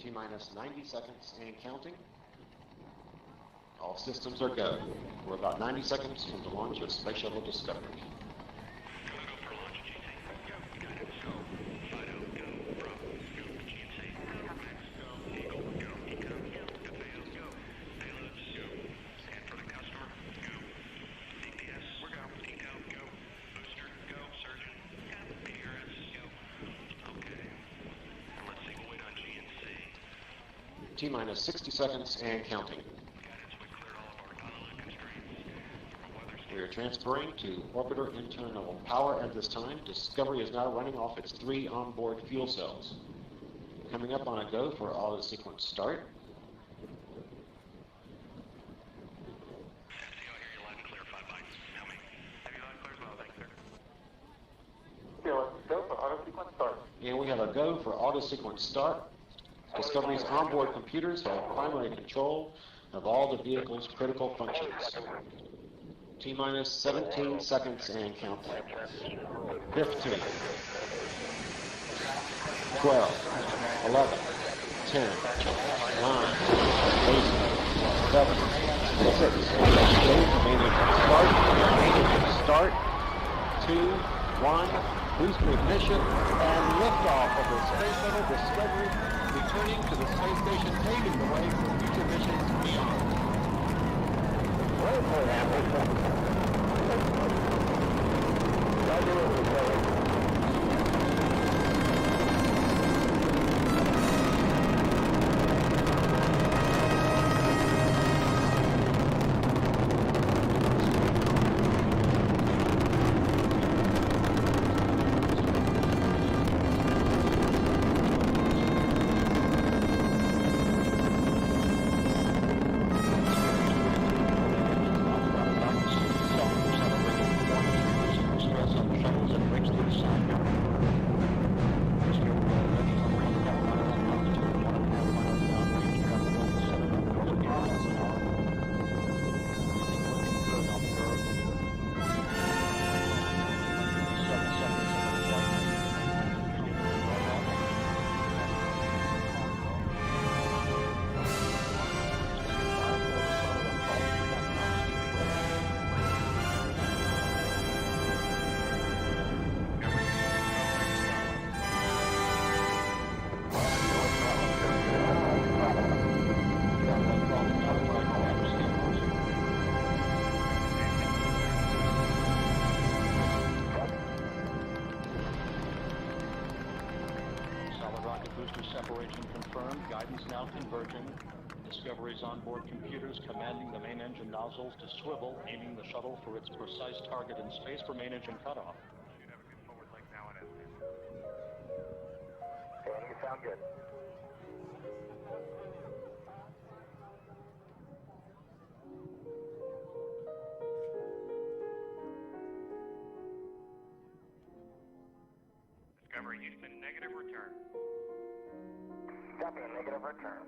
T-minus 90 seconds and counting. All systems are go. We're about 90 seconds from the launch of Space Shuttle Discovery. T-minus 60 seconds and counting. We are transferring to orbiter internal power at this time. Discovery is now running off its 3 onboard fuel cells. Coming up on a go for auto sequence start. And we have a go for auto sequence start. Discovery's onboard computers have primary control of all the vehicle's critical functions. T-minus 17 seconds and counting. 15, 12, 11, 10, 9, 8, 7, 6, start, 2, 1, booster ignition, and liftoff of the Space Shuttle Discovery, returning to the space station, paving the way for future missions beyond. Separation confirmed. Guidance now converging. Discovery's onboard computers commanding the main engine nozzles to swivel, aiming the shuttle for its precise target in space for main engine cutoff. Should have a good forward leg now and Danny, you sound good. Discovery Houston, negative return. Copy, a negative return.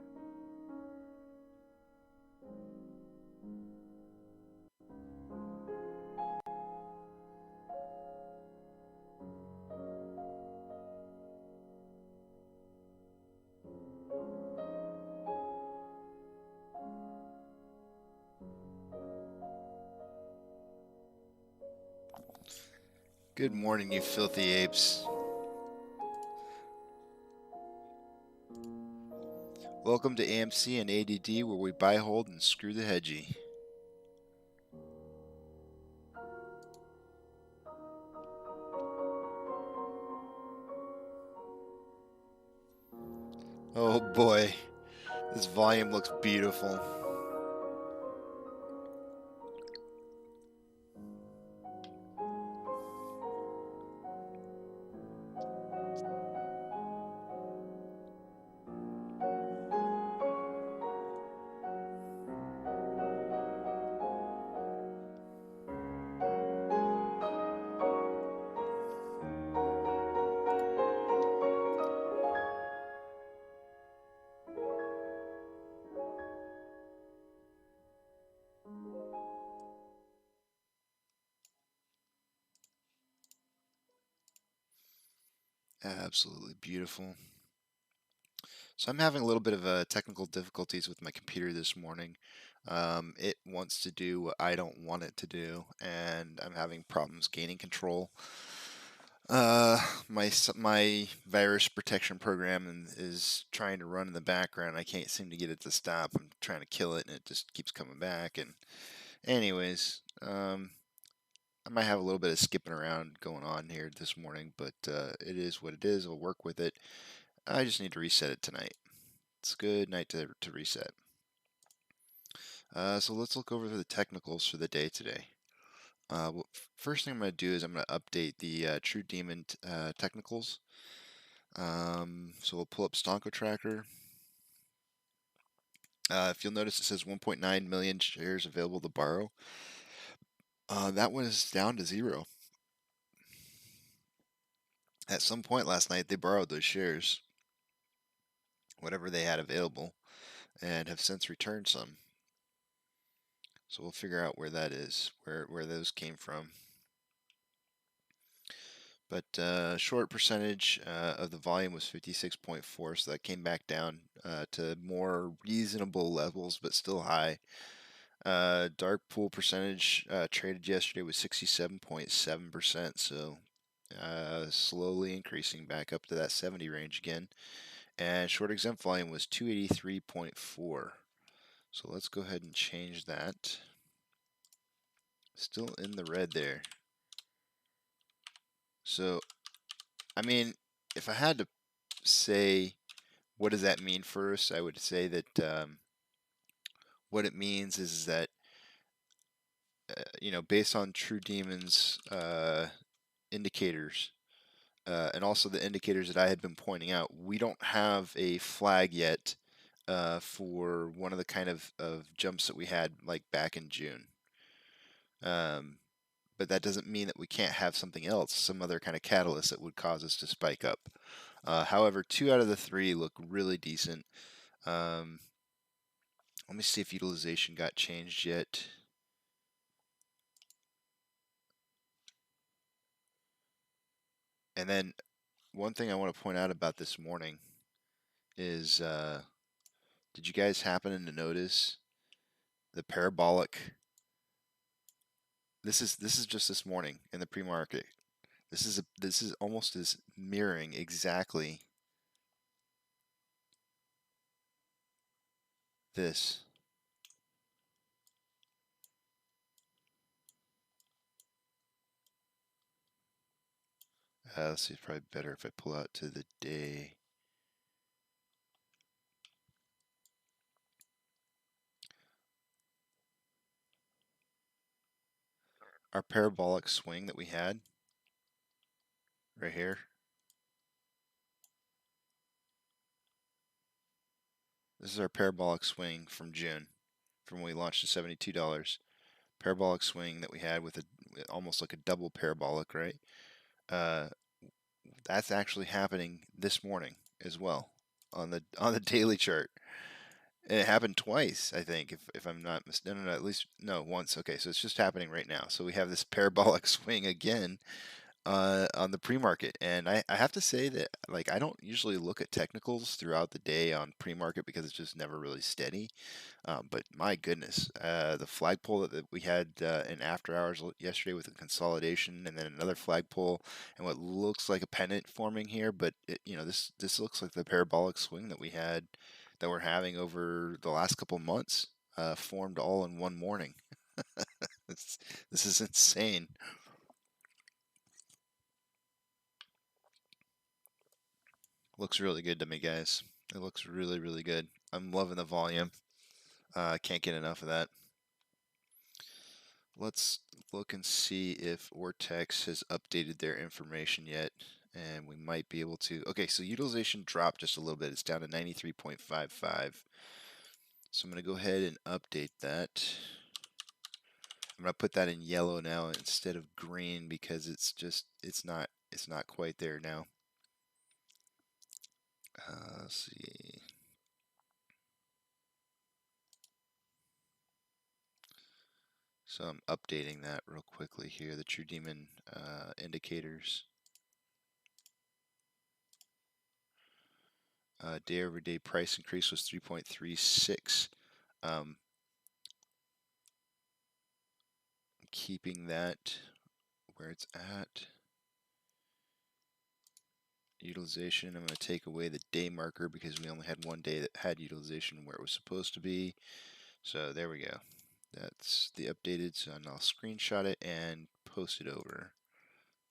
Good morning, you filthy apes. Welcome to AMC and ADD, where we buy, hold, and screw the hedgie. Oh boy, this volume looks beautiful. Absolutely beautiful. So I'm having a little bit of technical difficulties with my computer this morning. It wants to do what I don't want it to do, and I'm having problems gaining control. My virus protection program is trying to run in the background. I can't seem to get it to stop. I'm trying to kill it, and it just keeps coming back. And anyways, I might have a little bit of skipping around going on here this morning, but it is what it is. I'll work with it. I just need to reset it tonight. It's a good night to reset. So let's look over the technicals for the day today. First thing I'm going to do is I'm going to update the True Demon technicals. So we'll pull up Stonko Tracker. If you'll notice, it says 1.9 million shares available to borrow. That one is down to 0. At some point last night, they borrowed those shares, whatever they had available, and have since returned some. So we'll figure out where that is, where those came from. But short percentage of the volume was 56.4, so that came back down to more reasonable levels, but still high. Dark pool percentage traded yesterday was 67.7%, so slowly increasing back up to that 70 range again. And short exempt volume was 283.4. So let's go ahead and change that. Still in the red there. So, I mean, if I had to say what does that mean for us, I would say that what it means is that based on True Demon's indicators and also the indicators that I had been pointing out, we don't have a flag yet for one of the kind of jumps that we had like back in June. But that doesn't mean that we can't have something else, some other kind of catalyst that would cause us to spike up. However, 2 out of the 3 look really decent. Let me see if utilization got changed yet. And then one thing I want to point out about this morning is, did you guys happen to notice the parabolic? This is just this morning in the pre-market. This is almost as mirroring exactly this. Let's see, it's probably better if I pull out to the day. Our parabolic swing that we had right here. This is our parabolic swing from June, from when we launched at $72. Parabolic swing that we had with almost like a double parabolic, right? That's actually happening this morning as well on the daily chart. And it happened twice, I think, if I'm not mistaken. No, at least no, once. Okay, so it's just happening right now. So we have this parabolic swing again on the pre-market, and I have to say that like I don't usually look at technicals throughout the day on pre-market because it's just never really steady. But my goodness, the flagpole that we had in after hours yesterday with a consolidation, and then another flagpole, and what looks like a pennant forming here, but this looks like the parabolic swing that we're having over the last couple months, formed all in one morning. This is insane. Looks really good to me, guys. It looks really, really good. I'm loving the volume. I can't get enough of that. Let's look and see if Ortex has updated their information yet, and we might be able to. Okay, so utilization dropped just a little bit. It's down to 93.55. So I'm going to go ahead and update that. I'm going to put that in yellow now instead of green because it's not quite there now. Let's see. So I'm updating that real quickly here, the True Demon indicators. Day-over-day price increase was 3.36. Keeping that where it's at. Utilization, I'm going to take away the day marker because we only had one day that had utilization where it was supposed to be. So there we go. That's the updated, so I'll screenshot it and post it over.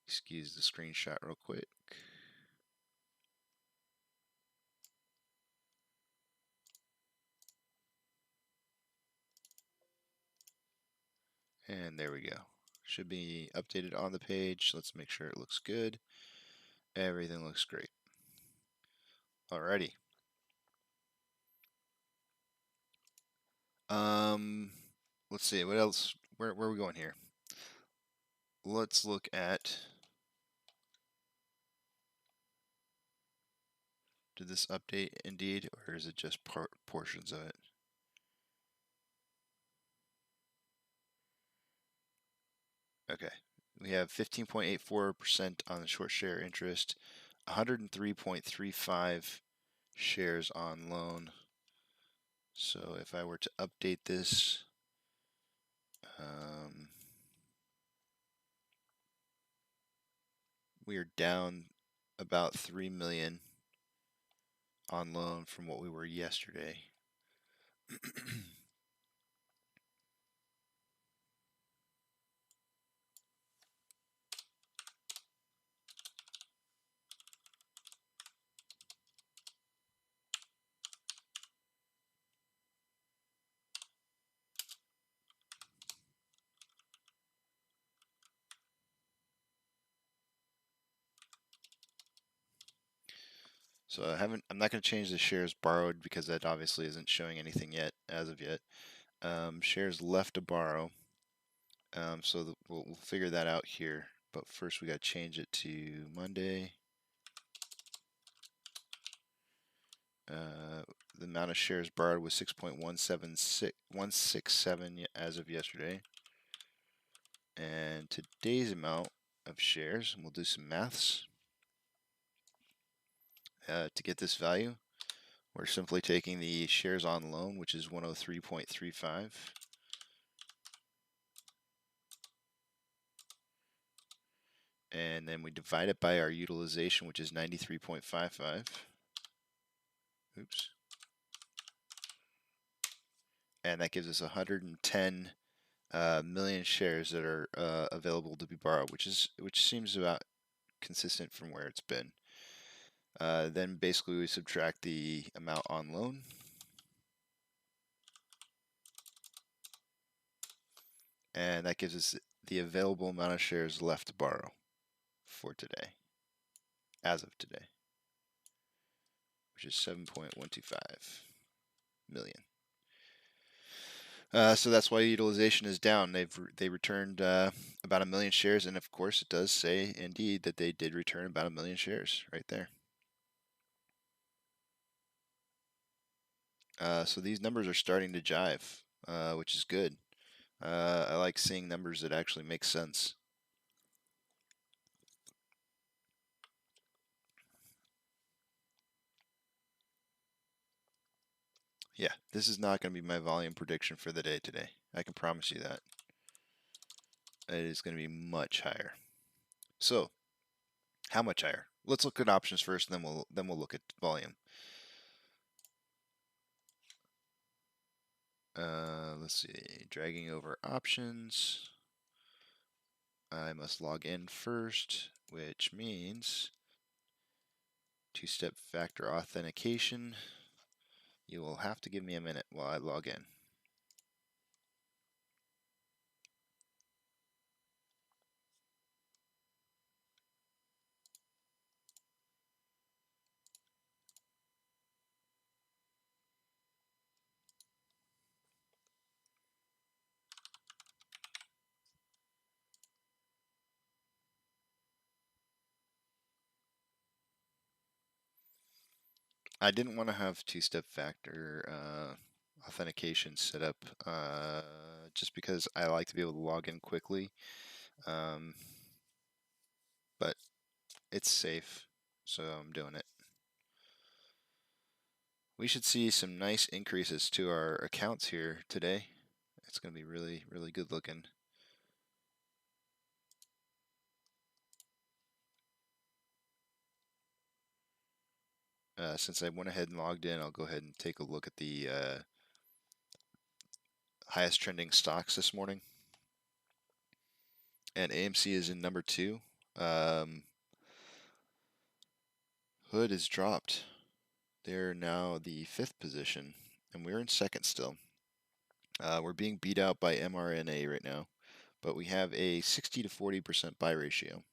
Excuse the screenshot real quick. And there we go. Should be updated on the page. Let's make sure it looks good. Everything looks great. Alrighty. Let's see, what else? Where are we going here? Let's look at, did this update indeed, or is it just portions of it? Okay, we have 15.84% on the short share interest, 103.35 shares on loan. So if I were to update this, we are down about 3 million on loan from what we were yesterday. So I'm not going to change the shares borrowed because that obviously isn't showing anything yet as of yet. Shares left to borrow. So we'll figure that out here. But first we got to change it to Monday. The amount of shares borrowed was 6.167 as of yesterday. And today's amount of shares, and we'll do some maths. To get this value, we're simply taking the shares on loan, which is 103.35. And then we divide it by our utilization, which is 93.55. Oops. And that gives us 110 million shares that are available to be borrowed, which seems about consistent from where it's been. Then basically we subtract the amount on loan. And that gives us the available amount of shares left to borrow for today, as of today, which is 7.125 million. So that's why utilization is down. They returned about 1 million shares, and of course it does say indeed that they did return about 1 million shares right there. So these numbers are starting to jive, which is good. I like seeing numbers that actually make sense. Yeah, this is not going to be my volume prediction for the day today. I can promise you that. It is going to be much higher. So, how much higher? Let's look at options first, and then we'll look at volume. Let's see. Dragging over options. I must log in first, which means two-step factor authentication. You will have to give me a minute while I log in. I didn't want to have two-step factor authentication set up just because I like to be able to log in quickly. But it's safe, so I'm doing it. We should see some nice increases to our accounts here today. It's going to be really, really good looking. Since I went ahead and logged in, I'll go ahead and take a look at the highest trending stocks this morning. And AMC is in number 2. Hood is dropped. They're now the 5th position, and we're in 2nd still. We're being beat out by mRNA right now, but we have a 60 to 40% buy ratio.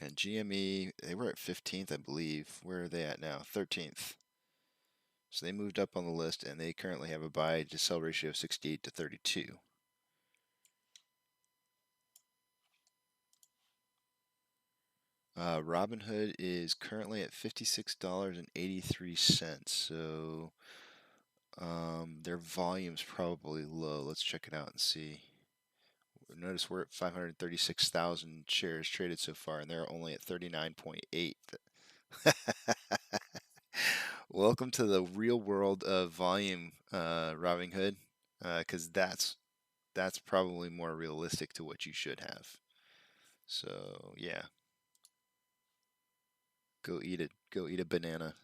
And GME, they were at 15th, I believe. Where are they at now? 13th. So they moved up on the list, and they currently have a buy to sell ratio of 68 to 32. Robinhood is currently at $56.83. So their volume's probably low. Let's check it out and see. Notice we're at 536,000 shares traded so far, and they're only at 39.8. Welcome to the real world of volume, Robinhood, because that's probably more realistic to what you should have. So yeah, go eat it. Go eat a banana.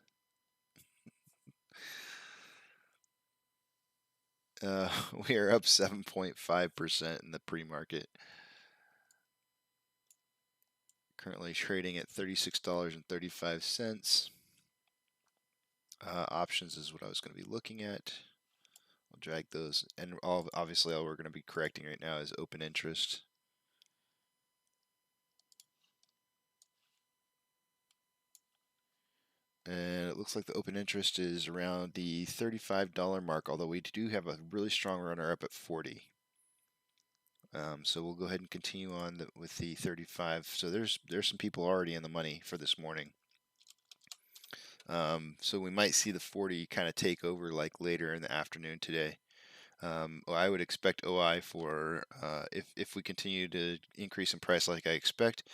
We are up 7.5% in the pre-market. Currently trading at $36.35. Options is what I was going to be looking at. I'll drag those, and obviously all we're going to be correcting right now is open interest. And it looks like the open interest is around the $35 mark, although we do have a really strong runner up at 40. So we'll go ahead and continue on with the 35. So there's some people already in the money for this morning. So we might see the 40 kind of take over like later in the afternoon today. I would expect OI for if we continue to increase in price like I expect,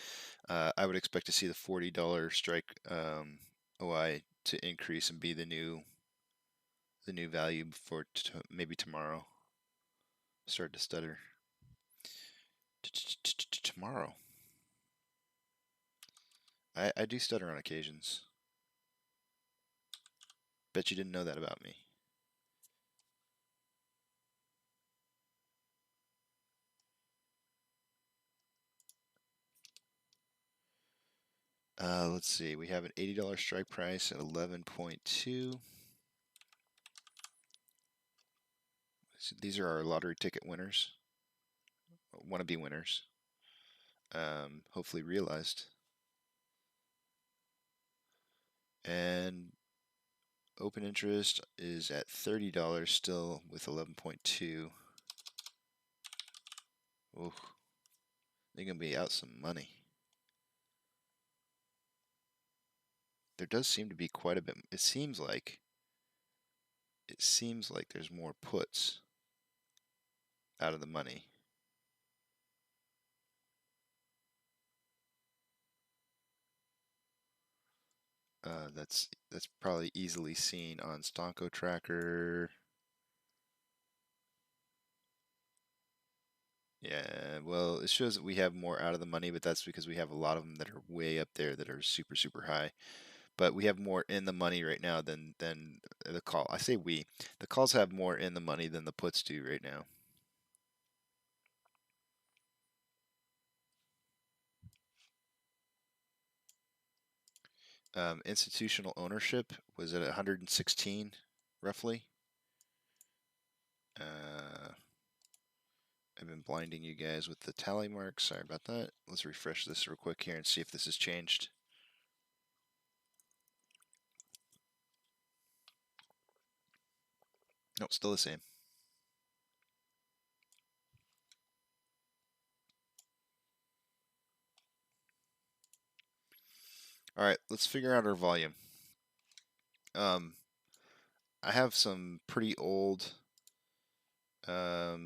I would expect to see the $40 strike OI to increase and be the new value for maybe tomorrow. Start to stutter. Tomorrow. I do stutter on occasions. Bet you didn't know that about me. Let's see. We have an $80 strike price at 11.2. So these are our lottery ticket winners. Wannabe winners. Hopefully realized. And open interest is at $30 still with 11.2. Ooh, they're gonna be out some money. There does seem to be quite a bit. It seems like there's more puts out of the money. That's probably easily seen on Stonko Tracker. Yeah, well, it shows that we have more out of the money, but that's because we have a lot of them that are way up there that are super, super high. But we have more in the money right now than the call. I say we. The calls have more in the money than the puts do right now. Institutional ownership was at 116, roughly. I've been blinding you guys with the tally marks. Sorry about that. Let's refresh this real quick here and see if this has changed. Nope, still the same. All right, let's figure out our volume. I have some pretty old, I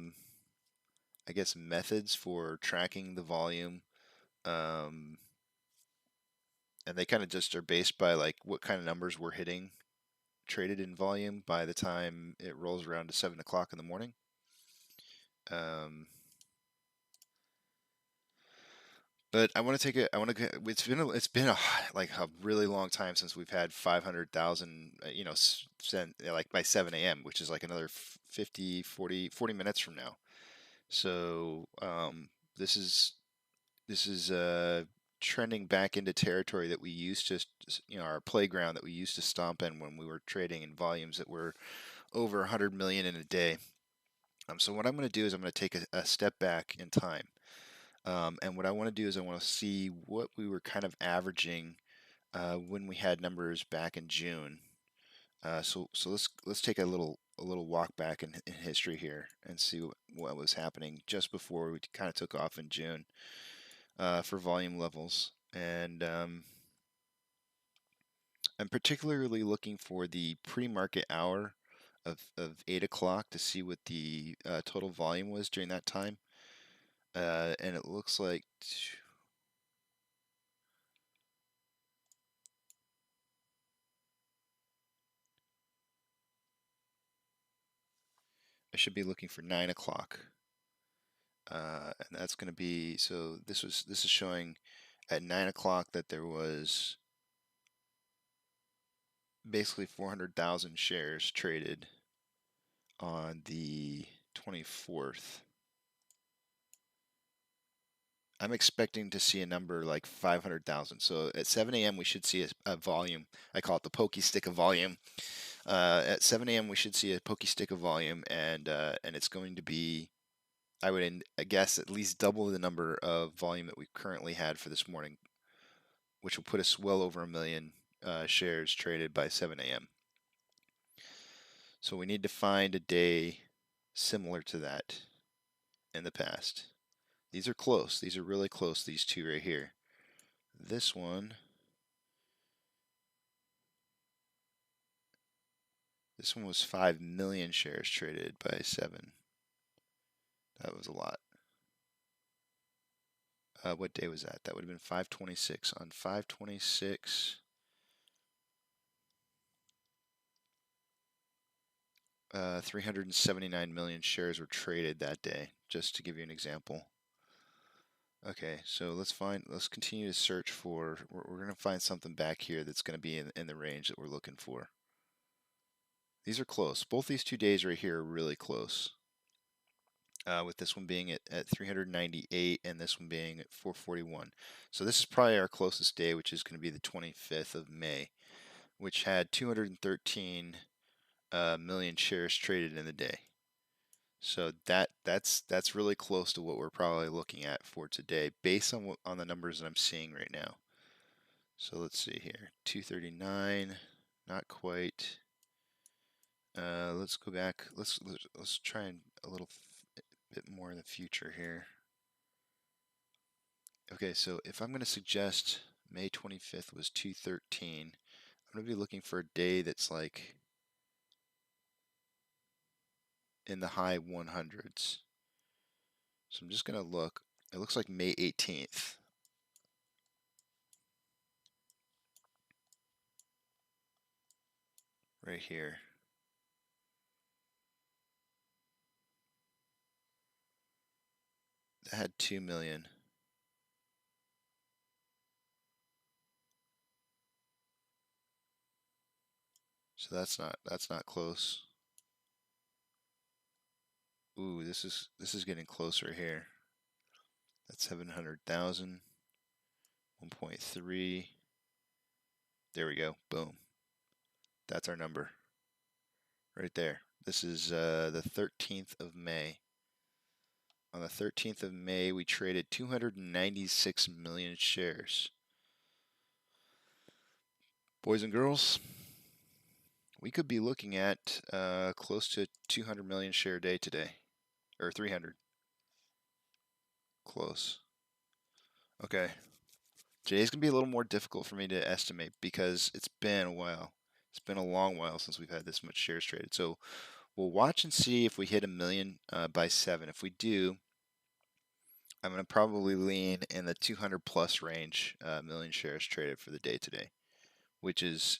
guess, methods for tracking the volume. and they kind of just are based by like what kind of numbers we're hitting traded in volume by the time it rolls around to 7 o'clock in the morning. But I want to take a. I want to. It's been a like a really long time since we've had 500,000. Like by 7 a.m., which is like another 40 minutes from now. So this is trending back into territory that we used to, our playground that we used to stomp in when we were trading in volumes that were over 100 million in a day. So what I'm going to do is I'm going to take a step back in time. And what I want to do is I want to see what we were kind of averaging when we had numbers back in June. So let's take a little walk back in history here and see what was happening just before we kind of took off in June for volume levels. And I'm particularly looking for the pre-market hour of 8 o'clock to see what the total volume was during that time. And it looks like I should be looking for 9 o'clock. And that's going to be, so this is showing at 9 o'clock that there was basically 400,000 shares traded on the 24th. I'm expecting to see a number like 500,000. So at 7 a.m. we should see a volume. I call it the pokey stick of volume. At 7 a.m. we should see a pokey stick of volume, and it's going to be, I would guess, at least double the number of volume that we currently had for this morning, which will put us well over 1 million shares traded by 7 a.m. So we need to find a day similar to that in the past. These are close. These are really close, these two right here. This one was 5 million shares traded by 7. That was a lot. What day was that? That would have been 5/26. On 5/26, 379 million shares were traded that day, just to give you an example. Okay, so let's continue to search for, we're going to find something back here that's going to be in the range that we're looking for. These are close. Both these 2 days right here are really close. With this one being at 398 and this one being at 441. So this is probably our closest day, which is going to be the 25th of May, which had 213 million shares traded in the day. So that's really close to what we're probably looking at for today, based on the numbers that I'm seeing right now. So let's see here, 239, not quite. Let's go back. Let's try and a little bit more in the future here. Okay, so if I'm going to suggest May 25th was 213, I'm going to be looking for a day that's like in the high 100s. So I'm just going to look. It looks like May 18th. Right here. That had 2 million. So that's not close. Ooh, this is getting closer here. That's 700,000. 1.3. There we go. Boom. That's our number. Right there. This is the 13th of May. On the 13th of May, we traded 296 million shares. Boys and girls, we could be looking at close to 200 million share day today, or 300. Close. Okay. Today's going to be a little more difficult for me to estimate because it's been a while. It's been a long while since we've had this much shares traded. So we'll watch and see if we hit 1 million by 7. If we do, I'm going to probably lean in the 200 plus range million shares traded for the day today, which is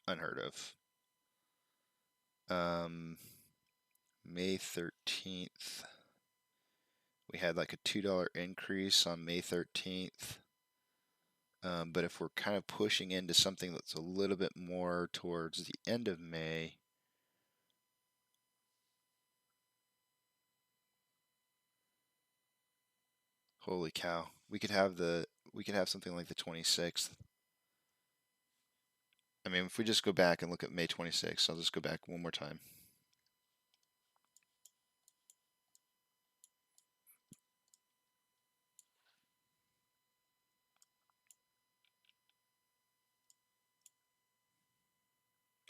unheard of. May 13th, we had like a $2 increase on May 13th. But if we're kind of pushing into something that's a little bit more towards the end of May, holy cow, we could have something like the 26th. I mean, if we just go back and look at May 26th, I'll just go back one more time.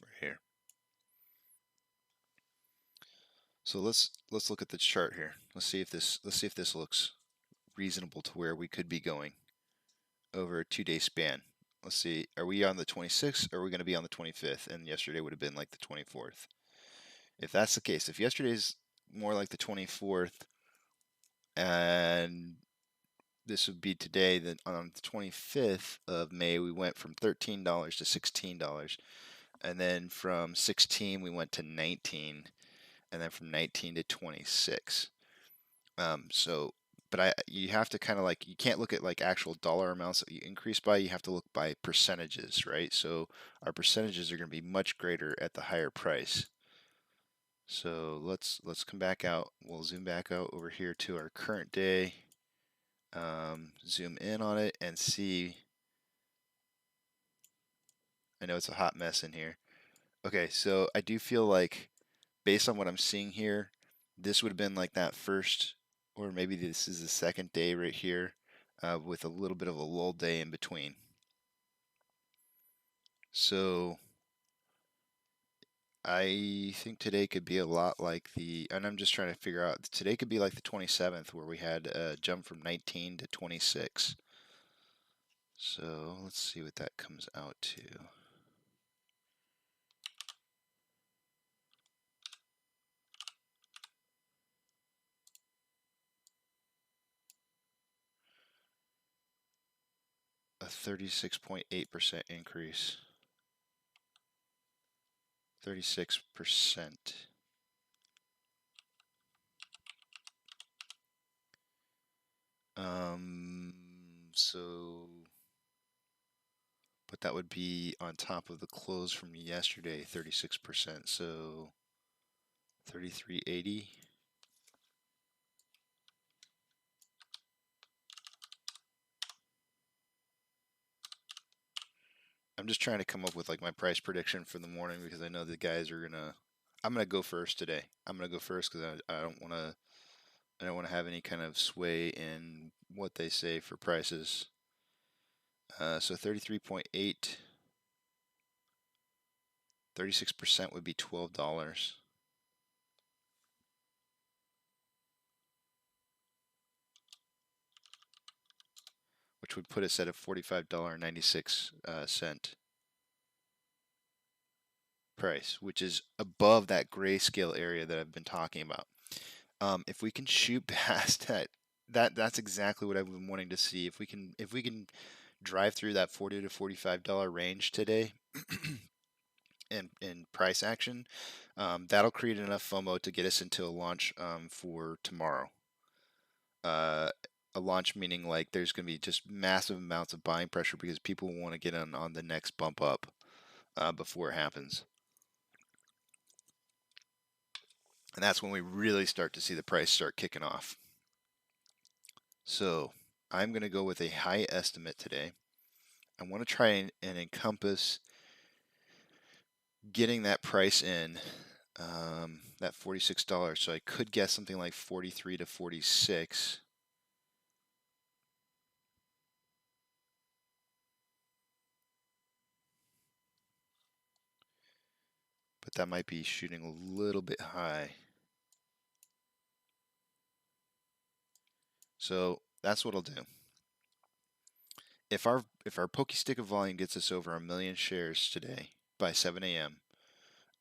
Right here. So let's look at the chart here. Let's see if this looks reasonable to where we could be going over a 2-day span. Let's see, are we on the 26th or are we going to be on the 25th? And yesterday would have been like the 24th. If that's the case, if yesterday's more like the 24th and this would be today, then on the 25th of May we went from $13 to $16, and then from 16 we went to 19, and then from 19 to 26. But you have to kind of like, you can't look at like actual dollar amounts that you increase by, you have to look by percentages, right? So our percentages are going to be much greater at the higher price. So let's come back out. We'll zoom back out over here to our current day. Zoom in on it and see. I know it's a hot mess in here. Okay, so I do feel like, based on what I'm seeing here, this would have been like that first, or maybe this is the second day right here, with a little bit of a lull day in between. So I think today could be a lot like and I'm just trying to figure out, today could be like the 27th where we had a jump from 19 to 26. So let's see what that comes out to. A 36.8% increase. 36%. So, but that would be on top of the close from yesterday, 36%. So 33.80. I'm just trying to come up with like my price prediction for the morning because I know the guys are I'm gonna go first today. I'm gonna go first because I don't want to have any kind of sway in what they say for prices. So 33.8, 36% would be $12. Which would put us at a $45.96 price, which is above that grayscale area that I've been talking about. If we can shoot past that's exactly what I've been wanting to see. If we can drive through that $40 to $45 range today in price action, that'll create enough FOMO to get us into a launch for tomorrow. A launch meaning like there's going to be just massive amounts of buying pressure because people want to get on the next bump up before it happens. And that's when we really start to see the price start kicking off. So I'm going to go with a high estimate today. I want to try and encompass getting that price in, that $46. So I could guess something like 43 to 46. But that might be shooting a little bit high. So that's what I'll do. If our pokey stick of volume gets us over 1 million shares today by 7 a.m.,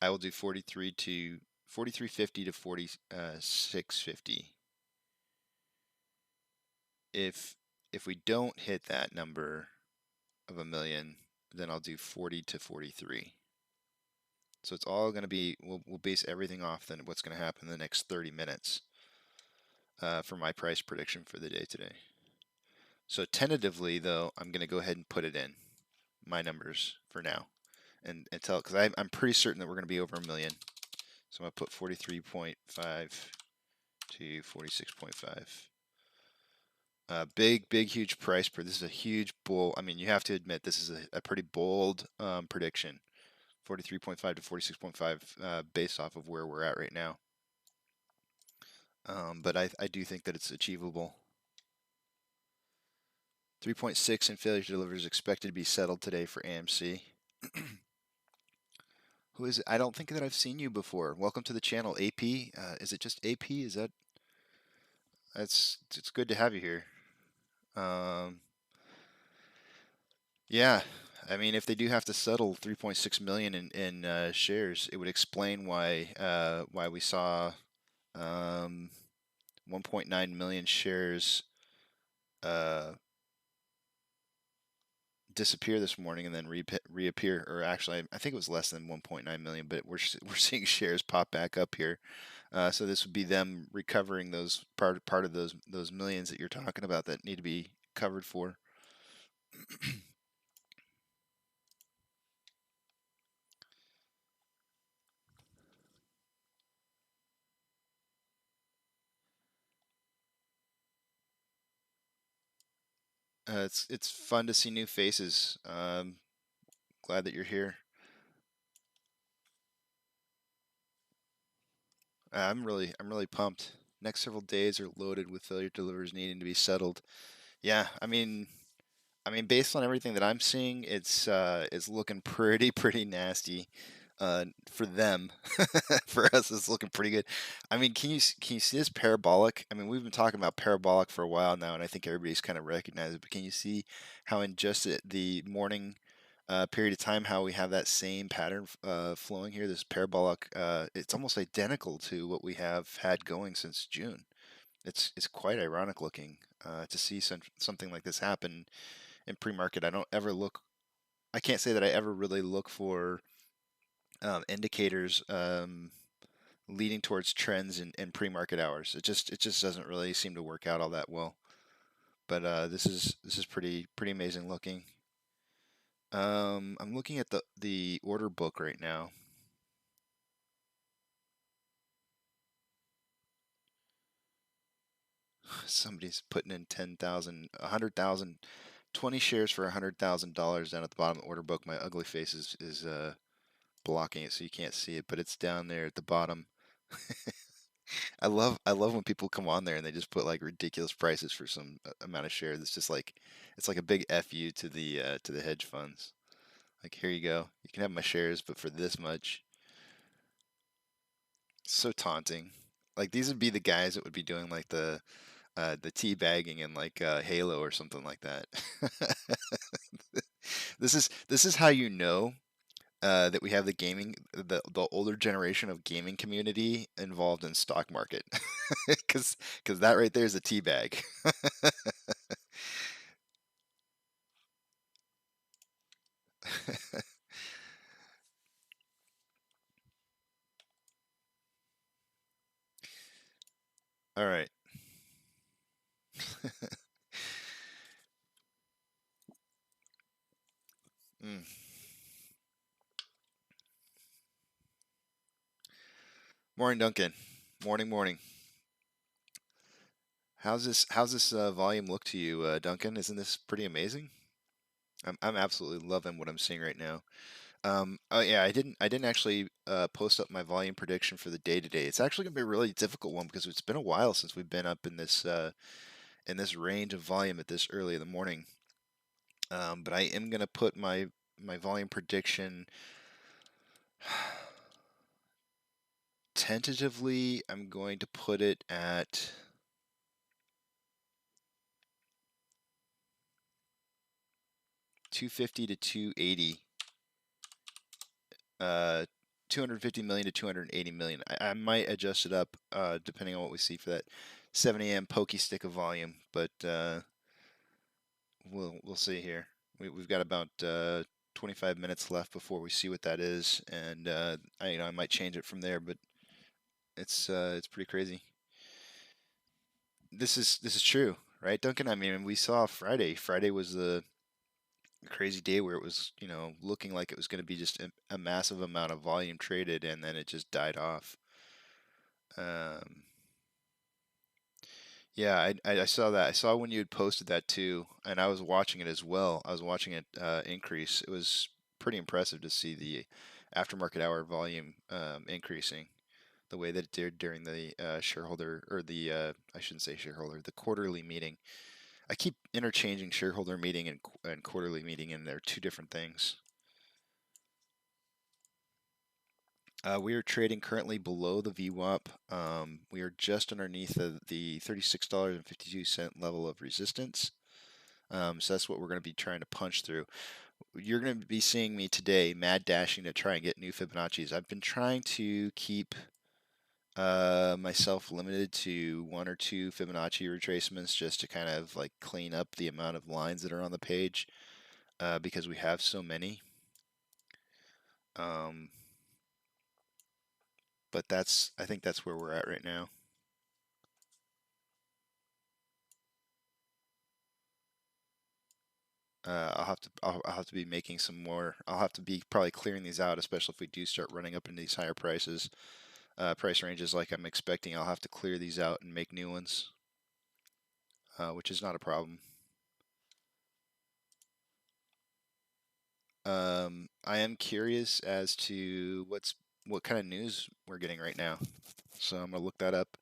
I will do 43.50 to 46.50. if we don't hit that number of 1 million, then I'll do 40 to 43. So it's all going to be, we'll base everything off then what's going to happen in the next 30 minutes for my price prediction for the day today. So tentatively, though, I'm going to go ahead and put it in my numbers for now, and tell, because I'm pretty certain that we're going to be over 1 million. So I'm going to put 43.5 to 46.5. Big, huge price per. This is a huge bull. I mean, you have to admit this is a pretty bold prediction. 43.5 to 46.5 based off of where we're at right now. But I do think that it's achievable. 3.6 in failure to deliver is expected to be settled today for AMC. Who is it? I don't think that I've seen you before. Welcome to the channel, AP. Is it just AP? Is that? It's good to have you here. Yeah, I mean, if they do have to settle 3.6 million in shares, it would explain why we saw 1.9 million shares disappear this morning and then reappear, or actually, I think it was less than 1.9 million, but we're seeing shares pop back up here. So this would be them recovering those part of those millions that you're talking about that need to be covered for. It's fun to see new faces. Glad that you're here. I'm really pumped. Next several days are loaded with failure delivers needing to be settled. Yeah, I mean, based on everything that I'm seeing, it's looking pretty nasty for them. For us, it's looking pretty good. I mean, can you see this parabolic? I mean, we've been talking about parabolic for a while now, and I think everybody's kind of recognized it. But can you see how in just the morning period of time, how we have that same pattern flowing here? This parabolic, it's almost identical to what we have had going since June. It's quite ironic looking to see something like this happen in pre-market. I can't say that I ever really look for indicators leading towards trends in pre-market hours. It just doesn't really seem to work out all that well. But this is pretty amazing looking. I'm looking at the order book right now. Somebody's putting in 10,000, 100,000, 20 shares for $100,000 down at the bottom of the order book. My ugly face is blocking it so you can't see it, but it's down there at the bottom. I love when people come on there and they just put like ridiculous prices for some amount of shares. It's just like it's like a big FU to the hedge funds. Like, here you go. You can have my shares, but for this much. So taunting. Like, these would be the guys that would be doing like the teabagging in like Halo or something like that. This is how you know that we have the older generation of gaming community involved in stock market, because that right there is a teabag. All right. Mm. Morning, Duncan. Morning. How's this volume look to you, Duncan? Isn't this pretty amazing? I'm absolutely loving what I'm seeing right now. Oh yeah, I didn't actually post up my volume prediction for the day today. It's actually gonna be a really difficult one because it's been a while since we've been up in this range of volume at this early in the morning. But I am gonna put my volume prediction tentatively. I'm going to put it at 250 to 280. 250 million to 280 million. I might adjust it up depending on what we see for that 7 a.m. pokey stick of volume, but we'll see here. We've got about 25 minutes left before we see what that is, and I might change it from there, but it's pretty crazy. This is true, right, Duncan? I mean, we saw Friday. Friday was the crazy day where it was, looking like it was going to be just a massive amount of volume traded, and then it just died off. Um, yeah, I saw that. I saw when you had posted that too, and I was watching it as well. I was watching it increase. It was pretty impressive to see the aftermarket hour volume increasing the way that it did during the shareholder, or the I shouldn't say shareholder, the quarterly meeting. I keep interchanging shareholder meeting and quarterly meeting, and they're two different things. We are trading currently below the VWAP. We are just underneath the $36.52 level of resistance. So that's what we're going to be trying to punch through. You're going to be seeing me today mad dashing to try and get new Fibonacci's. I've been trying to keep myself limited to 1 or 2 Fibonacci retracements just to kind of like clean up the amount of lines that are on the page because we have so many. But I think that's where we're at right now. I'll have to be making some more. I'll have to be probably clearing these out, especially if we do start running up into these higher prices, price ranges like I'm expecting. I'll have to clear these out and make new ones, which is not a problem. I am curious as to what kind of news we're getting right now, so I'm gonna look that up.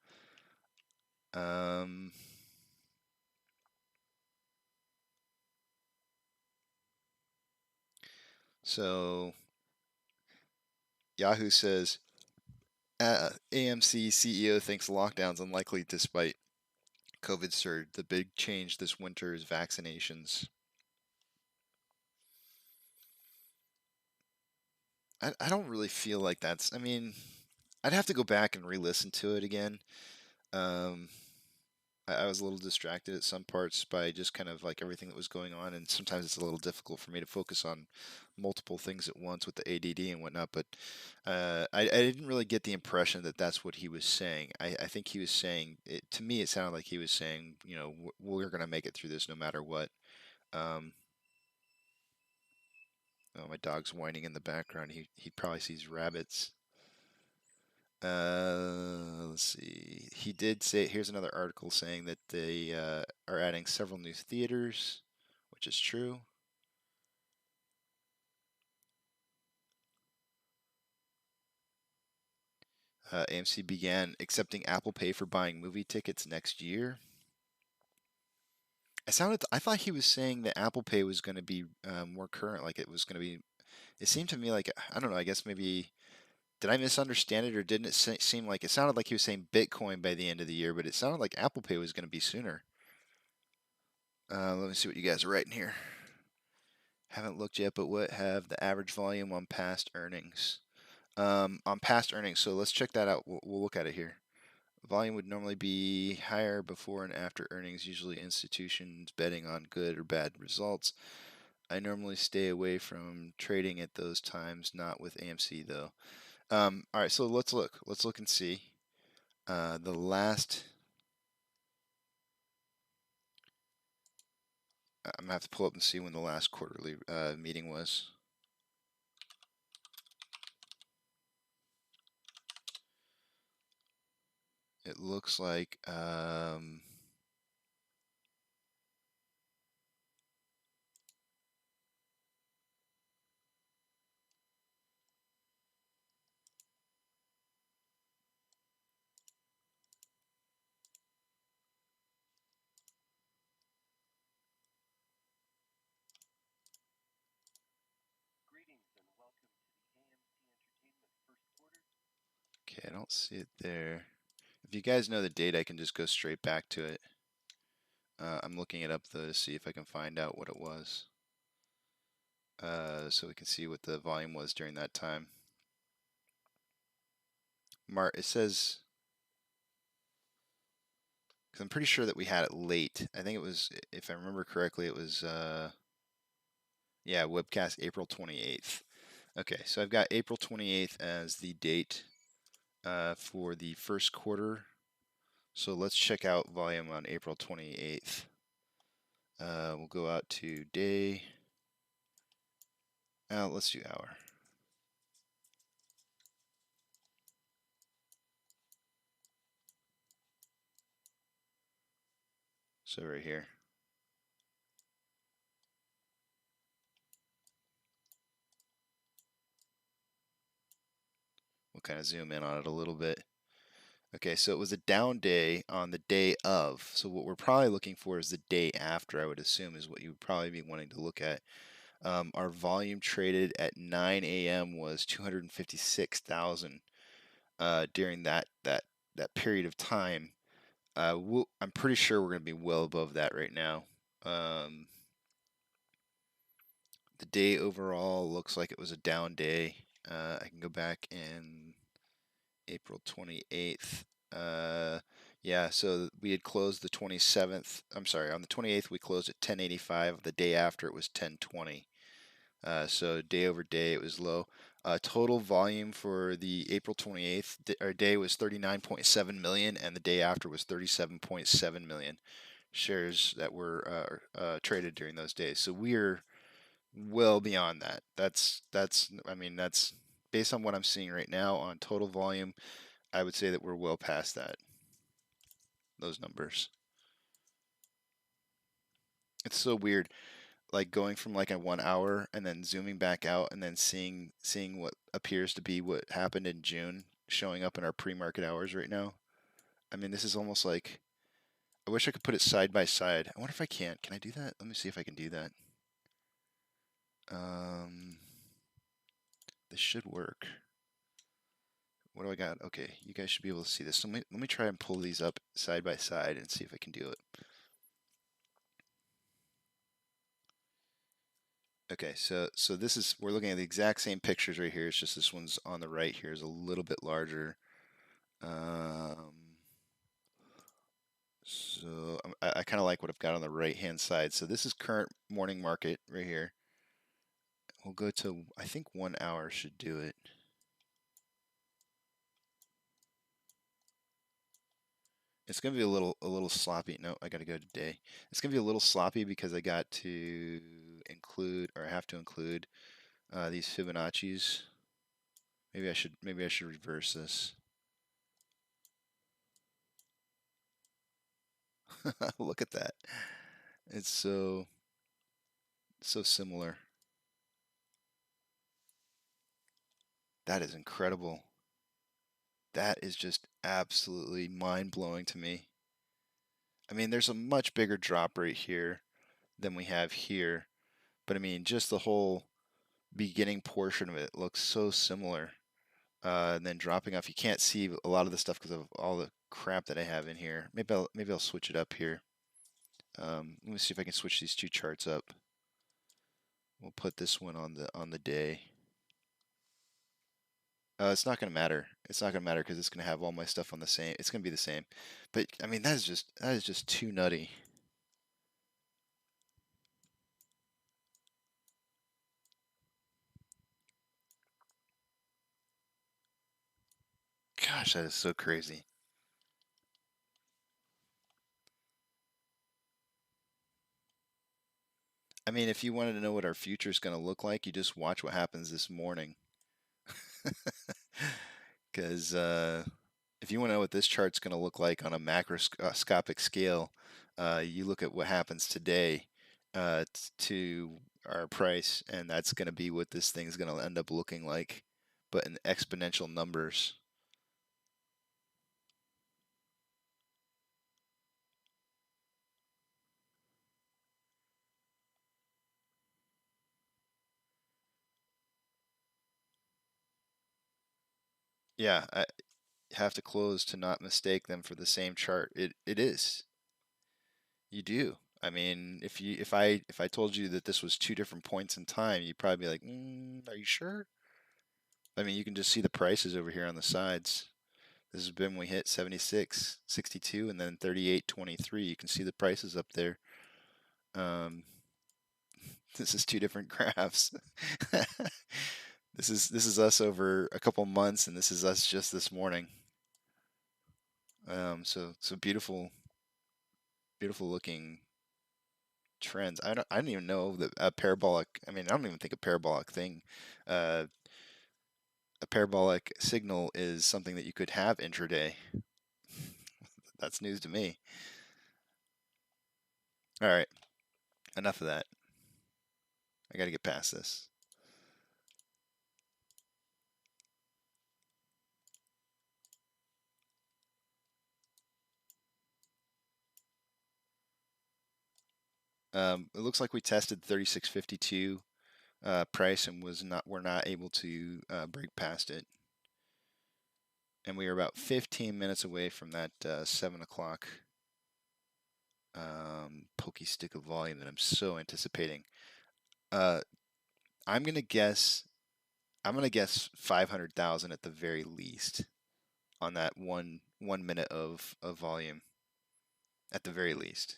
So Yahoo says AMC CEO thinks lockdowns unlikely despite COVID surge. The big change this winter is vaccinations. I don't really feel like that's. I mean, I'd have to go back and re-listen to it again. Um, I was a little distracted at some parts by just kind of like everything that was going on, and sometimes it's a little difficult for me to focus on multiple things at once with the ADD and whatnot. But I didn't really get the impression that that's what he was saying. I think he was saying, to me, it sounded like he was saying, we're going to make it through this no matter what. Oh, my dog's whining in the background. He probably sees rabbits. Let's see. He did say, here's another article saying that they are adding several new theaters, which is true. AMC began accepting Apple Pay for buying movie tickets next year. I thought he was saying that Apple Pay was going to be more current, like it was going to be. It seemed to me like, I don't know. I guess maybe did I misunderstand it, or didn't it seem like it sounded like he was saying Bitcoin by the end of the year, but it sounded like Apple Pay was going to be sooner. Let me see what you guys are writing here. Haven't looked yet, but what have the average volume on past earnings? On past earnings, so let's check that out. We'll look at it here. Volume would normally be higher before and after earnings, usually institutions betting on good or bad results. I normally stay away from trading at those times, not with AMC though. All right, so let's look. Let's look and see. The last. I'm gonna have to pull up and see when the last quarterly meeting was. It looks like okay, I don't see it there. If you guys know the date, I can just go straight back to it. I'm looking it up though to see if I can find out what it was. So we can see what the volume was during that time. It says I'm pretty sure that we had it late. I think it was, if I remember correctly, it was, yeah, webcast April 28th. Okay, so I've got April 28th as the date for the first quarter. So let's check out volume on April 28th. We'll go out to day. Let's do hour. So right here. We'll kind of zoom in on it a little bit. Okay, so it was a down day on the day of. So what we're probably looking for is the day after, I would assume, is what you would probably be wanting to look at. Our volume traded at 9 a.m. was 256,000 during that period of time. I'm pretty sure we're going to be well above that right now. The day overall looks like it was a down day. I can go back in April 28th. Yeah, so we had closed the 27th. I'm sorry, on the 28th we closed at 1085. The day after it was 1020. So day over day it was low. Total volume for the April 28th day was 39.7 million, and the day after was 37.7 million shares that were traded during those days. So we're well beyond that. I mean, that's based on what I'm seeing right now on total volume. I would say that we're well past those numbers. It's so weird, like going from like a 1 hour and then zooming back out and then seeing what appears to be what happened in June showing up in our pre-market hours right now. I mean, this is almost like, I wish I could put it side by side. I wonder if I can. Can I do that? Let me see if I can do that. This should work. What do I got? Okay, you guys should be able to see this. Let me try and pull these up side by side and see if I can do it. Okay, so this is, we're looking at the exact same pictures right here. It's just this one's on the right here is a little bit larger. So I kind of like what I've got on the right hand side. So this is current morning market right here. We'll go to, I think 1 hour should do it. It's gonna be a little sloppy. No, I gotta go to day. It's gonna be a little sloppy because I got to include, or I have to include these Fibonacci's. Maybe I should reverse this. Look at that. It's so similar. That is incredible. That is just absolutely mind-blowing to me. I mean, there's a much bigger drop right here than we have here, but I mean, just the whole beginning portion of it looks so similar. And then dropping off, you can't see a lot of the stuff because of all the crap that I have in here. Maybe I'll switch it up here. Let me see if I can switch these two charts up. We'll put this one on the day. It's not gonna matter. It's not gonna matter because it's gonna have all my stuff on the same. It's gonna be the same. But I mean, that is just too nutty. Gosh, that is so crazy. I mean, if you wanted to know what our future is going to look like, you just watch what happens this morning. Because if you want to know what this chart's going to look like on a macroscopic scale, you look at what happens today to our price, and that's going to be what this thing's going to end up looking like, but in exponential numbers. Yeah, I have to close to not mistake them for the same chart. It is. You do. I mean, if I told you that this was two different points in time, you'd probably be like, "Are you sure?" I mean, you can just see the prices over here on the sides. This has been when we hit 76.62 and then 38.23. You can see the prices up there. This is two different graphs. This is us over a couple months, and this is us just this morning. So beautiful looking trends. I don't even know that a parabolic. I mean, I don't even think a parabolic thing. A parabolic signal is something that you could have intraday. That's news to me. All right, enough of that. I got to get past this. It looks like we tested 36.52 price and we're not able to break past it. And we are about 15 minutes away from that 7 o'clock pokey stick of volume that I'm so anticipating. I'm gonna guess 500,000 at the very least on that one minute of volume, at the very least.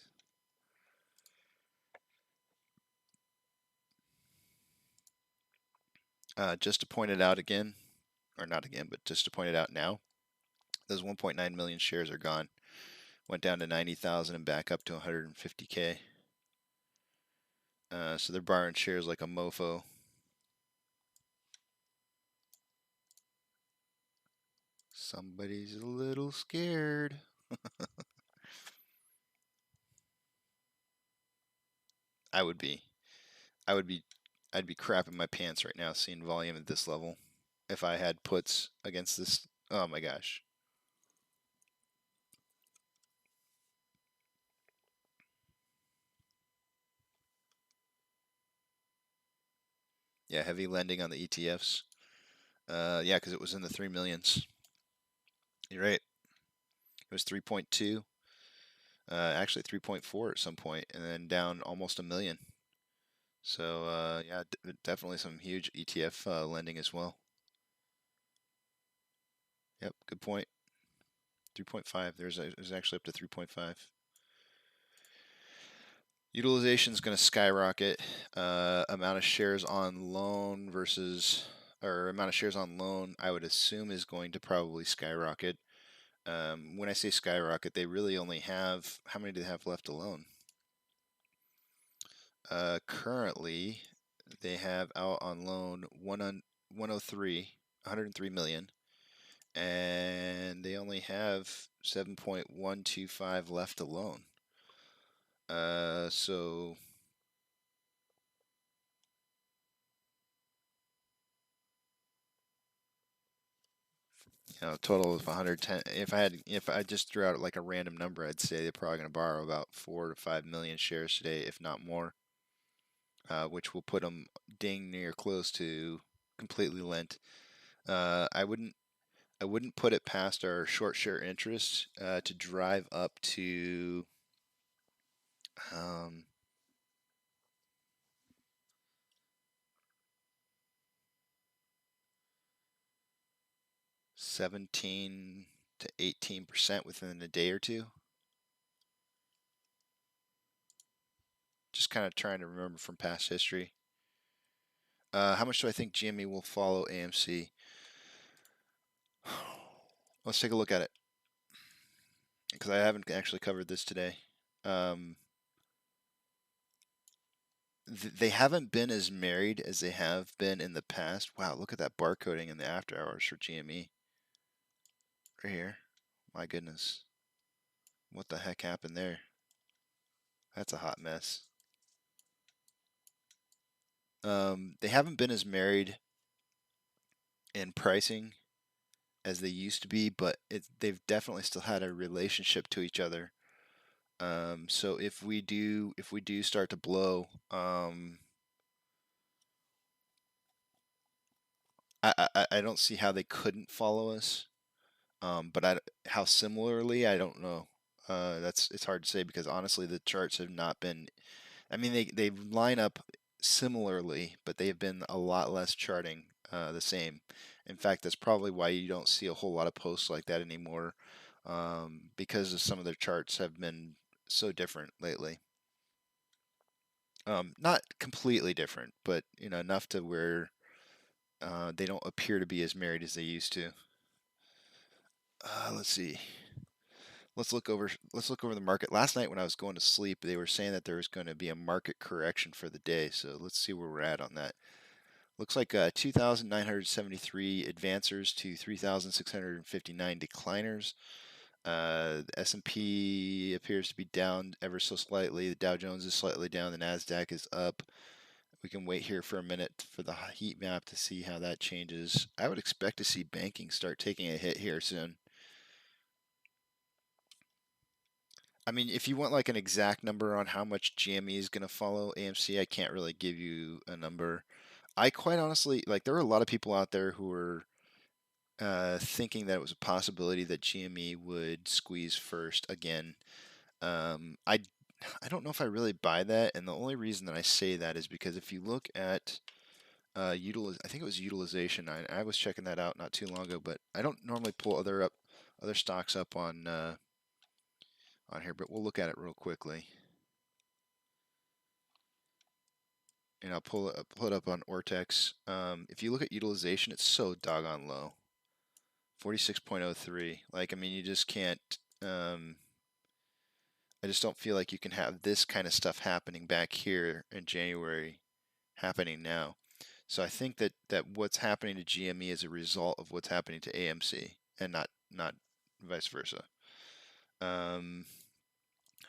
Just to point it out again, or not again, but just to point it out now, those 1.9 million shares are gone. Went down to 90,000 and back up to 150K. So they're borrowing shares like a mofo. Somebody's a little scared. I'd be crapping my pants right now seeing volume at this level. If I had puts against this, oh my gosh. Yeah, heavy lending on the ETFs. Yeah, because it was in the 3 millions. You're right. It was 3.2. Actually 3.4 at some point, and then down almost a million. So yeah, definitely some huge ETF lending as well. Yep, good point. 3.5. There's actually up to 3.5. Utilization is going to skyrocket. Amount of shares on loan versus, or amount of shares on loan, I would assume is going to probably skyrocket. When I say skyrocket, they really only have, how many do they have left alone? Currently, they have out on loan 103 million, and they only have 7.125 left alone. So total of 110. If I just threw out like a random number, I'd say they're probably going to borrow about 4 to 5 million shares today, if not more, which will put them dang near close to completely lent. I wouldn't put it past our short share interest to drive up to 17 to 18% within a day or two. Just kind of trying to remember from past history. How much do I think GME will follow AMC? Let's take a look at it, because I haven't actually covered this today. They haven't been as married as they have been in the past. Wow, look at that barcoding in the after hours for GME. Right here. My goodness. What the heck happened there? That's a hot mess. They haven't been as married in pricing as they used to be, but they've definitely still had a relationship to each other. So if we do start to blow, I don't see how they couldn't follow us. But how similarly, I don't know. It's hard to say, because honestly the charts have not been. I mean, they line up similarly, but they have been a lot less charting the same. In fact, that's probably why you don't see a whole lot of posts like that anymore, because of some of their charts have been so different lately. Not completely different, but enough to where they don't appear to be as married as they used to. Let's see. Let's look over the market. Last night when I was going to sleep, they were saying that there was going to be a market correction for the day. So let's see where we're at on that. Looks like 2,973 advancers to 3,659 decliners. The S&P appears to be down ever so slightly. The Dow Jones is slightly down. The Nasdaq is up. We can wait here for a minute for the heat map to see how that changes. I would expect to see banking start taking a hit here soon. I mean, if you want like an exact number on how much GME is going to follow AMC, I can't really give you a number. I quite honestly, like, there are a lot of people out there who are thinking that it was a possibility that GME would squeeze first again. I don't know if I really buy that, and the only reason that I say that is because if you look at I think it was utilization. I was checking that out not too long ago, but I don't normally pull other stocks up on here, but we'll look at it real quickly. And I'll pull it up on Ortex. If you look at utilization, it's so doggone low. 46.03. Like, I mean, you just can't. I just don't feel like you can have this kind of stuff happening back here in January happening now. So I think that what's happening to GME is a result of what's happening to AMC, and not vice versa.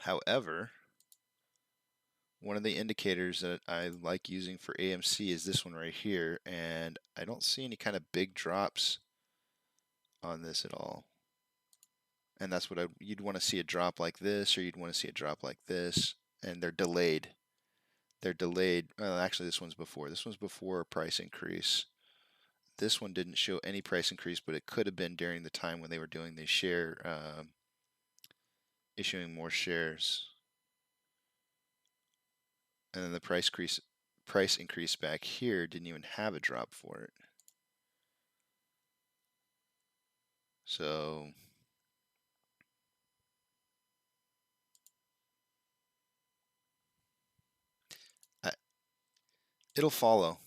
However, one of the indicators that I like using for AMC is this one right here, and I don't see any kind of big drops on this at all. And that's what you'd want to see a drop like this, or you'd want to see a drop like this, and they're delayed. They're delayed. Well, actually, this one's before. This one's before a price increase. This one didn't show any price increase, but it could have been during the time when they were doing the issuing more shares. And then the price increase back here didn't even have a drop for it. So it'll follow.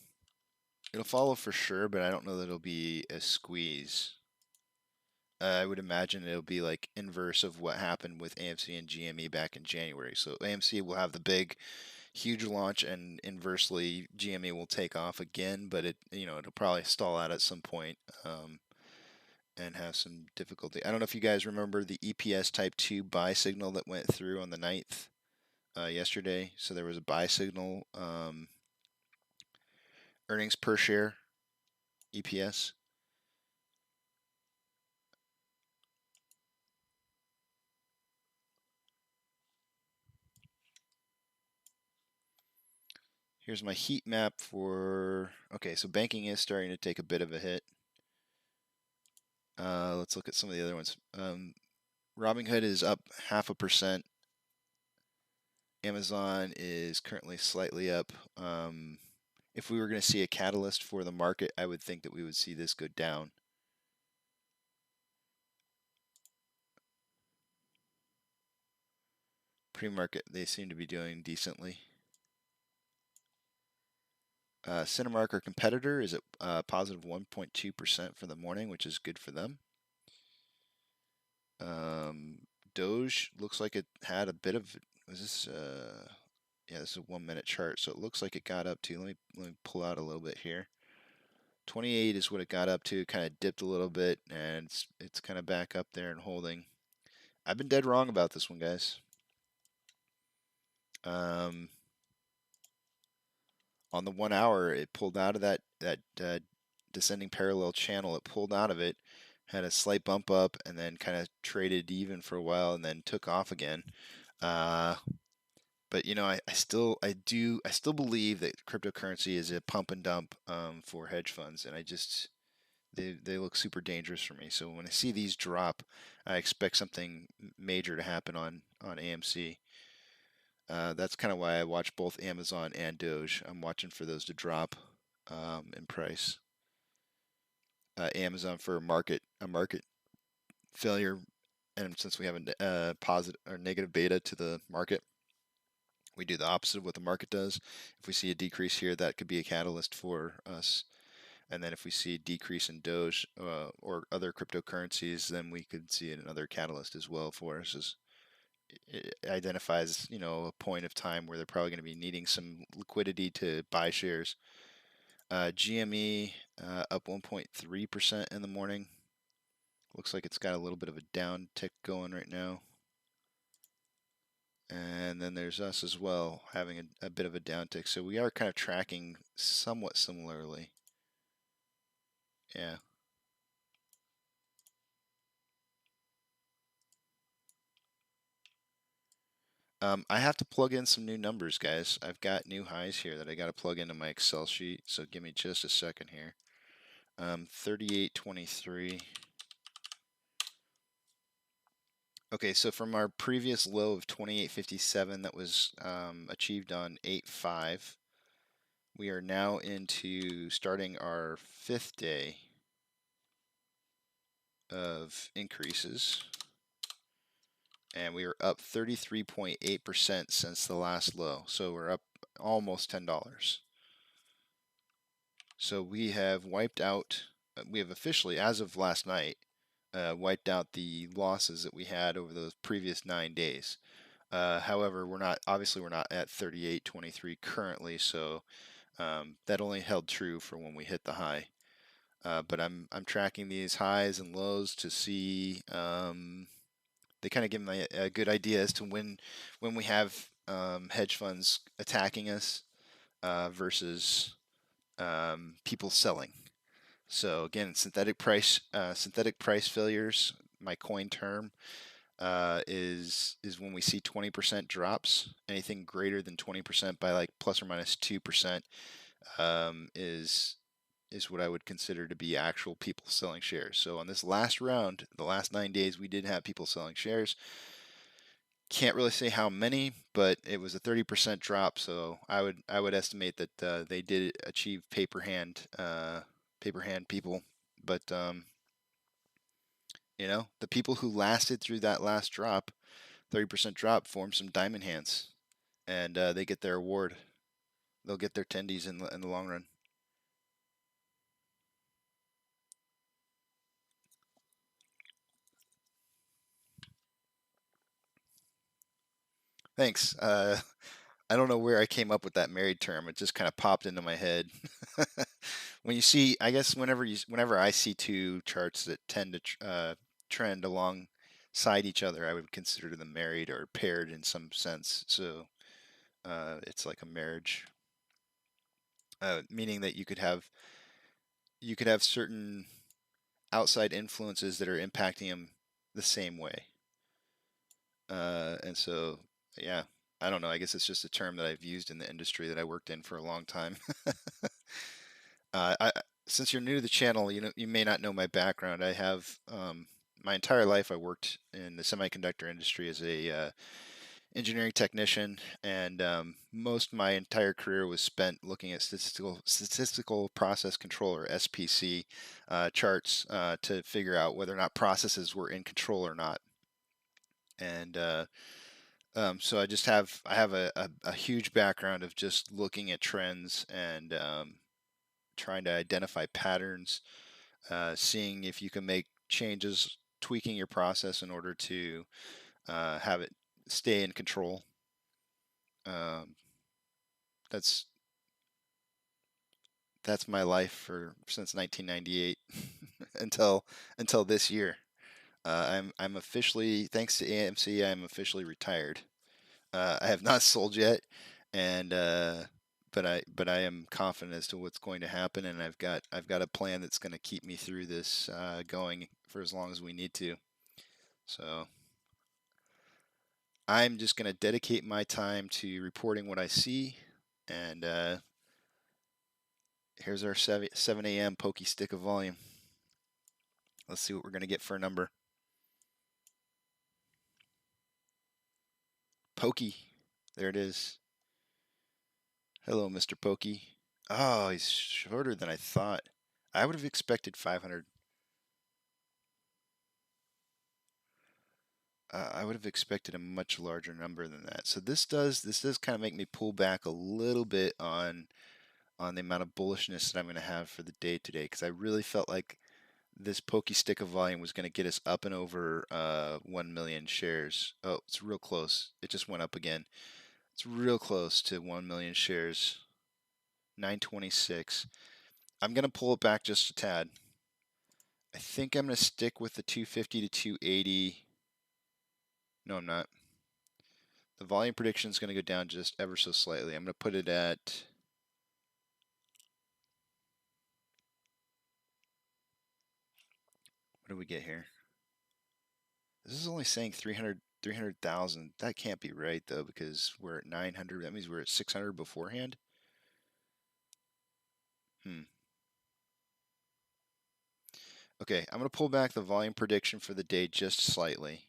It'll follow for sure, but I don't know that it'll be a squeeze. I would imagine it'll be like inverse of what happened with AMC and GME back in January. So AMC will have the big, huge launch, and inversely GME will take off again, but it'll probably stall out at some point and have some difficulty. I don't know if you guys remember the EPS type 2 buy signal that went through on the 9th yesterday. So there was a buy signal, earnings per share, EPS. Here's my heat map for, okay, so banking is starting to take a bit of a hit. Let's look at some of the other ones. Robinhood is up 0.5%. Amazon is currently slightly up. If we were going to see a catalyst for the market, I would think that we would see this go down. Pre-market, they seem to be doing decently. Cinemark, our competitor, is at positive 1.2% for the morning, which is good for them. Doge looks like it had a bit of, was this, yeah, this is a 1 minute chart, so it looks like it got up to, let me pull out a little bit here. 28 is what it got up to, kind of dipped a little bit, and it's kind of back up there and holding. I've been dead wrong about this one, guys. On the 1 hour, it pulled out of that descending parallel channel. It pulled out of it, had a slight bump up, and then kind of traded even for a while, and then took off again. But I still believe that cryptocurrency is a pump and dump for hedge funds, and they look super dangerous for me. So when I see these drop, I expect something major to happen on AMC. That's kind of why I watch both Amazon and Doge. I'm watching for those to drop in price. Amazon for a market failure, and since we have a positive or negative beta to the market, we do the opposite of what the market does. If we see a decrease here, that could be a catalyst for us. And then if we see a decrease in Doge or other cryptocurrencies, then we could see another catalyst as well for us. As it identifies, a point of time where they're probably going to be needing some liquidity to buy shares. GME up 1.3% in the morning. Looks like it's got a little bit of a down tick going right now. And then there's us as well, having a bit of a downtick. So we are kind of tracking somewhat similarly. Yeah. I have to plug in some new numbers, guys. I've got new highs here that I got to plug into my Excel sheet. So give me just a second here. 38.23. Okay, so from our previous low of 28.57 that was achieved on 8.5, we are now into starting our 5th day of increases. And we are up 33.8% since the last low. So we're up almost $10. So we have wiped out, we have officially, as of last night, wiped out the losses that we had over those previous 9 days. However, we're not at 38.23 currently, so that only held true for when we hit the high. But I'm tracking these highs and lows to see. They kind of give me a good idea as to when we have hedge funds attacking us versus people selling. So again, synthetic price failures. My coin term is when we see 20% drops. Anything greater than 20% by like plus or minus 2% is what I would consider to be actual people selling shares. So on this last round, the last 9 days, we did have people selling shares. Can't really say how many, but it was a 30% drop. So I would estimate that they did achieve paper hand people. But the people who lasted through that last drop, 30% drop, formed some diamond hands, and they get their award. They'll get their tendies in the long run. Thanks. I don't know where I came up with that married term. It just kind of popped into my head. When you see, I guess whenever I see two charts that tend to trend alongside each other, I would consider them married or paired in some sense. So it's like a marriage, meaning that you could have certain outside influences that are impacting them the same way. And so, yeah, I don't know. I guess it's just a term that I've used in the industry that I worked in for a long time. Since you're new to the channel, you may not know my background. I have my entire life I worked in the semiconductor industry as a engineering technician, and most of my entire career was spent looking at statistical process control, or SPC, charts to figure out whether or not processes were in control or not. And so I have a huge background of just looking at trends and trying to identify patterns, seeing if you can make changes, tweaking your process in order to have it stay in control. That's my life since 1998 until this year. I'm officially, thanks to AMC, I'm officially retired. I have not sold yet, and but I am confident as to what's going to happen, and I've got a plan that's going to keep me through this going for as long as we need to. So I'm just going to dedicate my time to reporting what I see, and here's our 7 a.m. pokey stick of volume. Let's see what we're going to get for a number. Pokey. There it is. Hello, Mr. Pokey. Oh, he's shorter than I thought. I would have expected 500. I would have expected a much larger number than that. So this does kind of make me pull back a little bit on the amount of bullishness that I'm going to have for the day today, because I really felt like this pokey stick of volume was going to get us up and over 1 million shares. Oh, it's real close. It just went up again. It's real close to 1 million shares. 926. I'm going to pull it back just a tad. I think I'm going to stick with the 250 to 280. No, I'm not. The volume prediction is going to go down just ever so slightly. I'm going to put it at... What do we get here? This is only saying 300,000. That can't be right, though, because we're at 900. That means we're at 600 beforehand. Okay, I'm going to pull back the volume prediction for the day just slightly.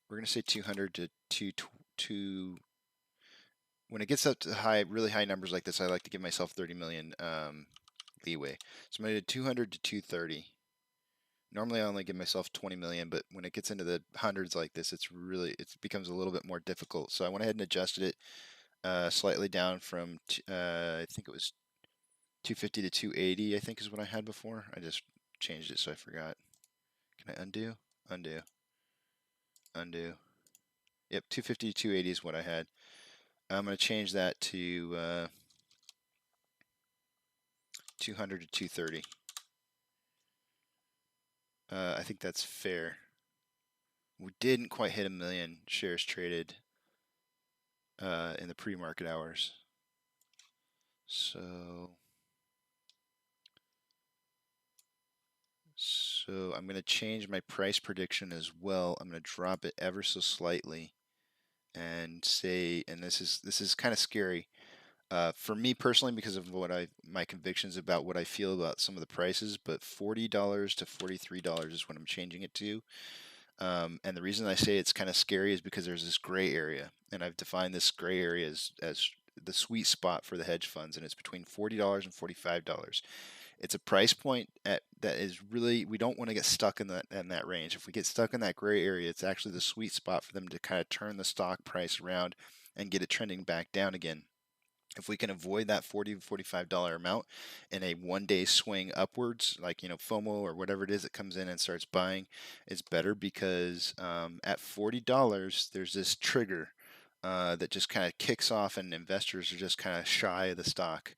We're going to say 200 to 2. When it gets up to really high numbers like this, I like to give myself 30 million leeway. So I'm going to do 200 to 230. Normally I only give myself 20 million, but when it gets into the hundreds like this, it becomes a little bit more difficult. So I went ahead and adjusted it slightly down from, I think it was 250 to 280, I think is what I had before. I just changed it, so I forgot. Can I undo? Undo. Undo. Yep, 250 to 280 is what I had. I'm going to change that to 200 to 230. I think that's fair. We didn't quite hit 1 million shares traded in the pre-market hours. So I'm going to change my price prediction as well. I'm going to drop it ever so slightly and say, and this is kind of scary for me personally because of my convictions about what I feel about some of the prices, but $40 to $43 is what I'm changing it to. And the reason I say it's kind of scary is because there's this gray area, and I've defined this gray area as the sweet spot for the hedge funds, and it's between $40 and $45. It's a price point that is really, we don't want to get stuck in that range. If we get stuck in that gray area, it's actually the sweet spot for them to kind of turn the stock price around and get it trending back down again. If we can avoid that $40 to $45 amount in a one-day swing upwards, like FOMO or whatever it is that comes in and starts buying, it's better because at $40 there's this trigger that just kind of kicks off, and investors are just kind of shy of the stock.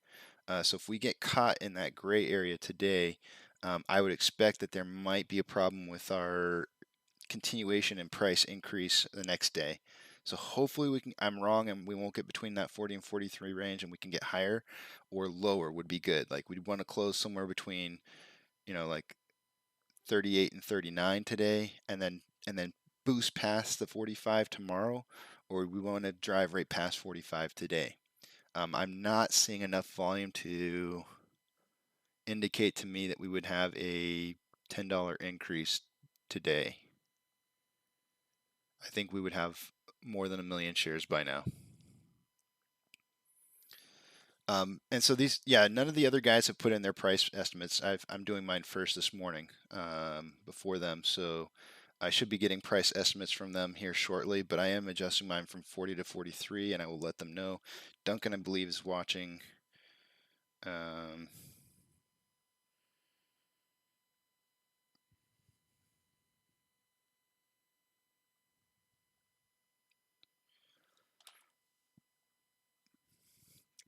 So if we get caught in that gray area today, I would expect that there might be a problem with our continuation in price increase the next day. So hopefully I'm wrong and we won't get between that 40 and 43 range, and we can get higher or lower would be good. Like we'd want to close somewhere between, like 38 and 39 today, and then boost past the 45 tomorrow, or we want to drive right past 45 today. I'm not seeing enough volume to indicate to me that we would have a $10 increase today. I think we would have more than 1 million shares by now. And so none of the other guys have put in their price estimates. I'm doing mine first this morning before them, so I should be getting price estimates from them here shortly, but I am adjusting mine from 40 to 43, and I will let them know. Duncan, I believe, is watching.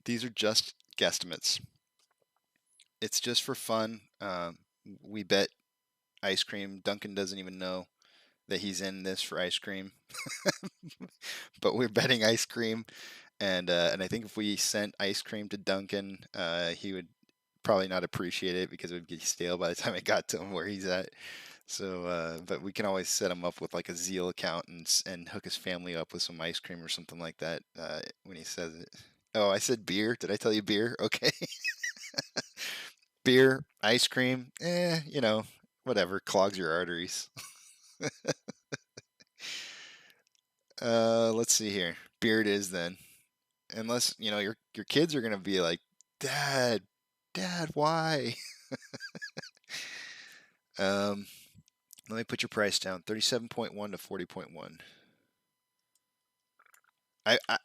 These are just guesstimates. It's just for fun. We bet ice cream. Duncan doesn't even know that he's in this for ice cream, but we're betting ice cream, and I think if we sent ice cream to Duncan, he would probably not appreciate it because it would get stale by the time it got to him where he's at. So, but we can always set him up with like a Zeal account and hook his family up with some ice cream or something like that when he says it. Oh, I said beer. Did I tell you beer? Okay. Beer, ice cream, whatever, clogs your arteries. Let's see here. Beer it is then. Unless, you know, your kids are gonna be like, Dad, why? Let me put your price down. 37.1 to 40.1.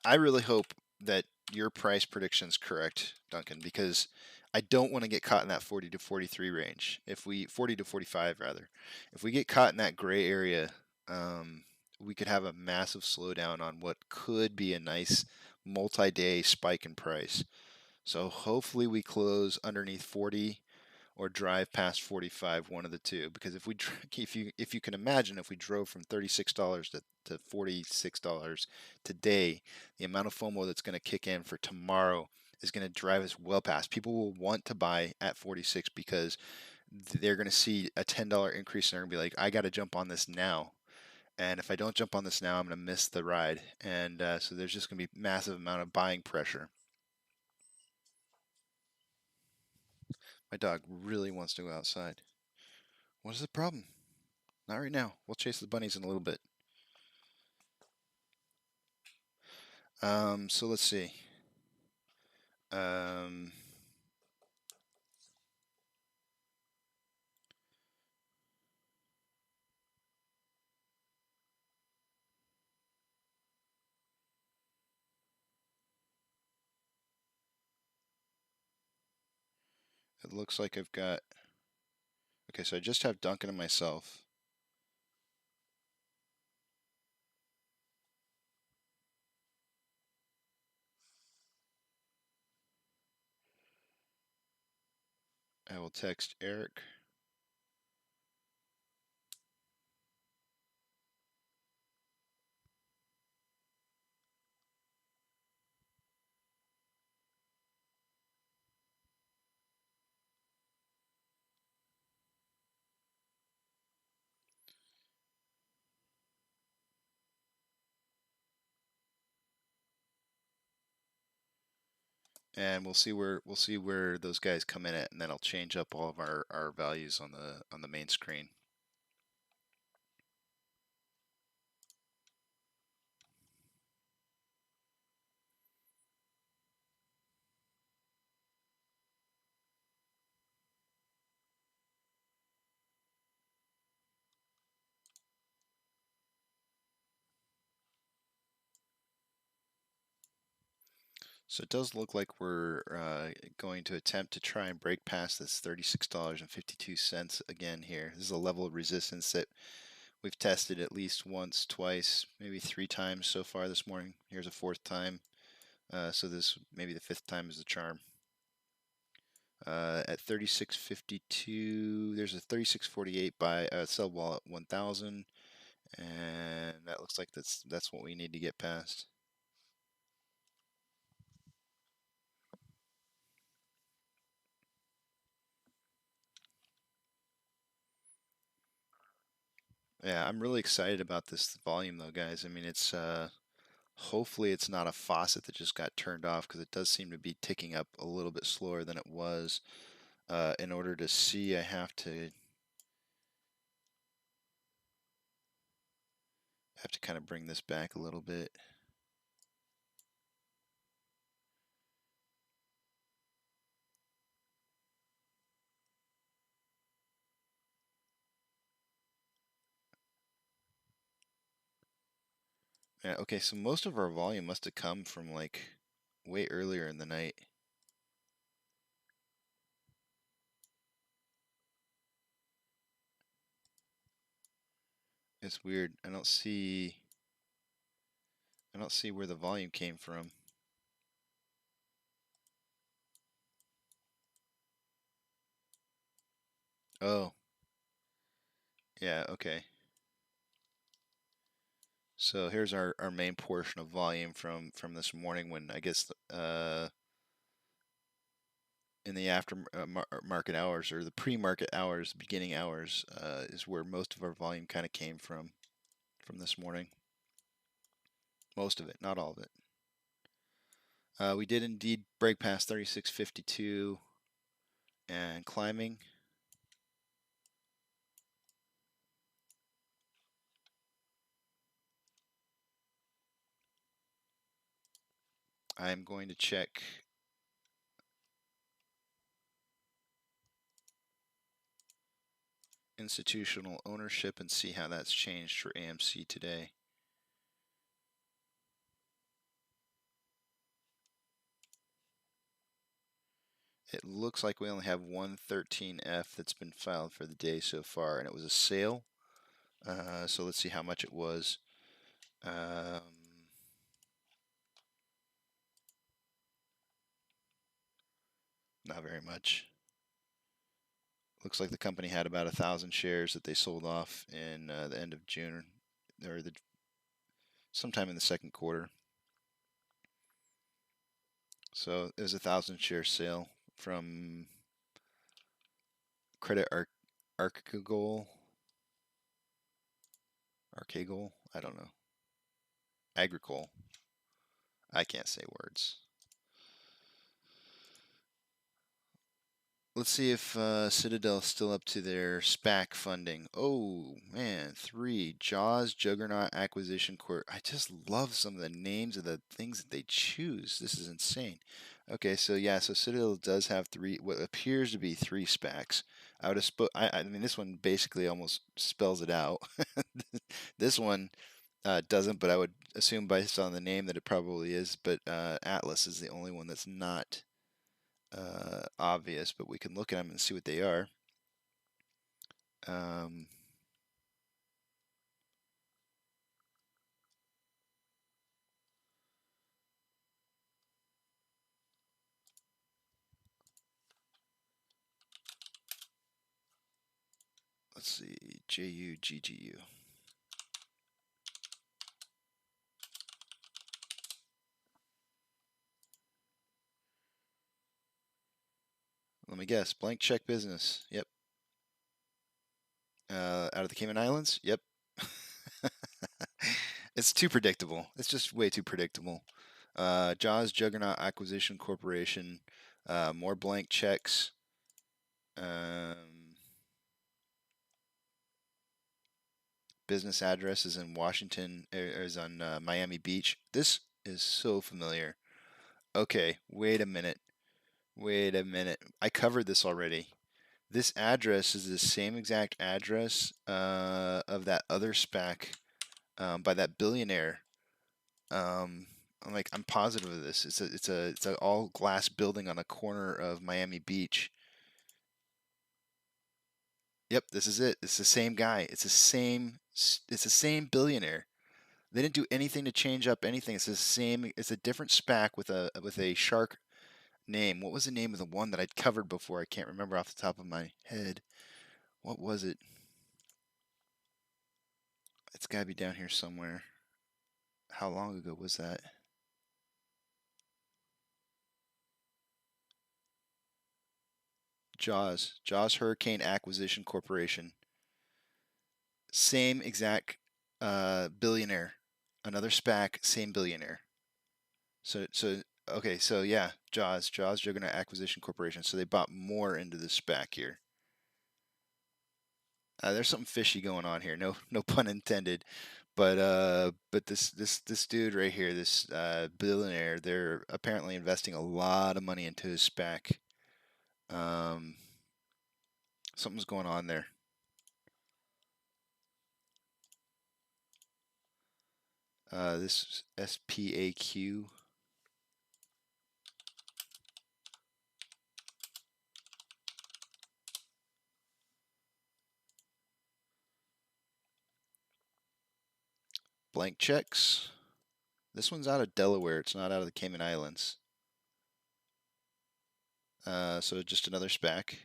I really hope that your price prediction's correct, Duncan, because I don't want to get caught in that 40 to 43 range. If we 40 to 45 rather, if we get caught in that gray area, we could have a massive slowdown on what could be a nice multi-day spike in price. So hopefully we close underneath 40 or drive past 45, one of the two. Because if you can imagine, if we drove from $36 to $46 today, the amount of FOMO that's going to kick in for tomorrow is going to drive us well past. People will want to buy at 46 because they're going to see a $10 increase and they're going to be like, I got to jump on this now. And if I don't jump on this now, I'm going to miss the ride. And so there's just going to be massive amount of buying pressure. My dog really wants to go outside. What is the problem? Not right now. We'll chase the bunnies in a little bit. So let's see. It looks like I've got... Okay, so I just have Duncan and myself. I will text Eric. And we'll see where those guys come in at, and then I'll change up all of our values on the main screen. So it does look like we're going to attempt to try and break past this $36.52 again here. This is a level of resistance that we've tested at least once, twice, maybe 3 times so far this morning. Here's a 4th time. So this maybe the 5th time is the charm. At 36.52, there's a 36.48 buy sell wall at 1,000, and that looks like that's what we need to get past. Yeah, I'm really excited about this volume though, guys. I mean, it's hopefully it's not a faucet that just got turned off, because it does seem to be ticking up a little bit slower than it was. In order to see, I have to kind of bring this back a little bit. Yeah, okay, so most of our volume must have come from like way earlier in the night. It's weird. I don't see where the volume came from. Oh. Yeah, okay. So here's our main portion of volume from this morning, when I guess in the after market hours, or the pre-market hours, beginning hours, is where most of our volume kind of came from this morning. Most of it, not all of it. We did indeed break past 36.52 and climbing. I'm going to check institutional ownership and see how that's changed for AMC today. It looks like we only have one 13F that's been filed for the day so far, and it was a sale. So let's see how much it was. Not very much. Looks like the company had about 1,000 shares that they sold off in the end of June, or sometime in the second quarter. So it was a 1,000 share sale from Credit Archegol. I don't know. Agricole. I can't say words. Let's see if Citadel's still up to their SPAC funding. Oh, man, 3. Jaws Juggernaut Acquisition Corp. I just love some of the names of the things that they choose. This is insane. Okay, so yeah, so Citadel does have 3, what appears to be 3 SPACs. I would have I mean, this one basically almost spells it out. This one doesn't, but I would assume based on the name that it probably is. But Atlas is the only one that's not obvious, but we can look at them and see what they are. Let's see, JUGGU. Let me guess, blank check business. Yep. Out of the Cayman Islands? Yep. It's too predictable. It's just way too predictable. Jaws Juggernaut Acquisition Corporation. More blank checks. Business address is in Washington, is on Miami Beach. This is so familiar. Okay, wait a minute. I covered this already. This address is the same exact address of that other SPAC by that billionaire. I'm positive of this. It's a all glass building on a corner of Miami Beach. Yep, this is it. It's the same guy. It's the same billionaire. They didn't do anything to change up anything. It's the same. It's a different SPAC with a shark name. What was the name of the one that I'd covered before? I can't remember off the top of my head. What was it? It's got to be down here somewhere. How long ago was that? Jaws Hurricane Acquisition Corporation. Same exact billionaire. Another SPAC, same billionaire. So okay, so yeah, Jaws Juggernaut Acquisition Corporation. So they bought more into the SPAC here. There's something fishy going on here. No pun intended. But this dude right here, this billionaire, they're apparently investing a lot of money into his SPAC. Something's going on there. This SPAQ. Blank checks. This one's out of Delaware. It's not out of the Cayman Islands. So just another SPAC.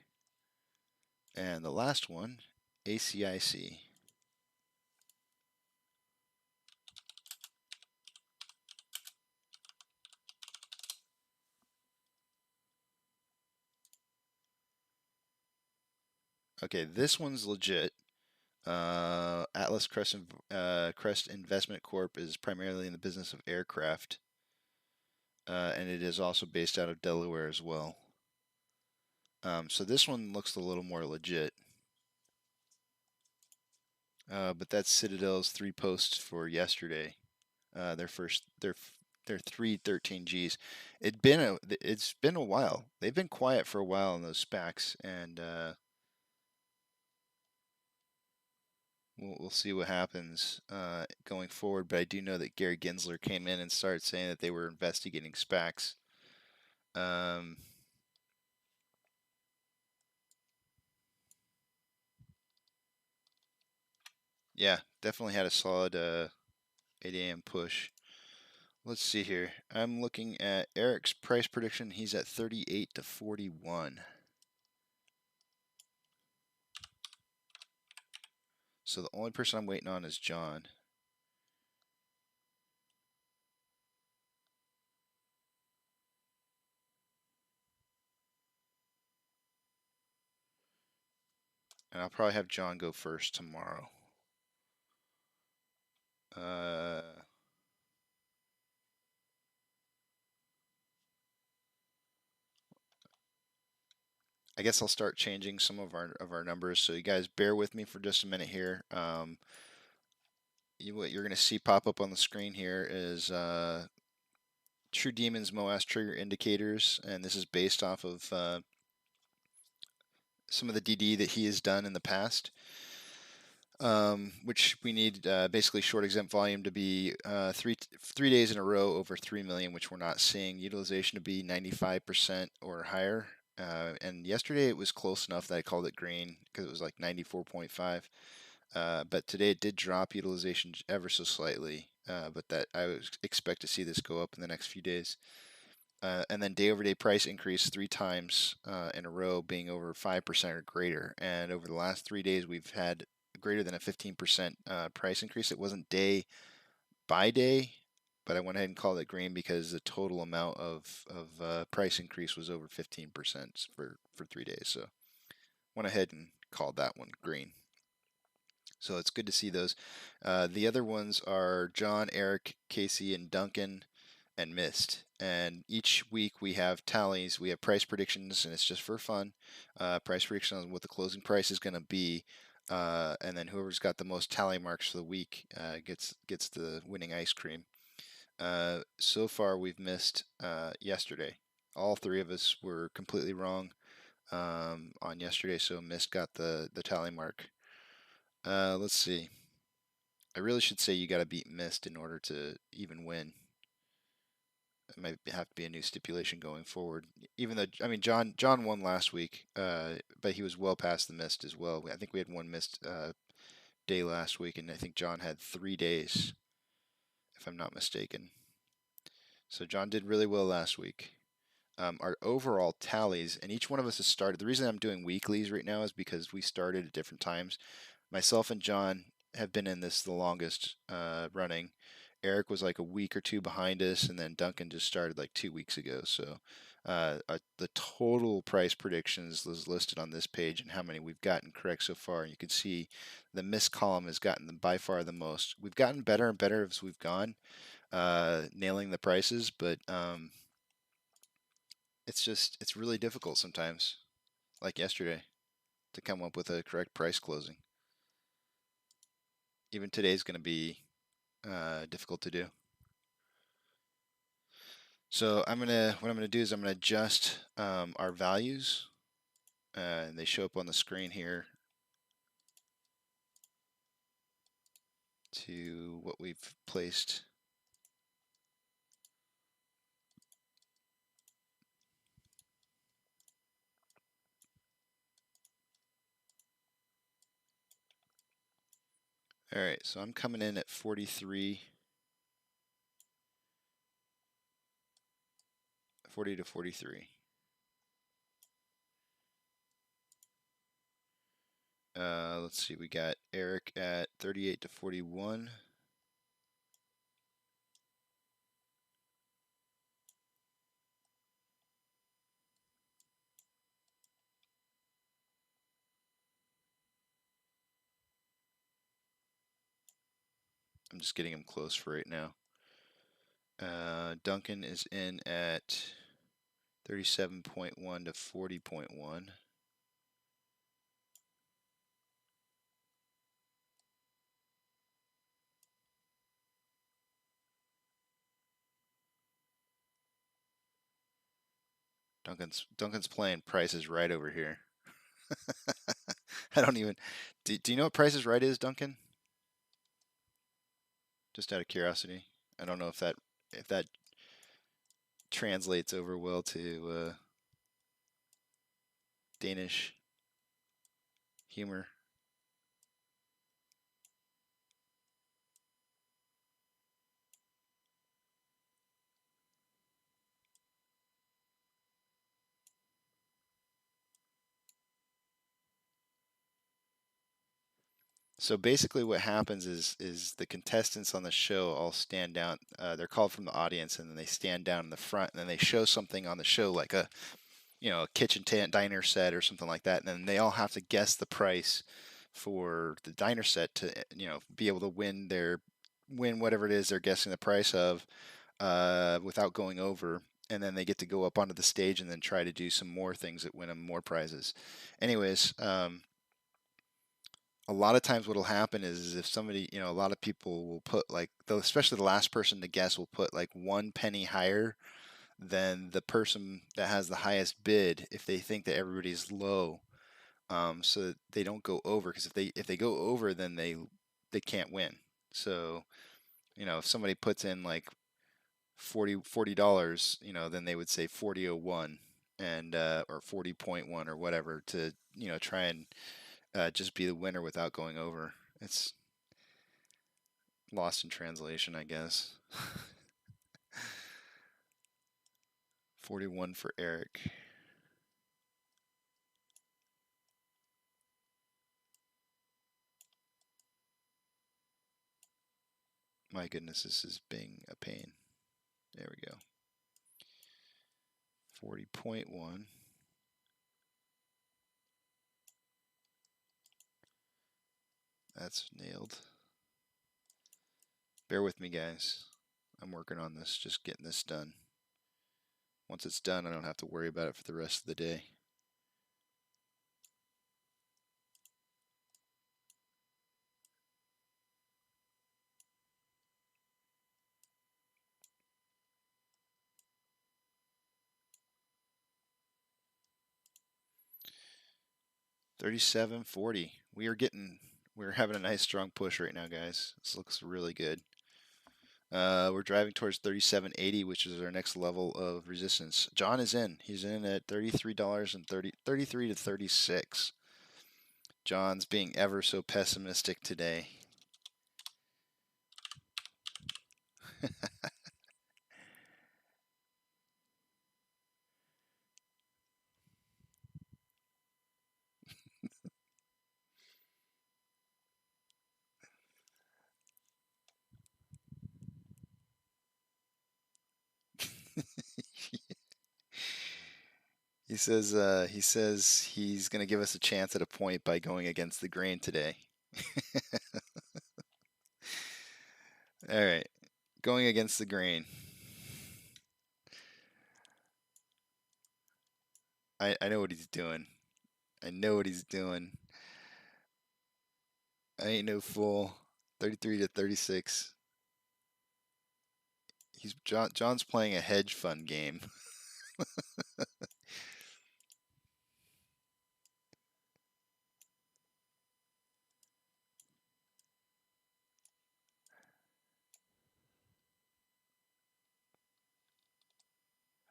And the last one, ACIC. Okay, this one's legit. Atlas Crest Investment Corp is primarily in the business of aircraft, and it is also based out of Delaware as well. So this one looks a little more legit. But that's Citadel's 3 posts for yesterday. Their They're 313Gs. It's been a while. They've been quiet for a while on those SPACs, and we'll see what happens going forward. But I do know that Gary Gensler came in and started saying that they were investigating SPACs. Yeah, definitely had a solid 8 a.m. push. Let's see here. I'm looking at Eric's price prediction. He's at 38 to 41. So the only person I'm waiting on is John. And I'll probably have John go first tomorrow. I guess I'll start changing some of our numbers. So you guys bear with me for just a minute here. What you're going to see pop up on the screen here is True Demon's MOAS trigger indicators, and this is based off of some of the DD that he has done in the past. Which we need basically short exempt volume to be three days in a row over 3 million, which we're not seeing. Utilization to be 95% or higher. And yesterday it was close enough that I called it green because it was like 94.5. But today it did drop utilization ever so slightly. But that I would expect to see this go up in the next few days. And then day-over-day price increase 3 times in a row, being over 5% or greater. And over the last 3 days, we've had greater than a 15% price increase. It wasn't day by day, but I went ahead and called it green because the total amount of price increase was over 15% for 3 days. So went ahead and called that one green. So it's good to see those. The other ones are John, Eric, Casey, and Duncan, and Mist. And each week we have tallies, we have price predictions, and it's just for fun. Price prediction on what the closing price is going to be, and then whoever's got the most tally marks for the week gets the winning ice cream. So far we've missed yesterday. All 3 of us were completely wrong on yesterday, so Mist got the tally mark. Let's see. I really should say you got to beat Mist in order to even win. It might have to be a new stipulation going forward. Even though, I mean, John won last week, but he was well past the Mist as well. I think we had one Mist day last week, and I think John had 3 days, if I'm not mistaken. So John did really well last week. Our overall tallies, and each one of us has started. The reason I'm doing weeklies right now is because we started at different times. Myself and John have been in this the longest running. Eric was like a week or 2 behind us, and then Duncan just started like 2 weeks ago. So the total price predictions was listed on this page and how many we've gotten correct so far. And you can see the miss column has gotten by far the most. We've gotten better and better as we've gone, nailing the prices, but it's really difficult sometimes, like yesterday, to come up with a correct price closing. Even today's going to be difficult to do. So what I'm gonna do is I'm gonna adjust our values, and they show up on the screen here to what we've placed. All right, so I'm coming in at 43, 40 to 43. Let's see, we got Eric at 38 to 41. I'm just getting him close for right now. Duncan is in at 37.1 to 40.1. Duncan's playing Price is Right over here. I don't even. Do you know what Price is Right is, Duncan? Just out of curiosity. I don't know if that translates over well to Danish humor. So basically, what happens is the contestants on the show all stand down. They're called from the audience, and then they stand down in the front, and then they show something on the show, like a kitchen diner set or something like that, and then they all have to guess the price for the diner set to be able to win whatever it is they're guessing the price of without going over. And then they get to go up onto the stage and then try to do some more things that win them more prizes. Anyways, a lot of times what'll happen is if somebody, a lot of people will put like, especially the last person to guess will put like 1 penny higher than the person that has the highest bid if they think that everybody's low, so that they don't go over. Because if they go over, then they can't win. So if somebody puts in like $40, then they would say 40.01 and or 40.1 or whatever to try and just be the winner without going over. It's lost in translation, I guess. 41 for Eric. My goodness, this is being a pain. There we go. 40.1. That's nailed. Bear with me, guys. I'm working on this, just getting this done. Once it's done, I don't have to worry about it for the rest of the day. $37.40. We're having a nice strong push right now, guys. This looks really good. We're driving towards 37.80, which is our next level of resistance. John is in. He's in at $33.30, 33 to 36. John's being ever so pessimistic today. He says he's going to give us a chance at a point by going against the grain today. All right, going against the grain. I know what he's doing. I know what he's doing. I ain't no fool. 33 to 36. John's playing a hedge fund game.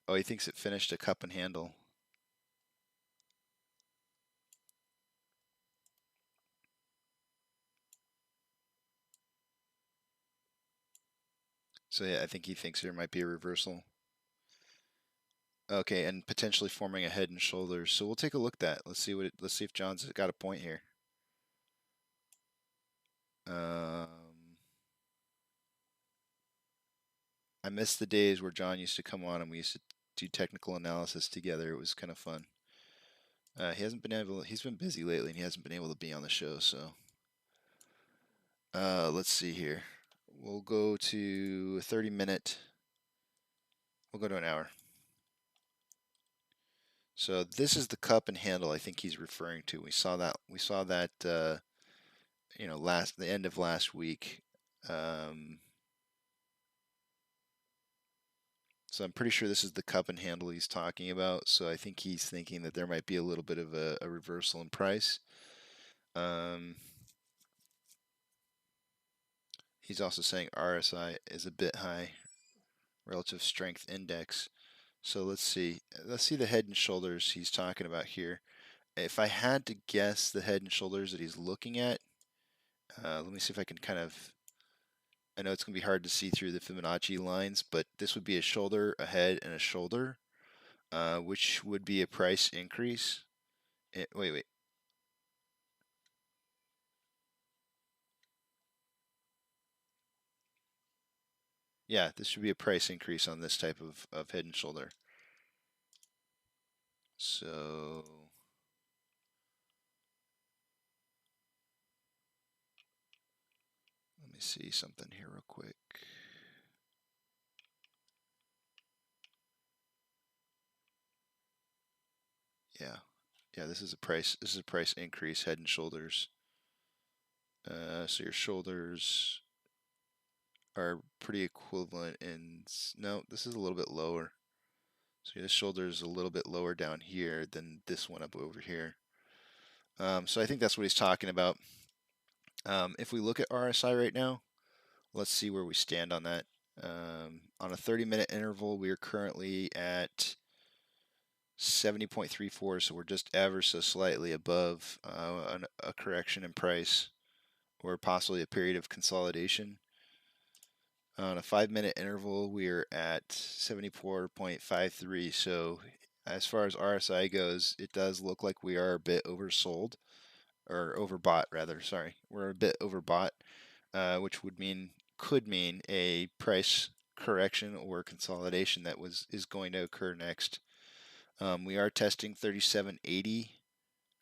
Oh, he thinks it finished a cup and handle. So yeah, I think he thinks there might be a reversal. Okay, and potentially forming a head and shoulders. So we'll take a look at that. Let's see if John's got a point here. I miss the days where John used to come on and we used to do technical analysis together. It was kind of fun. He's been busy lately and he hasn't been able to be on the show, so let's see here. We'll go to a 30-minute. We'll go to an hour. So this is the cup and handle I think he's referring to. We saw that the end of last week. So I'm pretty sure this is the cup and handle he's talking about. So I think he's thinking that there might be a little bit of a reversal in price. He's also saying RSI is a bit high, relative strength index. So let's see. Let's see the head and shoulders he's talking about here. If I had to guess the head and shoulders that he's looking at, let me see if I can kind of. I know it's going to be hard to see through the Fibonacci lines, but this would be a shoulder, a head, and a shoulder, which would be a price increase. Wait. Yeah, this should be a price increase on this type of head and shoulder. So let me see something here real quick. Yeah, this is a price increase, head and shoulders. So your shoulders are pretty equivalent in, no, this is a little bit lower. So this shoulder is a little bit lower down here than this one up over here. So I think that's what he's talking about. If we look at RSI right now, let's see where we stand on that. On a 30-minute interval, we are currently at 70.34, so we're just ever so slightly above a correction in price or possibly a period of consolidation. On a 5-minute interval, we're at 74.53. So as far as RSI goes, it does look like we are a bit oversold, or overbought rather. Sorry, we're a bit overbought, which could mean a price correction or consolidation that is going to occur next. We are testing 3780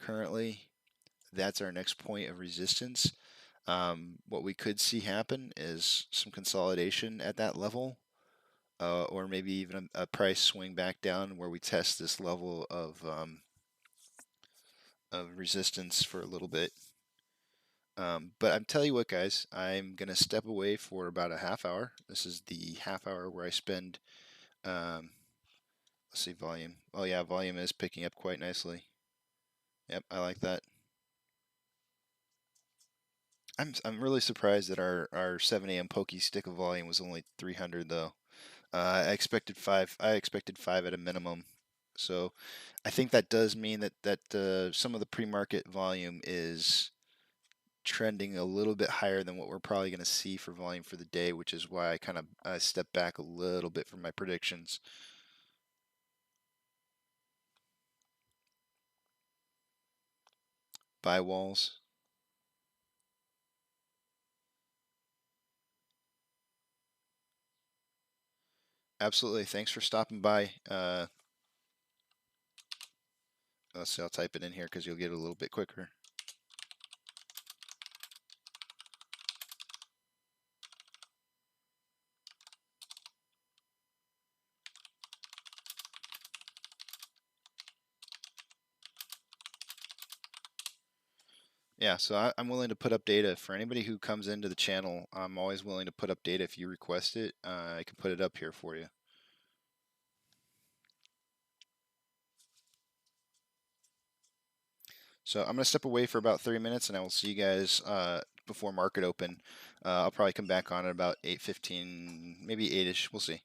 currently. That's our next point of resistance. What we could see happen is some consolidation at that level, or maybe even a price swing back down where we test this level of resistance for a little bit. But I'm telling you what, guys, I'm gonna step away for about a half hour. This is the half hour where I spend. Let's see, volume. Oh yeah, volume is picking up quite nicely. Yep, I like that. I'm really surprised that our 7 a.m. pokey stick of volume was only 300 though. I expected 5. I expected 5 at a minimum. So I think that does mean that some of the pre-market volume is trending a little bit higher than what we're probably going to see for volume for the day, which is why I kind of stepped back a little bit from my predictions. Buy walls. Absolutely. Thanks for stopping by. Let's see, I'll type it in here because you'll get it a little bit quicker. Yeah, so I'm willing to put up data for anybody who comes into the channel. I'm always willing to put up data if you request it. I can put it up here for you. So I'm going to step away for about 30 minutes, and I will see you guys before market open. I'll probably come back on at about 8:15, maybe 8ish. We'll see.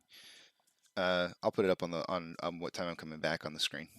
I'll put it up on what time I'm coming back on the screen.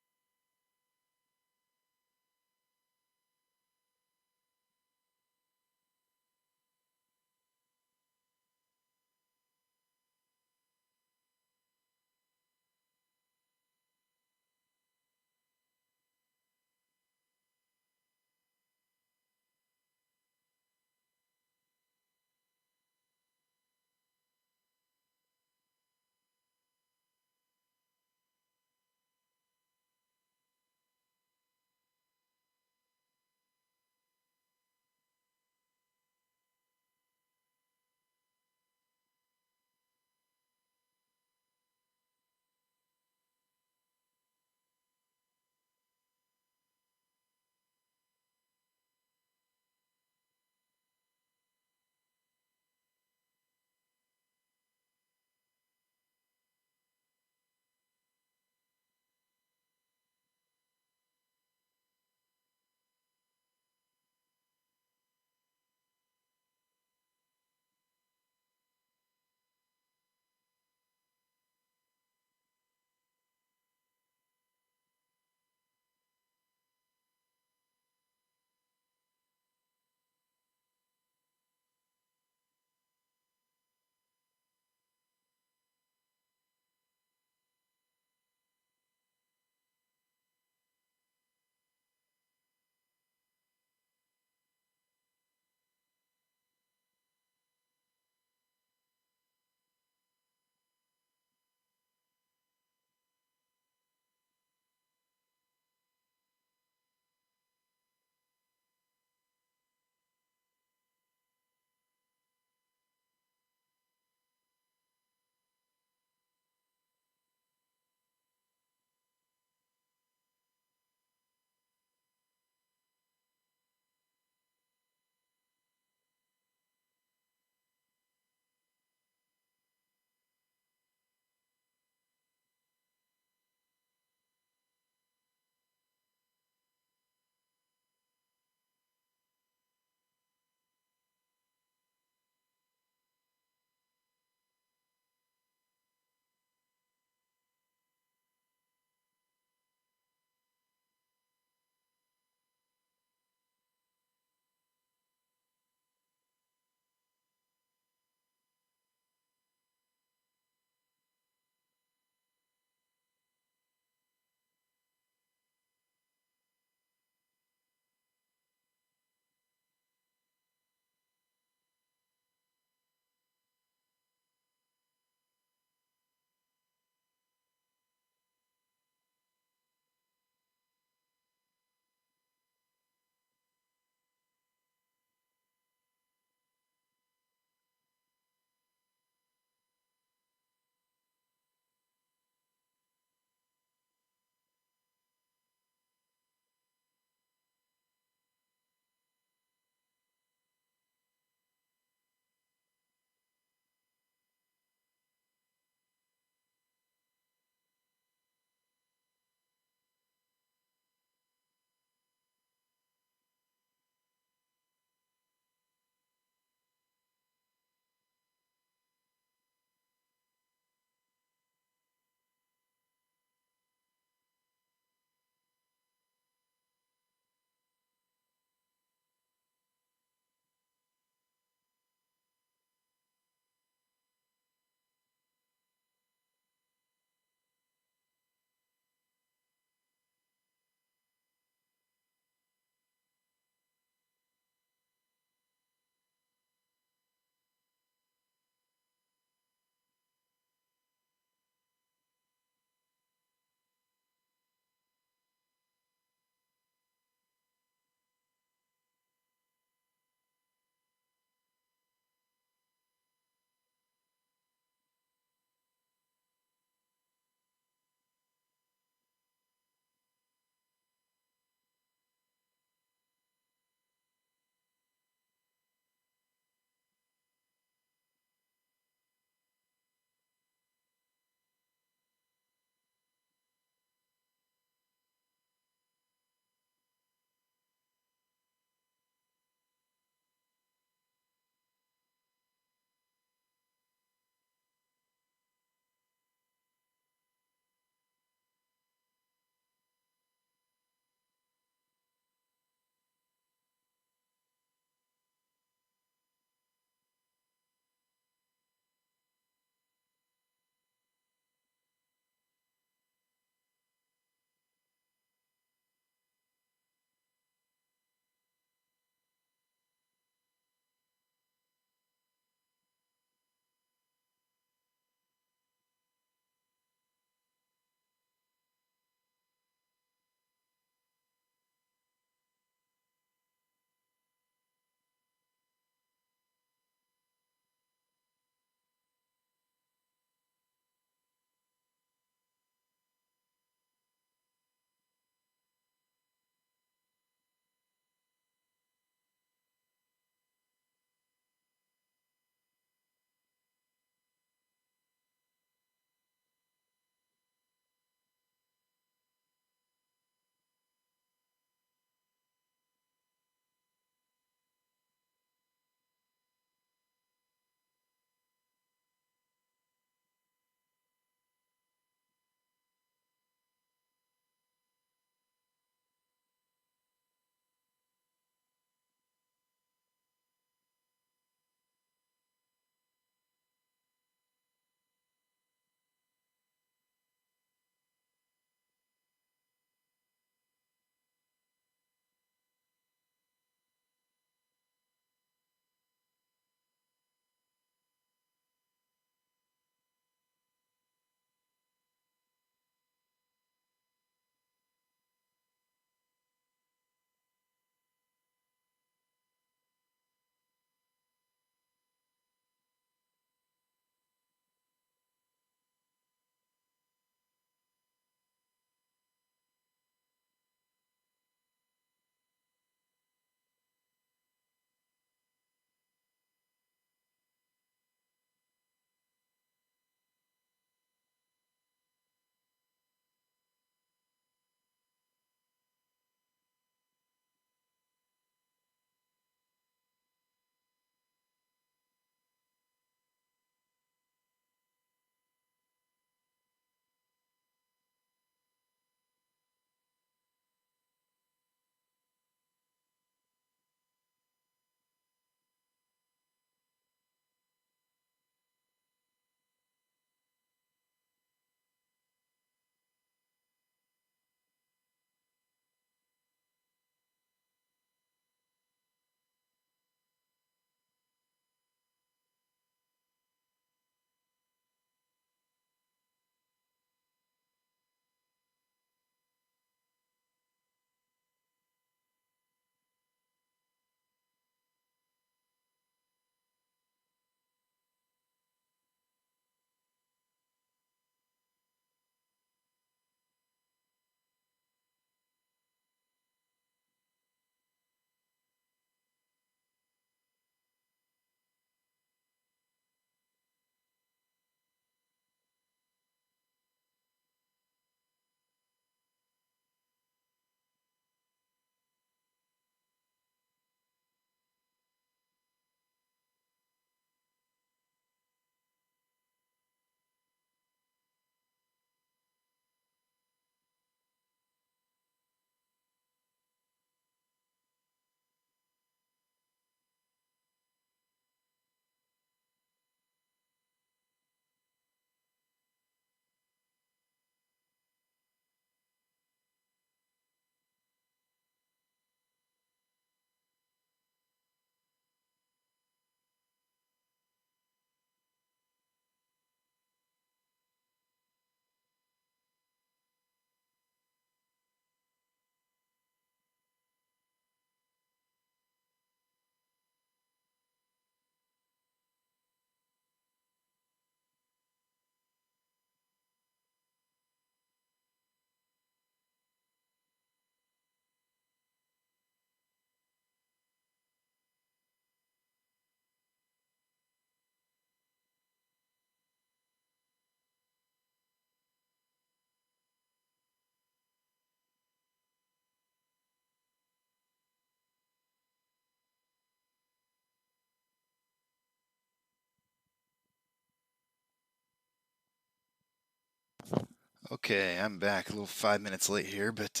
Okay, I'm back. A little 5 minutes late here, but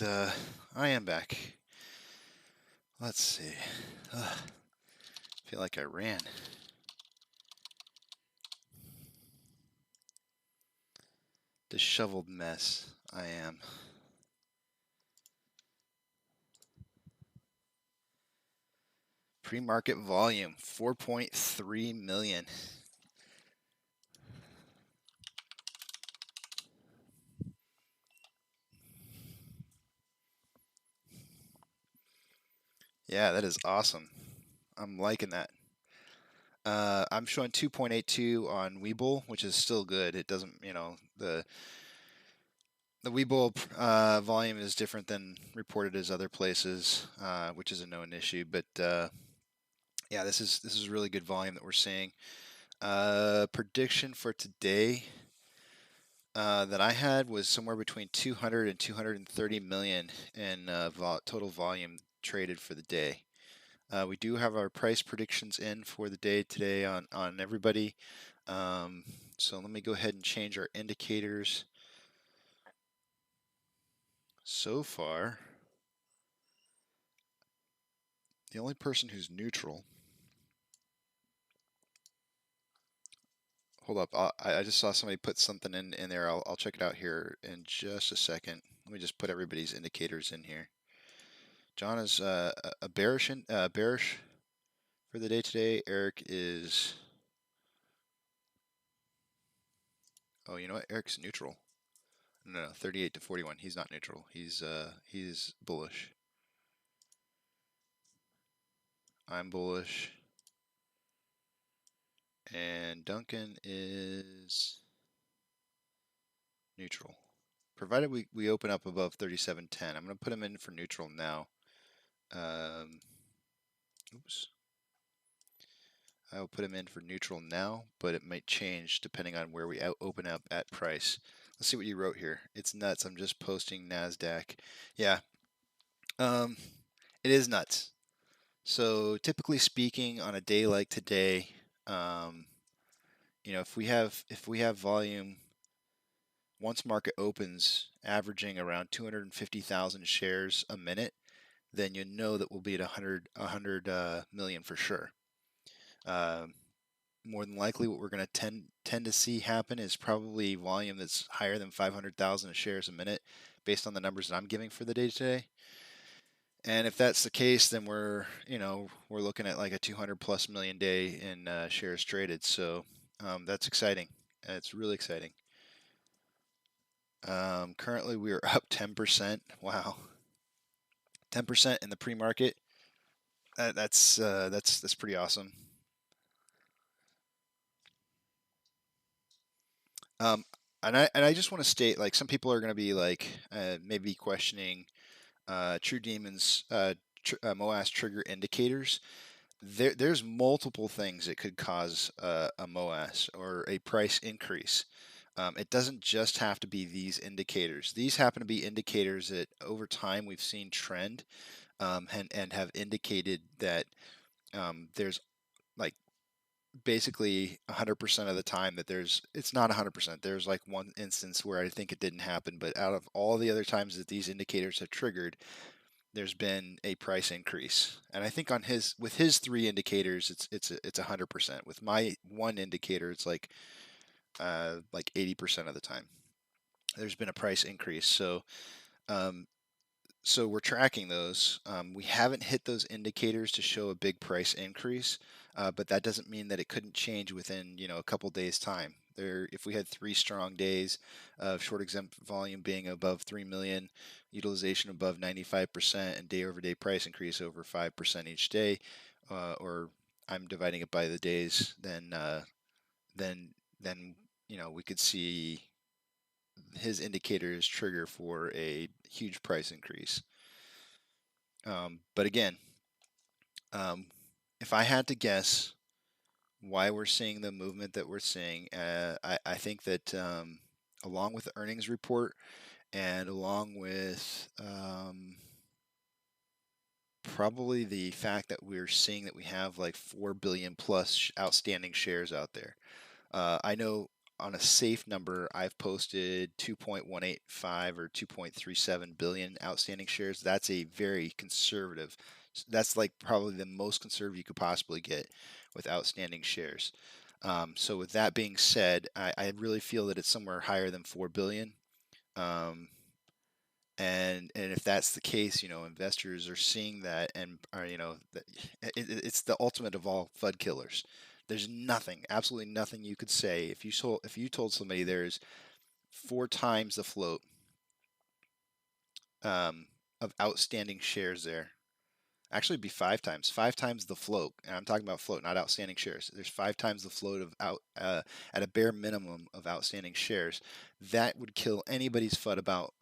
I am back. Let's see. Feel like I ran. Disheveled mess I am. Pre-market volume 4.3 million. Yeah, that is awesome. I'm liking that. I'm showing 2.82 on Webull, which is still good. It doesn't, the Webull volume is different than reported as other places, which is a known issue. But yeah, this is really good volume that we're seeing. Prediction for today that I had was somewhere between 200 and 230 million in total volume traded for the day. We do have our price predictions in for the day today on everybody. So let me go ahead and change our indicators. So far, the only person who's neutral. Hold up, I just saw somebody put something in there. I'll check it out here in just a second. Let me just put everybody's indicators in here. John is a bearish for the day today. Eric is. Oh, you know what? Eric's neutral. No, 38 to 41. He's not neutral. He's bullish. I'm bullish. And Duncan is neutral. Provided we open up above 37.10. I'm going to put him in for neutral now. Oops. I will put him in for neutral now, but it might change depending on where we open up at price. Let's see what you wrote here. It's nuts. I'm just posting NASDAQ. Yeah. It is nuts. So typically speaking, on a day like today, if we have volume once market opens averaging around 250,000 shares a minute, then you know that we'll be at 100 million for sure. More than likely, what we're going to tend to see happen is probably volume that's higher than 500,000 shares a minute, based on the numbers that I'm giving for the day today. And if that's the case, then we're looking at like a 200+ million day in shares traded. So that's exciting. It's really exciting. Currently, we are up 10%. Wow, 10% in the pre-market. That's pretty awesome. And I just want to state, like, some people are going to be like maybe questioning True Demon's MOAS trigger indicators. There's multiple things that could cause a MOAS or a price increase. It doesn't just have to be these indicators. These happen to be indicators that over time we've seen trend and have indicated that there's like basically 100% of the time that it's not 100%. There's like one instance where I think it didn't happen, but out of all the other times that these indicators have triggered, there's been a price increase. And I think with his three indicators, it's 100%. With my one indicator, it's like 80% of the time there's been a price increase. So we're tracking those. We haven't hit those indicators to show a big price increase, but that doesn't mean that it couldn't change within a couple days time. If we had 3 strong days of short exempt volume being above 3 million, utilization above 95%, and day-over-day price increase over 5% each day, or I'm dividing it by the days, then we could see his indicators trigger for a huge price increase. But again, if I had to guess why we're seeing the movement that we're seeing, I think that along with the earnings report and along with probably the fact that we're seeing that we have like 4 billion plus outstanding shares out there. I know on a safe number, I've posted 2.185 or 2.37 billion outstanding shares. That's a very conservative. That's like probably the most conservative you could possibly get with outstanding shares. So with that being said, I really feel that it's somewhere higher than 4 billion. And if that's the case, investors are seeing that and are, that it's the ultimate of all FUD killers. There's nothing, absolutely nothing you could say if you told somebody there's 4 times the float of outstanding shares there. Actually, it'd be 5 times the float, and I'm talking about float, not outstanding shares. There's 5 times the float of at a bare minimum of outstanding shares. That would kill anybody's FUD about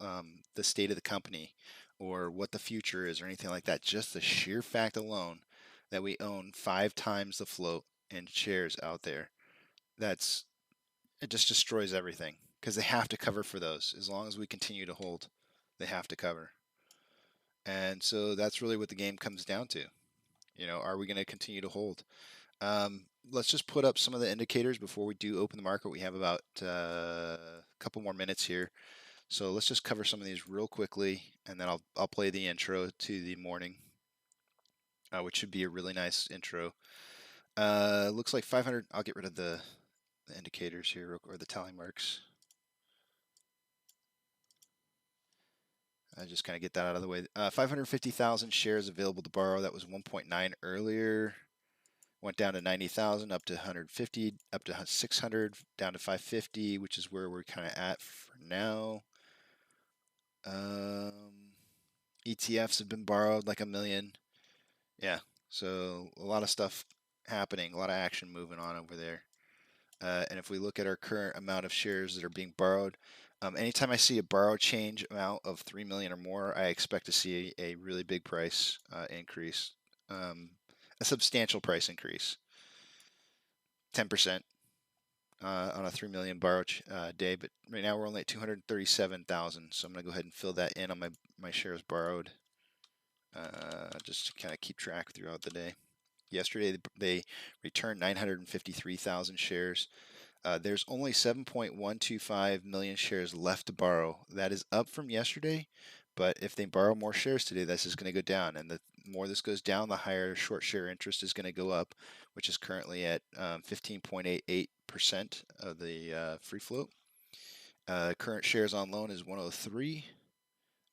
the state of the company or what the future is or anything like that. Just the sheer fact alone that we own 5 times the float in shares out there, it just destroys everything because they have to cover for those. As long as we continue to hold, they have to cover. And so that's really what the game comes down to. Are we going to continue to hold? Let's just put up some of the indicators before we do open the market. We have about a couple more minutes here. So let's just cover some of these real quickly, and then I'll play the intro to the morning, which should be a really nice intro. Looks like 500. I'll get rid of the indicators here, or the tally marks. I just kind of get that out of the way. 550,000 shares available to borrow. That was 1.9 earlier. Went down to 90,000, up to 150, up to 600, down to 550, which is where we're kind of at for now. ETFs have been borrowed like 1 million. Yeah, so a lot of stuff happening, a lot of action moving on over there. And if we look at our current amount of shares that are being borrowed, anytime I see a borrow change amount of 3 million or more, I expect to see a really big price increase, a substantial price increase, 10% on a 3 million borrow day. But right now we're only at 237,000, so I'm gonna go ahead and fill that in on my shares borrowed, just to kind of keep track throughout the day. Yesterday they returned 953,000 shares. There's only 7.125 million shares left to borrow. That is up from yesterday, but if they borrow more shares today, this is going to go down. And the more this goes down, the higher short share interest is going to go up, which is currently at 15.88% of the free float. Current shares on loan is 103,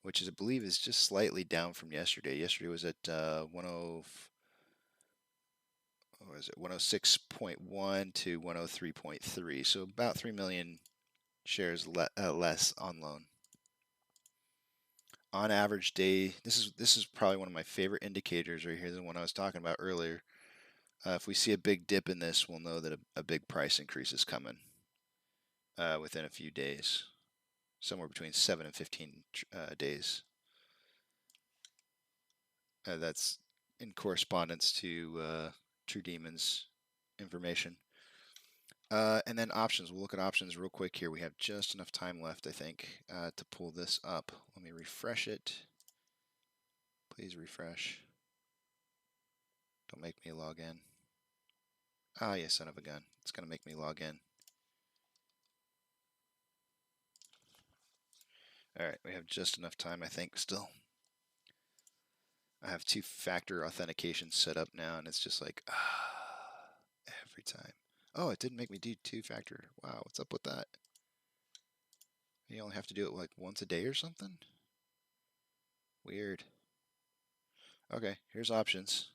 which is, I believe, is just slightly down from yesterday. Yesterday was at 106.1 to 103.3, so about 3 million shares less on loan. On average day, this is probably one of my favorite indicators right here, the one I was talking about earlier. If we see a big dip in this, we'll know that a big price increase is coming within a few days, somewhere between 7 and 15 days. That's in correspondence to True Demons information. And then options. We'll look at options real quick here. We have just enough time left, I think, to pull this up. Let me refresh it. Please refresh. Don't make me log in. Ah, you son of a gun. It's going to make me log in. Alright, we have just enough time, I think, still. I have 2-factor authentication set up now, and it's just like, every time. Oh, it didn't make me do 2-factor. Wow, what's up with that? You only have to do it like once a day or something? Weird. Okay, here's options.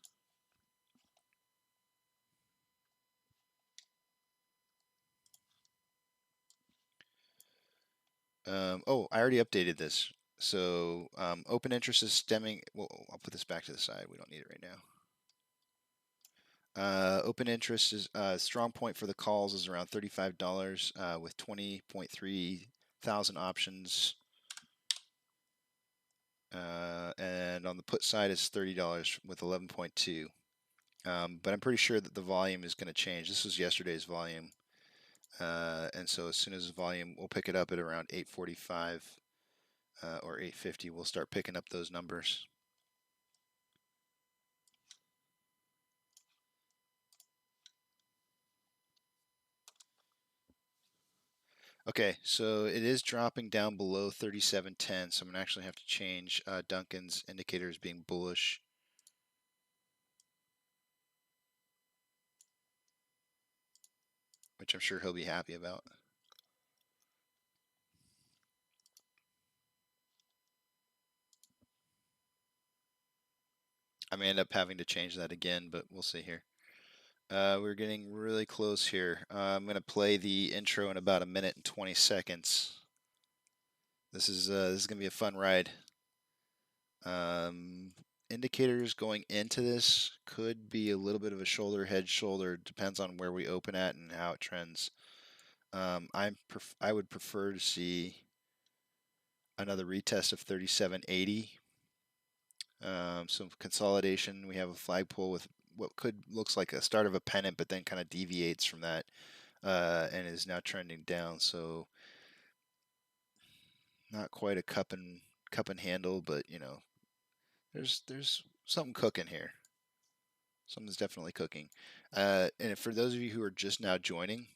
Oh, I already updated this. So open interest is stemming. Well, I'll put this back to the side. We don't need it right now. Open interest is strong point for the calls is around $35 with 20.3 thousand options. And on the put side is $30 with 11.2. But I'm pretty sure that the volume is going to change. This was yesterday's volume. And so as soon as the volume, we'll pick it up at around 8:45 or 8:50. We'll start picking up those numbers. Okay, so it is dropping down below 37.10, so I'm going to actually have to change Duncan's indicators being bullish. Which I'm sure he'll be happy about. I may end up having to change that again, but we'll see here. We're getting really close here. I'm going to play the intro in about 1 minute and 20 seconds. This is going to be a fun ride. Indicators going into this could be a little bit of a shoulder, head, shoulder. Depends on where we open at and how it trends. I would prefer to see another retest of 37.80. Some consolidation. We have a flagpole with what looks like a start of a pennant, but then kind of deviates from that and is now trending down. So not quite a cup and handle, but you know, there's something cooking here. Something's definitely cooking. And for those of you who are just now joining,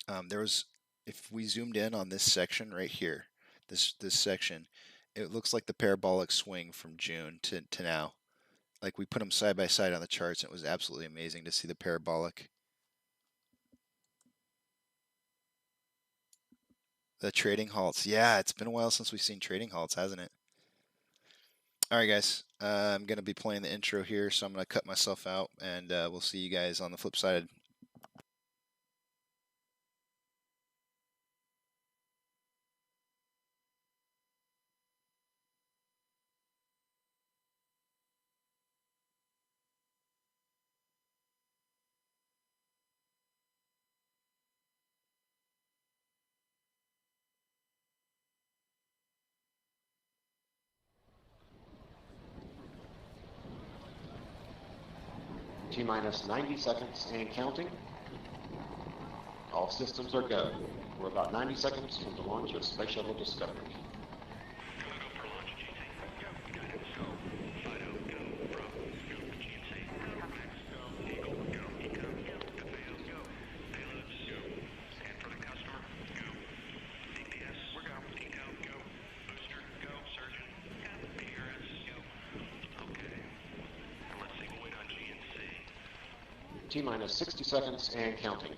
if we zoomed in on this section right here, this section, it looks like the parabolic swing from June to now. Like we put them side by side on the charts, and it was absolutely amazing to see the parabolic. The trading halts. Yeah, it's been a while since we've seen trading halts, hasn't it? All right, guys. I'm going to be playing the intro here, so I'm going to cut myself out, and we'll see you guys on the flip side. T-minus 90 seconds and counting. All systems are go. We're about 90 seconds from the launch of Space Shuttle Discovery. T-minus 60 seconds and counting.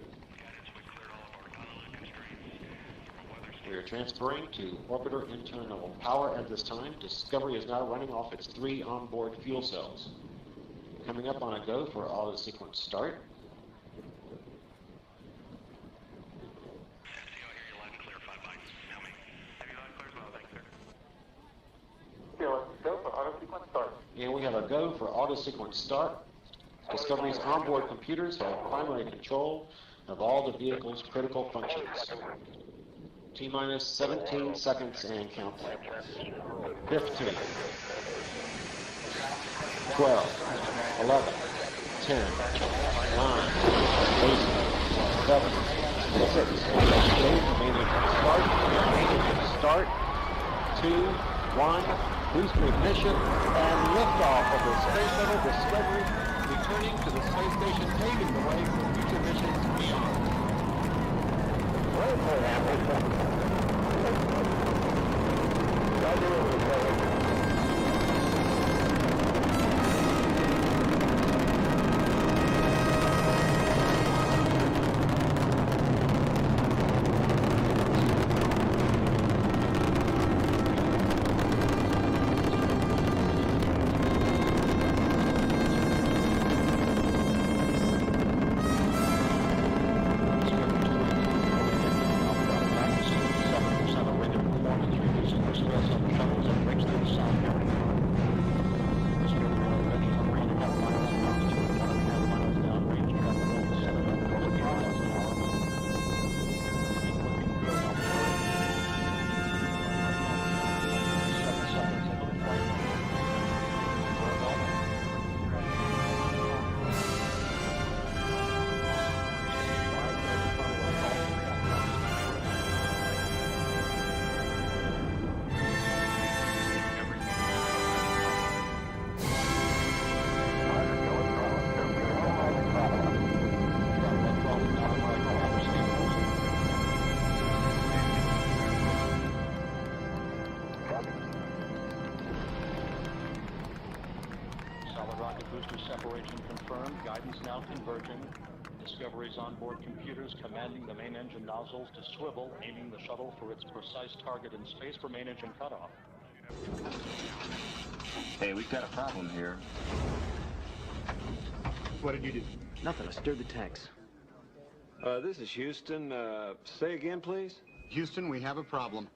We are transferring to orbiter internal power at this time. Discovery is now running off its 3 onboard fuel cells. Coming up on a go for auto sequence start. And we have a go for auto sequence start. Discovery's onboard computers have primary control of all the vehicle's critical functions. T-minus 17 seconds and counting. 15, 12, 11, 10, 9, 8, 7, 6. Start. 2, 1. Booster ignition and liftoff of the Space Shuttle Discovery, returning to the space station, paving the way for future missions beyond. Stress on the shuttles and brings them beams now converging. Discovery's onboard computers commanding the main engine nozzles to swivel, aiming the shuttle for its precise target in space for main engine cutoff. Hey, we've got a problem here. What did you do? Nothing. I stirred the tanks. This is Houston. Say again, please. Houston, we have a problem.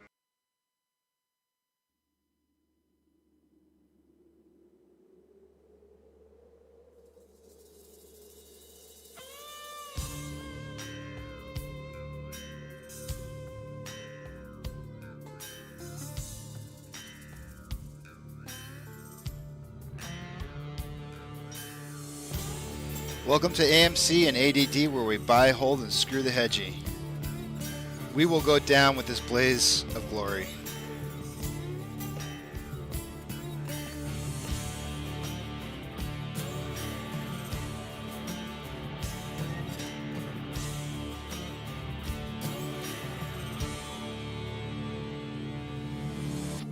Welcome to AMC and ADD, where we buy, hold, and screw the hedgie. We will go down with this blaze of glory.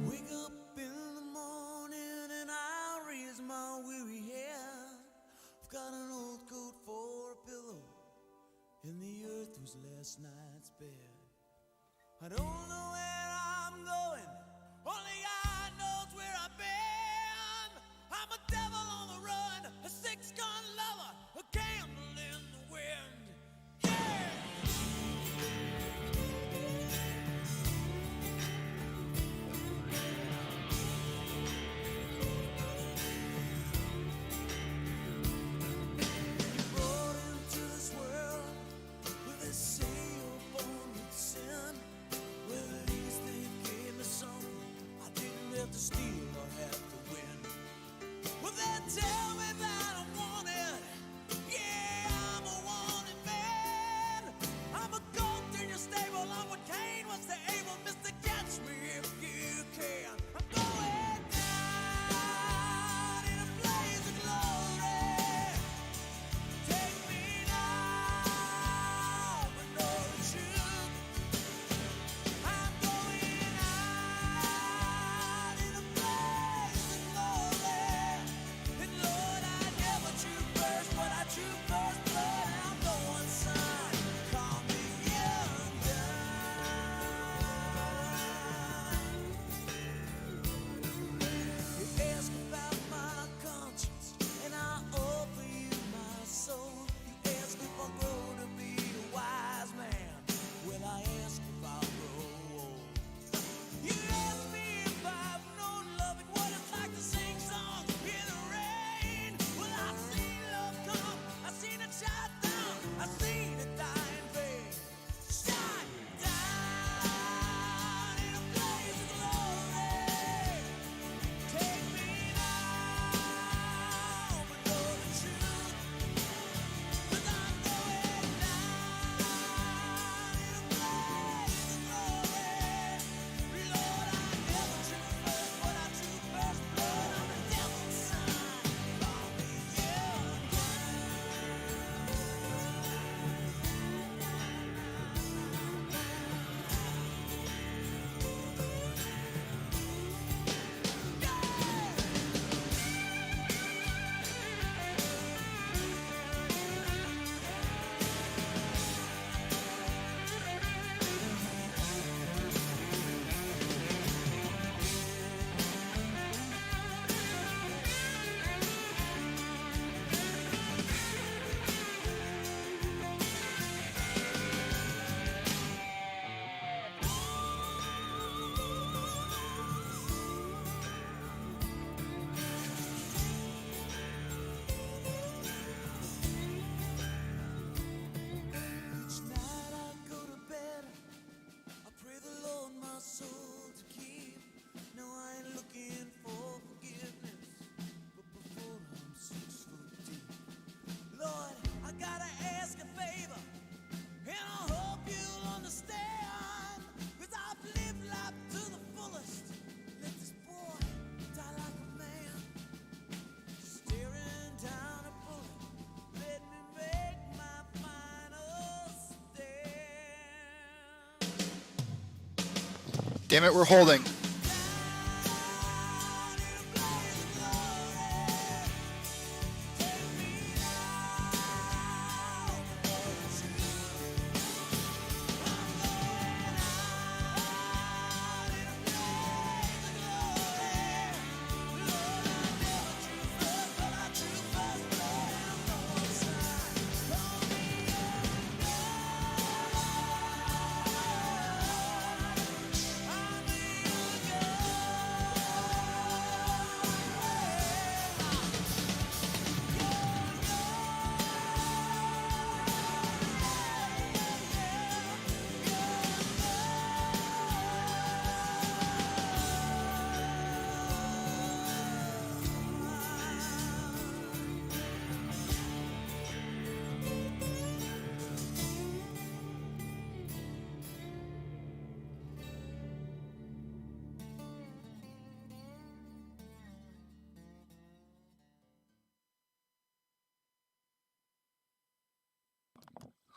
Wake up in the morning and I raise my weary head. I've got an old coat for a pillow, and the earth was last night's bed. I don't know where I'm going, only God knows where I've been. I'm a devil on the run, a six-gun lover, a candle in the wind. Yeah! Brought into this world with this sail born with sin. Well, at least they gave me something I didn't have to steal or have to win. Well, they tell me that I'm wanted. Yeah, I'm a wanted man. I'm a goat in your stable. I'm what Cain was to Abel. Mr. Catch me if you can. I'm going down in a blaze of glory. Take me now, but know the truth. I'm going out in a blaze of glory. And Lord, I never drew first, but I drew first blood. I'm going son. Call me undone. You ask about my conscience, and I offer you my soul. You ask if I'll grow to be a wise man. Well, I ask if I'll grow old. You ask me if I've known love and what it's like to sing songs in the rain. Well, I've seen love come, I've seen it shut down, I've seen it die in vain. Shut down in a blaze of glory. Take me now, but know the truth. 'Cause I'm going down in a blaze of glory. Lord, I never drew first, but I drew first blood. I'm the devil's son. Call me Each night I go to bed, I pray the Lord my soul to keep. No, I ain't looking for forgiveness, but before I'm 6 foot deep. Lord, I gotta ask a favor, and I hope you'll understand. 'Cause I've lived life to the fullest. Let this boy die like a man. Staring down a bullet, let me make my final stand. Damn it, we're holding. Down in a blaze of glory. Take me now,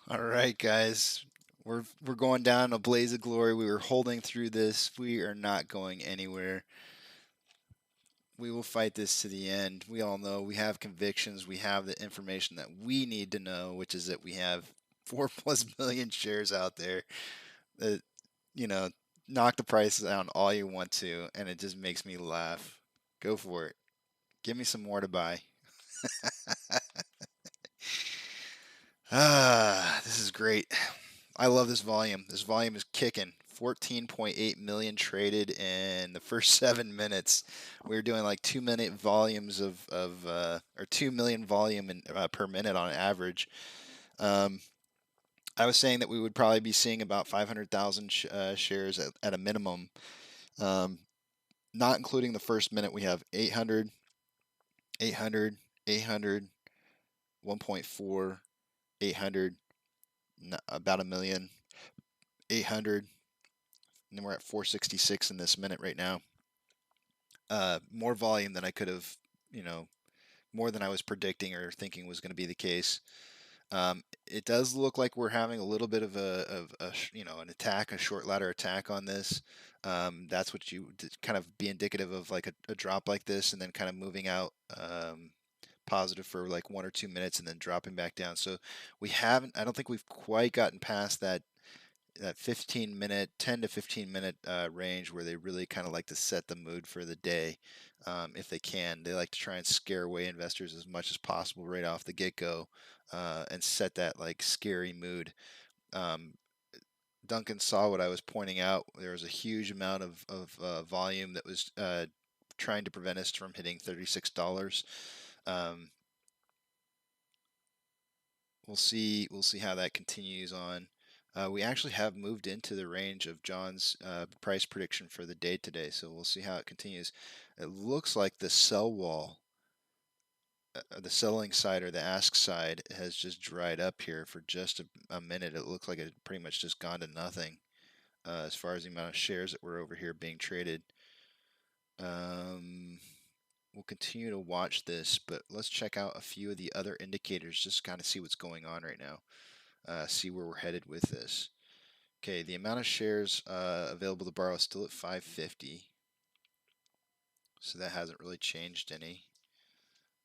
All right, guys. We're going down a blaze of glory. We were holding through this. We are not going anywhere. We will fight this to the end. We all know we have convictions. We have the information that we need to know, which is that we have 4+ million shares out there that, you know, knock the prices down all you want to, and it just makes me laugh. Go for it. Give me some more to buy. This is great. I love this volume. This volume is kicking. 14.8 million traded in the first 7 minutes. We were doing like 2-minute volumes or 2 million volume per minute on average. I was saying that we would probably be seeing about 500,000 shares at a minimum. Not including the first minute, we have 800, 800, 800, 1.4, 800, about a million, 800, and then we're at 466 in this minute right now. More volume than I could have, more than I was predicting or thinking was going to be the case. It does look like we're having a little bit of an attack, a short ladder attack on this. That's what you kind of be indicative of, like a drop like this, and then kind of moving out positive for like 1 or 2 minutes, and then dropping back down. So I don't think we've quite gotten past that 15-minute, 10 to 15-minute range where they really kind of like to set the mood for the day. If they can, they like to try and scare away investors as much as possible right off the get-go, and set that like scary mood. Duncan saw what I was pointing out. There was a huge amount of volume that was trying to prevent us from hitting $36. We'll see how that continues on. We actually have moved into the range of John's price prediction for the day today, so we'll see how it continues. It looks like the sell wall, the selling side or the ask side, has just dried up here for just a minute. It looks like it pretty much just gone to nothing as far as the amount of shares that were over here being traded. We'll continue to watch this, but let's check out a few of the other indicators just to kind of see what's going on right now. See where we're headed with this. Okay, the amount of shares available to borrow is still at 550. So that hasn't really changed any.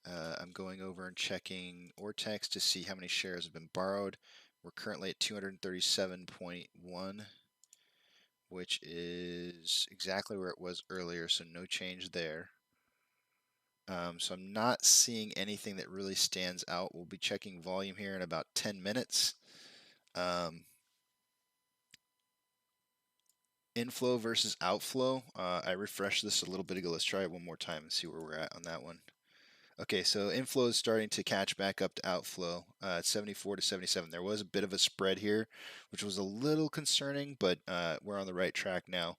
I'm going over and checking Ortex to see how many shares have been borrowed. We're currently at 237.1, which is exactly where it was earlier, so no change there. So I'm not seeing anything that really stands out. We'll be checking volume here in about 10 minutes. Inflow versus outflow. I refreshed this a little bit ago. Let's try it one more time and see where we're at on that one. Okay, so inflow is starting to catch back up to outflow at 74 to 77. There was a bit of a spread here, which was a little concerning, but we're on the right track now.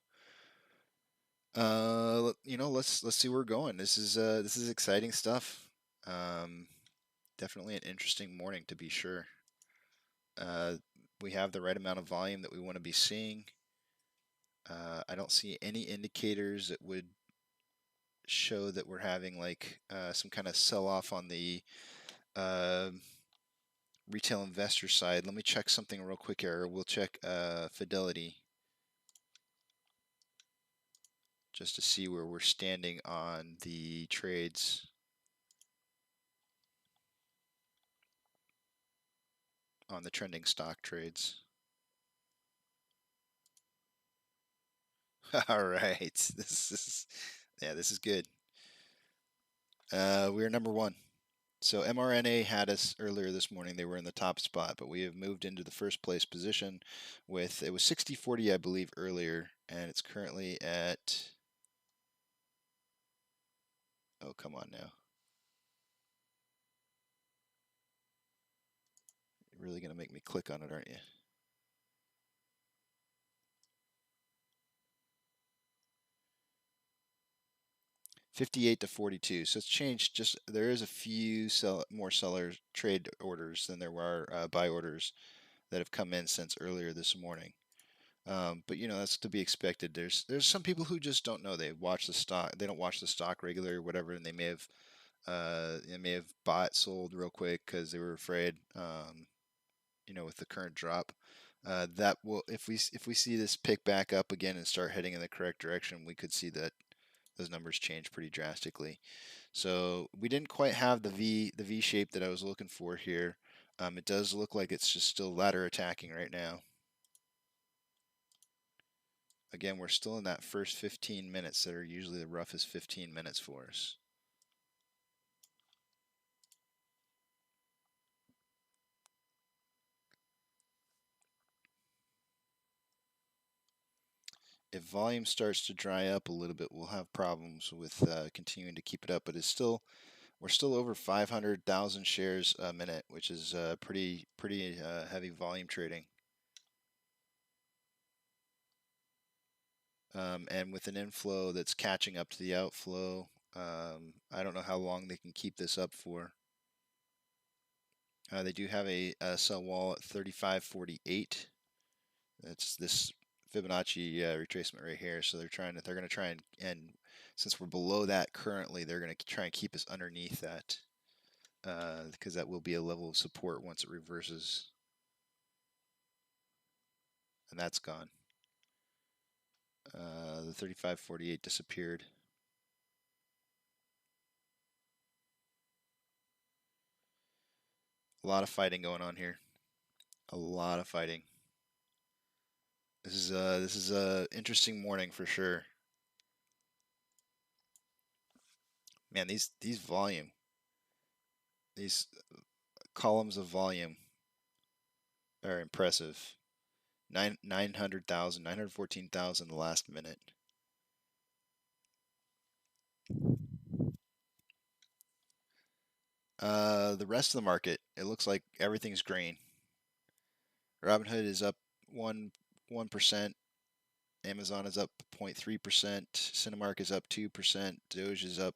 Let's see where we're going. This is exciting stuff. Definitely an interesting morning, to be sure. We have the right amount of volume that we want to be seeing. I don't see any indicators that would show that we're having like some kind of sell-off on the retail investor side. Let me check something real quick here. We'll check Fidelity just to see where we're standing on the trades. On the trending stock trades. All right, this is good. We're number one. So mRNA had us earlier this morning. They were in the top spot, but we have moved into the first place position with, it was 60-40, I believe, earlier, and it's currently at, oh, come on now. You're really going to make me click on it, aren't you? $58 to $42. So it's changed. Just there is a few more seller trade orders than there were buy orders that have come in since earlier this morning. But that's to be expected. There's some people who just don't know. They watch the stock. They don't watch the stock regularly or whatever, and they may have bought, sold real quick because they were afraid. you know, with the current drop. That will, if we see this pick back up again and start heading in the correct direction, we could see that those numbers change pretty drastically. So we didn't quite have the V shape that I was looking for here. It does look like it's just still ladder attacking right now. Again, we're still in that first 15 minutes that are usually the roughest 15 minutes for us. If volume starts to dry up a little bit, we'll have problems with continuing to keep it up. But we're still over 500,000 shares a minute, which is pretty heavy volume trading. And with an inflow that's catching up to the outflow, I don't know how long they can keep this up for. They do have a sell wall at 35.48. That's this Fibonacci retracement right here. So they're going to try and since we're below that currently, they're going to try and keep us underneath that because that will be a level of support once it reverses. And that's gone. The 35.48 disappeared. A lot of fighting going on here. A lot of fighting. This is a interesting morning for sure. Man, these volume, these columns of volume are impressive. 900,000, 914,000 the last minute. The rest of the market, it looks like everything's green. Robinhood is up 1%. Amazon is up 0.3%. Cinemark is up 2%. Doge is up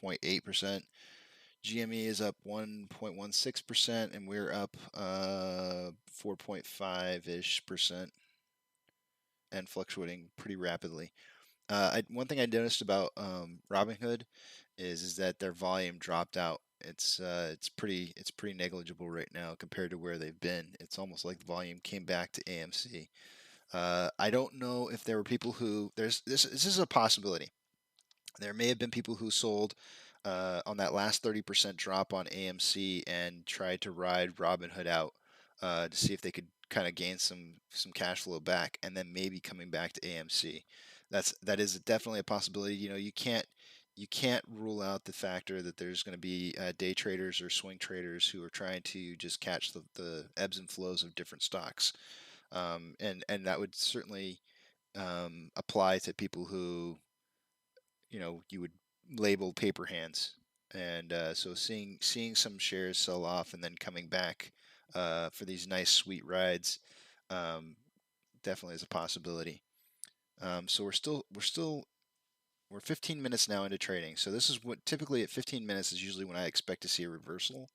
0.8%. GME is up 1.16%, and we're up 4.5-ish% and fluctuating pretty rapidly. One thing I noticed about Robinhood is that their volume dropped out. It's pretty negligible right now compared to where they've been. It's almost like the volume came back to AMC. I don't know if there were people who this is a possibility. There may have been people who sold on that last 30% drop on AMC and tried to ride Robinhood out to see if they could kind of gain some cash flow back, and then maybe coming back to AMC. That is definitely a possibility. You know, you can't rule out the factor that there's going to be day traders or swing traders who are trying to just catch the ebbs and flows of different stocks, and that would certainly apply to people who, you know, you would label paper hands. And so seeing some shares sell off and then coming back for these nice sweet rides definitely is a possibility. So we're 15 minutes now into trading. So this is what typically at 15 minutes is usually when I expect to see a reversal.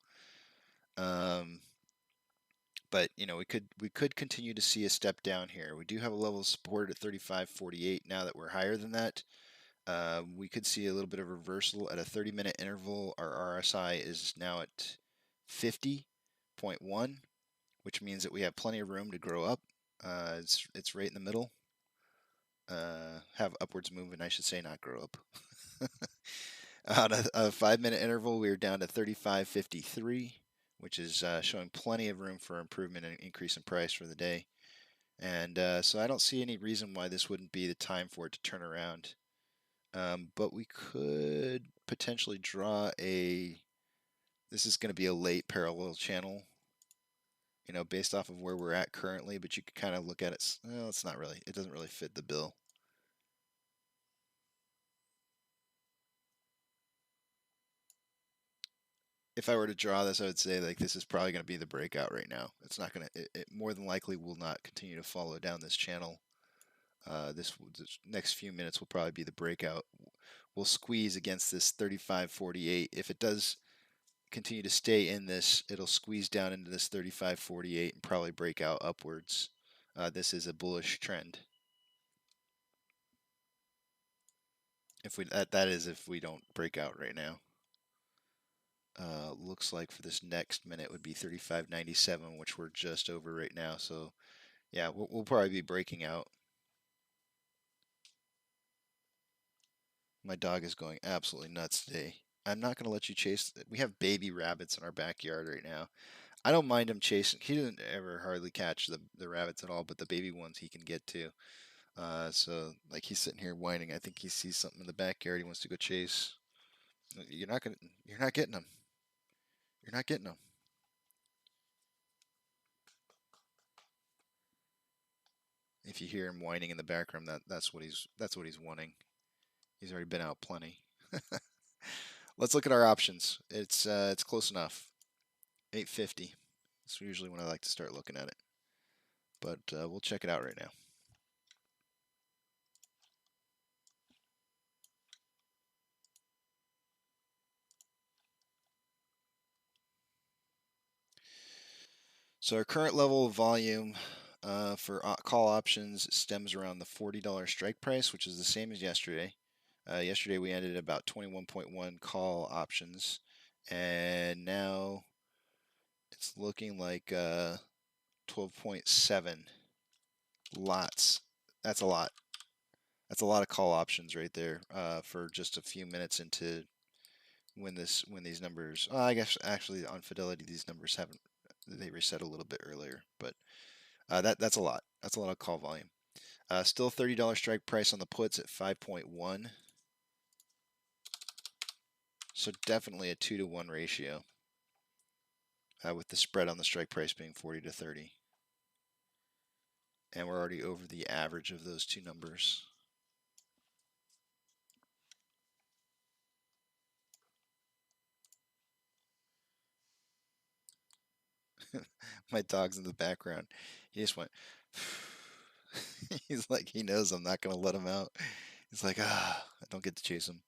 But you know, we could continue to see a step down here. We do have a level of support at 35.48 now that we're higher than that. We could see a little bit of reversal at a 30-minute interval. Our RSI is now at 50.1, which means that we have plenty of room to grow up. It's right in the middle. Have upwards movement, I should say, not grow up. On a 5-minute interval, we are down to 35.53, which is showing plenty of room for improvement and increase in price for the day. And so I don't see any reason why this wouldn't be the time for it to turn around. But we could potentially draw this is going to be a late parallel channel, you know, based off of where we're at currently, but you could kind of look at it. Well, it doesn't really fit the bill. If I were to draw this, I would say like this is probably going to be the breakout right now. It's not going to, it more than likely will not continue to follow down this channel. This next few minutes will probably be the breakout. We'll squeeze against this 35.48. If it does continue to stay in this, it'll squeeze down into this 35.48 and probably break out upwards. This is a bullish trend. If we that is if we don't break out right now. looks like for this next minute would be 35.97, which we're just over right now. So yeah, we'll probably be breaking out. My dog is going absolutely nuts today. I'm not going to let you chase. We have baby rabbits in our backyard right now. I don't mind him chasing. He doesn't ever hardly catch the rabbits at all, but the baby ones he can get to. So like he's sitting here whining. I think he sees something in the backyard. He wants to go chase. You're not gonna. You're not getting him. You're not getting him. If you hear him whining in the background, that's what he's wanting. He's already been out plenty. Let's look at our options. It's close enough. 850. That's usually when I like to start looking at it. But we'll check it out right now. So our current level of volume for call options stems around the $40 strike price, which is the same as yesterday. Yesterday we ended at about 21.1 call options, and now it's looking like 12.7 lots. That's a lot. That's a lot of call options right there for just a few minutes into when these numbers. I guess actually on Fidelity these numbers haven't. They reset a little bit earlier, but that's a lot. That's a lot of call volume. Still $30 strike price on the puts at 5.1. So definitely a 2-to-1 ratio with the spread on the strike price being 40 to 30. And we're already over the average of those two numbers. My dog's in the background. He just went. He's like, he knows I'm not going to let him out. He's like, I don't get to chase him.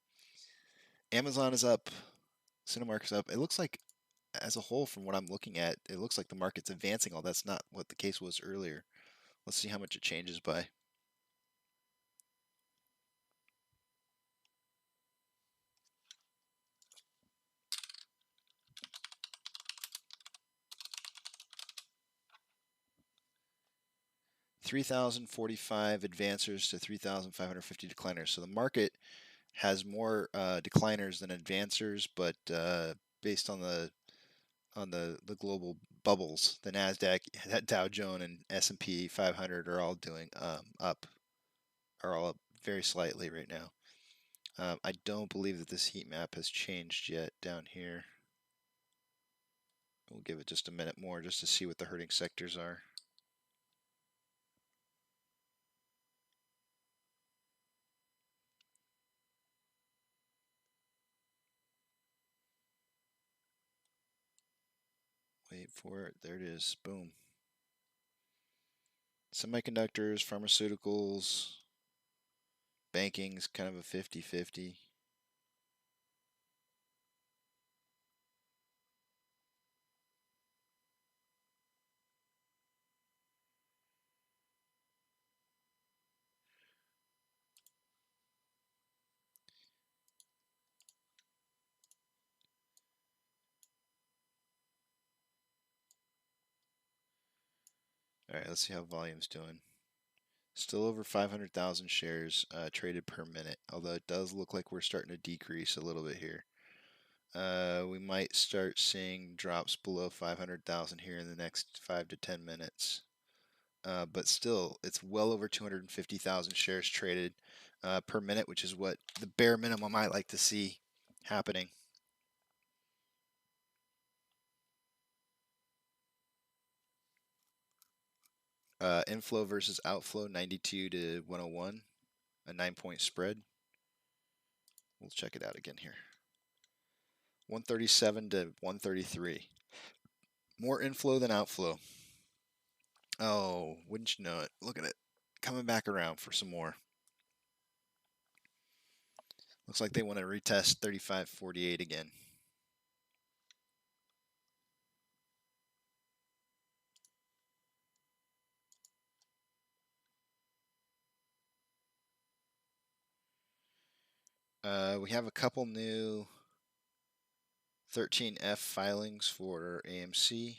Amazon is up. Cinemark is up. It looks like, as a whole, from what I'm looking at, it looks like the market's advancing. All that's not what the case was earlier. Let's see how much it changes by. $3,045 advancers to 3,550 decliners. So the market has more decliners than advancers, but based on the global bubbles, the Nasdaq, Dow Jones, and S&P 500 are all doing up, are all up very slightly right now. I don't believe that this heat map has changed yet down here. We'll give it just a minute more just to see what the hurting sectors are. Wait for it. There it is. Boom. Semiconductors, pharmaceuticals, banking's kind of a 50-50. All right, let's see how volume's doing. Still over 500,000 shares traded per minute, although it does look like we're starting to decrease a little bit here. We might start seeing drops below 500,000 here in the next 5 to 10 minutes. But still, it's well over 250,000 shares traded per minute, which is what the bare minimum I like to see happening. Inflow versus outflow, 92 to 101, a 9-point spread. We'll check it out again here. 137 to 133. More inflow than outflow. Oh, wouldn't you know it? Look at it. Coming back around for some more. Looks like they want to retest 35.48 again. We have a couple new 13F filings for AMC.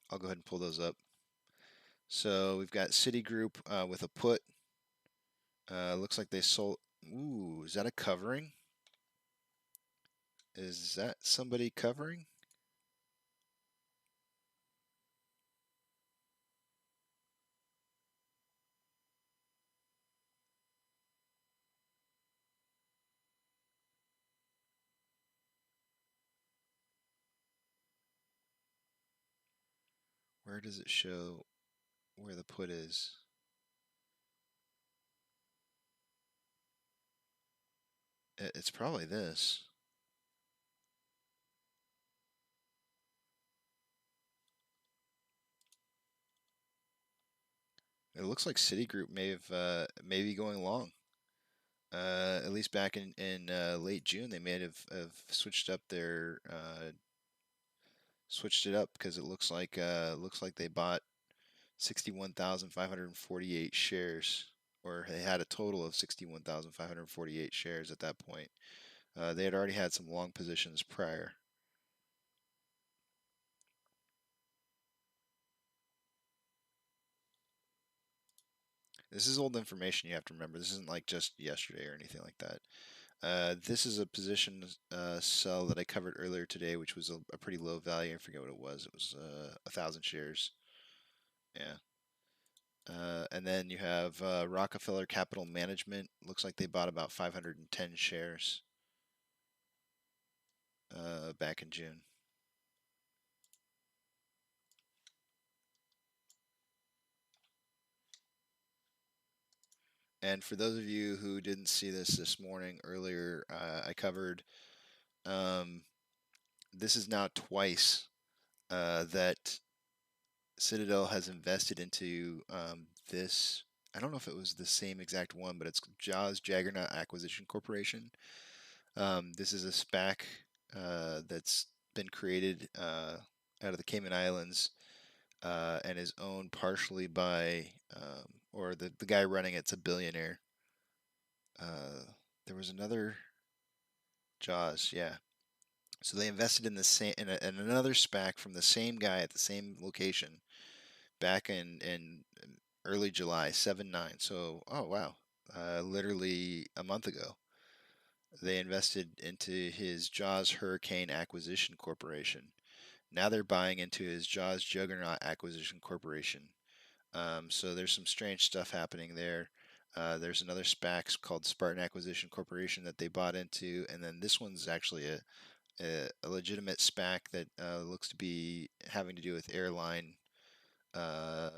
I'll go ahead and pull those up. So we've got Citigroup with a put. Looks like they sold. Ooh, is that a covering? Is that somebody covering? Where does it show where the put is? It's probably this. It looks like Citigroup may be going long. At least back in late June, they may have switched up their switched it up because it looks like they bought 61,548 shares, or they had a total of 61,548 shares at that point. They had already had some long positions prior. This is old information, you have to remember. This isn't like just yesterday or anything like that. This is a position sell that I covered earlier today, which was a pretty low value. I forget what it was. It was 1,000 shares. Yeah. And then you have Rockefeller Capital Management. Looks like they bought about 510 shares back in June. And for those of you who didn't see this morning earlier, I covered this is now twice that Citadel has invested into this. I don't know if it was the same exact one, but it's Jaws Jaggernaut Acquisition Corporation. This is a SPAC that's been created out of the Cayman Islands and is owned partially by, or the guy running it's a billionaire. There was another Jaws, yeah. So they invested in the same in another SPAC from the same guy at the same location back in early July, 7/9. So, oh wow, literally a month ago, they invested into his Jaws Hurricane Acquisition Corporation. Now they're buying into his Jaws Juggernaut Acquisition Corporation. So there's some strange stuff happening there. There's another SPAC called Spartan Acquisition Corporation that they bought into, and then this one's actually a legitimate SPAC that looks to be having to do with airline. It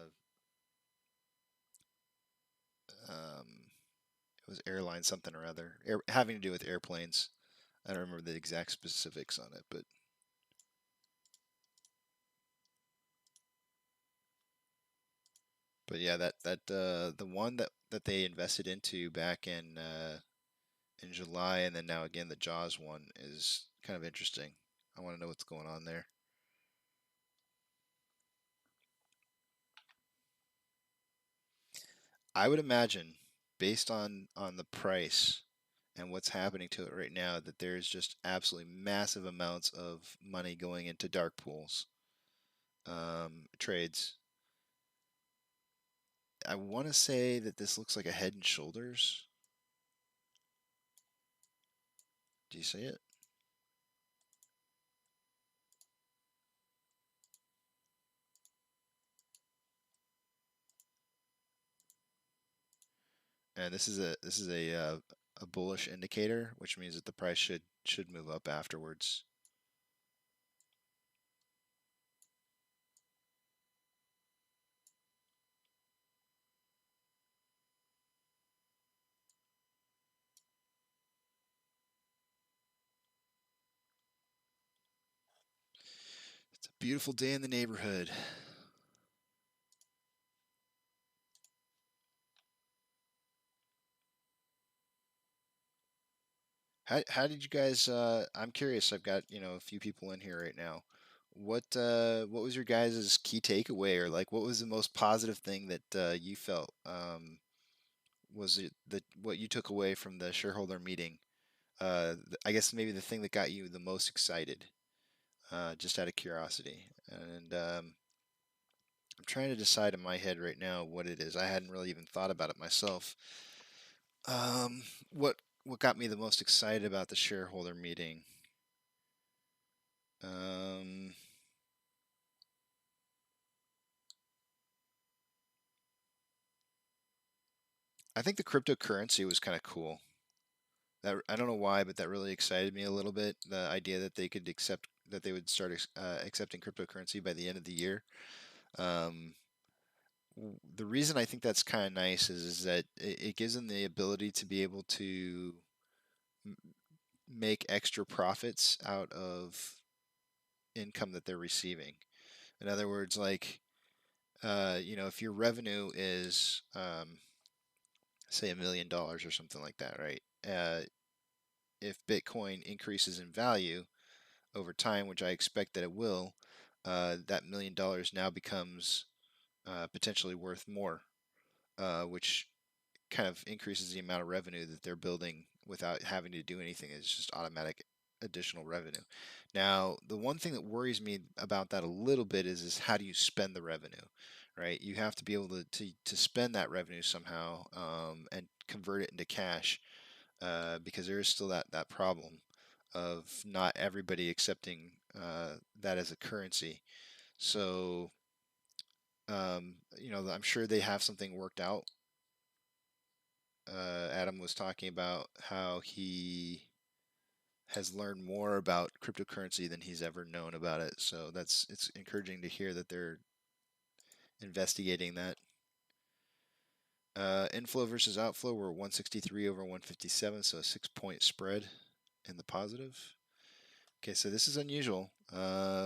was airline something or other, having to do with airplanes. I don't remember the exact specifics on it, but yeah, the one that they invested into back in July, and then now again the Jaws one is kind of interesting. I want to know what's going on there. I would imagine, based on the price and what's happening to it right now, that there's just absolutely massive amounts of money going into dark pools trades. I want to say that this looks like a Head and Shoulders. Do you see it? And this is a bullish indicator, which means that the price should move up afterwards. It's a beautiful day in the neighborhood. How did you guys? I'm curious. I've got a few people in here right now. What was your guys' key takeaway, or like what was the most positive thing that you felt? Was it that what you took away from the shareholder meeting? I guess maybe the thing that got you the most excited, just out of curiosity. And I'm trying to decide in my head right now what it is. I hadn't really even thought about it myself. Um, what got me the most excited about the shareholder meeting? Um, I think the cryptocurrency was kind of cool. That I don't know why, but that really excited me a little bit. The idea that they would start accepting cryptocurrency by the end of the year. Um, the reason I think that's kind of nice is that it gives them the ability to be able to make extra profits out of income that they're receiving. In other words, like if your revenue is say $1 million or something like that, right? If Bitcoin increases in value over time, which I expect that it will, that $1 million now becomes potentially worth more, which kind of increases the amount of revenue that they're building without having to do anything. It's just automatic additional revenue. Now, the one thing that worries me about that a little bit is how do you spend the revenue, right? You have to be able to spend that revenue somehow, and convert it into cash, because there is still that problem of not everybody accepting that as a currency. So, I'm sure they have something worked out. Adam was talking about how he has learned more about cryptocurrency than he's ever known about it. So it's encouraging to hear that they're investigating that. Inflow versus outflow, we're 163 over 157, so a 6-point spread in the positive. Okay, so this is unusual.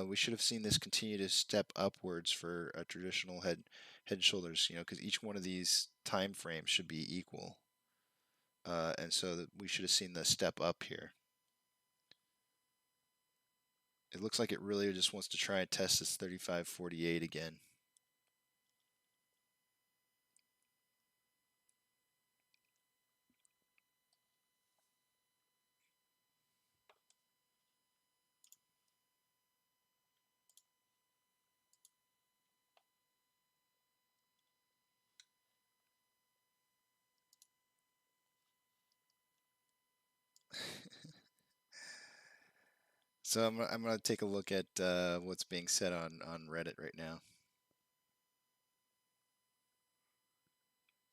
We should have seen this continue to step upwards for a traditional head and shoulders, because each one of these time frames should be equal. And so that we should have seen the step up here. It looks like it really just wants to try and test this 35.48 again. So I'm gonna take a look at what's being said on Reddit right now.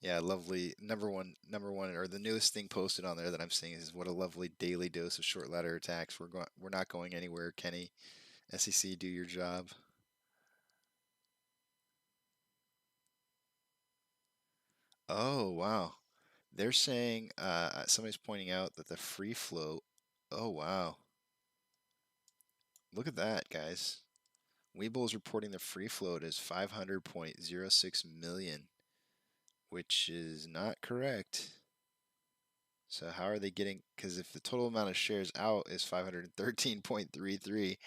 Yeah, lovely. Number one, or the newest thing posted on there that I'm seeing is what a lovely daily dose of short ladder attacks. We're not going anywhere, Kenny. SEC, do your job. Oh wow, they're saying somebody's pointing out that the free float. Oh wow, look at that, guys. Webull is reporting the free float as 500.06 million, which is not correct. So how are they getting? Because if the total amount of shares out is 513.33,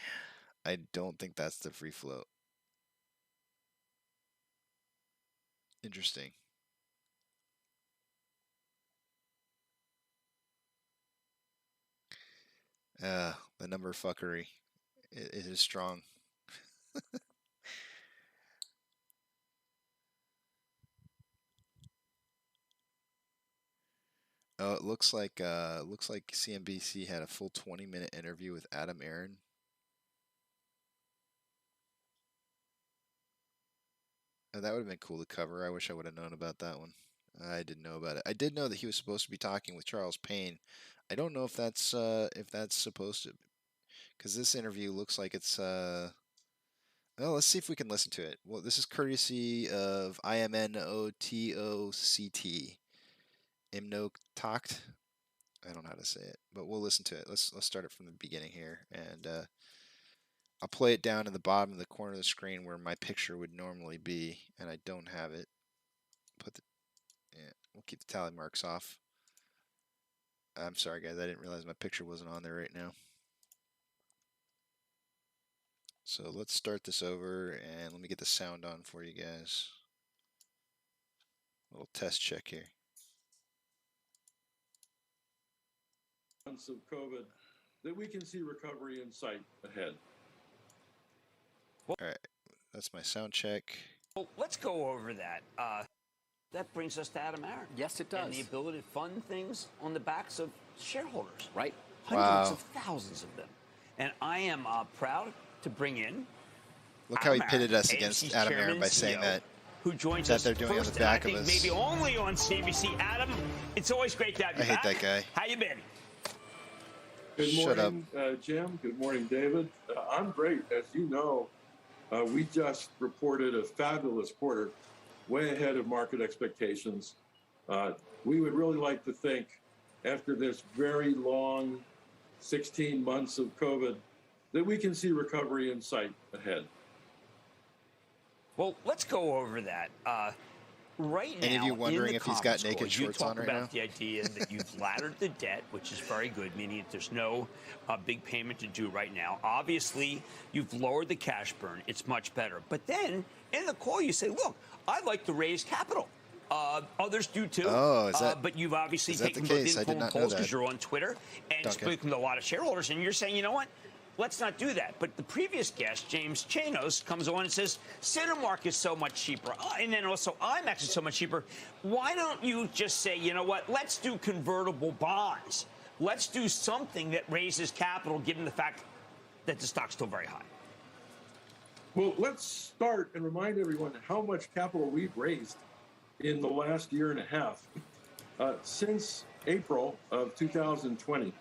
I don't think that's the free float. Interesting. The number fuckery. It is strong. Oh, it looks like CNBC had a full 20-minute interview with Adam Aaron. Oh, that would have been cool to cover. I wish I would have known about that one. I didn't know about it. I did know that he was supposed to be talking with Charles Payne. I don't know if that's supposed to, because this interview looks like it's well, let's see if we can listen to it. Well, this is courtesy of IMNOTOCT. Imnotoct. I don't know how to say it, but we'll listen to it. Let's start it from the beginning here, and I'll play it down in the bottom of the corner of the screen where my picture would normally be, and I don't have it. Yeah, we'll keep the tally marks off. I'm sorry, guys. I didn't realize my picture wasn't on there right now. So let's start this over, and let me get the sound on for you guys. A little test check here. Months of COVID, that we can see recovery in sight ahead. All right, that's my sound check. Well, let's go over that. That brings us to Adam Aaron. Yes, it does. And the ability to fund things on the backs of shareholders. Right. Hundreds of thousands of them. And I am proud to bring in. Look how he pitted us against Adam Aaron by saying that. Who joins us they're doing first, on the back and I of think us. maybe only on CBC. Adam, it's always great to have you I hate back. that guy. How you been? Good Shut morning, Jim. Good morning, David. I'm great. As you know, we just reported a fabulous quarter, way ahead of market expectations. We would really like to think, after this very long 16 months of COVID, that we can see recovery in sight ahead. Well, let's go over that. Right now, Any of you wondering in the if he's got conference naked call, shorts you on talk right about now? the idea that you've laddered the debt, which is very good, meaning that there's no big payment to do right now. Obviously, you've lowered the cash burn. It's much better. But then, in the call, you say, look, I'd like to raise capital. Others do too. Oh, is that, but you've obviously is that taken the both case? I did informed not know calls that. because you're on Twitter and Duncan. speaking to a lot of shareholders, and you're saying, you know what? Let's not do that. But the previous guest, James Chanos, comes on and says, Cinemark is so much cheaper. And then also, IMAX is so much cheaper. Why don't you just say, you know what, let's do convertible bonds. Let's do something that raises capital, given the fact that the stock's still very high. Well, let's start and remind everyone how much capital we've raised in the last year and a half. Since April of 2020,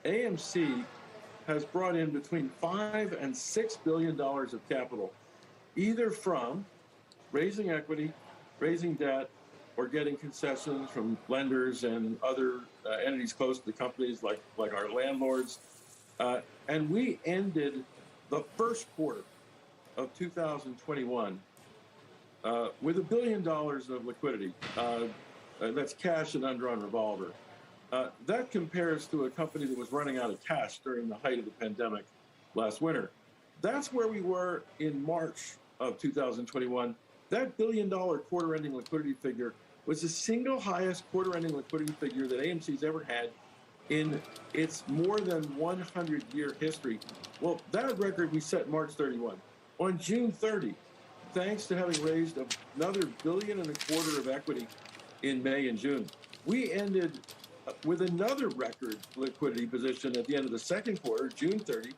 AMC has brought in between $5 and $6 billion of capital, either from raising equity, raising debt, or getting concessions from lenders and other entities close to the companies like our landlords. And we ended the first quarter of 2021 with $1 billion of liquidity. That's cash and undrawn revolver. That compares to a company that was running out of cash during the height of the pandemic last winter. That's where we were in March of 2021. That $1 billion quarter-ending liquidity figure was the single highest quarter-ending liquidity figure that AMC's ever had in its more than 100-year history. Well, that record we set March 31. On June 30, thanks to having raised another $1.25 billion of equity in May and June, we ended with another record liquidity position at the end of the second quarter, June 30,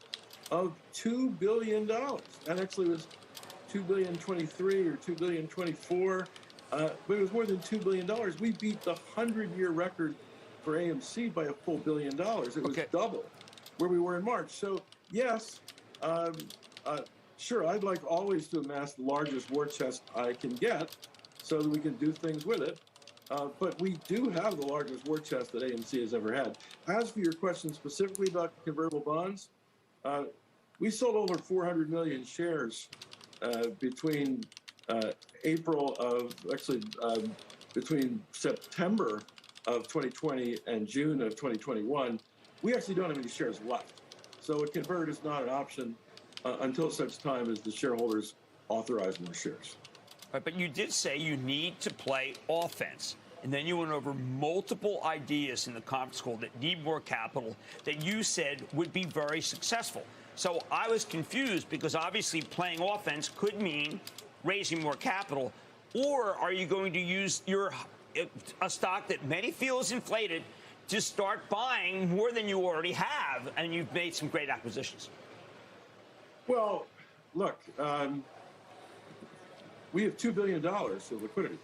of $2 billion. That actually was $2.023 billion or $2.024 billion, but it was more than $2 billion. We beat the 100-year record for AMC by a full $1 billion. It was double where we were in March. So yes, sure, I'd like always to amass the largest war chest I can get so that we can do things with it. But we do have the largest war chest that AMC has ever had. As for your question specifically about convertible bonds, we sold over 400 million shares between between September of 2020 and June of 2021. We actually don't have any shares left. So a convert is not an option until such time as the shareholders authorize more shares. Right, but you did say you need to play offense. And then you went over multiple ideas in the conference call that need more capital that you said would be very successful. So I was confused because obviously playing offense could mean raising more capital. Or are you going to use a stock that many feel is inflated to start buying more than you already have, and you've made some great acquisitions? Well, look, we have $2 billion of liquidity.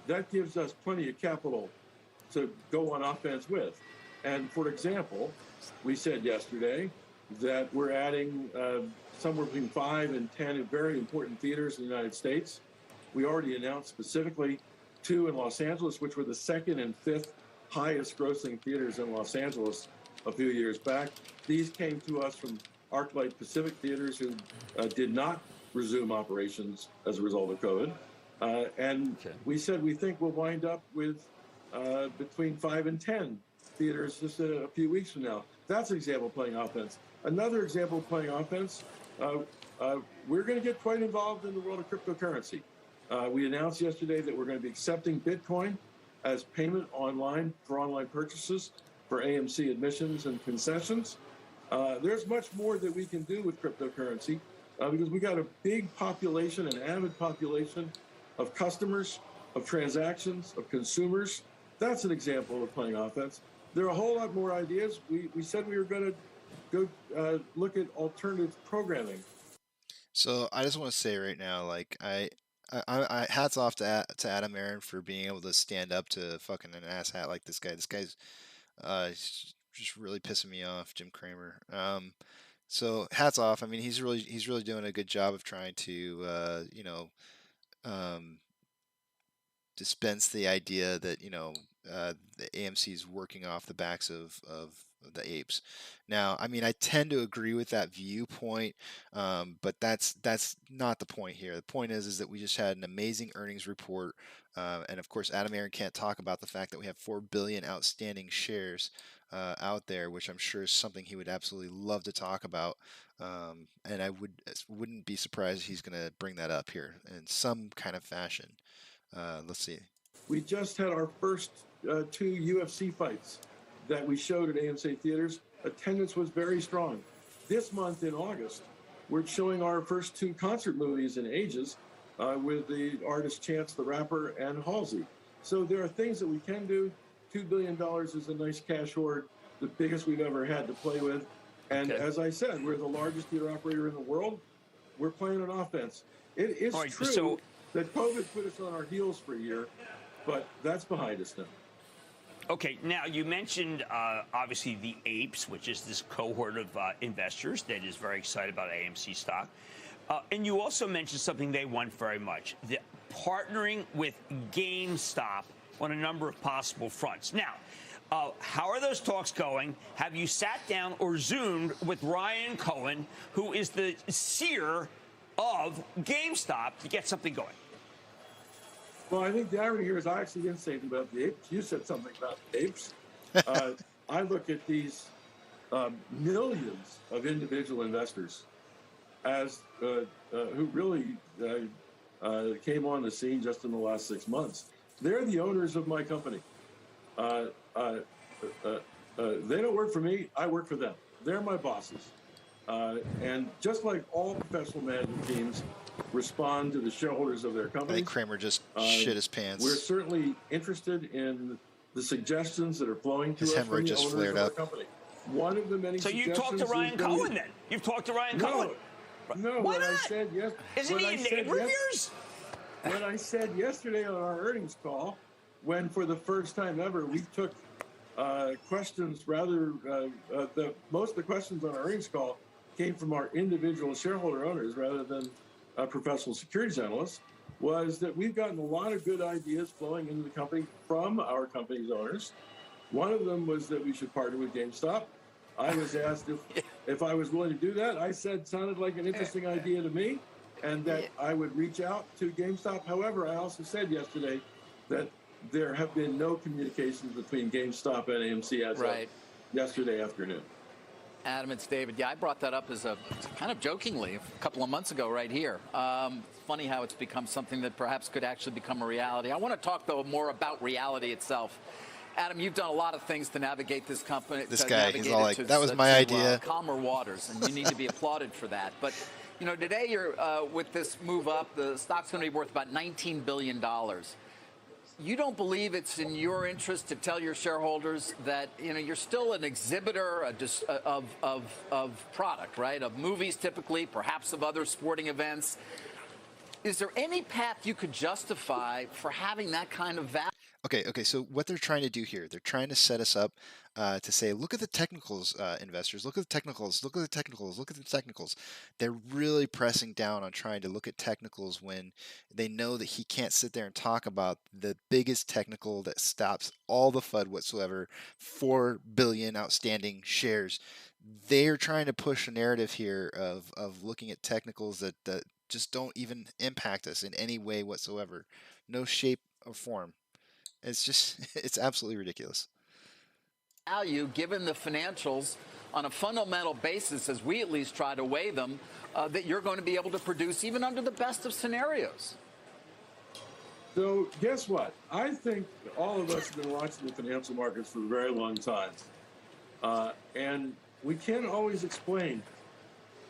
That gives us plenty of capital to go on offense with. And for example, we said yesterday that we're adding somewhere between 5 and 10 very important theaters in the United States. We already announced specifically 2 in Los Angeles, which were the 2nd and 5th highest grossing theaters in Los Angeles a few years back. These came to us from ArcLight Pacific Theaters, who did not resume operations as a result of COVID. We said we think we'll wind up with between 5 and 10 theaters just a few weeks from now. That's an example of playing offense. Another example of playing offense, we're going to get quite involved in the world of cryptocurrency. We announced yesterday that we're going to be accepting Bitcoin as payment online for online purchases for AMC admissions and concessions. There's much more that we can do with cryptocurrency because we got a big population, an avid population of customers, of transactions, of consumers. That's an example of playing offense. There are a whole lot more ideas. We said we were going to go look at alternative programming. So I just want to say right now, like I hats off to Adam Aaron for being able to stand up to fucking an asshat like this guy. This guy's just really pissing me off, Jim Cramer. So hats off. I mean, he's really doing a good job of trying to dispense the idea that the AMC is working off the backs of the apes. Now, I mean, I tend to agree with that viewpoint, but that's not the point here. The point is that we just had an amazing earnings report, and of course, Adam Aaron can't talk about the fact that we have 4 billion outstanding shares out there, which I'm sure is something he would absolutely love to talk about. And I wouldn't be surprised if he's going to bring that up here in some kind of fashion. Let's see. We just had our first 2 UFC fights that we showed at AMC theaters. Attendance was very strong. This month in August, we're showing our first 2 concert movies in ages with the artist Chance the Rapper and Halsey. So there are things that we can do. $2 billion is a nice cash hoard, the biggest we've ever had to play with. And as I said, we're the largest theater operator in the world. We're playing an offense. It is true that COVID put us on our heels for a year, but that's behind us now. Okay, now you mentioned obviously the Apes, which is this cohort of investors that is very excited about AMC stock. And you also mentioned something they want very much, the partnering with GameStop on a number of possible fronts. Now, how are those talks going? Have you sat down or Zoomed with Ryan Cohen, who is the seer of GameStop, to get something going? Well, I think the irony here is I actually didn't say anything about the apes. You said something about the apes. I look at these millions of individual investors as who really came on the scene just in the last 6 months. They're the owners of my company. They don't work for me. I work for them. They're my bosses. And just like all professional management teams respond to the shareholders of their companies, I think Kramer just shit his pants. We're certainly interested in the suggestions that are flowing to us from the owners of our company. One of the many suggestions. So you talked to Ryan Cohen then? You've talked to Ryan Cohen? No. Why not? I said yes. Isn't he a neighbor of yours? What I said yesterday on our earnings call, when for the first time ever we took questions, most of the questions on our earnings call came from our individual shareholder owners rather than professional securities analysts, was that we've gotten a lot of good ideas flowing into the company from our company's owners. One of them was that we should partner with GameStop. I was asked if I was willing to do that. I said sounded like an interesting idea to me, and that I would reach out to GameStop. However, I also said yesterday that there have been no communications between GameStop and AMC as of yesterday afternoon. Adam, it's David. Yeah, I brought that up as a kind of jokingly a couple of months ago right here. Funny how it's become something that perhaps could actually become a reality. I want to talk, though, more about reality itself. Adam, you've done a lot of things to navigate this company. This guy, he's all like, that was my idea. Calmer waters, and you need to be applauded for that. But, you know, today you're with this move up, the stock's going to be worth about $19 billion. You don't believe it's in your interest to tell your shareholders that, you know, you're still an exhibitor of product, right? Of movies typically, perhaps of other sporting events. Is there any path you could justify for having that kind of value? Okay. So what they're trying to do here, they're trying to set us up to say, look at the technicals, investors. Look at the technicals. Look at the technicals. Look at the technicals. They're really pressing down on trying to look at technicals when they know that he can't sit there and talk about the biggest technical that stops all the FUD whatsoever, 4 billion outstanding shares. They're trying to push a narrative here of looking at technicals that just don't even impact us in any way whatsoever. No shape or form. It's just, it's absolutely ridiculous. Value given the financials on a fundamental basis, as we at least try to weigh them, that you're going to be able to produce even under the best of scenarios. So guess what? I think all of us have been watching the financial markets for a very long time. And we can't always explain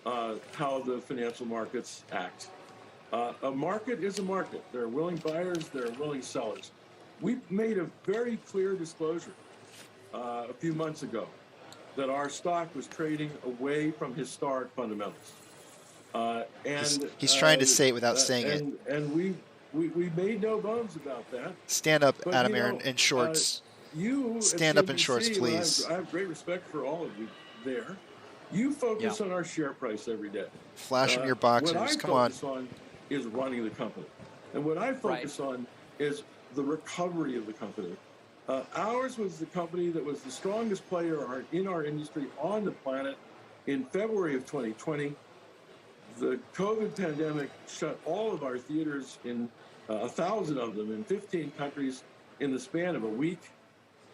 how the financial markets act. A market is a market. There are willing buyers, there are willing sellers. We made a very clear disclosure a few months ago that our stock was trading away from historic fundamentals. And he's trying to say it without saying it. And we made no bones about that. Stand up, But, Adam you know, Aaron, in shorts. You Stand at up in CNBC, shorts, and please. I have great respect for all of you there. You focus on our share price every day. Flash in your boxers. What I Come on. focus on is running the company. And what I focus on is the recovery of the company. Ours was the company that was the strongest player in our industry on the planet in February of 2020. The COVID pandemic shut all of our theaters in 1,000 of them in 15 countries in the span of a week.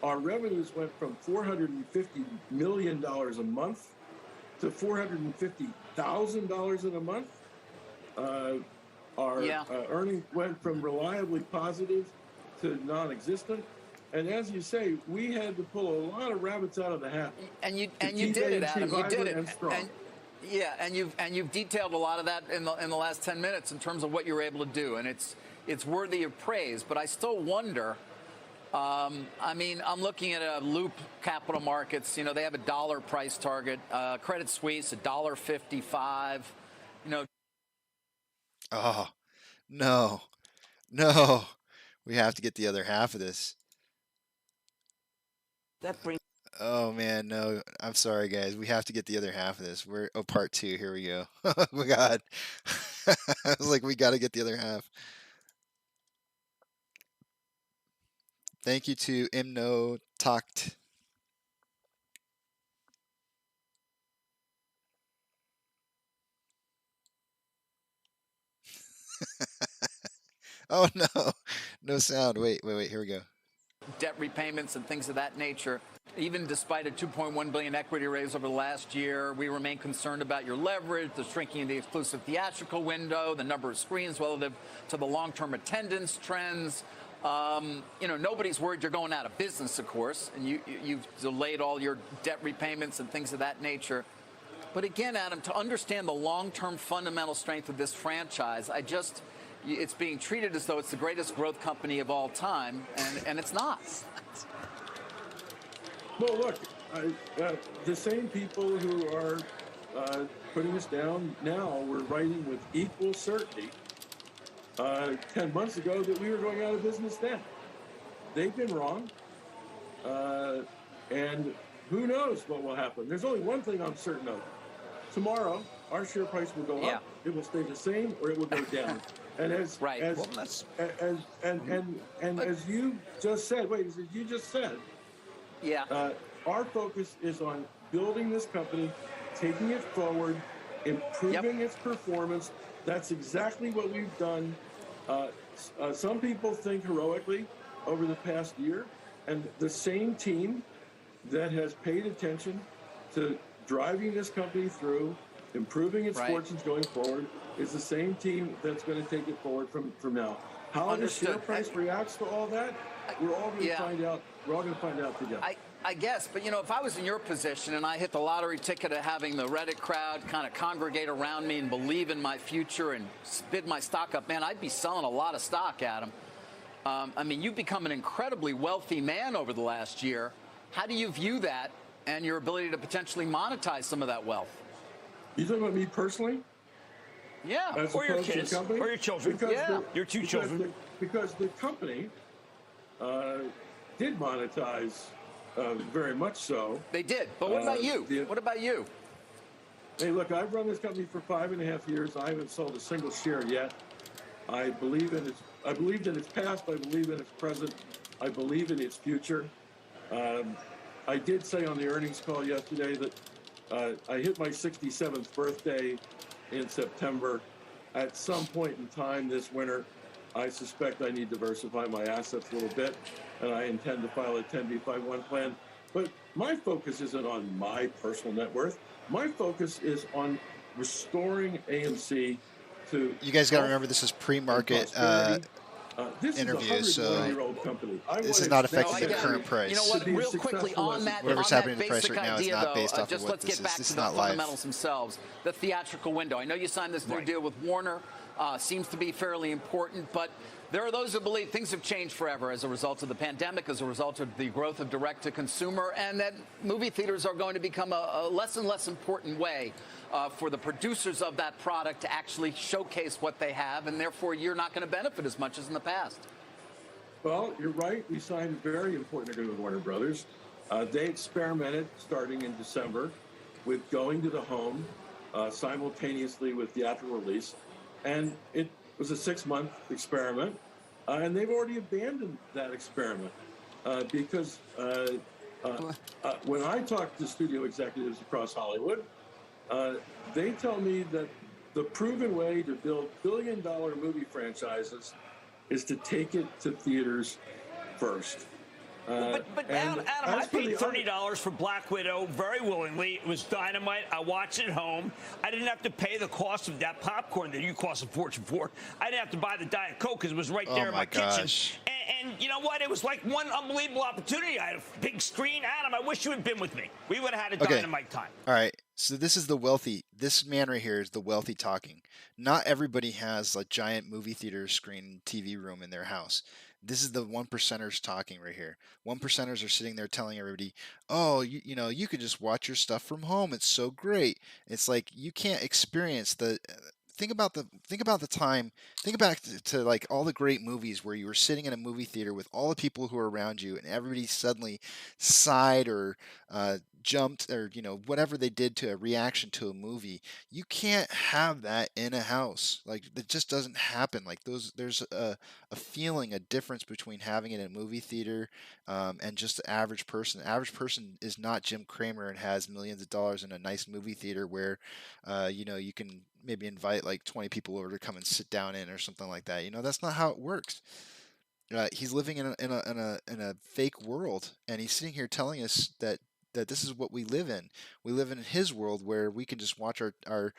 Our revenues went from $450 million a month to $450,000 in a month. Our earnings went from reliably positive to non-existent. And as you say, we had to pull a lot of rabbits out of the hat. And you did it, Adam. You did it. And you've detailed a lot of that in the last 10 minutes in terms of what you were able to do, and it's worthy of praise. But I still wonder. I mean, I'm looking at Loop Capital Markets. You know, they have $1 price target. Credit Suisse $1.55. You know. Oh, no. We have to get the other half of this. That brings. Oh man, no. I'm sorry, guys. We have to get the other half of this. Part 2. Here we go. Oh my God. I was like, we got to get the other half. Thank you to Imno Takt. Oh no, no sound. Wait. Here we go. Debt repayments and things of that nature. Even despite a $2.1 billion equity raise over the last year, we remain concerned about your leverage, the shrinking of the exclusive theatrical window, the number of screens relative to the long-term attendance trends. You know, nobody's worried you're going out of business, of course, and you've delayed all your debt repayments and things of that nature. But again, Adam, to understand the long-term fundamental strength of this franchise, it's being treated as though it's the greatest growth company of all time, and it's not. Well, look, the same people who are putting us down now were writing with equal certainty 10 months ago that we were going out of business then. They've been wrong, and who knows what will happen. There's only one thing I'm certain of. Tomorrow, our share price will go up, it will stay the same, or it will go down. And as you just said, our focus is on building this company, taking it forward, improving its performance. That's exactly what we've done. Some people think heroically over the past year, and the same team that has paid attention to driving this company through, improving its fortunes going forward, is the same team that's going to take it forward from now. How the share price reacts to all that, we're all going to find out. We're all going to find out together. I guess, but you know, if I was in your position and I hit the lottery ticket of having the Reddit crowd kind of congregate around me and believe in my future and bid my stock up, man, I'd be selling a lot of stock, Adam. I mean, you've become an incredibly wealthy man over the last year. How do you view that and your ability to potentially monetize some of that wealth? You talking about me personally? Yeah, or your kids, or your children. Your two children. Because the company did monetize very much so. They did, but what about you? What about you? Hey, look, I've run this company for 5.5 years. I haven't sold a single share yet. I believe in its past. I believe in its present. I believe in its future. I did say on the earnings call yesterday that I hit my 67th birthday in September. At some point in time this winter, I suspect I need to diversify my assets a little bit, and I intend to file a 10b5-1 plan. But my focus isn't on my personal net worth. My focus is on restoring AMC to. You guys got to remember this is pre-market interviews, so this is not affecting the current price. You know what? Real quickly on that, whatever's happening to the price right now is not based off just of what let's get back this to is the not live. fundamentals themselves. The theatrical window. I know you signed this new deal with Warner. Seems to be fairly important, but there are those who believe things have changed forever as a result of the pandemic, as a result of the growth of direct-to-consumer, and that movie theaters are going to become a less and less important way for the producers of that product to actually showcase what they have, and therefore you're not going to benefit as much as in the past. Well, you're right. We signed a very important agreement with Warner Brothers. They experimented starting in December with going to the home simultaneously with theatrical release, and it was a 6-month experiment, and they've already abandoned that experiment because when I talk to studio executives across Hollywood, they tell me that the proven way to build billion-dollar movie franchises is to take it to theaters first. But Adam, I paid $30 for Black Widow very willingly. It was dynamite. I watched it at home. I didn't have to pay the cost of that popcorn that you cost a fortune for. I didn't have to buy the Diet Coke because it was right there in my kitchen. And you know what? It was like one unbelievable opportunity. I had a big screen. Adam, I wish you had been with me. We would have had a dynamite time. All right. So this is the wealthy. This man right here is the wealthy talking. Not everybody has a giant movie theater screen TV room in their house. This is the 1%ers talking right here. 1%ers are sitting there telling everybody, oh, you know, you could just watch your stuff from home. It's so great. It's like you can't experience the think about the time. Think back to like all the great movies where you were sitting in a movie theater with all the people who are around you, and everybody suddenly sighed or jumped or whatever they did to a reaction to a movie. You can't have that in a house. Like it just doesn't happen. Like there's a feeling, a difference between having it in a movie theater and just the average person. The average person is not Jim Cramer and has millions of dollars in a nice movie theater where you can maybe invite like 20 people over to come and sit down in or something like that. That's not how it works. He's living in a fake world, and he's sitting here telling us that this is what we live in. We live in his world where we can just watch our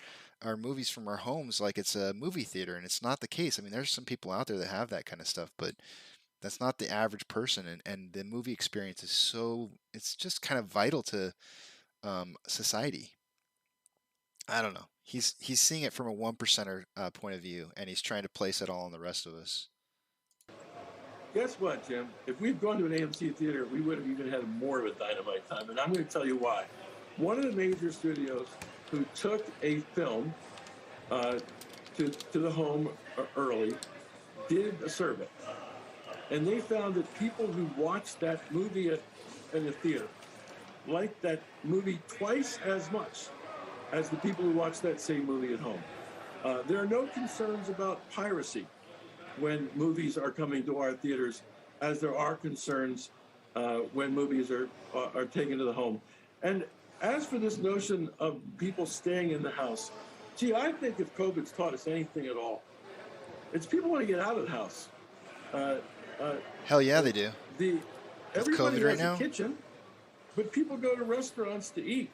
movies from our homes like it's a movie theater, and it's not the case. I mean, there's some people out there that have that kind of stuff, but that's not the average person, and the movie experience is it's just kind of vital to society. I don't know. He's seeing it from a 1%er point of view, and he's trying to place it all on the rest of us. Guess what, Jim? If we'd gone to an AMC theater, we would have even had more of a dynamite time, and I'm going to tell you why. One of the major studios who took a film to the home early did a survey, and they found that people who watched that movie in the theater liked that movie twice as much as the people who watched that same movie at home. There are no concerns about piracy when movies are coming to our theaters, as there are concerns when movies are taken to the home. And as for this notion of people staying in the house, gee, I think if COVID's taught us anything at all, it's people want to get out of the house. Hell yeah, they do. Everybody COVID right has now? a kitchen, but people go to restaurants to eat.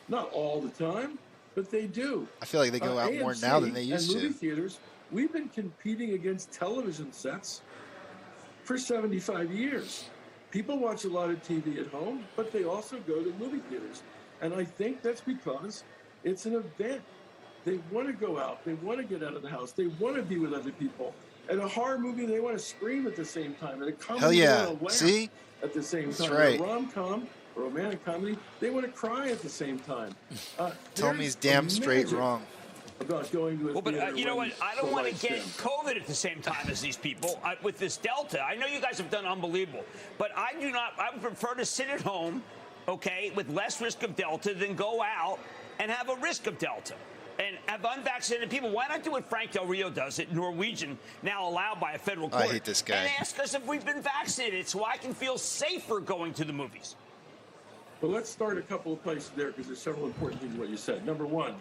Not all the time, but they do. I feel like they go out more now than they used and movie to. Theaters, we've been competing against television sets for 75 years. People watch a lot of TV at home, but they also go to movie theaters. And I think that's because it's an event. They want to go out. They want to get out of the house. They want to be with other people. At a horror movie, they want to scream at the same time. At a comedy, Hell yeah. they want to laugh See? at the same That's time. right. At a rom-com, a romantic comedy, they want to cry at the same time. Tell me he's damn straight wrong. About going to a But you know what? I don't want to get COVID at the same time as these people. With this Delta, I know you guys have done unbelievable, but I do not. I would prefer to sit at home, okay, with less risk of Delta than go out and have a risk of Delta. And have unvaccinated people. Why not do what Frank Del Rio does at Norwegian, now allowed by a federal court? I hate this guy. And ask us if we've been vaccinated so I can feel safer going to the movies. Well, let's start a couple of places there because there's several important things in what you said. Number one,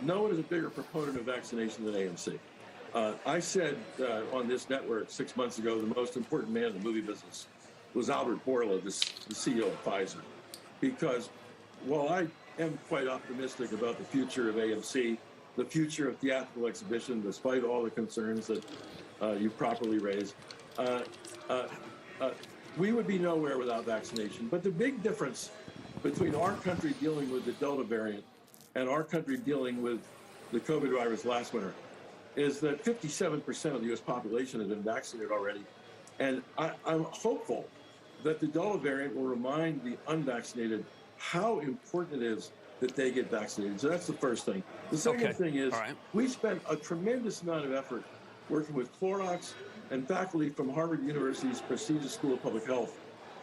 no one is a bigger proponent of vaccination than AMC. I said on this network 6 months ago, the most important man in the movie business was Albert Bourla, the CEO of Pfizer, because while I am quite optimistic about the future of AMC, the future of theatrical exhibition, despite all the concerns that you properly raised, we would be nowhere without vaccination. But the big difference between our country dealing with the Delta variant and our country dealing with the COVID virus last winter is that 57% of the U.S. population has been vaccinated already. And I'm hopeful that the Delta variant will remind the unvaccinated how important it is that they get vaccinated. So that's the first thing. The second thing is we spent a tremendous amount of effort working with Clorox and faculty from Harvard University's prestigious School of Public Health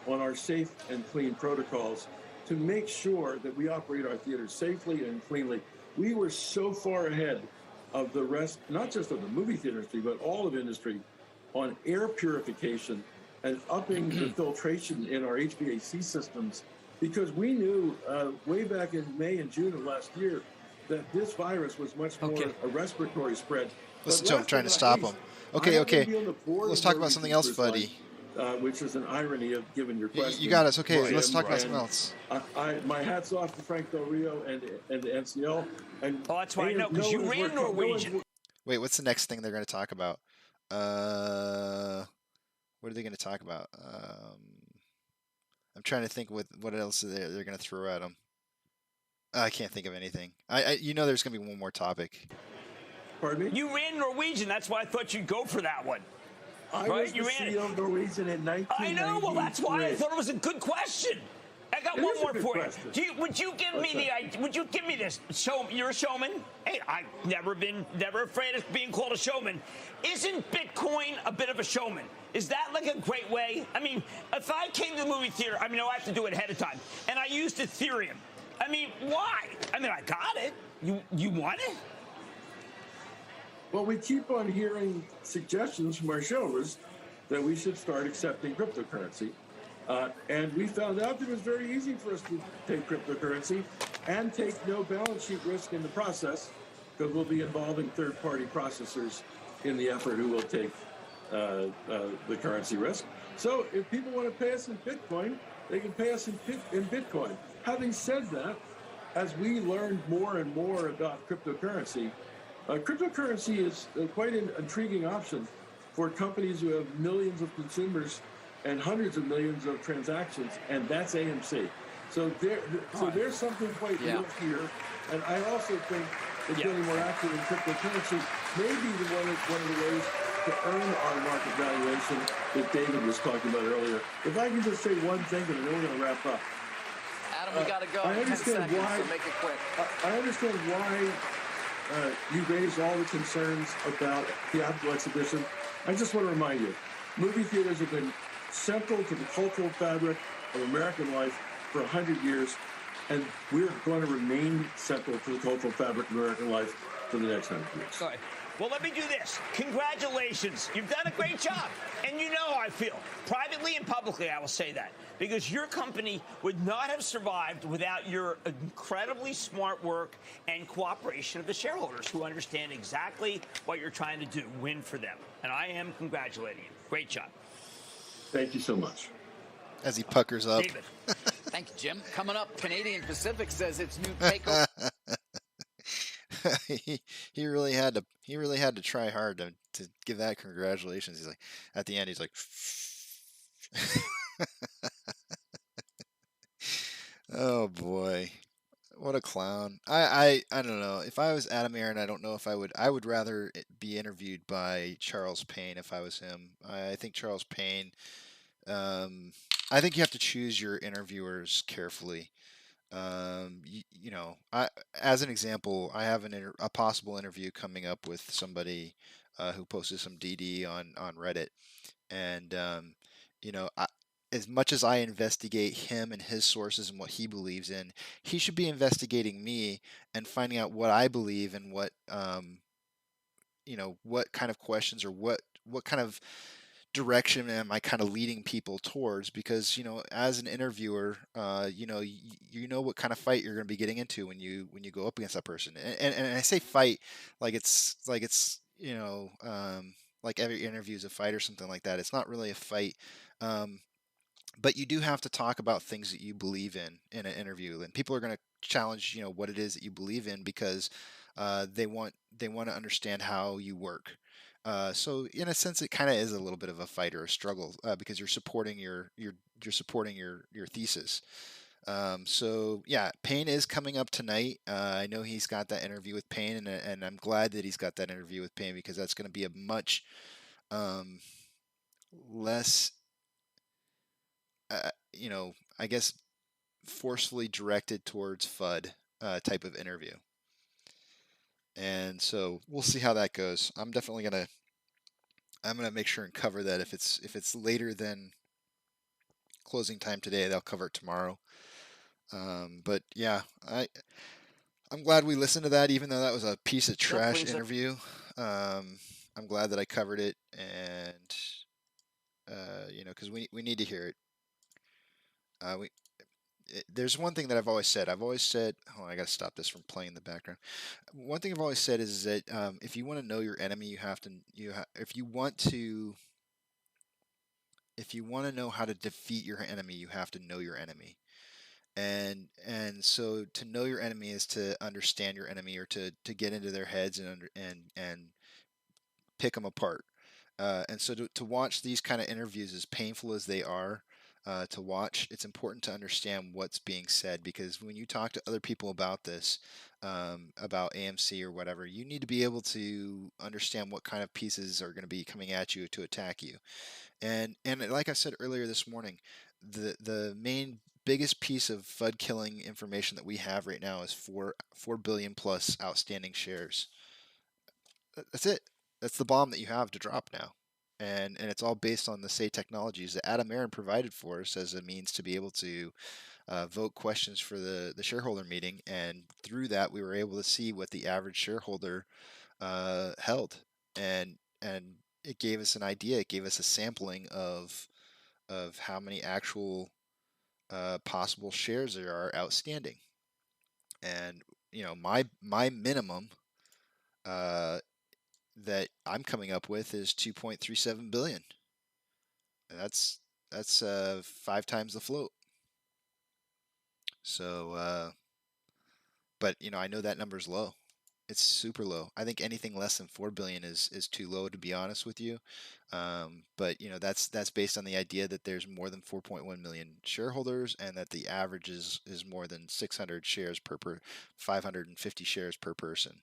on our safe and clean protocols to make sure that we operate our theaters safely and cleanly. We were so far ahead of the rest, not just of the movie theater industry, but all of industry on air purification and upping the filtration in our HVAC systems, because we knew way back in May and June of last year that this virus was much more a respiratory spread. Listen to him trying to stop him. Okay. Let's talk about something else, buddy. Which is an irony of given your question. You got us. Okay, let's talk about something else. My hat's off to Frank Del Rio and the NCL. And that's why I know, because you ran Norwegian. Wait, what's the next thing they're going to talk about? What are they going to talk about? I'm trying to think what else they're going to throw at them. I can't think of anything. There's going to be one more topic. Pardon me? You ran Norwegian. That's why I thought you'd go for that one. I was the CEO of Norwegian in 1993. I know. Well, that's why I thought it was a good question. I got one more for you. Would you give me Would you give me this? You're a showman. Hey, I've never afraid of being called a showman. Isn't Bitcoin a bit of a showman? Is that like a great way? I mean, if I came to the movie theater, I have to do it ahead of time, and I used Ethereum. I mean, why? I got it. You want it? Well, we keep on hearing suggestions from our showers that we should start accepting cryptocurrency. And we found out that it was very easy for us to take cryptocurrency and take no balance sheet risk in the process, because we'll be involving third-party processors in the effort who will take the currency risk. So if people want to pay us in Bitcoin, they can pay us in Bitcoin. Having said that, as we learned more and more about cryptocurrency, cryptocurrency is quite an intriguing option for companies who have millions of consumers and hundreds of millions of transactions, and that's AMC. So there's something quite real here, and I also think that getting more active in cryptocurrency may be one of the ways to earn our market valuation that David was talking about earlier. If I can just say one thing, and then we're going to wrap up. Adam, we got to go. I understand 10 seconds, why. so make it quick. I understand why you raised all the concerns about theatrical exhibition. I just want to remind you, movie theaters have been central to the cultural fabric of American life for 100 years, and we're going to remain central to the cultural fabric of American life for the next 100 years. All right. Well, let me do this. Congratulations. You've done a great job. And you know how I feel. Privately and publicly, I will say that. Because your company would not have survived without your incredibly smart work and cooperation of the shareholders who understand exactly what you're trying to do, win for them. And I am congratulating you. Great job. Thank you so much. As he puckers up. David. Thank you, Jim. Coming up, Canadian Pacific says its new takeover. he really had to try hard to give that congratulations. He's like, at the end, he's like, oh boy, what a clown. I don't know. If I was Adam Aaron, I don't know if I would rather be interviewed by Charles Payne if I was him. I think Charles Payne, I think you have to choose your interviewers carefully. As an example, I have a possible interview coming up with somebody who posted some DD on Reddit, and as much as I investigate him and his sources and what he believes in, he should be investigating me and finding out what I believe and what what kind of questions or what kind of direction am I kind of leading people towards, because as an interviewer you know what kind of fight you're going to be getting into when you go up against that person, and I say fight like it's like every interview is a fight or something like that. It's not really a fight. But you do have to talk about things that you believe in an interview, and people are going to challenge what it is that you believe in because they want to understand how you work. So in a sense, it kind of is a little bit of a fight or a struggle because you're supporting you're supporting your thesis. So yeah, Payne is coming up tonight. I know he's got that interview with Payne, and I'm glad that he's got that interview with Payne because that's going to be a much um, less, I guess, forcefully directed towards FUD type of interview. And so we'll see how that goes. I'm gonna make sure and cover that if it's later than closing time today, they'll cover it tomorrow. But yeah, I'm glad we listened to that, even though that was a piece of trash interview. I'm glad that I covered it, and because we need to hear it. There's one thing that I've always said. Oh, I got to stop this from playing in the background. One thing I've always said is that if you want to know your enemy, if you want to know how to defeat your enemy, you have to know your enemy. And so to know your enemy is to understand your enemy, or to get into their heads and pick them apart. And so to watch these kind of interviews, as painful as they are to watch, it's important to understand what's being said, because when you talk to other people about this, about AMC or whatever, you need to be able to understand what kind of pieces are going to be coming at you to attack you. And like I said earlier this morning, the main biggest piece of FUD killing information that we have right now is 4 billion plus outstanding shares. That's it. That's the bomb that you have to drop now. And it's all based on the Say technologies that Adam Aaron provided for us as a means to be able to vote questions for the shareholder meeting. And through that, we were able to see what the average shareholder held. And it gave us an idea. It gave us a sampling of how many actual possible shares there are outstanding. And my minimum that I'm coming up with is 2.37 billion. And that's 5 times the float. So, but I know that number's low. It's super low. I think anything less than 4 billion is too low, to be honest with you. But that's based on the idea that there's more than 4.1 million shareholders, and that the average is more than 600 shares per 550 shares per person.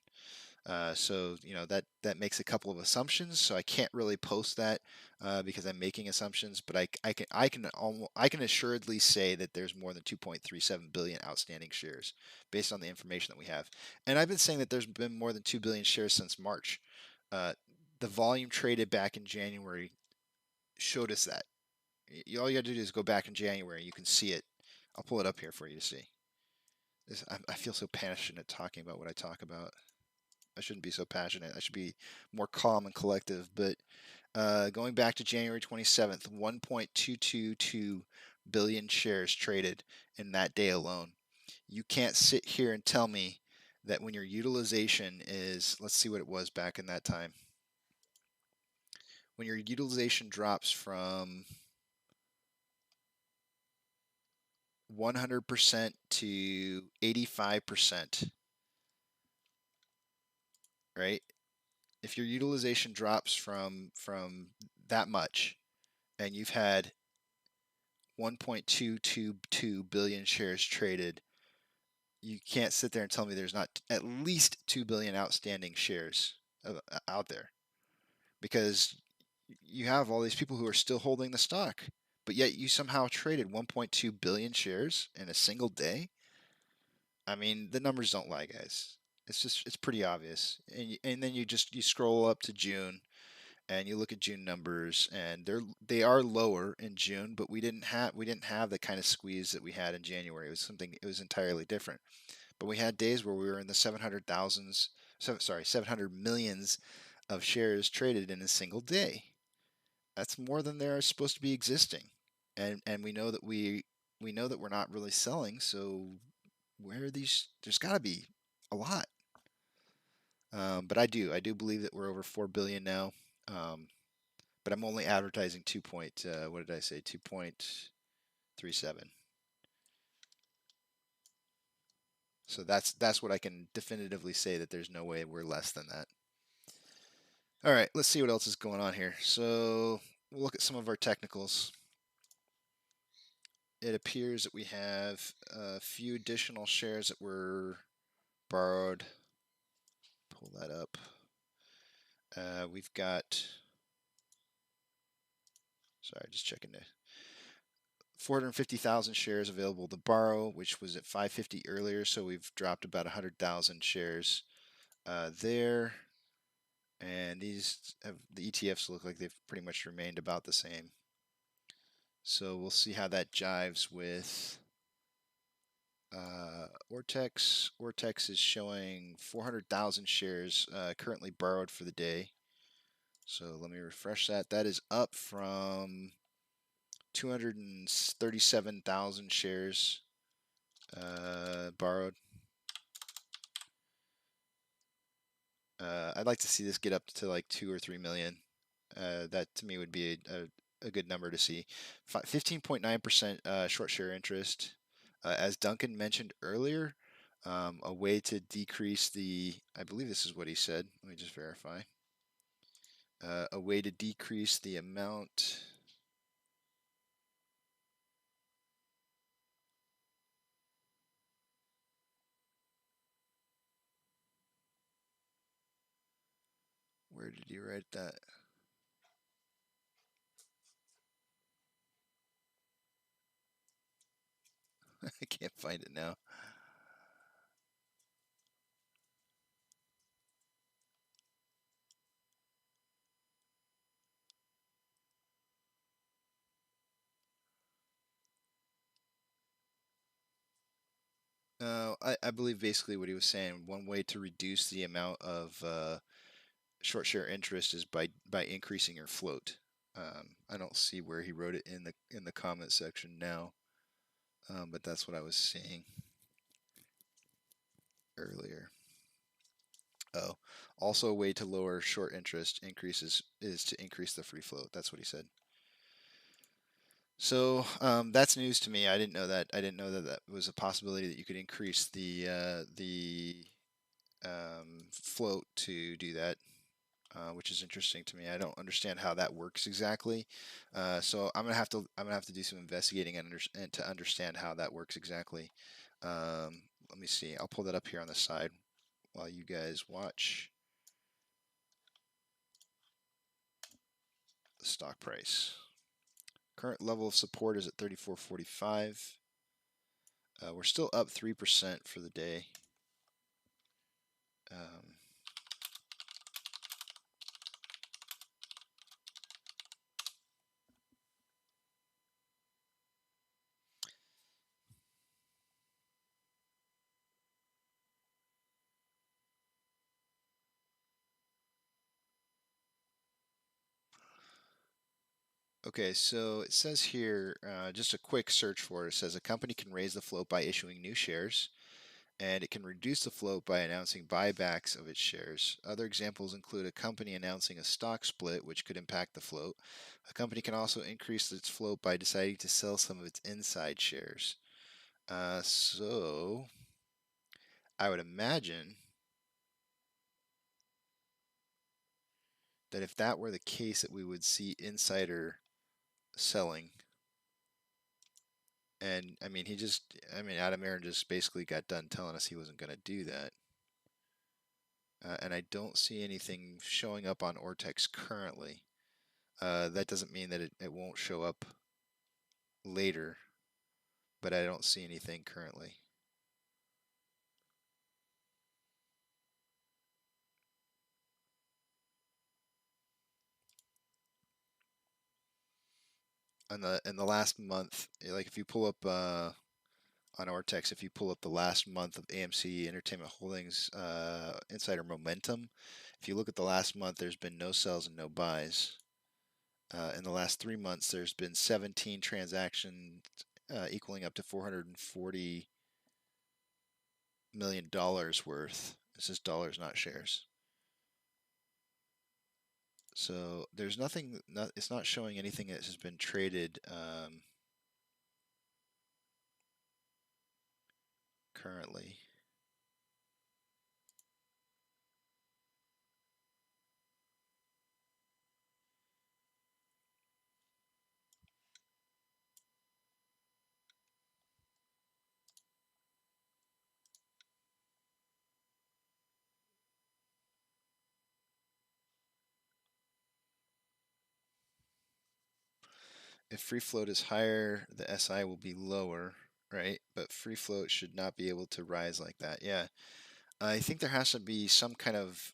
So that makes a couple of assumptions. So I can't really post that because I'm making assumptions. But I can assuredly say that there's more than 2.37 billion outstanding shares based on the information that we have. And I've been saying that there's been more than 2 billion shares since March. The volume traded back in January showed us that. All you got to do is go back in January. You can see it. I'll pull it up here for you to see. I feel so passionate talking about what I talk about. I shouldn't be so passionate. I should be more calm and collective. But going back to January 27th, 1.222 billion shares traded in that day alone. You can't sit here and tell me that when your utilization is, let's see what it was back in that time. When your utilization drops from 100% to 85%, right? If your utilization drops from that much, and you've had 1.222 billion shares traded, you can't sit there and tell me there's not at least 2 billion outstanding shares out there, because you have all these people who are still holding the stock, but yet you somehow traded 1.2 billion shares in a single day. I mean, the numbers don't lie, guys. It's pretty obvious. And then you scroll up to June, and you look at June numbers, and they are lower in June, but we didn't have the kind of squeeze that we had in January. It was entirely different. But we had days where we were in the 700 millions of shares traded in a single day. That's more than there are supposed to be existing. And we know that we're not really selling, so where are these? There's got to be a lot. But I do believe that we're over 4 billion now. But I'm only advertising 2 point, what did I say? 2.37. So that's what I can definitively say, that there's no way we're less than that. All right, let's see what else is going on here. So we'll look at some of our technicals. It appears that we have a few additional shares that were borrowed. Pull that up. We've got, sorry, just checking the 450,000 shares available to borrow, which was at 550 earlier, so we've dropped about 100,000 shares there. And these have, the ETFs look like they've pretty much remained about the same. So we'll see how that jives with Ortex. Ortex is showing 400,000 shares currently borrowed for the day. So let me refresh that. That is up from 237,000 shares borrowed. I'd like to see this get up to like 2 or 3 million. That to me would be a good number to see. 15.9% short share interest. As Duncan mentioned earlier, a way to decrease the, I believe this is what he said. Let me just verify. A way to decrease the amount. Where did you write that? I can't find it now. I believe basically what he was saying, one way to reduce the amount of short share interest is by increasing your float. I don't see where he wrote it in the comment section now, but that's what I was seeing earlier. Oh, also a way to lower short interest increases is to increase the free float. That's what he said. So that's news to me. I didn't know that. I didn't know that that was a possibility, that you could increase the float to do that, which is interesting to me. I don't understand how that works exactly. So I'm gonna have to do some investigating and to understand how that works exactly. Let me see. I'll pull that up here on the side while you guys watch the stock price. Current level of support is at 34.45. We're still up 3% for the day. Okay, so it says here, just a quick search for it. It says a company can raise the float by issuing new shares, and it can reduce the float by announcing buybacks of its shares. Other examples include a company announcing a stock split, which could impact the float. A company can also increase its float by deciding to sell some of its inside shares. So I would imagine that if that were the case, that we would see insider selling. And I mean, Adam Aaron just basically got done telling us he wasn't going to do that. And I don't see anything showing up on Ortex currently. That doesn't mean that it won't show up later, but I don't see anything currently. In the last month, like if you pull up on Ortex, if you pull up the last month of AMC Entertainment Holdings insider momentum, if you look at the last month, there's been no sells and no buys. In the last 3 months, there's been 17 transactions equaling up to $440 million worth. This is dollars, not shares. So there's nothing, it's not showing anything that has been traded currently. If free float is higher, the SI will be lower, right? But free float should not be able to rise like that. Yeah, I think there has to be some kind of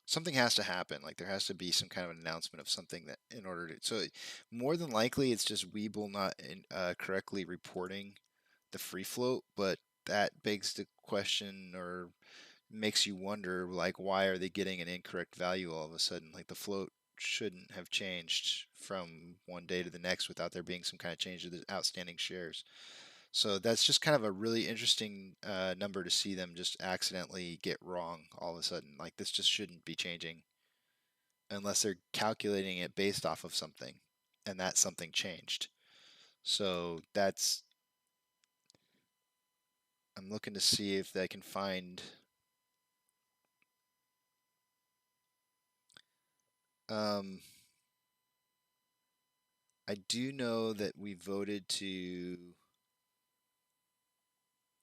something has to happen. Like there has to be some kind of announcement of something that in order to. So more than likely, it's just Webull not correctly reporting the free float, but that begs the question or makes you wonder, like, why are they getting an incorrect value all of a sudden? Like the float shouldn't have changed from one day to the next without there being some kind of change to the outstanding shares. So that's just kind of a really interesting number to see them just accidentally get wrong all of a sudden. Like this just shouldn't be changing unless they're calculating it based off of something, and that something changed. So that's, I'm looking to see if I can find I do know that we voted to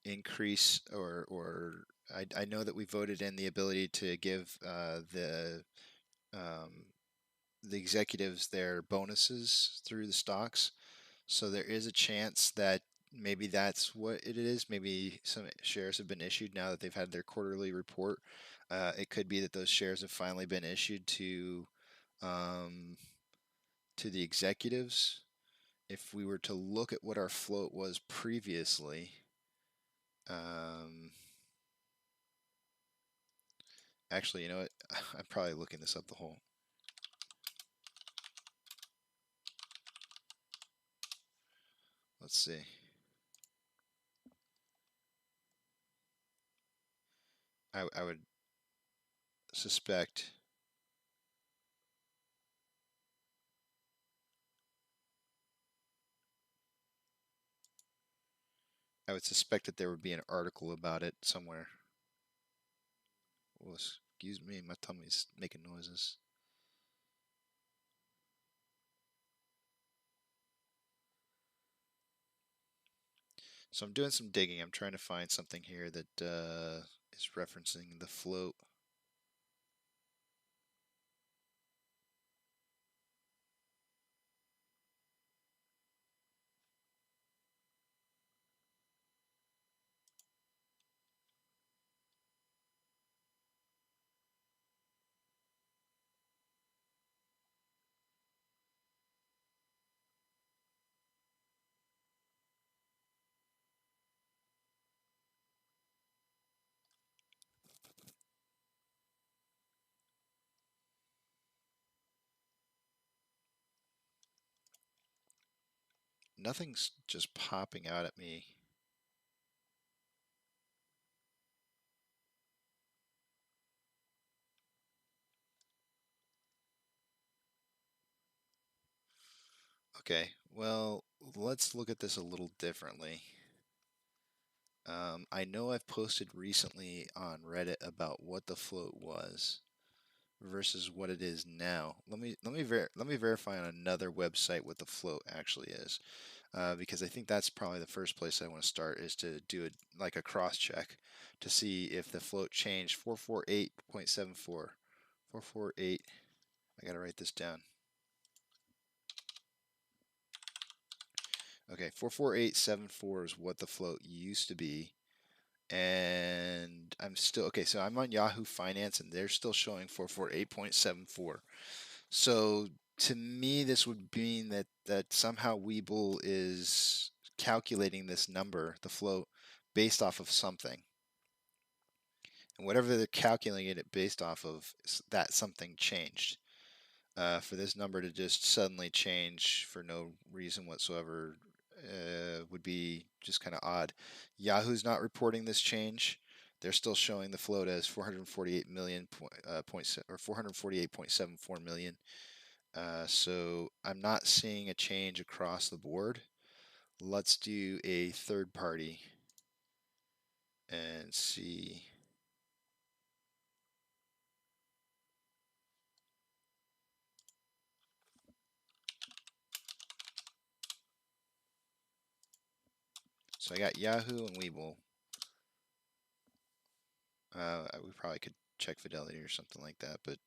increase I know that we voted in the ability to give the executives their bonuses through the stocks. So there is a chance that maybe that's what it is. Maybe some shares have been issued now that they've had their quarterly report. It could be that those shares have finally been issued um, to the executives. If we were to look at what our float was previously, actually, you know what? I'm probably looking this up the whole. Let's see. I would suspect. I would suspect that there would be an article about it somewhere. Well, excuse me, my tummy's making noises. So I'm doing some digging. I'm trying to find something here that is referencing the float. Nothing's just popping out at me. Okay, well, let's look at this a little differently. I know I've posted recently on Reddit about what the float was versus what it is now. Let me verify on another website what the float actually is, because I think that's probably the first place I want to start is to do it like a cross check to see if the float changed 448.74. 448. I gotta write this down. Okay, 44874 is what the float used to be. And I'm still, okay, so I'm on Yahoo Finance and they're still showing 448.74. So to me, this would mean that somehow Webull is calculating this number, the float, based off of something. And whatever they're calculating it based off of, that something changed. For this number to just suddenly change for no reason whatsoever would be just kind of odd. Yahoo's not reporting this change. They're still showing the float as 448 million or 448.74 million. So I'm not seeing a change across the board. Let's do a third party and see. So I got Yahoo and Webull. We probably could check Fidelity or something like that, but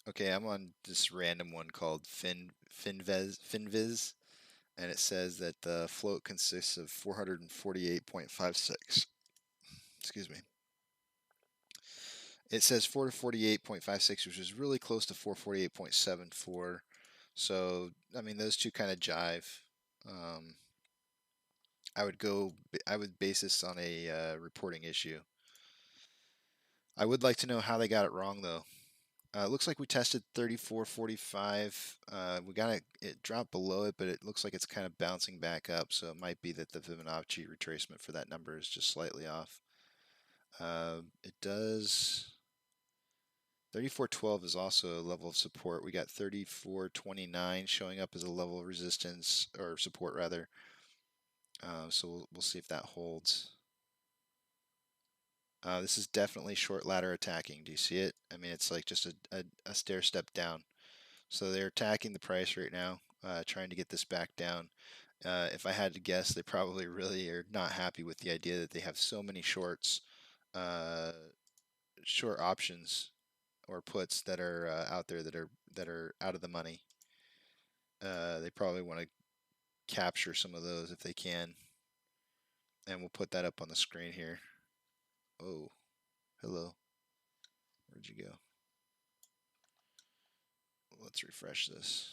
okay, I'm on this random one called Finviz, and it says that the float consists of 448.56. Excuse me. It says 448.56, which is really close to 448.74. So, I mean, those two kind of jive. I would base this on a reporting issue. I would like to know how they got it wrong, though. It looks like we tested 34.45. We got it dropped below it, but it looks like it's kind of bouncing back up. So it might be that the Fibonacci retracement for that number is just slightly off. It does. 34.12 is also a level of support. We got 34.29 showing up as a level of resistance or support rather. So we'll see if that holds. This is definitely short ladder attacking. Do you see it? I mean, it's like just a stair step down. So they're attacking the price right now, trying to get this back down. If I had to guess, they probably really are not happy with the idea that they have so many shorts, short options or puts that are out there that are out of the money. They probably want to capture some of those if they can. And we'll put that up on the screen here. Oh, hello. Where'd you go? Let's refresh this.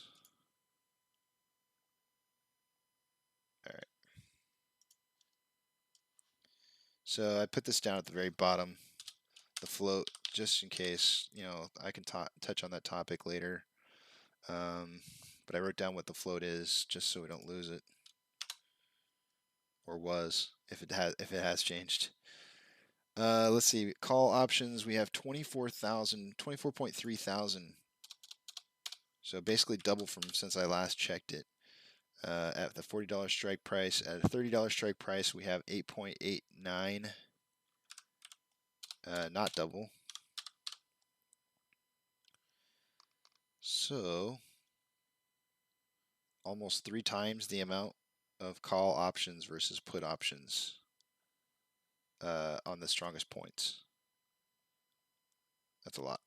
All right. So I put this down at the very bottom, the float, just in case, you know, I can touch on that topic later. But I wrote down what the float is just so we don't lose it, or was, if it has changed. Let's see, call options. We have 24.3 thousand. So basically double from since I last checked it. At the $40 strike price. At a $30 strike price, we have 8.89. Not double. So almost 3 times the amount of call options versus put options on the strongest points. That's a lot.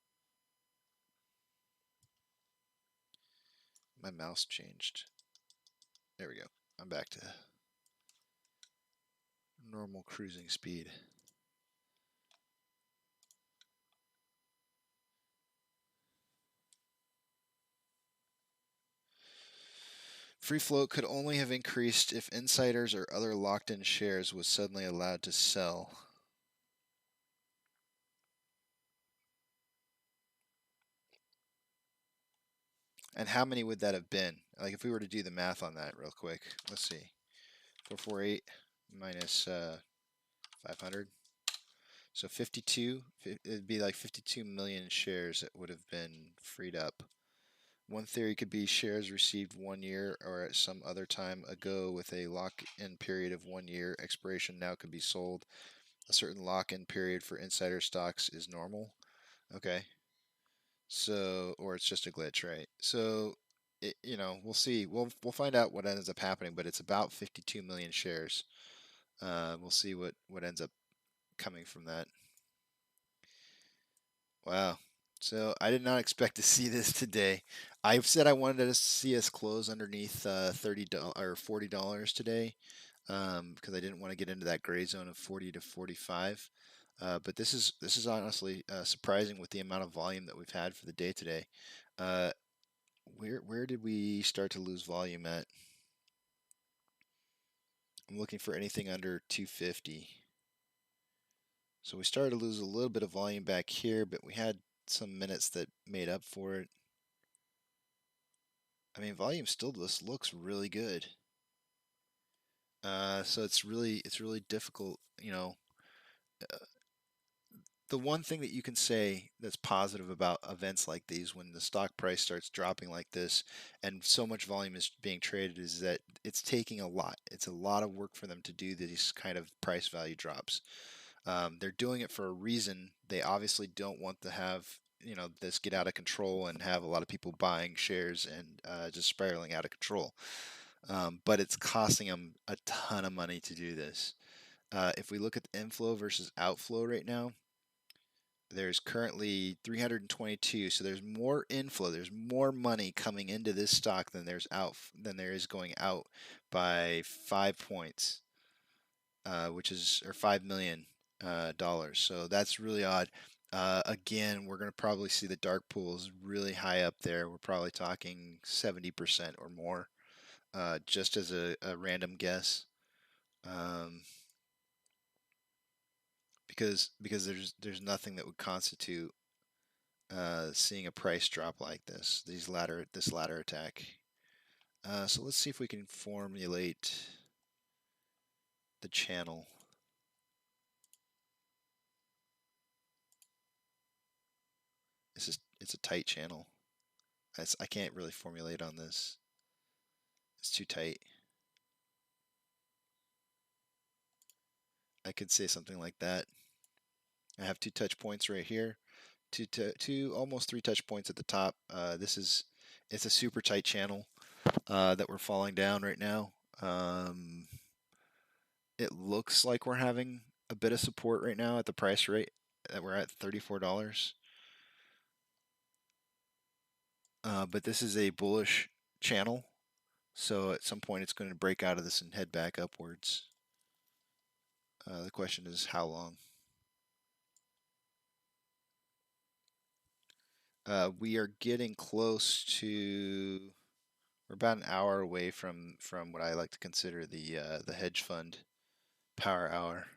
My mouse changed. There we go. I'm back to normal cruising speed. Free float could only have increased if insiders or other locked-in shares was suddenly allowed to sell. And how many would that have been? Like if we were to do the math on that real quick. Let's see. 448 minus 500. So 52, it'd be like 52 million shares that would have been freed up. One theory could be shares received 1 year or at some other time ago with a lock-in period of 1 year. Expiration now could be sold. A certain lock-in period for insider stocks is normal. Okay. So, or it's just a glitch, right? So, you know, we'll see. We'll find out what ends up happening, but it's about 52 million shares. We'll see what ends up coming from that. Wow. So I did not expect to see this today. I said I wanted to see us close underneath $30 or $40 today because I didn't want to get into that gray zone of 40 to 45. But this is honestly surprising with the amount of volume that we've had for the day today. Where did we start to lose volume at? I'm looking for anything under 250. So we started to lose a little bit of volume back here, but we had some minutes that made up for it. I mean, volume still just looks really good. So it's really difficult, you know. The one thing that you can say that's positive about events like these, when the stock price starts dropping like this and so much volume is being traded, is that it's taking a lot. It's a lot of work for them to do these kind of price value drops. They're doing it for a reason. They obviously don't want to have, you know, this get out of control and have a lot of people buying shares and just spiraling out of control. But it's costing them a ton of money to do this. If we look at the inflow versus outflow right now, there's currently 322, so there's more inflow, there's more money coming into this stock than there is going out by 5 points, which is or $5 million. So that's really odd. Again, we're going to probably see the dark pools really high up there. We're probably talking 70% or more, just as a random guess. Because there's nothing that would constitute seeing a price drop like this. This ladder attack. So let's see if we can formulate the channel. It's a tight channel. I can't really formulate on this. It's too tight. I could say something like that. I have 2 touch points right here. Two almost 3 touch points at the top. It's a super tight channel that we're falling down right now. It looks like we're having a bit of support right now at the price rate that we're at, $34. But this is a bullish channel, so at some point it's going to break out of this and head back upwards. The question is how long. We are getting close to. We're about an hour away from what I like to consider the hedge fund power hour.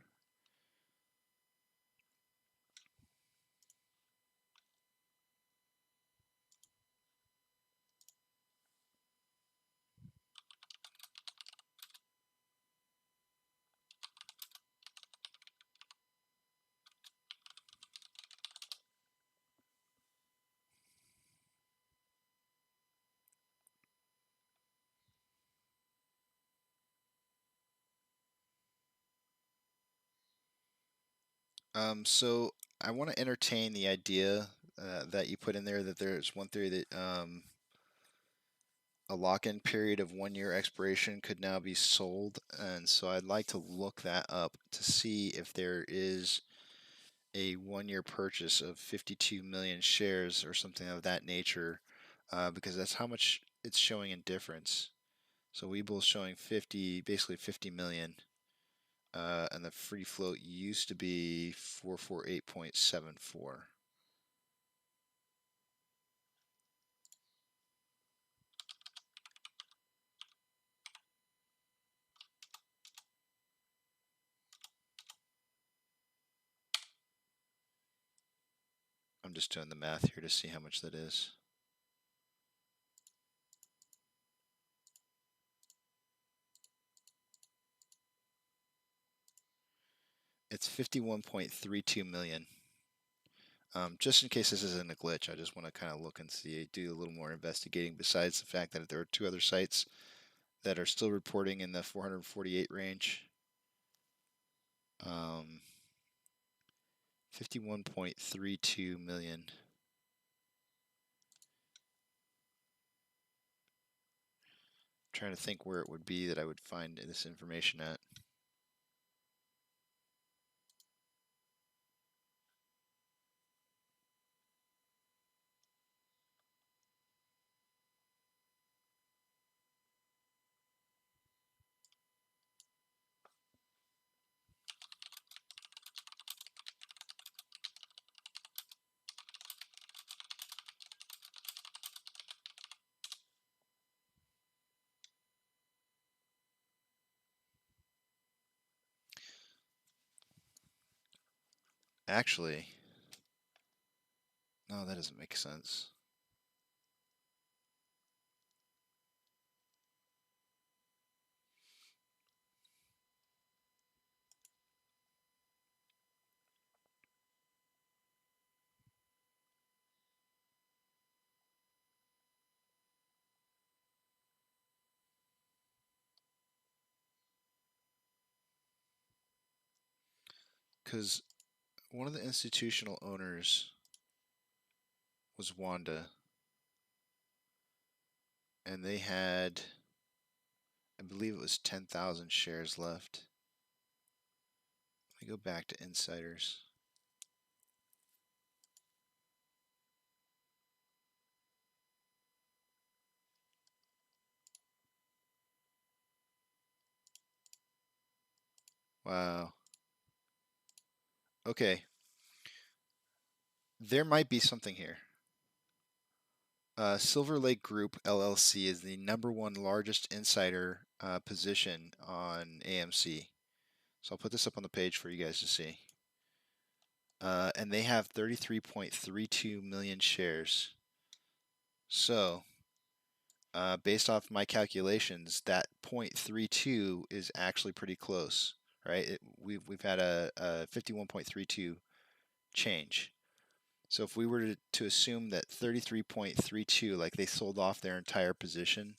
So I want to entertain the idea that you put in there that there's one theory that a lock-in period of 1 year expiration could now be sold, and so I'd like to look that up to see if there is a 1 year purchase of 52 million shares or something of that nature, because that's how much it's showing in difference. So Weeble's showing basically 50 million. And the free float used to be 448.74. I'm just doing the math here to see how much that is. It's 51.32 million. Just in case this isn't a glitch, I just want to kind of look and see, do a little more investigating, besides the fact that there are 2 other sites that are still reporting in the 448 range. 51.32 million. I'm trying to think where it would be that I would find this information at. Actually, no, that doesn't make sense. because one of the institutional owners was Wanda, and they had, I believe it was 10,000 shares left. Let me go back to insiders. Wow. Okay. There might be something here. Silver Lake Group LLC is the #1 largest insider position on AMC. So I'll put this up on the page for you guys to see. And they have 33.32 million shares. So, based off my calculations, that 0.32 is actually pretty close, right? We've had a 51.32 change. So if we were to assume that 33.32, like they sold off their entire position,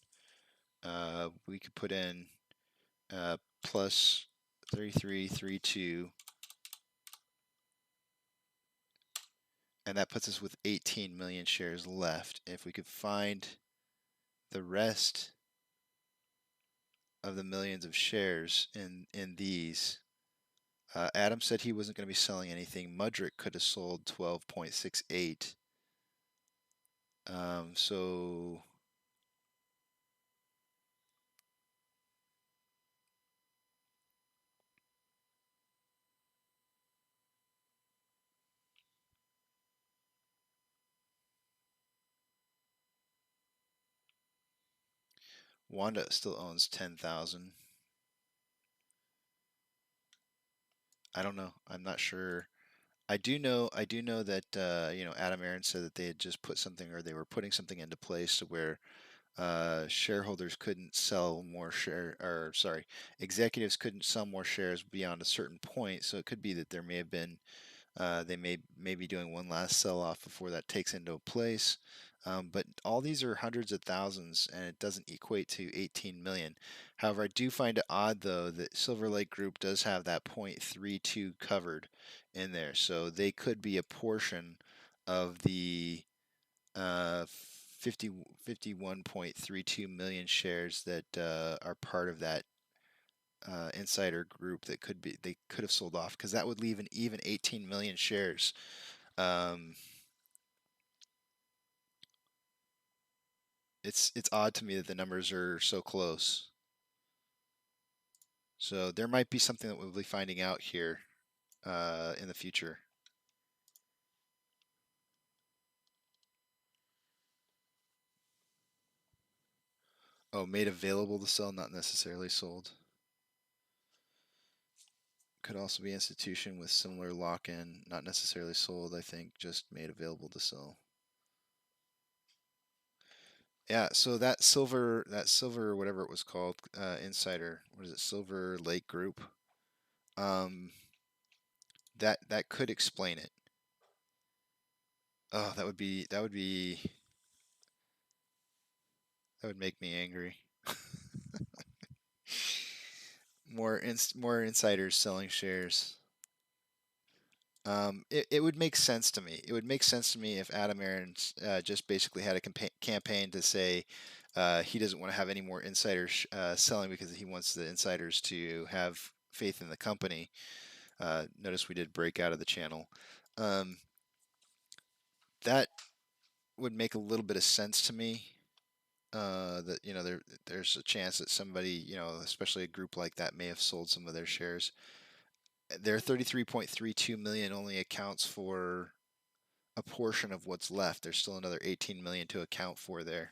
we could put in plus 33.32, and that puts us with 18 million shares left. If we could find the rest of the millions of shares in these, Adam said he wasn't going to be selling anything. Mudrick could have sold 12.68. So Wanda still owns 10,000. I don't know. I'm not sure. I do know that Adam Aaron said that they had just put something, or they were putting something into place to where shareholders couldn't sell more executives couldn't sell more shares beyond a certain point. So it could be that there may have been they may be doing one last sell-off before that takes into place. But all these are hundreds of thousands, and it doesn't equate to 18 million. However, I do find it odd, though, that Silver Lake Group does have that 0.32 covered in there. So they could be a portion of the 51.32 million shares that are part of that insider group that they could have sold off, because that would leave an even 18 million shares. It's odd to me that the numbers are so close. So there might be something that we'll be finding out here in the future. Oh, made available to sell, not necessarily sold. Could also be institution with similar lock-in, not necessarily sold, I think, just made available to sell. Yeah, so that silver, whatever it was called, insider, what is it, Silver Lake Group? That could explain it. Oh, that would make me angry. More insiders selling shares. It would make sense to me. It would make sense to me if Adam Aaron just basically had a campaign to say he doesn't want to have any more insiders selling because he wants the insiders to have faith in the company. Notice we did break out of the channel. That would make a little bit of sense to me. That there's a chance that somebody, especially a group like that, may have sold some of their shares. Their 33.32 million only accounts for a portion of what's left. There's still another 18 million to account for there.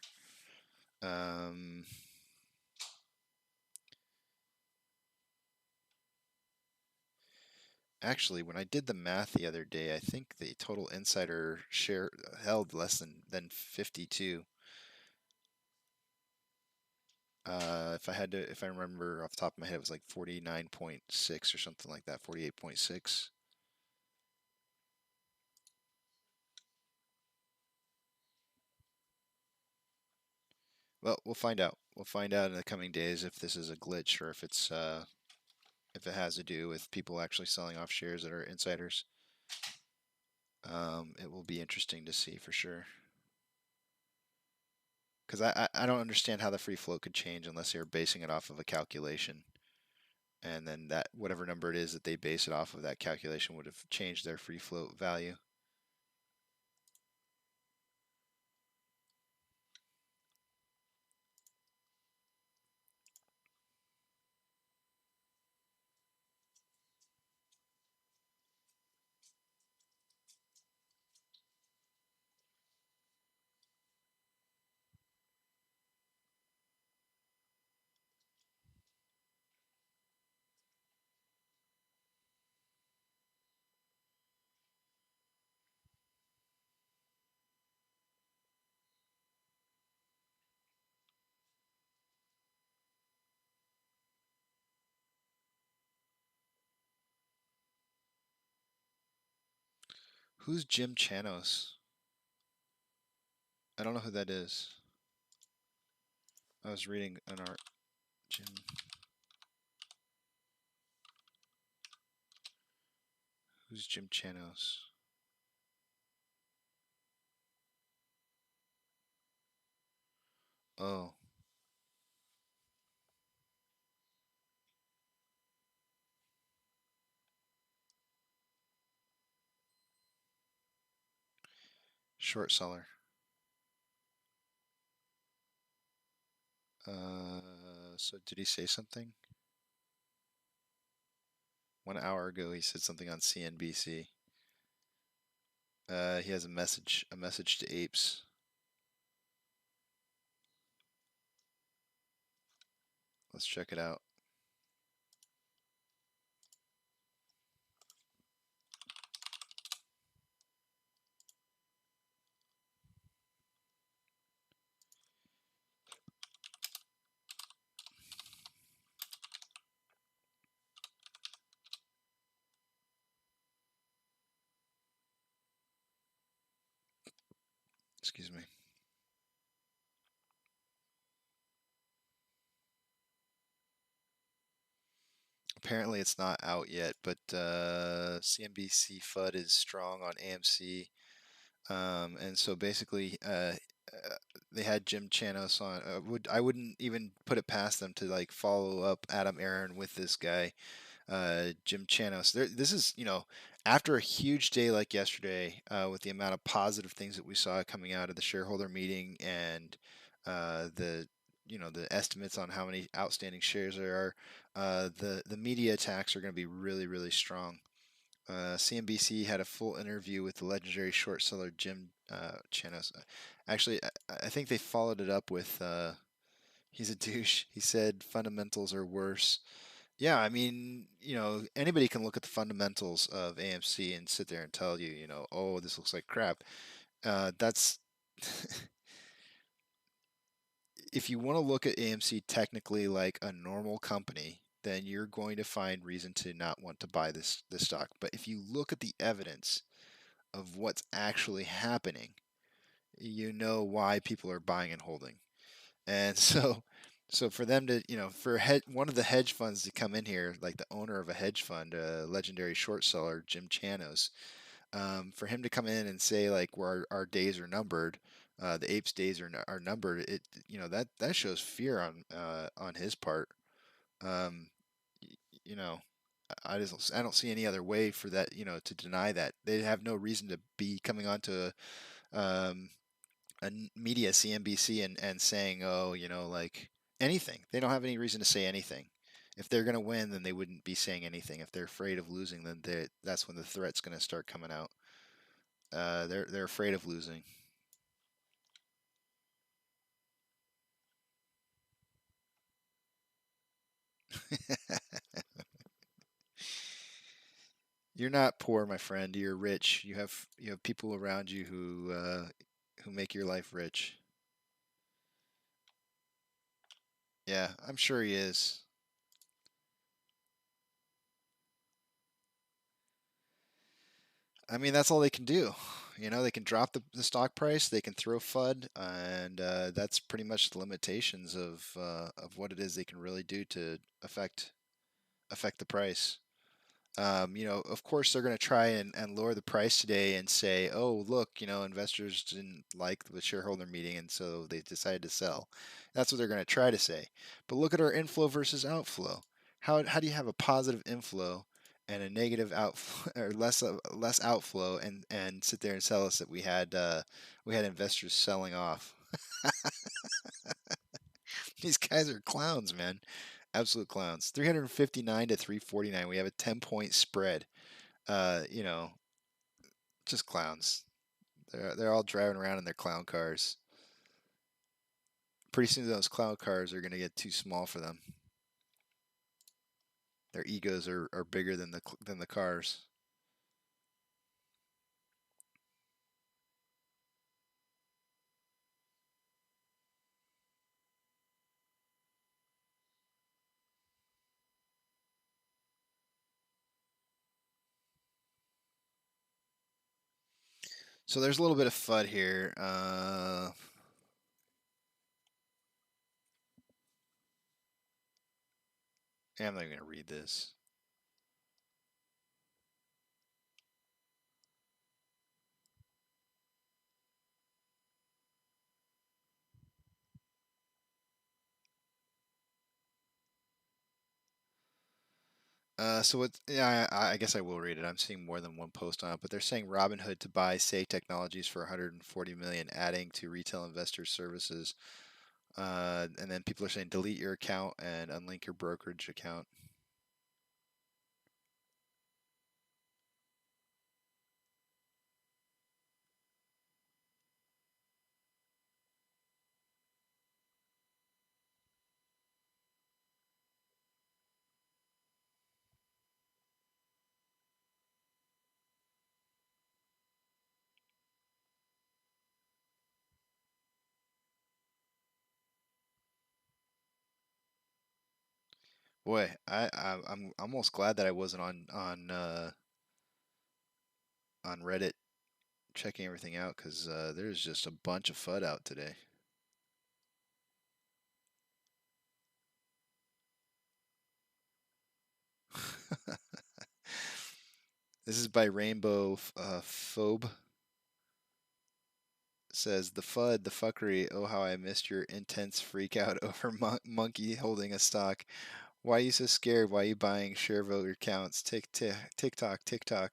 Actually, when I did the math the other day, I think the total insider share held less than 52. If I remember off the top of my head, it was like 49.6 or something like that, 48.6. Well, we'll find out. We'll find out in the coming days if this is a glitch or if it's if it has to do with people actually selling off shares that are insiders. It will be interesting to see for sure. Because I don't understand how the free float could change unless they're basing it off of a calculation. And then that whatever number it is that they base it off of, that calculation would have changed their free float value. Who's Jim Chanos? I don't know who that is. I was reading an art. Jim. Who's Jim Chanos? Oh. Short seller. So did he say something? 1 hour ago he said something on CNBC. He has a message to Apes. Let's check it out. Excuse me. Apparently it's not out yet, but CNBC FUD is strong on AMC. And so basically, they had Jim Chanos on. I wouldn't even put it past them to like follow up Adam Aron with this guy, Jim Chanos. This is, after a huge day like yesterday, with the amount of positive things that we saw coming out of the shareholder meeting and the estimates on how many outstanding shares there are. The media attacks are going to be really, really strong. CNBC had a full interview with the legendary short seller Jim Chanos. Actually, I think they followed it up with, he's a douche. He said fundamentals are worse. Yeah, I mean, anybody can look at the fundamentals of AMC and sit there and tell you, oh, this looks like crap. That's if you want to look at AMC technically like a normal company, then you're going to find reason to not want to buy this stock. But if you look at the evidence of what's actually happening, you know why people are buying and holding. And so for them to, for one of the hedge funds to come in here, like the owner of a hedge fund, a legendary short seller, Jim Chanos, for him to come in and say like our days are numbered, the apes days are numbered, that shows fear on his part. You know, I don't see any other way for that, to deny that. They have no reason to be coming onto um, a media CNBC and saying, oh, like anything. They don't have any reason to say anything. If they're going to win, then they wouldn't be saying anything. If they're afraid of losing, then that's when the threat's going to start coming out. They're afraid of losing. You're not poor, my friend. You're rich. You have people around you who make your life rich. Yeah, I'm sure he is. I mean, that's all they can do. They can drop the stock price, they can throw FUD, and that's pretty much the limitations of what it is they can really do to affect affect the price. Of course they're going to try and lower the price today and say, oh, look, investors didn't like the shareholder meeting and so they decided to sell. That's what they're going to try to say. But look at our inflow versus outflow. How do you have a positive inflow and a negative outflow or less outflow and sit there and tell us that we had investors selling off? These guys are clowns, man. Absolute clowns. 359 to 349. We have a 10-point spread. Uh, you know, just clowns. They're all driving around in their clown cars. Pretty soon those clown cars are going to get too small for them. Their egos are bigger than the cars. So there's a little bit of FUD here. I'm not even going to read this. Yeah, I guess I will read it. I'm seeing more than one post on it, but they're saying Robinhood to buy Say Technologies for 140 million, adding to retail investor services. And then people are saying delete your account and unlink your brokerage account. Boy, I'm almost glad that I wasn't on Reddit checking everything out because there's just a bunch of FUD out today. This is by Rainbow Phobe. Says the FUD, the fuckery. Oh, how I missed your intense freak out over monkey holding a stock. Why are you so scared? Why are you buying share voter counts? TikTok.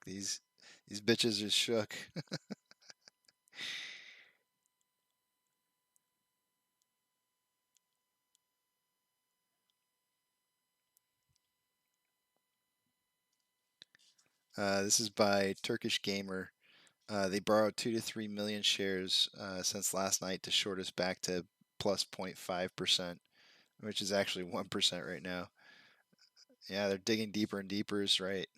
These bitches are shook. This is by Turkish Gamer. They borrowed 2 to 3 million shares since last night to short us back to plus 0.5%, which is actually 1% right now. Yeah, they're digging deeper and deeper is right.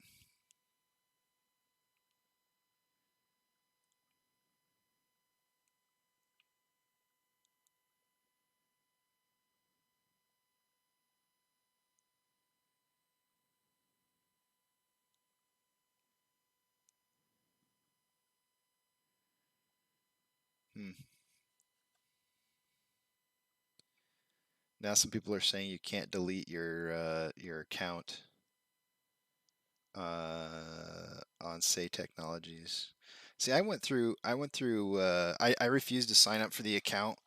Hmm. Now some people are saying you can't delete your account on Say Technologies. See, I refused to sign up for the account,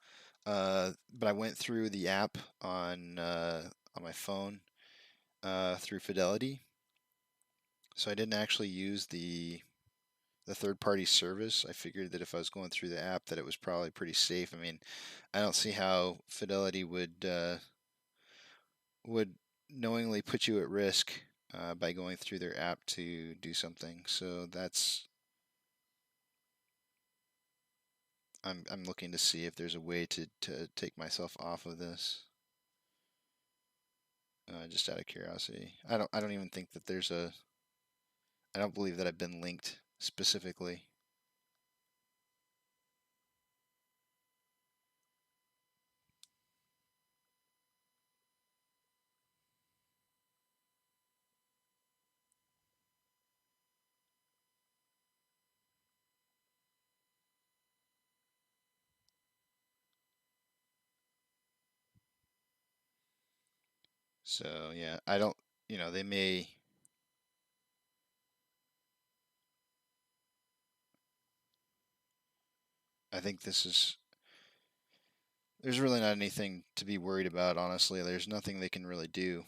but I went through the app on my phone through Fidelity. So I didn't actually use the third-party service. I figured that if I was going through the app, that it was probably pretty safe. I mean, I don't see how Fidelity would knowingly put you at risk by going through their app to do something. So I'm looking to see if there's a way to take myself off of this. Just out of curiosity. I don't even think that I don't believe that I've been linked specifically. So yeah, I don't you know, they may. I think there's really not anything to be worried about, honestly. There's nothing they can really do.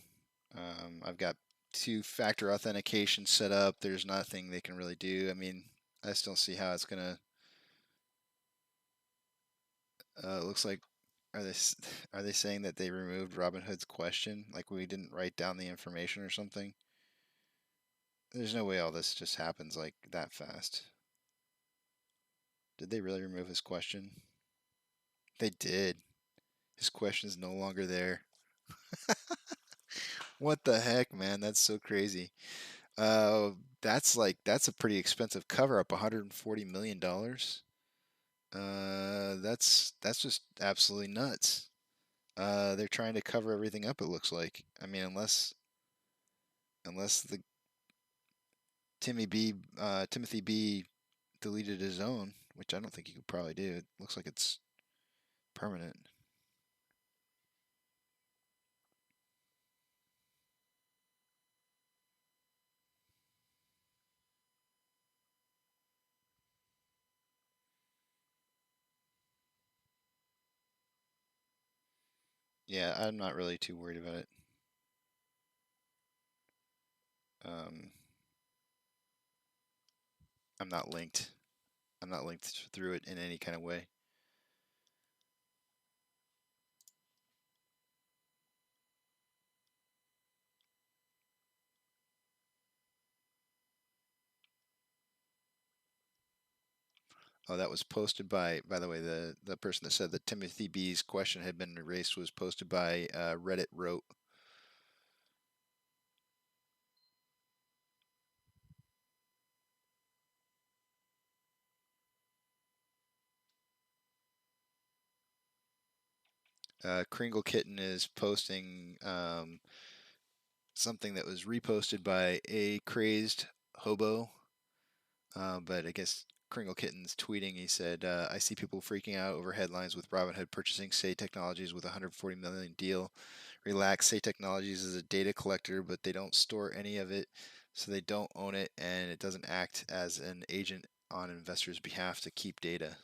I've got two-factor authentication set up. There's nothing they can really do. I mean, I still see how it's gonna. It looks like are they saying that they removed Robinhood's question? Like we didn't write down the information or something? There's no way all this just happens like that fast. Did they really remove his question? They did. His question is no longer there. What the heck, man? That's so crazy. Uh, that's a pretty expensive cover up, $140 million. That's just absolutely nuts. They're trying to cover everything up. It looks like. I mean, unless the Timothy B deleted his own, which I don't think he could probably do. It looks like it's permanent. Yeah, I'm not really too worried about it. Um, I'm not linked. I'm not linked through it in any kind of way. Oh, that was posted by the way, the person that said that Timothy B's question had been erased was posted by Reddit wrote. Kringle Kitten is posting something that was reposted by a crazed hobo. But I guess Kringle Kitten's tweeting. He said, "I see people freaking out over headlines with Robinhood purchasing Say Technologies with a $140 million deal. Relax, Say Technologies is a data collector, but they don't store any of it, so they don't own it, and it doesn't act as an agent on investors' behalf to keep data."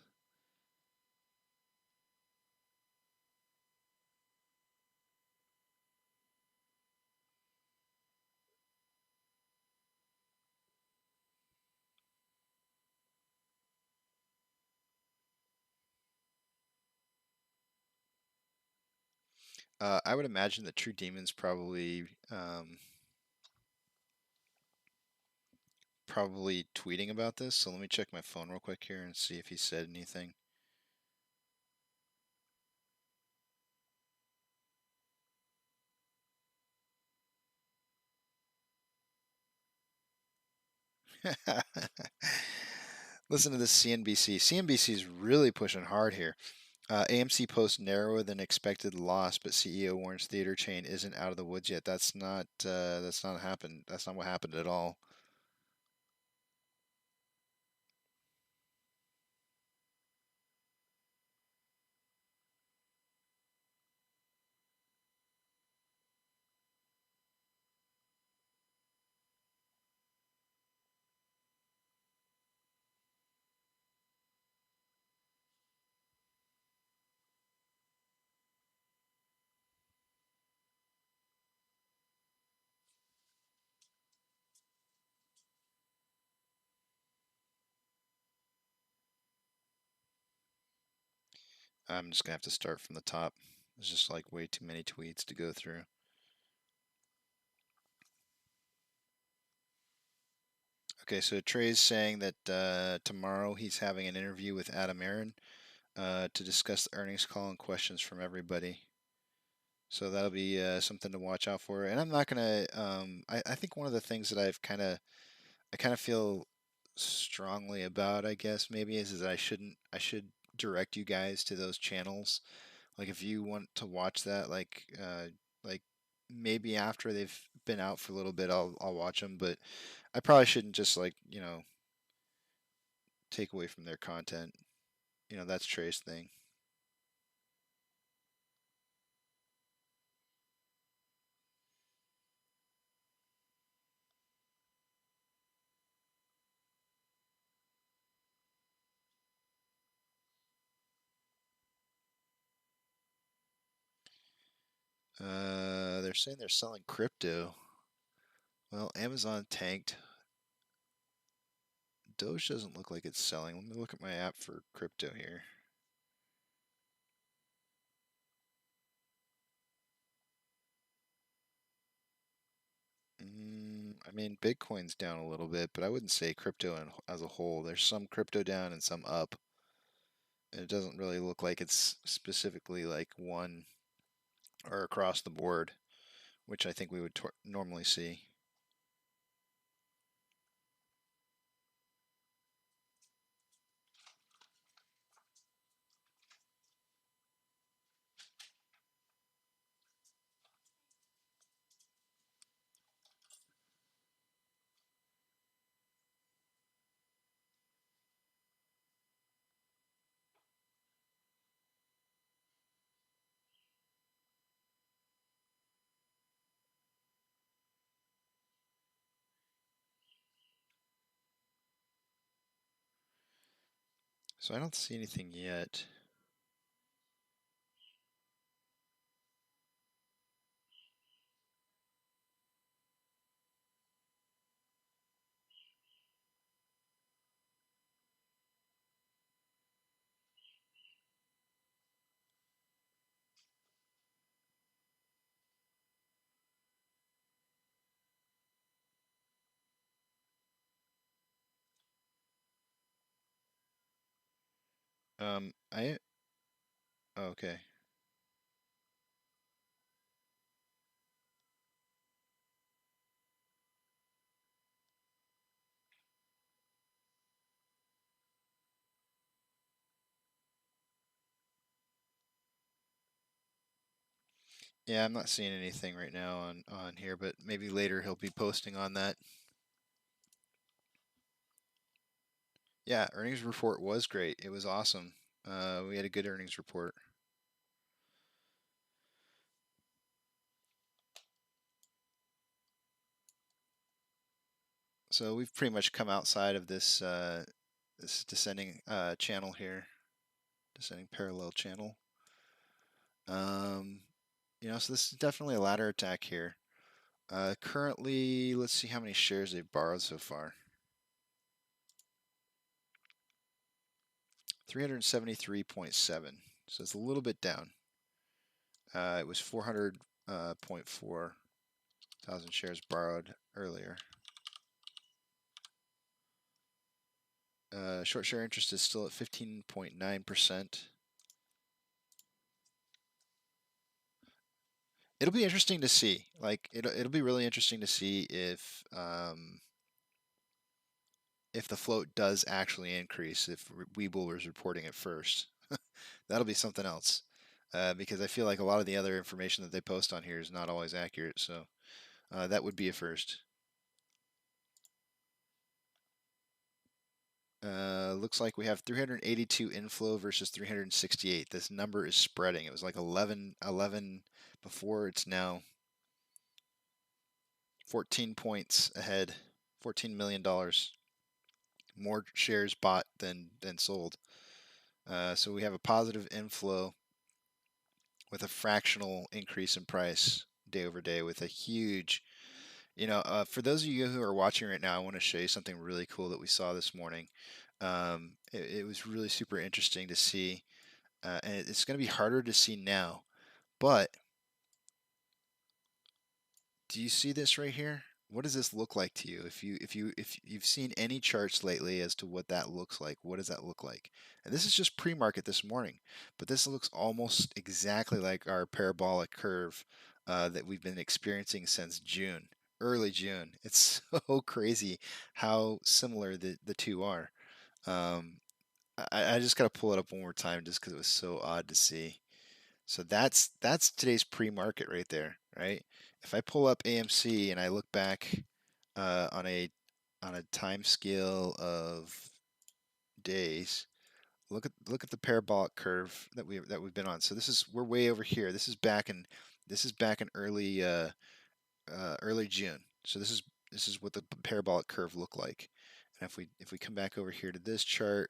I would imagine that True Demons probably tweeting about this. So let me check my phone real quick here and see if he said anything. Listen to this CNBC. CNBC is really pushing hard here. AMC posts narrower than expected loss, but CEO warns theater chain isn't out of the woods yet. That's not happened. That's not what happened at all. I'm just gonna have to start from the top. There's just like way too many tweets to go through. Okay, so Trey's saying that tomorrow he's having an interview with Adam Aaron to discuss the earnings call and questions from everybody. So that'll be something to watch out for. And I'm not gonna. I think one of the things that I kind of feel strongly about, I guess maybe, is that I should direct you guys to those channels. Like if you want to watch that, like maybe after they've been out for a little bit, I'll watch them. But I probably shouldn't just like take away from their content. That's Trey's thing. They're saying they're selling crypto. Well, Amazon tanked. Doge doesn't look like it's selling. Let me look at my app for crypto here. I mean, Bitcoin's down a little bit, but I wouldn't say crypto as a whole. There's some crypto down and some up. And it doesn't really look like it's specifically like one or across the board, which I think we would normally see. So I don't see anything yet. Okay. Yeah, I'm not seeing anything right now on here, but maybe later he'll be posting on that. Yeah, earnings report was great. It was awesome. We had a good earnings report. So we've pretty much come outside of this this descending channel here, descending parallel channel. You know, so this is definitely a ladder attack here. Currently, let's see how many shares they've borrowed so far. 373.7. So it's a little bit down. It was 400.4 thousand shares borrowed earlier. Short share interest is still at 15.9%. It'll be interesting to see. Like it'll be really interesting to see if the float does actually increase. If Webull was reporting it first, that'll be something else. Because I feel like a lot of the other information that they post on here is not always accurate. So that would be a first. Looks like we have 382 inflow versus 368. This number is spreading. It was like 11 before. It's now 14 points ahead. $14 million more shares bought than sold. So we have a positive inflow with a fractional increase in price day over day with a huge, you know, for those of you who are watching right now, I want to show you something really cool that we saw this morning. It was really super interesting to see, and it's going to be harder to see now, but do you see this right here? What does this look like to you? If you've seen any charts lately as to what that looks like, what does that look like? And this is just pre-market this morning, but this looks almost exactly like our parabolic curve that we've been experiencing since June, early June. It's so crazy how similar the two are. I just got to pull it up one more time just because it was so odd to see. So that's today's pre-market right there, right? If I pull up AMC and I look back on a time scale of days, look at the parabolic curve that we've been on. So we're way over here. This is back in early early June. So this is what the parabolic curve looked like. And if we come back over here to this chart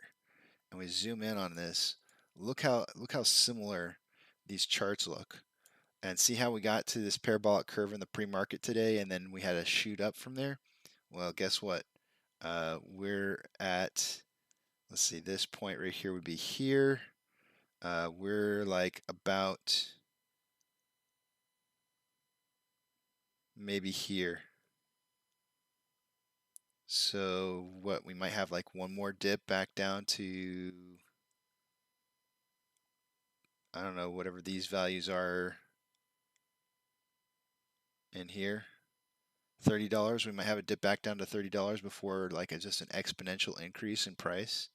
and we zoom in on this, look how similar these charts look. And see how we got to this parabolic curve in the pre-market today, and then we had a shoot up from there? Well, guess what? We're at, let's see, this point right here would be here. We're like about maybe here. So what, we might have like one more dip back down to, I don't know, whatever these values are in here. $30. We might have a dip back down to $30 before like just an exponential increase in price,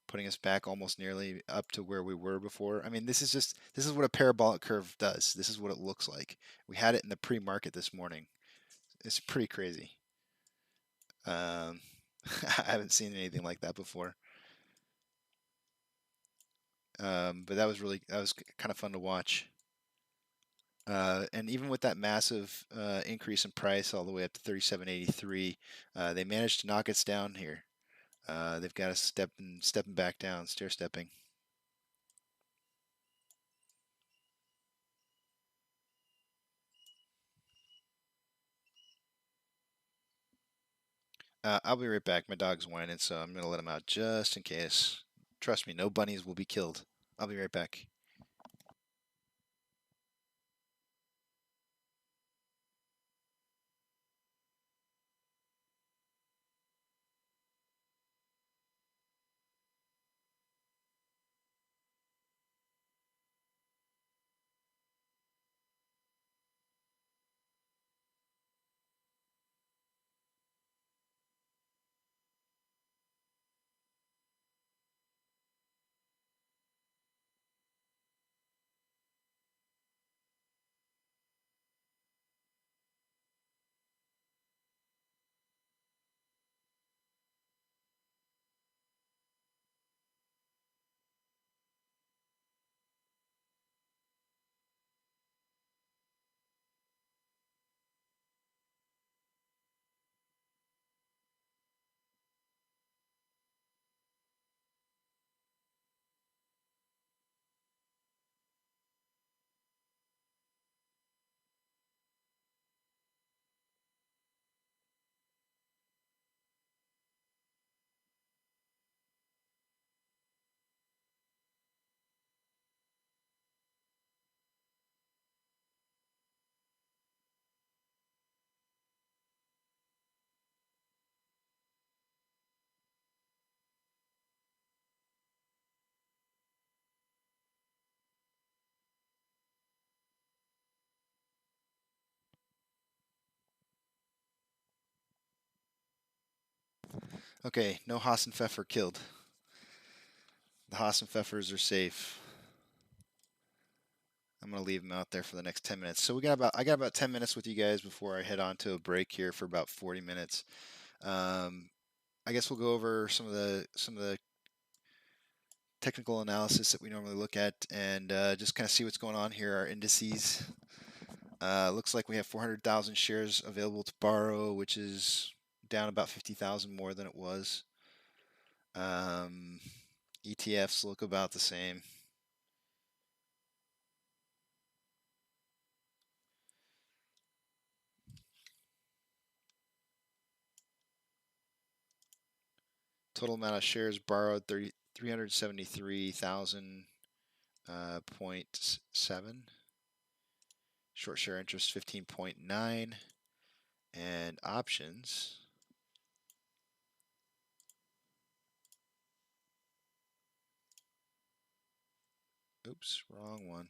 putting us back almost nearly up to where we were before. I mean, this is what a parabolic curve does. This is what it looks like. We had it in the pre-market this morning. It's pretty crazy. I haven't seen anything like that before. But that was kind of fun to watch. And even with that massive increase in price all the way up to 37.83, they managed to knock us down here. They've got us stepping back down, stair stepping. I'll be right back. My dog's whining, so I'm gonna let him out just in case. Trust me, no bunnies will be killed. I'll be right back. Okay, no Haas and Pfeffer killed. The Haas and Pfeffers are safe. I'm gonna leave them out there for the next 10 minutes. So I got about 10 minutes with you guys before I head on to a break here for about 40 minutes. I guess we'll go over some of the technical analysis that we normally look at and just kind of see what's going on here. Our indices. Looks like we have 400,000 shares available to borrow, which is down about 50,000 more than it was. ETFs look about the same. Total amount of shares borrowed 373,000.7. Short share interest 15.9, and options. Oops, wrong one.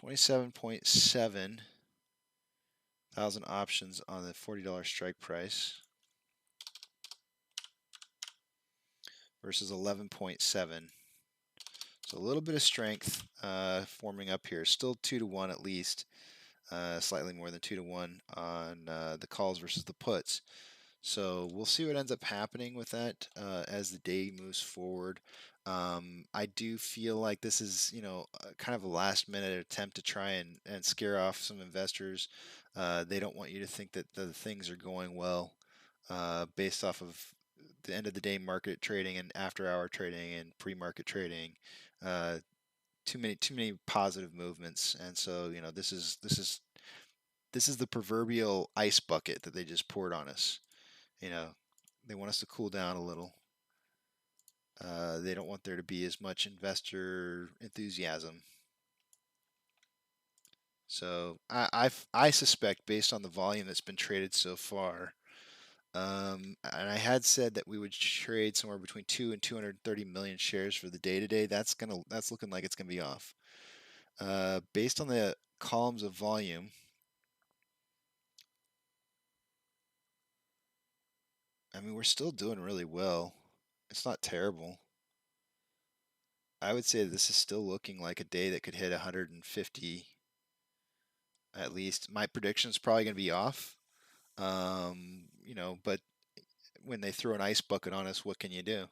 27.7 thousand options on the $40 strike price versus 11.7. So a little bit of strength forming up here. Still 2-to-1 at least, slightly more than 2-to-1 on the calls versus the puts. So we'll see what ends up happening with that as the day moves forward. I do feel like this is, kind of a last-minute attempt to try and scare off some investors. They don't want you to think that the things are going well based off of the end of the day market trading and after hour trading and pre-market trading. Too many positive movements, and so this is the proverbial ice bucket that they just poured on us. They want us to cool down a little. They don't want there to be as much investor enthusiasm. So I suspect, based on the volume that's been traded so far, and I had said that we would trade somewhere between 2 and 230 million shares for the day today. That's looking like it's gonna be off. Based on the columns of volume, I mean, we're still doing really well. It's not terrible. I would say this is still looking like a day that could hit 150 at least. My prediction is probably going to be off. But when they throw an ice bucket on us, what can you do?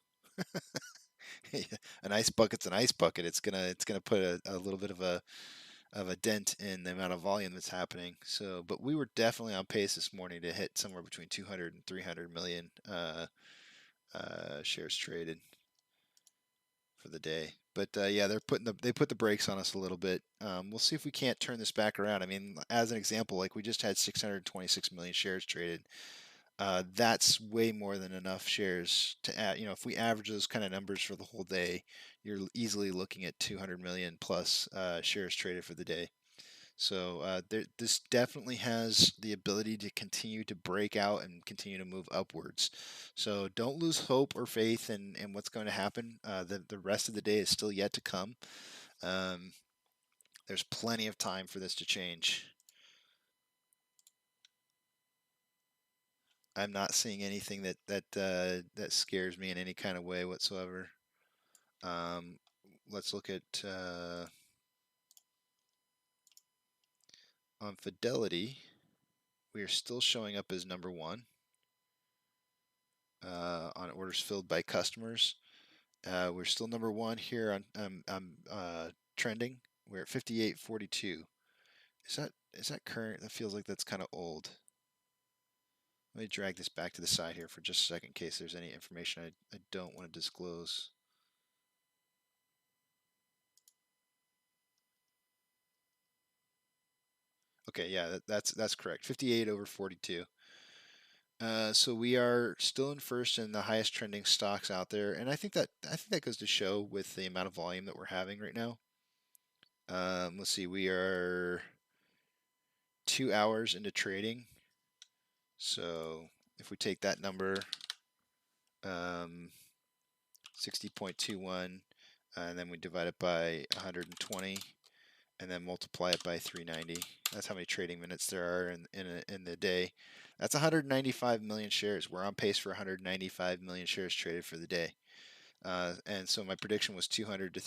An ice bucket's an ice bucket. It's gonna put a little bit of a dent in the amount of volume that's happening. So, but we were definitely on pace this morning to hit somewhere between 200 and 300 million shares traded for the day. But yeah, they put the brakes on us a little bit. We'll see if we can't turn this back around. I mean, as an example, like we just had 626 million shares traded. That's way more than enough shares to add. If we average those kind of numbers for the whole day, you're easily looking at 200 million plus shares traded for the day. So this definitely has the ability to continue to break out and continue to move upwards. So don't lose hope or faith in what's going to happen. The rest of the day is still yet to come. There's plenty of time for this to change. I'm not seeing anything that scares me in any kind of way whatsoever. Let's look at on Fidelity. We are still showing up as number one on orders filled by customers. We're still number one here on trending. We're at 58.42. Is that current? That feels like that's kind of old. Let me drag this back to the side here for just a second in case there's any information I don't want to disclose. Okay, yeah, that's correct. 58 over 42. So we are still in first in the highest trending stocks out there, and I think that goes to show with the amount of volume that we're having right now. Let's see, we are 2 hours into trading. So if we take that number, 60.21, and then we divide it by 120, and then multiply it by 390. That's how many trading minutes there are in the day. That's 195 million shares. We're on pace for 195 million shares traded for the day. And so my prediction was 200 to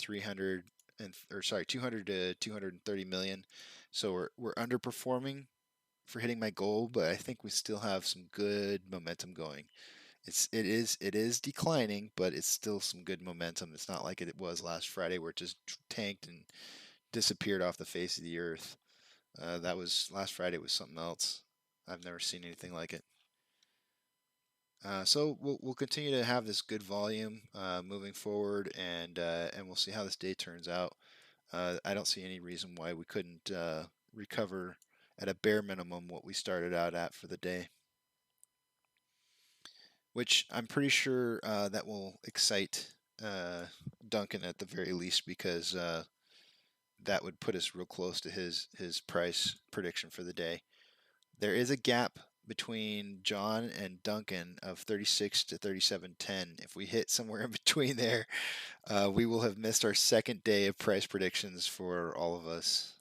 230 million. So we're underperforming for hitting my goal, but I think we still have some good momentum going. It is declining, but it's still some good momentum. It's not like it was last Friday where it just tanked and disappeared off the face of the earth. That was last Friday was something else. I've never seen anything like it. So we'll continue to have this good volume moving forward, and we'll see how this day turns out. I don't see any reason why we couldn't recover at a bare minimum what we started out at for the day, which I'm pretty sure that will excite Duncan at the very least, because that would put us real close to his price prediction for the day. There is a gap between John and Duncan of 36 to 37.10. If we hit somewhere in between there, we will have missed our second day of price predictions for all of us.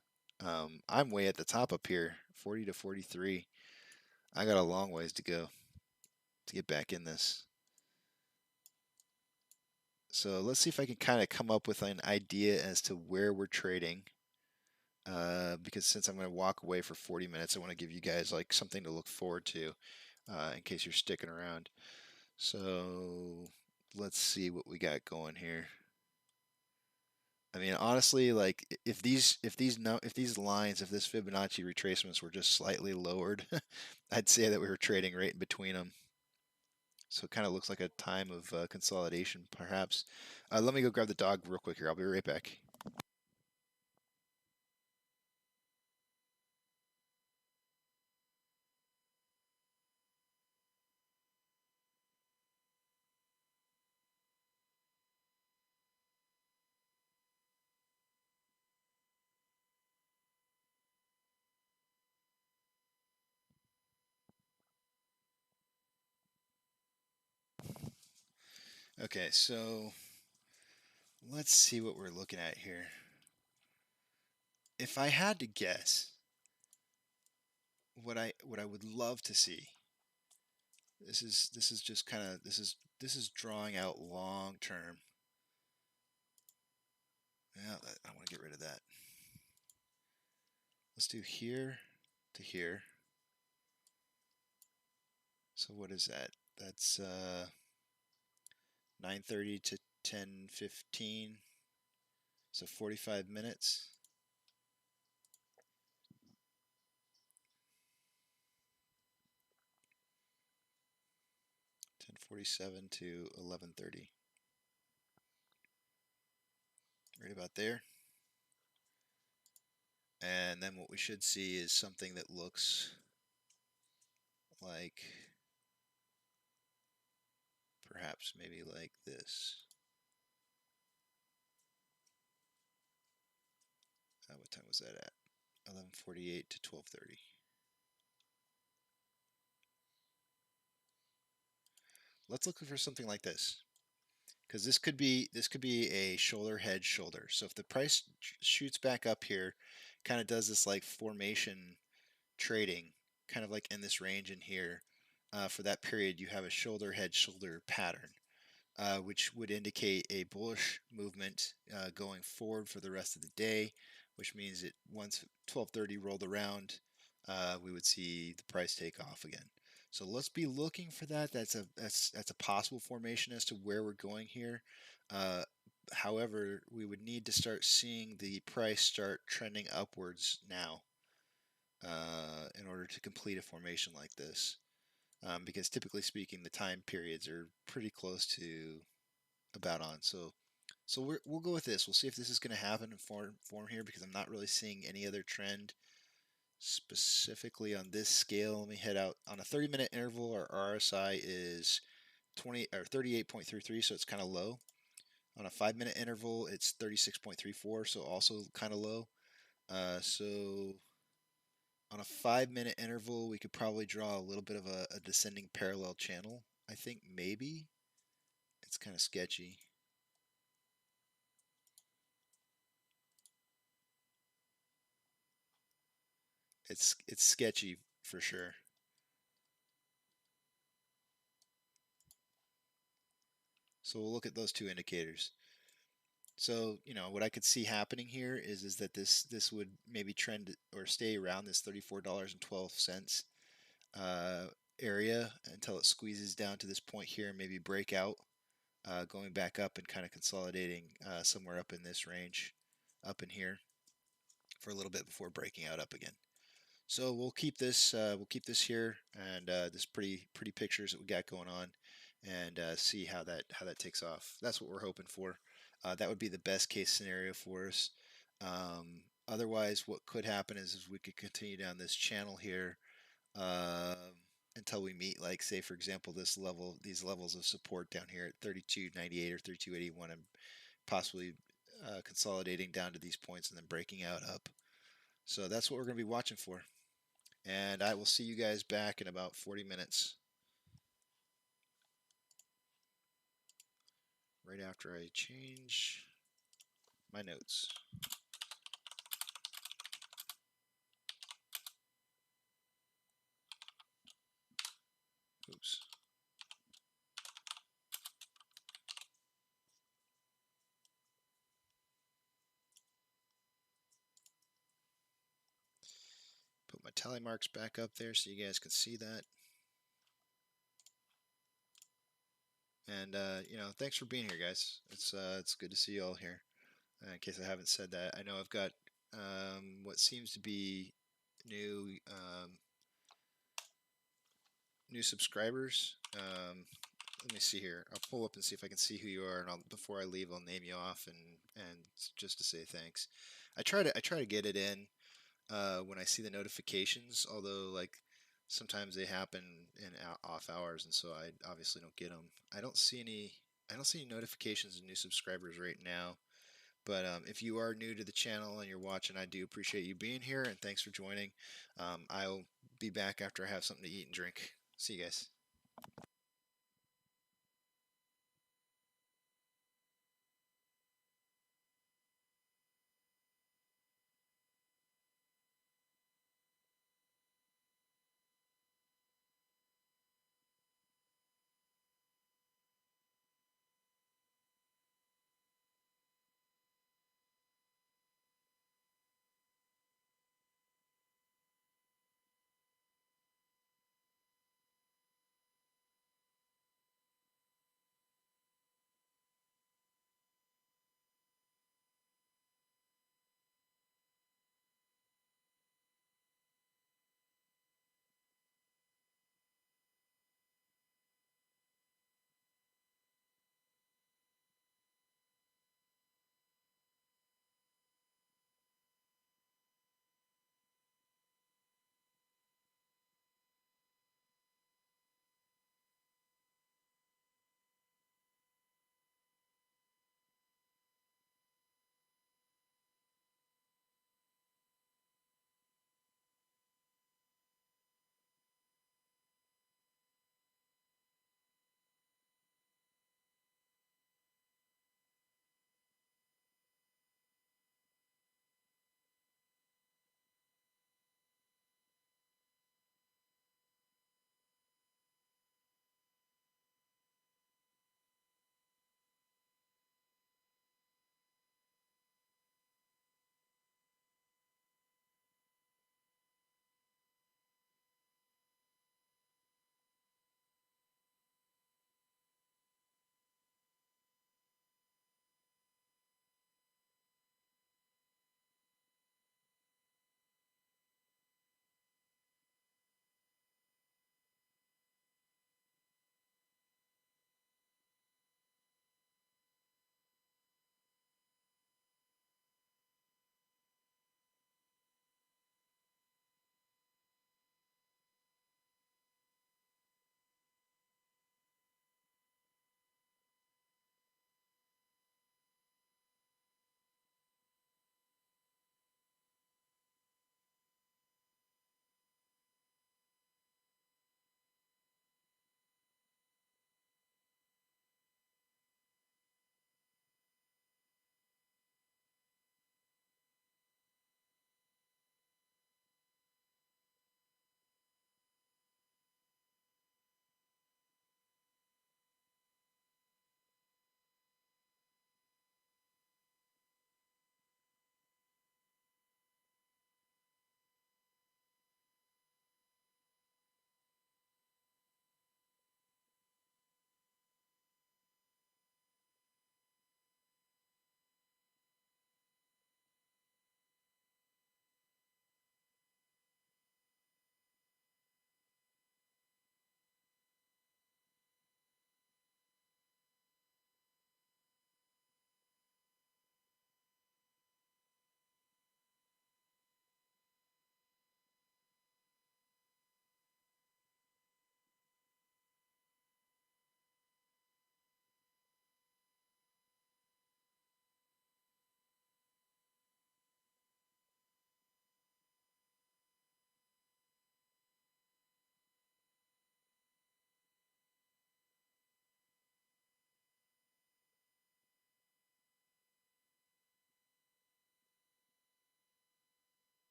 I'm way at the top up here, 40 to 43. I got a long ways to go to get back in this. So let's see if I can kind of come up with an idea as to where we're trading. Because since I'm going to walk away for 40 minutes, I want to give you guys like something to look forward to in case you're sticking around. So let's see what we got going here. I mean, honestly, like if these lines, if this Fibonacci retracements were just slightly lowered, I'd say that we were trading right in between them. So it kind of looks like a time of consolidation, perhaps. Let me go grab the dog real quick here. I'll be right back. Okay, so let's see what we're looking at here. If I had to guess, what I would love to see. This is just kind of this is drawing out long term. Yeah, I want to get rid of that. Let's do here to here. So what is that? That's 9:30 to 10:15. So 45 minutes. .47 to 11:30. Right about there. And then what we should see is something that looks like perhaps maybe like this. What time was that at? 11:48 to 12:30. Let's look for something like this, because this could be a shoulder head shoulder. So if the price shoots back up here, kind of does this like formation trading, kind of like in this range in here, for that period you have a shoulder head shoulder pattern, which would indicate a bullish movement going forward for the rest of the day, which means that once 12:30 rolled around, we would see the price take off again. So let's be looking for that. That's a possible formation as to where we're going here. However, we would need to start seeing the price start trending upwards now in order to complete a formation like this. Because typically speaking, the time periods are pretty close to about on. So we'll go with this. We'll see if this is going to happen in form here, because I'm not really seeing any other trend specifically on this scale. Let me head out on a 30-minute interval. Our RSI is 38.33, so it's kind of low. On a 5-minute interval, it's 36.34, so also kind of low. So on a 5-minute interval, we could probably draw a little bit of a descending parallel channel. I think maybe. It's kind of sketchy. It's sketchy for sure. So we'll look at those two indicators. So, you know, what I could see happening here is that this would maybe trend or stay around this $34.12 area until it squeezes down to this point here and maybe break out, going back up and kind of consolidating somewhere up in this range, up in here for a little bit before breaking out up again. So we'll keep this here, and this pretty pictures that we got going on, and see how that takes off. That's what we're hoping for. That would be the best case scenario for us. Otherwise, what could happen is we could continue down this channel here until we meet, like, say for example, these levels of support down here at 32.98 or 32.81, and possibly consolidating down to these points and then breaking out up. So that's what we're going to be watching for. And I will see you guys back in about 40 minutes. Right after I change my notes. Oops. Put my tally marks back up there so you guys can see that. And you know, thanks for being here, guys. It's good to see you all here. In case I haven't said that, I know I've got what seems to be new new subscribers. let me see here. I'll pull up and see if I can see who you are, and before I leave, I'll name you off and just to say thanks. I try to get it in when I see the notifications, although like sometimes they happen in off hours, and so I obviously don't get them. I don't see any notifications of new subscribers right now. But if you are new to the channel and you're watching, I do appreciate you being here, and thanks for joining. I'll be back after I have something to eat and drink. See you guys.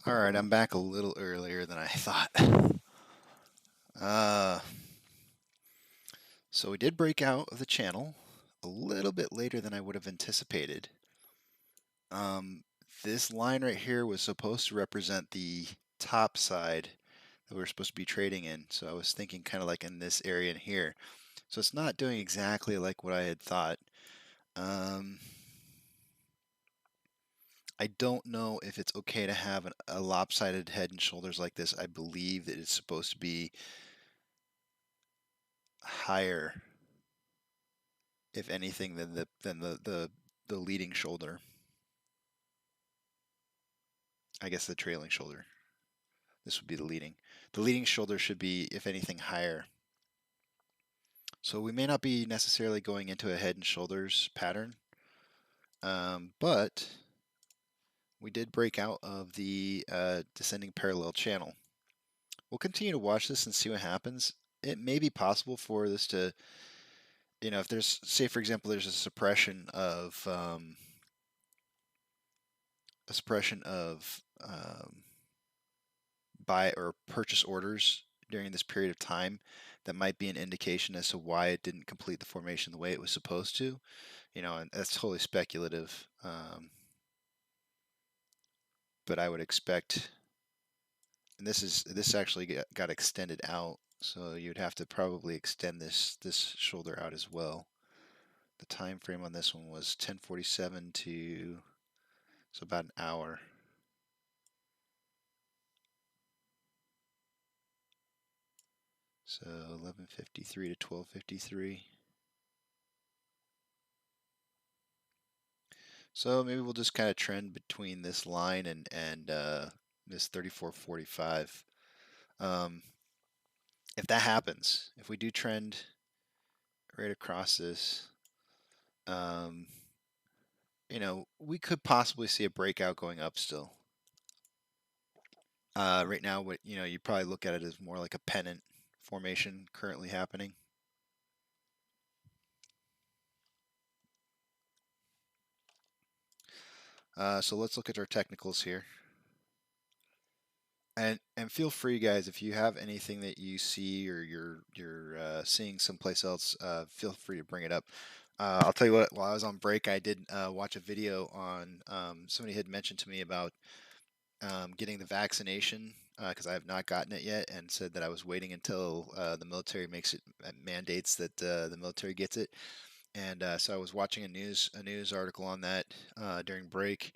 All right, I'm back a little earlier than I thought. So we did break out of the channel a little bit later than I would have anticipated. This line right here was supposed to represent the top side that we were supposed to be trading in. So I was thinking kind of like in this area in here. So it's not doing exactly like what I had thought. I don't know if it's okay to have a lopsided head and shoulders like this. I believe that it's supposed to be higher, if anything, than the leading shoulder. I guess the trailing shoulder. This would be the leading. The leading shoulder should be, if anything, higher. So we may not be necessarily going into a head and shoulders pattern, but we did break out of the descending parallel channel. We'll continue to watch this and see what happens. It may be possible for this to, if there's, say for example, there's a suppression of buy or purchase orders during this period of time, that might be an indication as to why it didn't complete the formation the way it was supposed to. And that's totally speculative. But I would expect, and this actually got extended out, so you'd have to probably extend this shoulder out as well. The time frame on this one was 10:47 to, so about an hour. So 11:53 to 12:53. So maybe we'll just kind of trend between this line and this 34.45. If that happens, if we do trend right across this, we could possibly see a breakout going up still. Right now, you probably look at it as more like a pennant formation currently happening. So let's look at our technicals here. And feel free, guys, if you have anything that you see or you're seeing someplace else, feel free to bring it up. I'll tell you what, while I was on break, I did watch a video on, somebody had mentioned to me about getting the vaccination, because I have not gotten it yet, and said that I was waiting until the military mandates that the military gets it. And so I was watching a news article on that during break,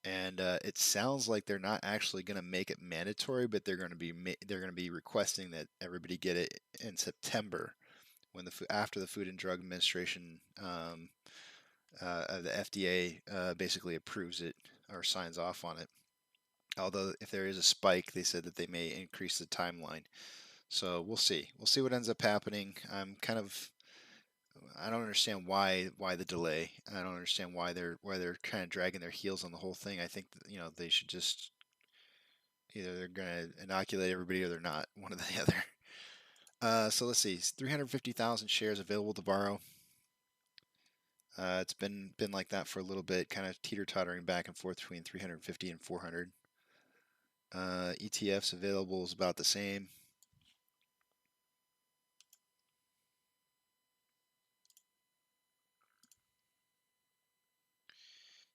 and it sounds like they're not actually going to make it mandatory, but they're going to be requesting that everybody get it in September, when after the Food and Drug Administration, the FDA basically approves it or signs off on it. Although if there is a spike, they said that they may increase the timeline. So we'll see. We'll see what ends up happening. I don't understand why the delay. I don't understand why they're kind of dragging their heels on the whole thing. I think that, they should just, either they're going to inoculate everybody or they're not, one or the other. So let's see. 350,000 shares available to borrow. It's been like that for a little bit, kind of teeter-tottering back and forth between 350 and 400. ETFs available is about the same.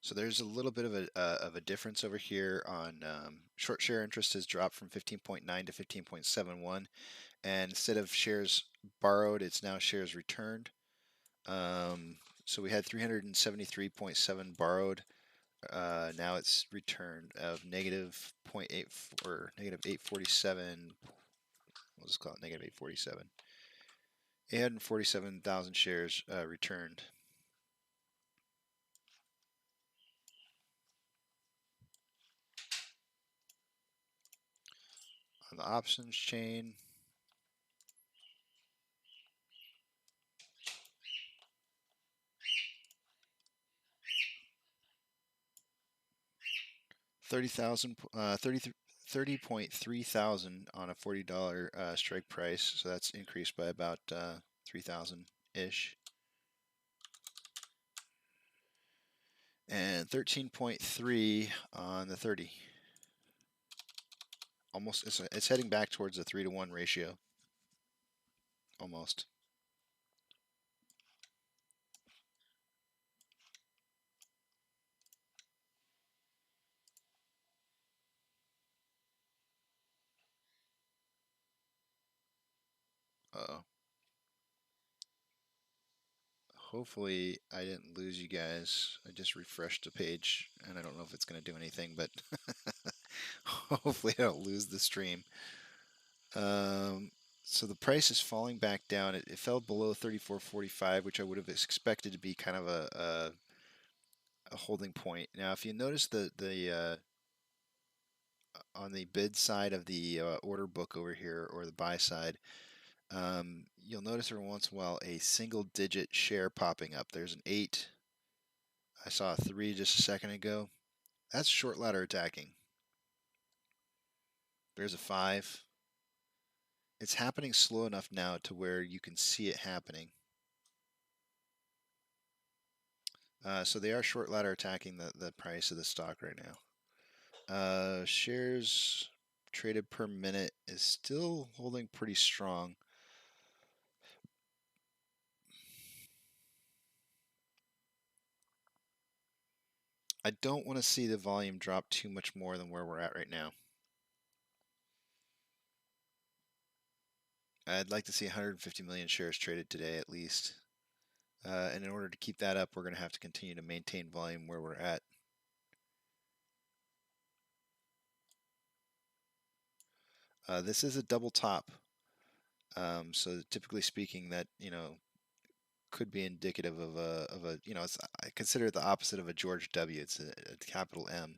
So there's a little bit of a difference over here on short share interest has dropped from 15.9 to 15.71, and instead of shares borrowed, it's now shares returned. So we had 373.7 borrowed. Now it's returned of negative 0.8 or negative 847. We'll just call it negative 847. 847,000 shares returned. On the options chain, $30.3 thousand on a $40 strike price, so that's increased by about 3,000 ish. And 13.3 on the 30. almost it's heading back towards a 3-to-1 ratio. Almost. Uh-oh. Hopefully I didn't lose you guys. I just refreshed the page, and I don't know if it's going to do anything, but hopefully I don't lose the stream. So the price is falling back down. It fell below 34.45, which I would have expected to be kind of a holding point. Now, if you notice the on the bid side of the order book over here, or the buy side, you'll notice every once in a while a single-digit share popping up. There's an 8. I saw a 3 just a second ago. That's short ladder attacking. There's a 5. It's happening slow enough now to where you can see it happening. So they are short ladder attacking the price of the stock right now. Shares traded per minute is still holding pretty strong. I don't want to see the volume drop too much more than where we're at right now. I'd like to see 150 million shares traded today at least. And in order to keep that up, we're going to have to continue to maintain volume where we're at. This is a double top. So typically speaking, that, could be indicative of a I consider it the opposite of a George W. It's a capital M.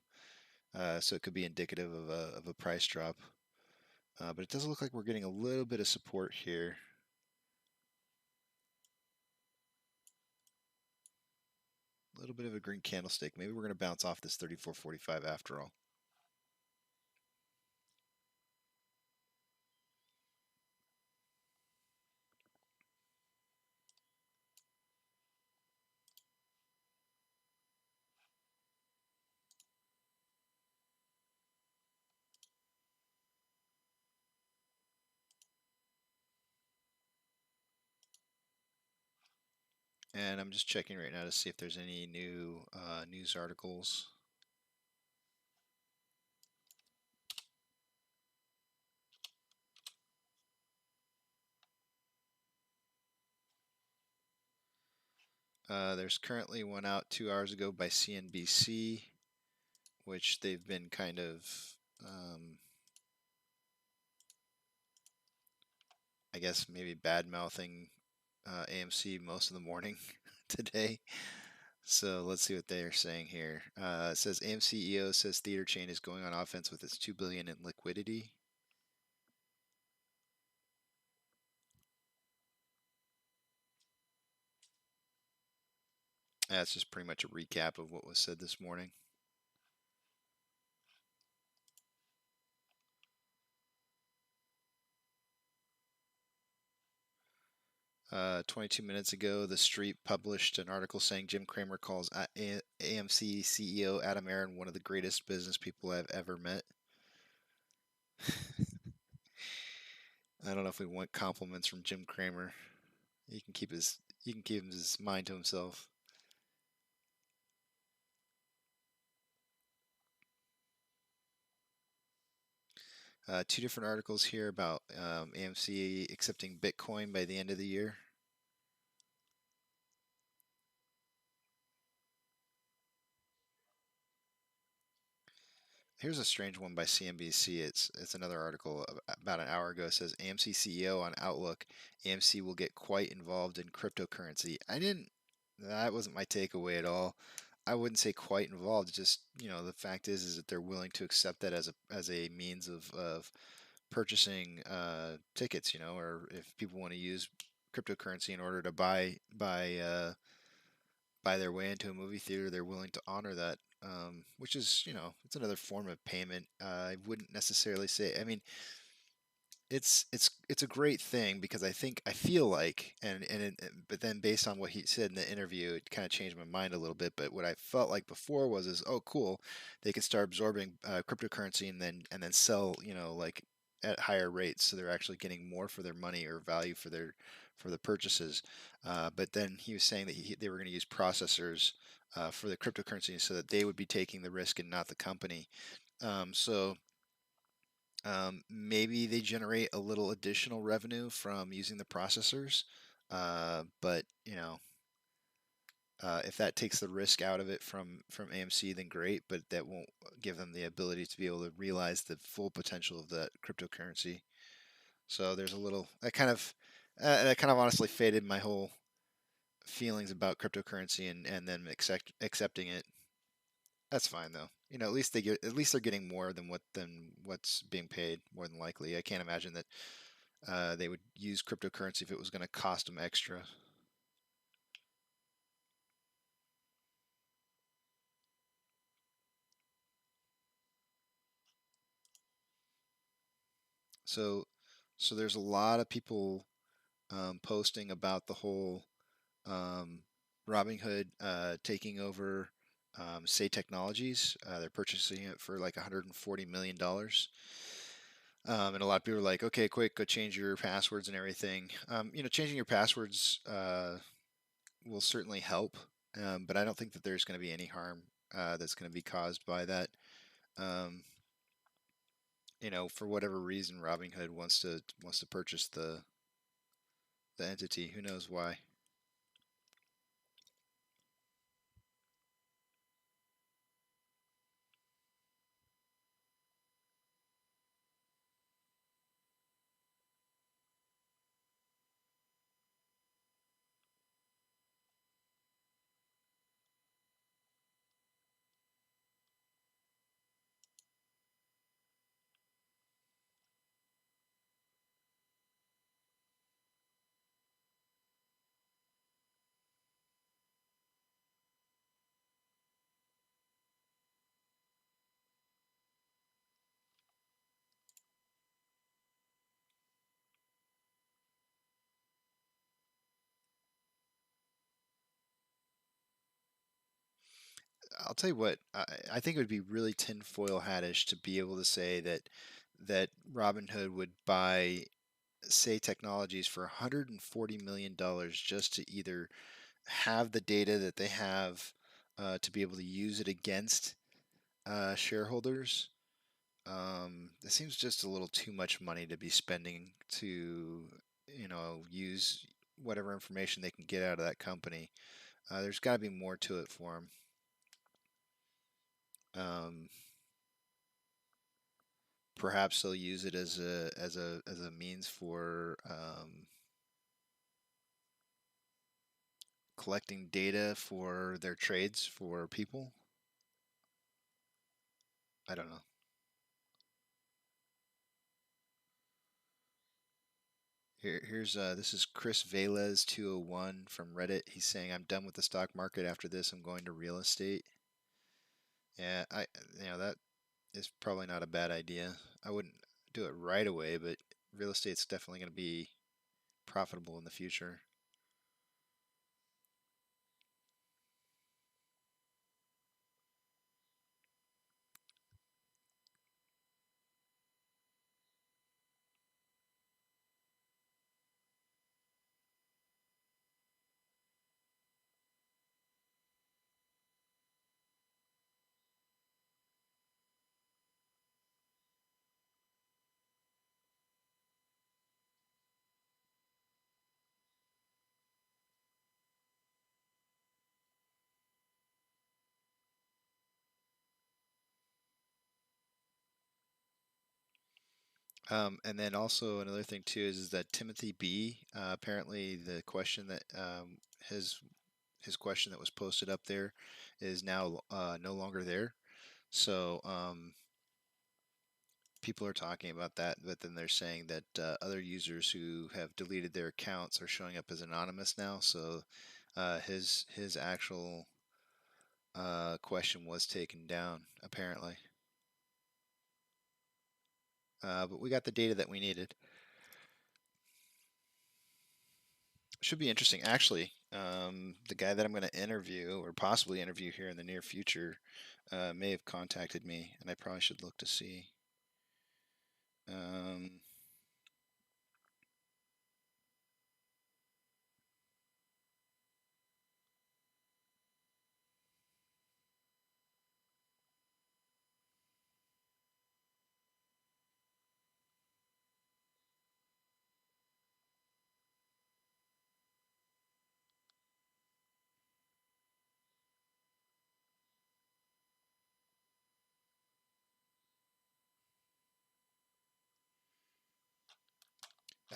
So it could be indicative of a price drop. But it does look like we're getting a little bit of support here. A little bit of a green candlestick. Maybe we're going to bounce off this 34.45 after all. And I'm just checking right now to see if there's any new news articles. There's currently one out 2 hours ago by CNBC, which they've been kind of, I guess, maybe bad-mouthing AMC most of the morning today. So let's see what they are saying here. It says AMC CEO says theater chain is going on offense with its $2 billion in liquidity. That's just pretty much a recap of what was said this morning. 22 minutes ago, The Street published an article saying Jim Cramer calls AMC CEO Adam Aron one of the greatest business people I've ever met. I don't know if we want compliments from Jim Cramer. He can keep his mind to himself. Two different articles here about AMC accepting Bitcoin by the end of the year. Here's a strange one by CNBC. It's another article about an hour ago. It says AMC CEO on Outlook. AMC will get quite involved in cryptocurrency. That wasn't my takeaway at all. I wouldn't say quite involved. Just, the fact is that they're willing to accept that as a means of purchasing tickets, or if people want to use cryptocurrency in order to buy their way into a movie theater, they're willing to honor that, which is, it's another form of payment. I wouldn't necessarily say, it's a great thing because I feel like but then based on what he said in the interview, it kind of changed my mind a little bit. But what I felt like before was oh cool, they can start absorbing cryptocurrency and then sell like at higher rates, so they're actually getting more for their money or value for the purchases. But then he was saying that they were going to use processors for the cryptocurrency so that they would be taking the risk and not the company. So maybe they generate a little additional revenue from using the processors, but if that takes the risk out of it from AMC, then great. But that won't give them the ability to be able to realize the full potential of that cryptocurrency. So there's a little that kind of honestly faded my whole feelings about cryptocurrency and then accepting it. That's fine though. At least they're getting more than what's being paid, more than likely. I can't imagine that they would use cryptocurrency if it was going to cost them extra. So there's a lot of people posting about the whole um, Robinhood taking over Say Technologies. They're purchasing it for like $140 million. And a lot of people are like, okay, quick, go change your passwords and everything. Changing your passwords will certainly help, but I don't think that there's going to be any harm that's going to be caused by that. Um, for whatever reason, Robinhood wants to purchase the entity. Who knows why? I'll tell you what, I think it would be really tinfoil hattish to be able to say that Robinhood would buy Say Technologies for $140 million just to either have the data that they have to be able to use it against shareholders. It seems just a little too much money to be spending to, use whatever information they can get out of that company. There's got to be more to it for them. Perhaps they'll use it as a means for collecting data for their trades for people. I don't know. Here's this is Chris Velez 201 from Reddit. He's saying, "I'm done with the stock market after this. I'm going to real estate." Yeah, that is probably not a bad idea. I wouldn't do it right away, but real estate's definitely going to be profitable in the future. And then also another thing too is that Timothy B. Apparently the question that his question that was posted up there is now no longer there. So people are talking about that, but then they're saying that other users who have deleted their accounts are showing up as anonymous now. So his actual question was taken down apparently. But we got the data that we needed. should be interesting. Actually, the guy that I'm going to interview or possibly interview here in the near future may have contacted me, and I probably should look to see.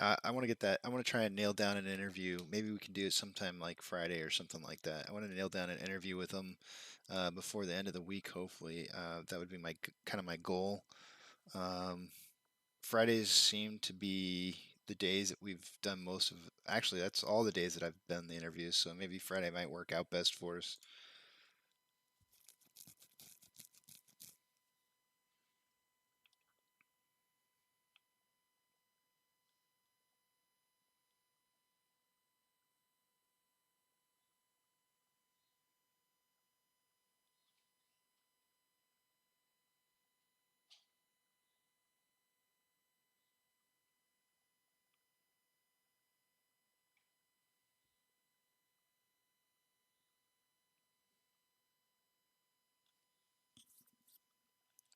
I want to get that. I want to try and nail down an interview. Maybe we can do it sometime like Friday or something like that. I want to nail down an interview with him before the end of the week, hopefully. That would be my kind of my goal. Fridays seem to be the days that we've done most of. Actually, that's all the days that I've done the interviews. So maybe Friday might work out best for us.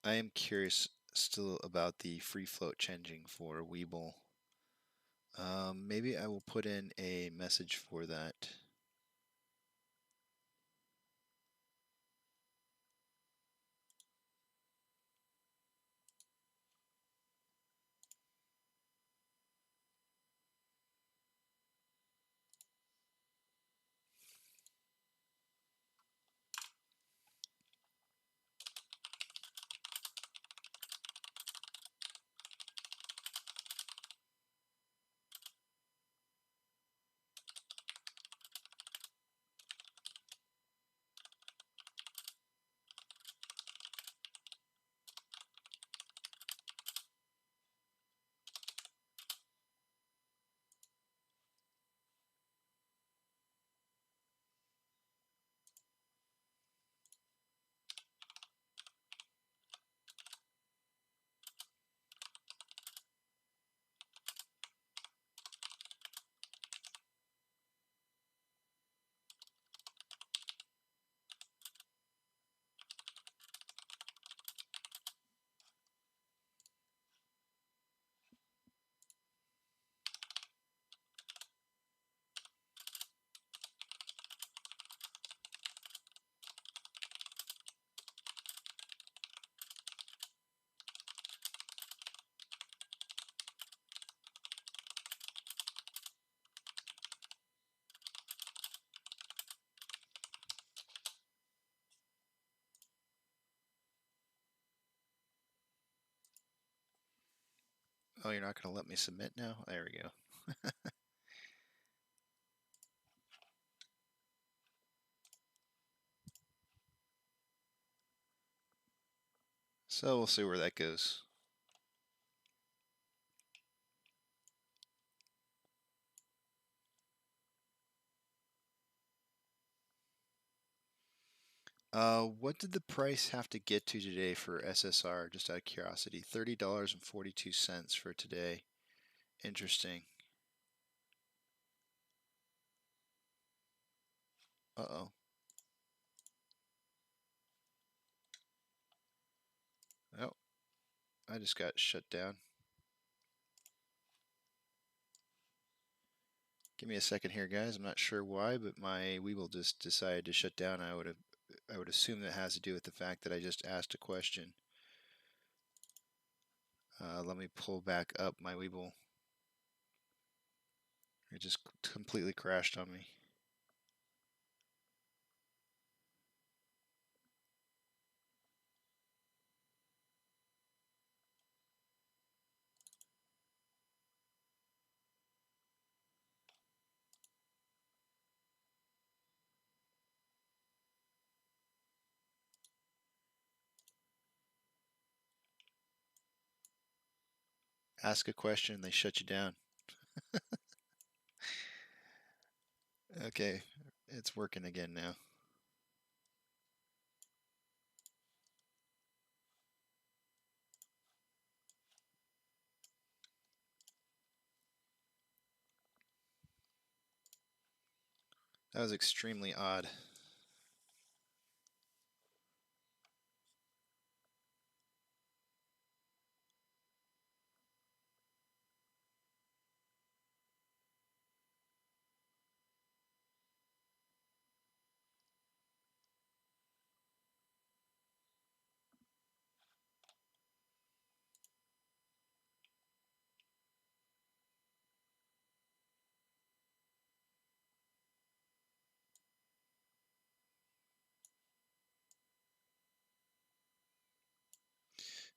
I am curious still about the free float changing for Weeble. Maybe I will put in a message for that. Oh, you're not going to let me submit now? There we go. So we'll see where that goes. What did the price have to get to today for SSR? Just out of curiosity, $30.42 for today. Interesting. Uh-oh. Oh, I just got shut down. Give me a second here, guys. I'm not sure why, but my Weeble just decided to shut down. I would assume that has to do with the fact that I just asked a question. Let me pull back up my Weeble. It just completely crashed on me. Ask a question, they shut you down. Okay, it's working again now. That was extremely odd.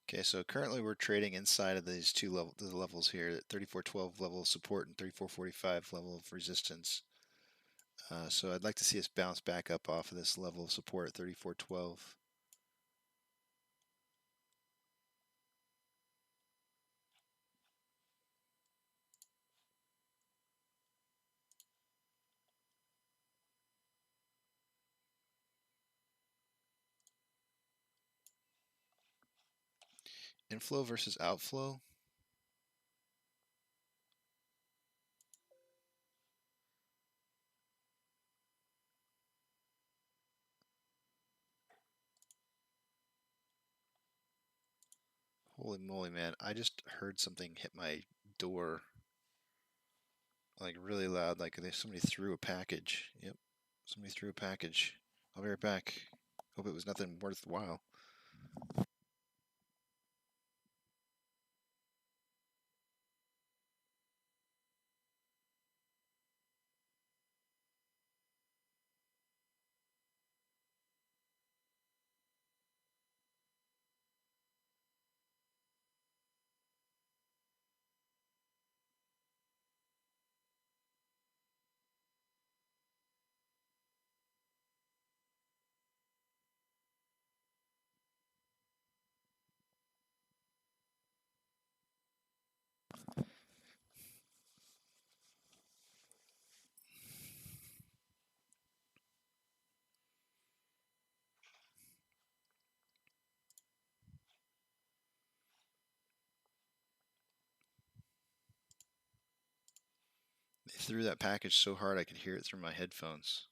Okay, so currently we're trading inside of these the levels here, 3412 level of support and 3445 level of resistance. So I'd like to see us bounce back up off of this level of support, 3412. Inflow versus outflow. Holy moly, man. I just heard something hit my door like really loud, like somebody threw a package. Yep, somebody threw a package. I'll be right back. Hope it was nothing worthwhile. They threw that package so hard I could hear it through my headphones.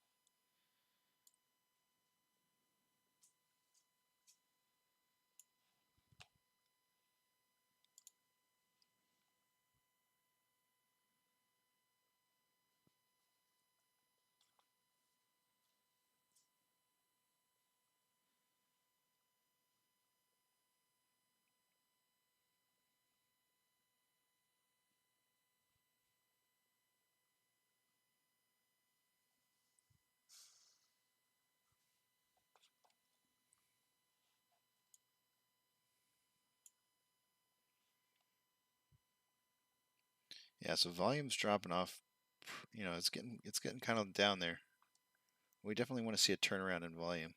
Yeah, so volume's dropping off. You know, it's getting kind of down there. We definitely want to see a turnaround in volume.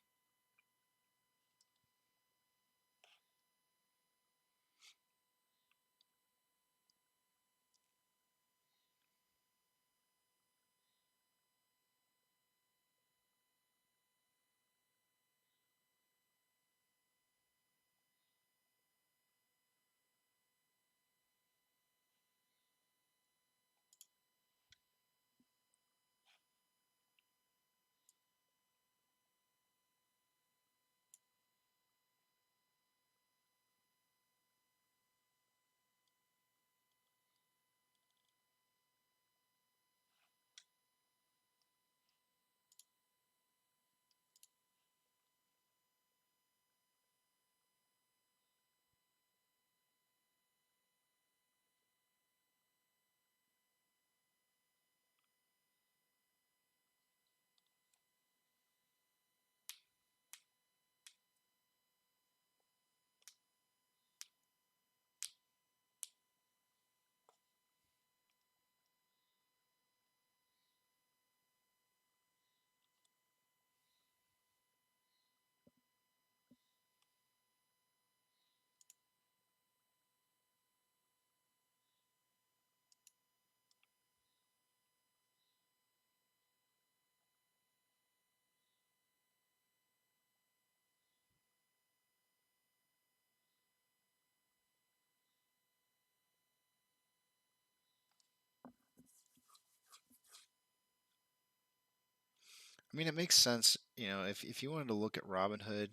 I mean, it makes sense, if you wanted to look at Robinhood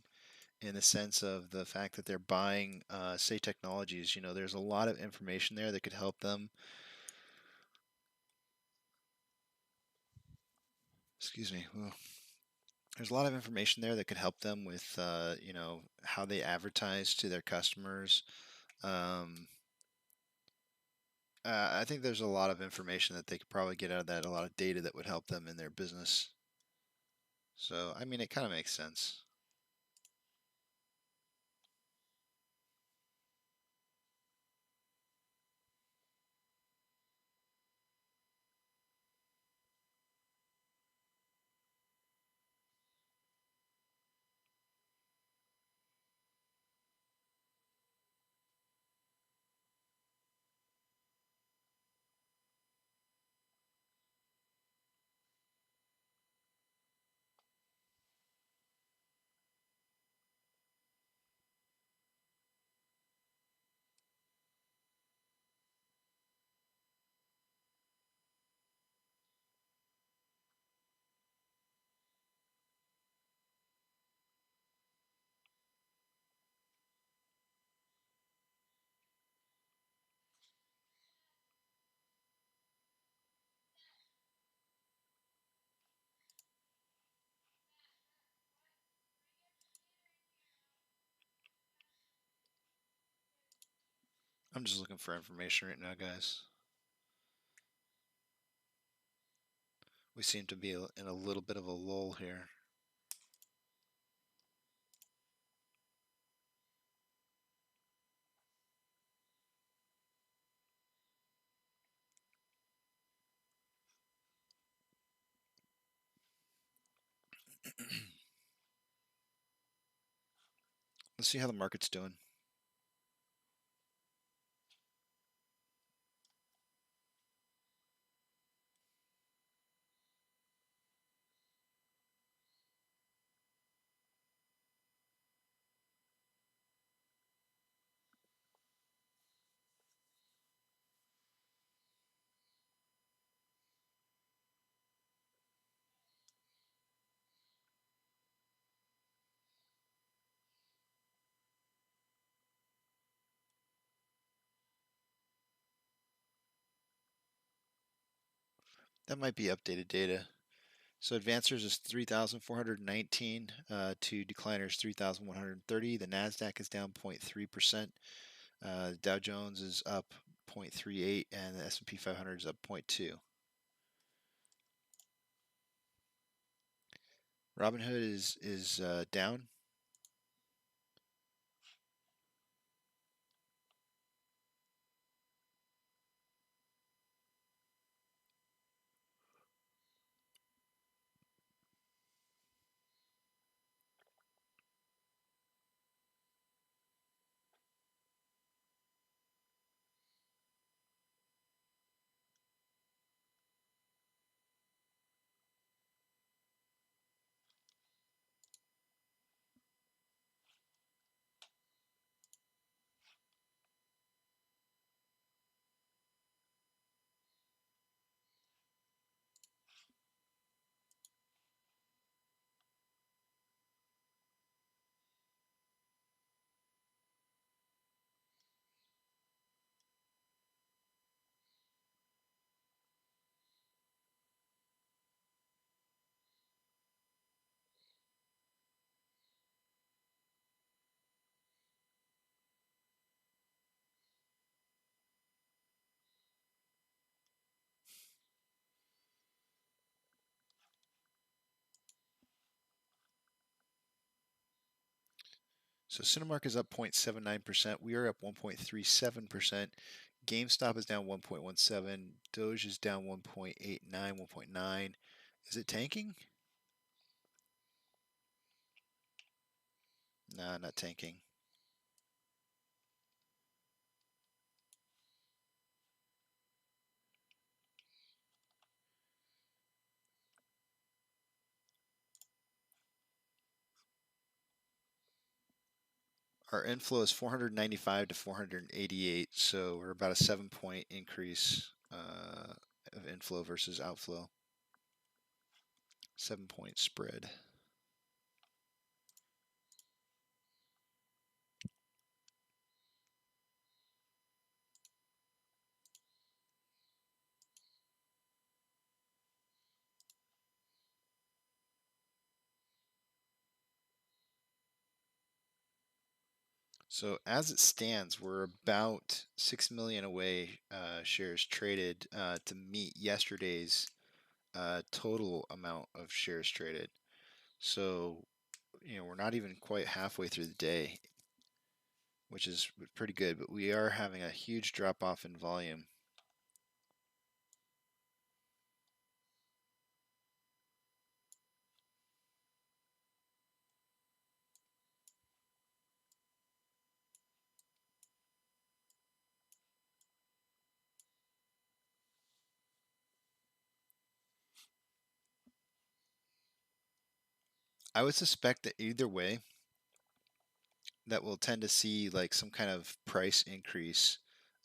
in the sense of the fact that they're buying, say, technologies, there's a lot of information there that could help them. Excuse me. Ooh. There's a lot of information there that could help them with, how they advertise to their customers. I think there's a lot of information that they could probably get out of that, a lot of data that would help them in their business. So, I mean, it kind of makes sense. I'm just looking for information right now, guys. We seem to be in a little bit of a lull here. Let's see how the market's doing. That might be updated data. So advancers is 3,419 to decliners 3,130. The Nasdaq is down 0.3%. Dow Jones is up 0.38, and the S&P 500 is up 0.2. Robinhood is down. So Cinemark is up 0.79%. We are up 1.37%. GameStop is down 1.17. Doge is down 1.89, 1.9. Is it tanking? Nah, not tanking. Our inflow is 495 to 488, so we're about a 7-point increase of inflow versus outflow. 7-point spread. So as it stands, we're about 6 million away shares traded to meet yesterday's total amount of shares traded. So, we're not even quite halfway through the day, which is pretty good, but we are having a huge drop off in volume. I would suspect that either way, that we'll tend to see like some kind of price increase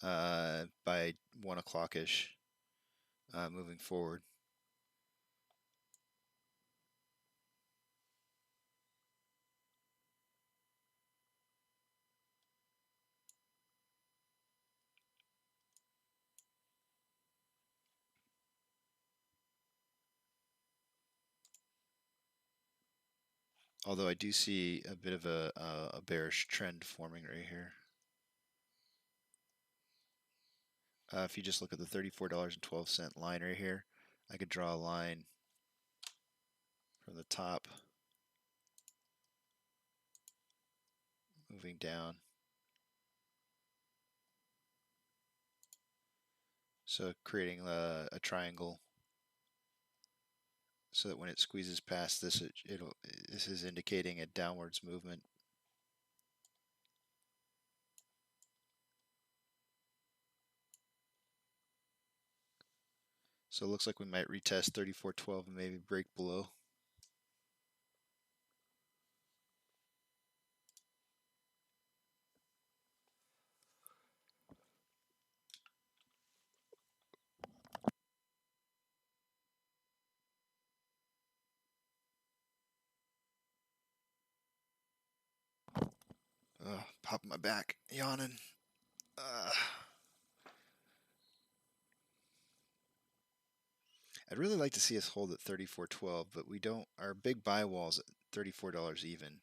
by 1 o'clock-ish moving forward. Although I do see a bit of a bearish trend forming right here. If you just look at the $34.12 line right here, I could draw a line from the top moving down. So creating a triangle so that when it squeezes past this, this is indicating a downwards movement. So it looks like we might retest 34.12 and maybe break below. Popping my back, yawning. I'd really like to see us hold at 34.12, but we don't. Our big buy wall's at $34 even.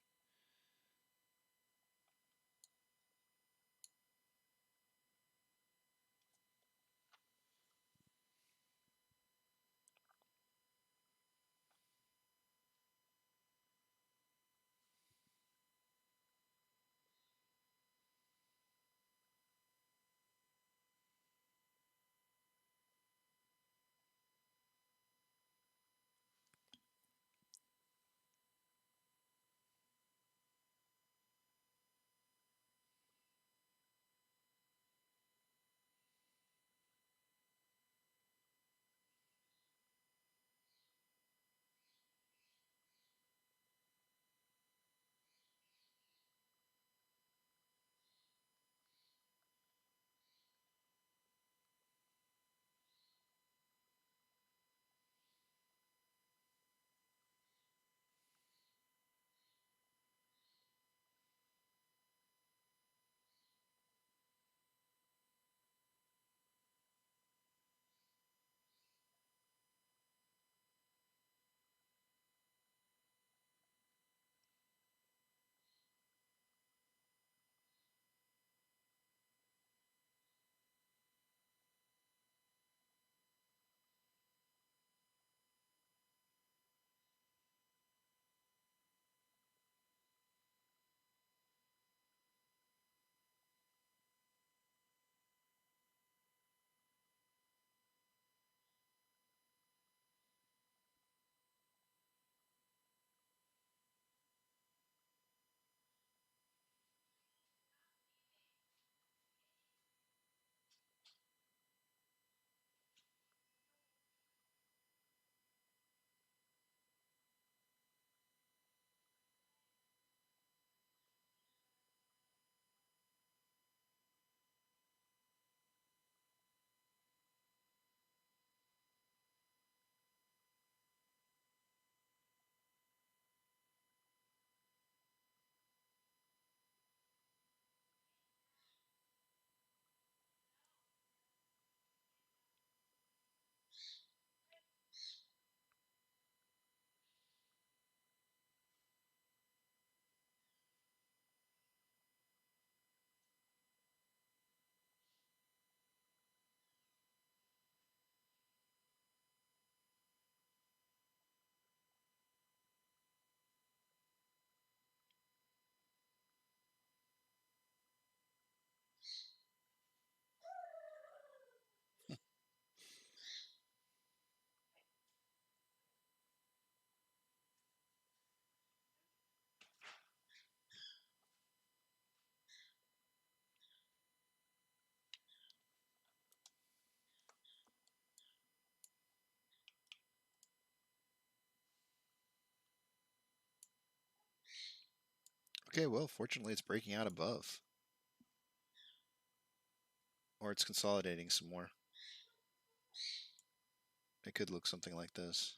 Okay, well, fortunately it's breaking out above. Or it's consolidating some more. It could look something like this.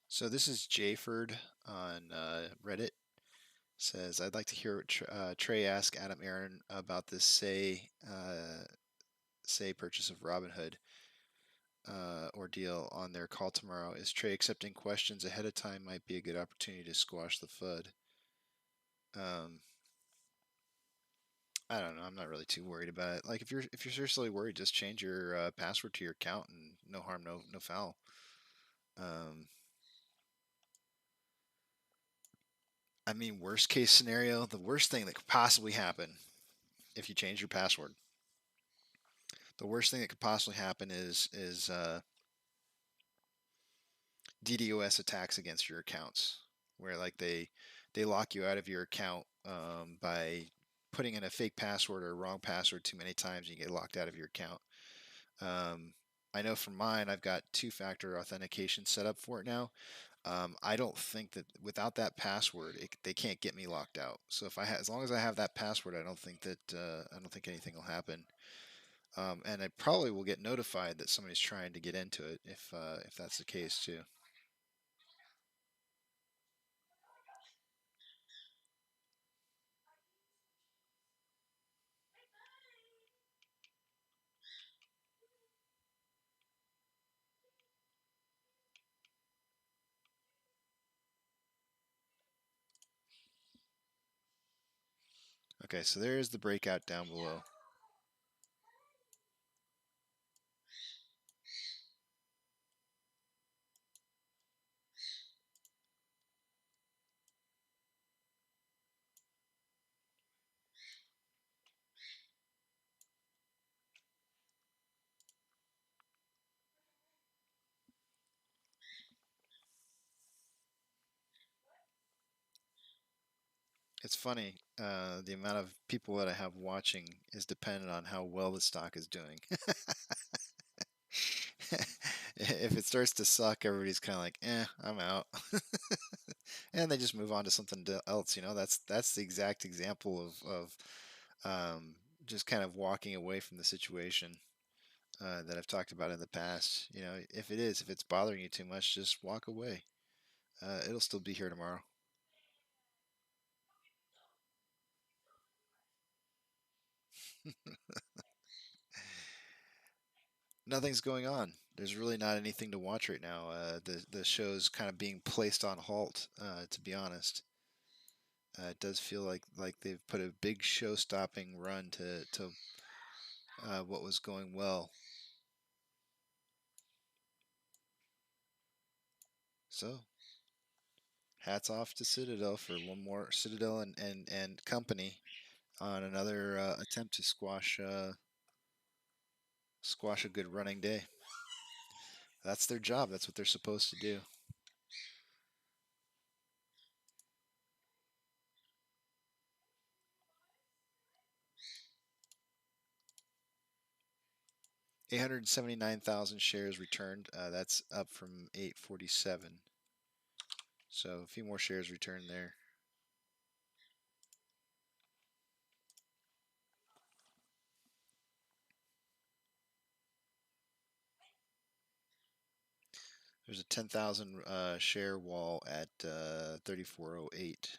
So this is Jayford on Reddit. Says, I'd like to hear what Trey asked Adam Aaron about this say purchase of Robinhood ordeal on their call tomorrow. Is Trey accepting questions ahead of time might be a good opportunity to squash the FUD? I don't know. I'm not really too worried about it. Like if you're seriously worried, just change your password to your account and no harm, no foul. I mean, worst case scenario, the worst thing that could possibly happen if you change your password, the worst thing that could possibly happen is DDoS attacks against your accounts, where like they lock you out of your account by putting in a fake password or a wrong password too many times, and you get locked out of your account. I know for mine, I've got two-factor authentication set up for it now. I don't think that without that password, they can't get me locked out. So if as long as I have that password, I don't think anything will happen. And I probably will get notified that somebody's trying to get into it if that's the case too. Okay, so there's the breakout down below. It's funny, the amount of people that I have watching is dependent on how well the stock is doing. If it starts to suck, everybody's kind of like, I'm out. And they just move on to something else. That's the exact example of just kind of walking away from the situation that I've talked about in the past. If it's bothering you too much, just walk away. It'll still be here tomorrow. Nothing's going on. There's really not anything to watch right now. The show's kind of being placed on halt, to be honest. It does feel like they've put a big show-stopping run to what was going well. So, hats off to Citadel for one more Citadel and company on another attempt to squash a good running day. That's their job. That's what they're supposed to do. 879,000 shares returned. That's up from 847. So a few more shares returned there. There's a 10,000 share wall at 3408.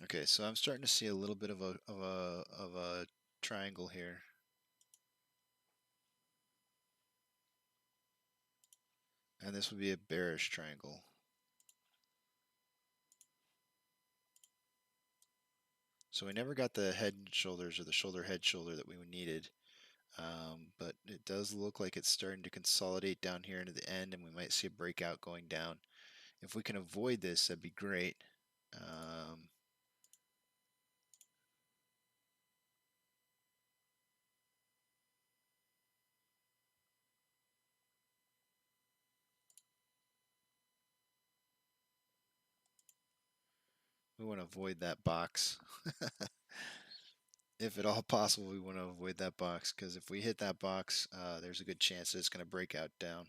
Okay, so I'm starting to see a little bit of a triangle here. And this would be a bearish triangle. So we never got the head and shoulders or the shoulder head shoulder that we needed. But it does look like it's starting to consolidate down here into the end, and we might see a breakout going down. If we can avoid this, that'd be great. We want to avoid that box. If at all possible, we want to avoid that box, because if we hit that box, there's a good chance that it's going to break out down.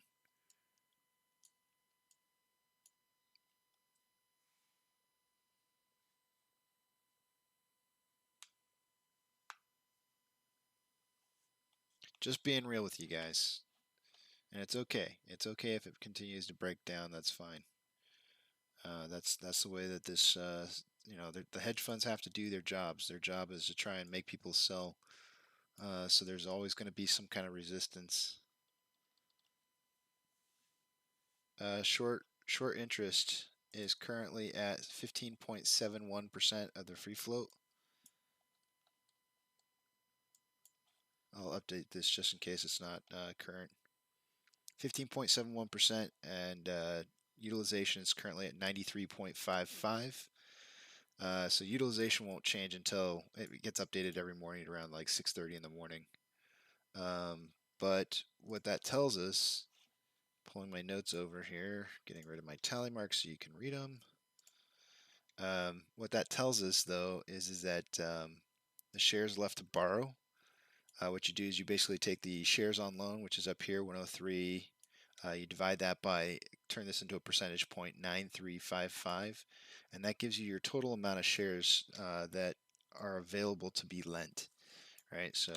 Just being real with you guys. And it's okay. It's okay if it continues to break down. That's fine. That's the way that this, the hedge funds have to do their jobs. Their job is to try and make people sell. So there's always going to be some kind of resistance. Short interest is currently at 15.71% of the free float. I'll update this just in case it's not current. 15.71%, and utilization is currently at 93.55. So utilization won't change until it gets updated every morning at around like 6:30 in the morning. But what that tells us, pulling my notes over here, getting rid of my tally marks so you can read them. What that tells us, though, is that the shares left to borrow. What you do is you basically take the shares on loan, which is up here, 103. You divide that by, turn this into a percentage point, 9355, and that gives you your total amount of shares that are available to be lent. Right, so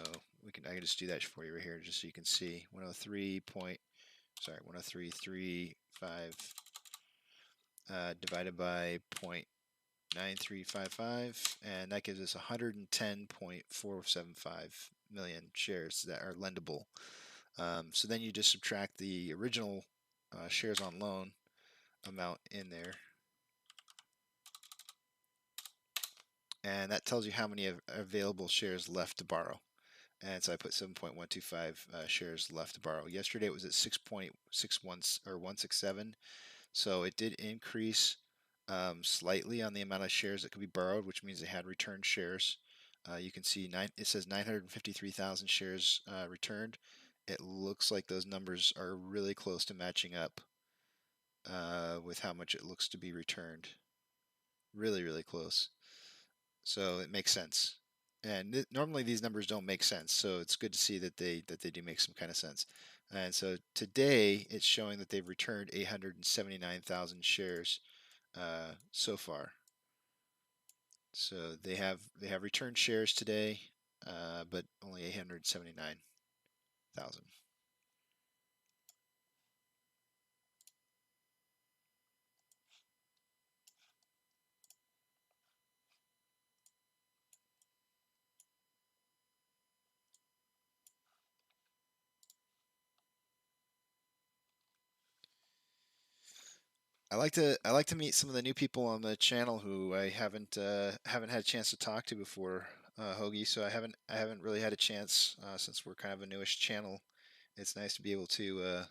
I can just do that for you right here, just so you can see 103.35 divided by 0.9355, and that gives us 110.475 million shares that are lendable. So then you just subtract the original shares on loan amount in there, and that tells you how many available shares left to borrow. And so I put 7.125 shares left to borrow. Yesterday it was at 6.61 or 167, so it did increase slightly on the amount of shares that could be borrowed, which means they had returned shares. You can see it says 953,000 shares returned. It looks like those numbers are really close to matching up with how much it looks to be returned. Really, really close. So it makes sense. And normally these numbers don't make sense, so it's good to see that they do make some kind of sense. And so today it's showing that they've returned 879,000 shares so far. So they have returned shares today, but only 879,000. I like to meet some of the new people on the channel who I haven't had a chance to talk to before, Hoagie. So I haven't really had a chance since we're kind of a newish channel. It's nice to be able to.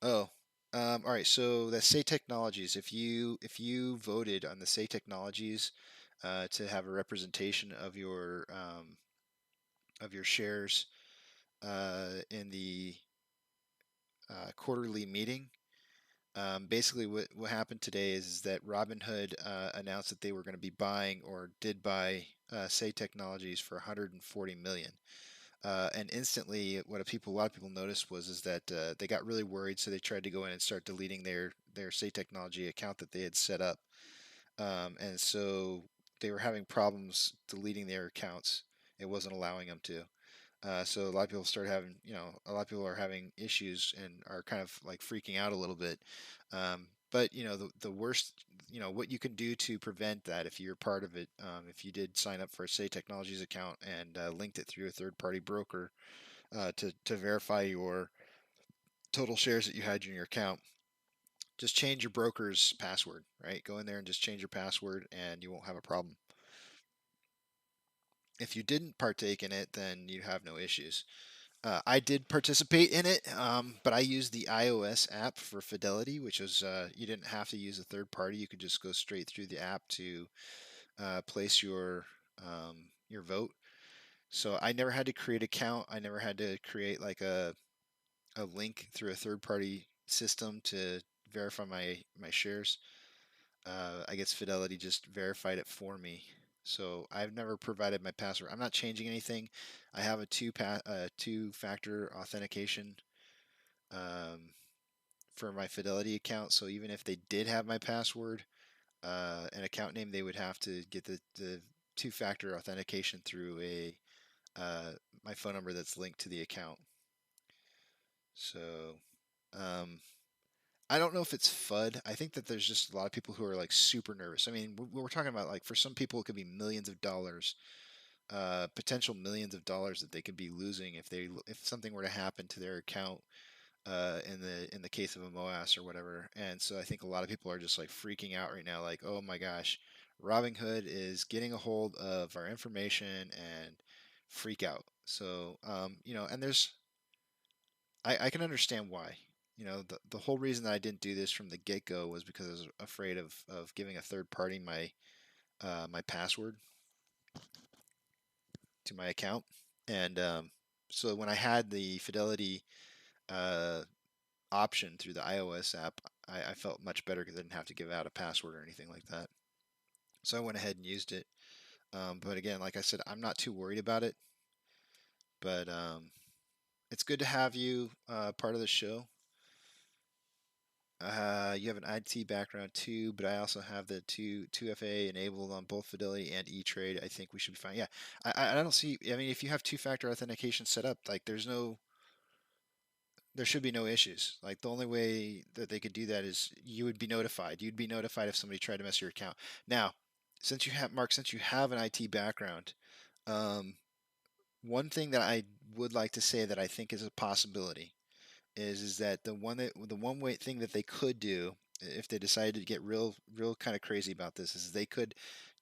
Oh, all right. So the Say Technologies. If you voted on the Say Technologies to have a representation of your shares in the quarterly meeting. Basically, what happened today is that Robinhood announced that they were going to be buying or did buy Say Technologies for 140 million. And instantly, what a lot of people noticed is that they got really worried, so they tried to go in and start deleting their Say Technology account that they had set up, and so they were having problems deleting their accounts. It wasn't allowing them to. So a lot of people started having, a lot of people are having issues and are kind of like freaking out a little bit. But the worst, what you can do to prevent that if you're part of it, if you did sign up for a Say Technologies account and linked it through a third-party broker to verify your total shares that you had in your account, just change your broker's password, right? Go in there and just change your password, and you won't have a problem. If you didn't partake in it, then you have no issues. I did participate in it, but I used the iOS app for Fidelity, which was you didn't have to use a third party. You could just go straight through the app to place your vote. So I never had to create an account. I never had to create like a link through a third party system to verify my shares. I guess Fidelity just verified it for me. So I've never provided my password. I'm not changing anything. I have a two-factor authentication for my Fidelity account. So even if they did have my password and account name, they would have to get the two-factor authentication through my phone number that's linked to the account. So um, I don't know if it's FUD. I think that there's just a lot of people who are like super nervous. I mean, we're talking about like for some people it could be millions of dollars, potential millions of dollars that they could be losing if something were to happen to their account in the case of a MOAS or whatever. And so I think a lot of people are just like freaking out right now, like, oh my gosh, Robinhood is getting a hold of our information and freak out. So and I can understand why. The whole reason that I didn't do this from the get-go was because I was afraid of giving a third party my password to my account. And so when I had the Fidelity uh, option through the iOS app, I felt much better because I didn't have to give out a password or anything like that. So I went ahead and used it. But again, like I said, I'm not too worried about it. But it's good to have you part of the show. You have an IT background too, but I also have the 2FA enabled on both Fidelity and E-Trade. I think we should be fine. Yeah, I don't see. I mean, if you have two-factor authentication set up, like there should be no issues. Like the only way that they could do that is you would be notified. You'd be notified if somebody tried to mess your account. Now, since you have an IT background, um, one thing that I would like to say that I think is a possibility is that the one way thing that they could do if they decided to get real kind of crazy about this is they could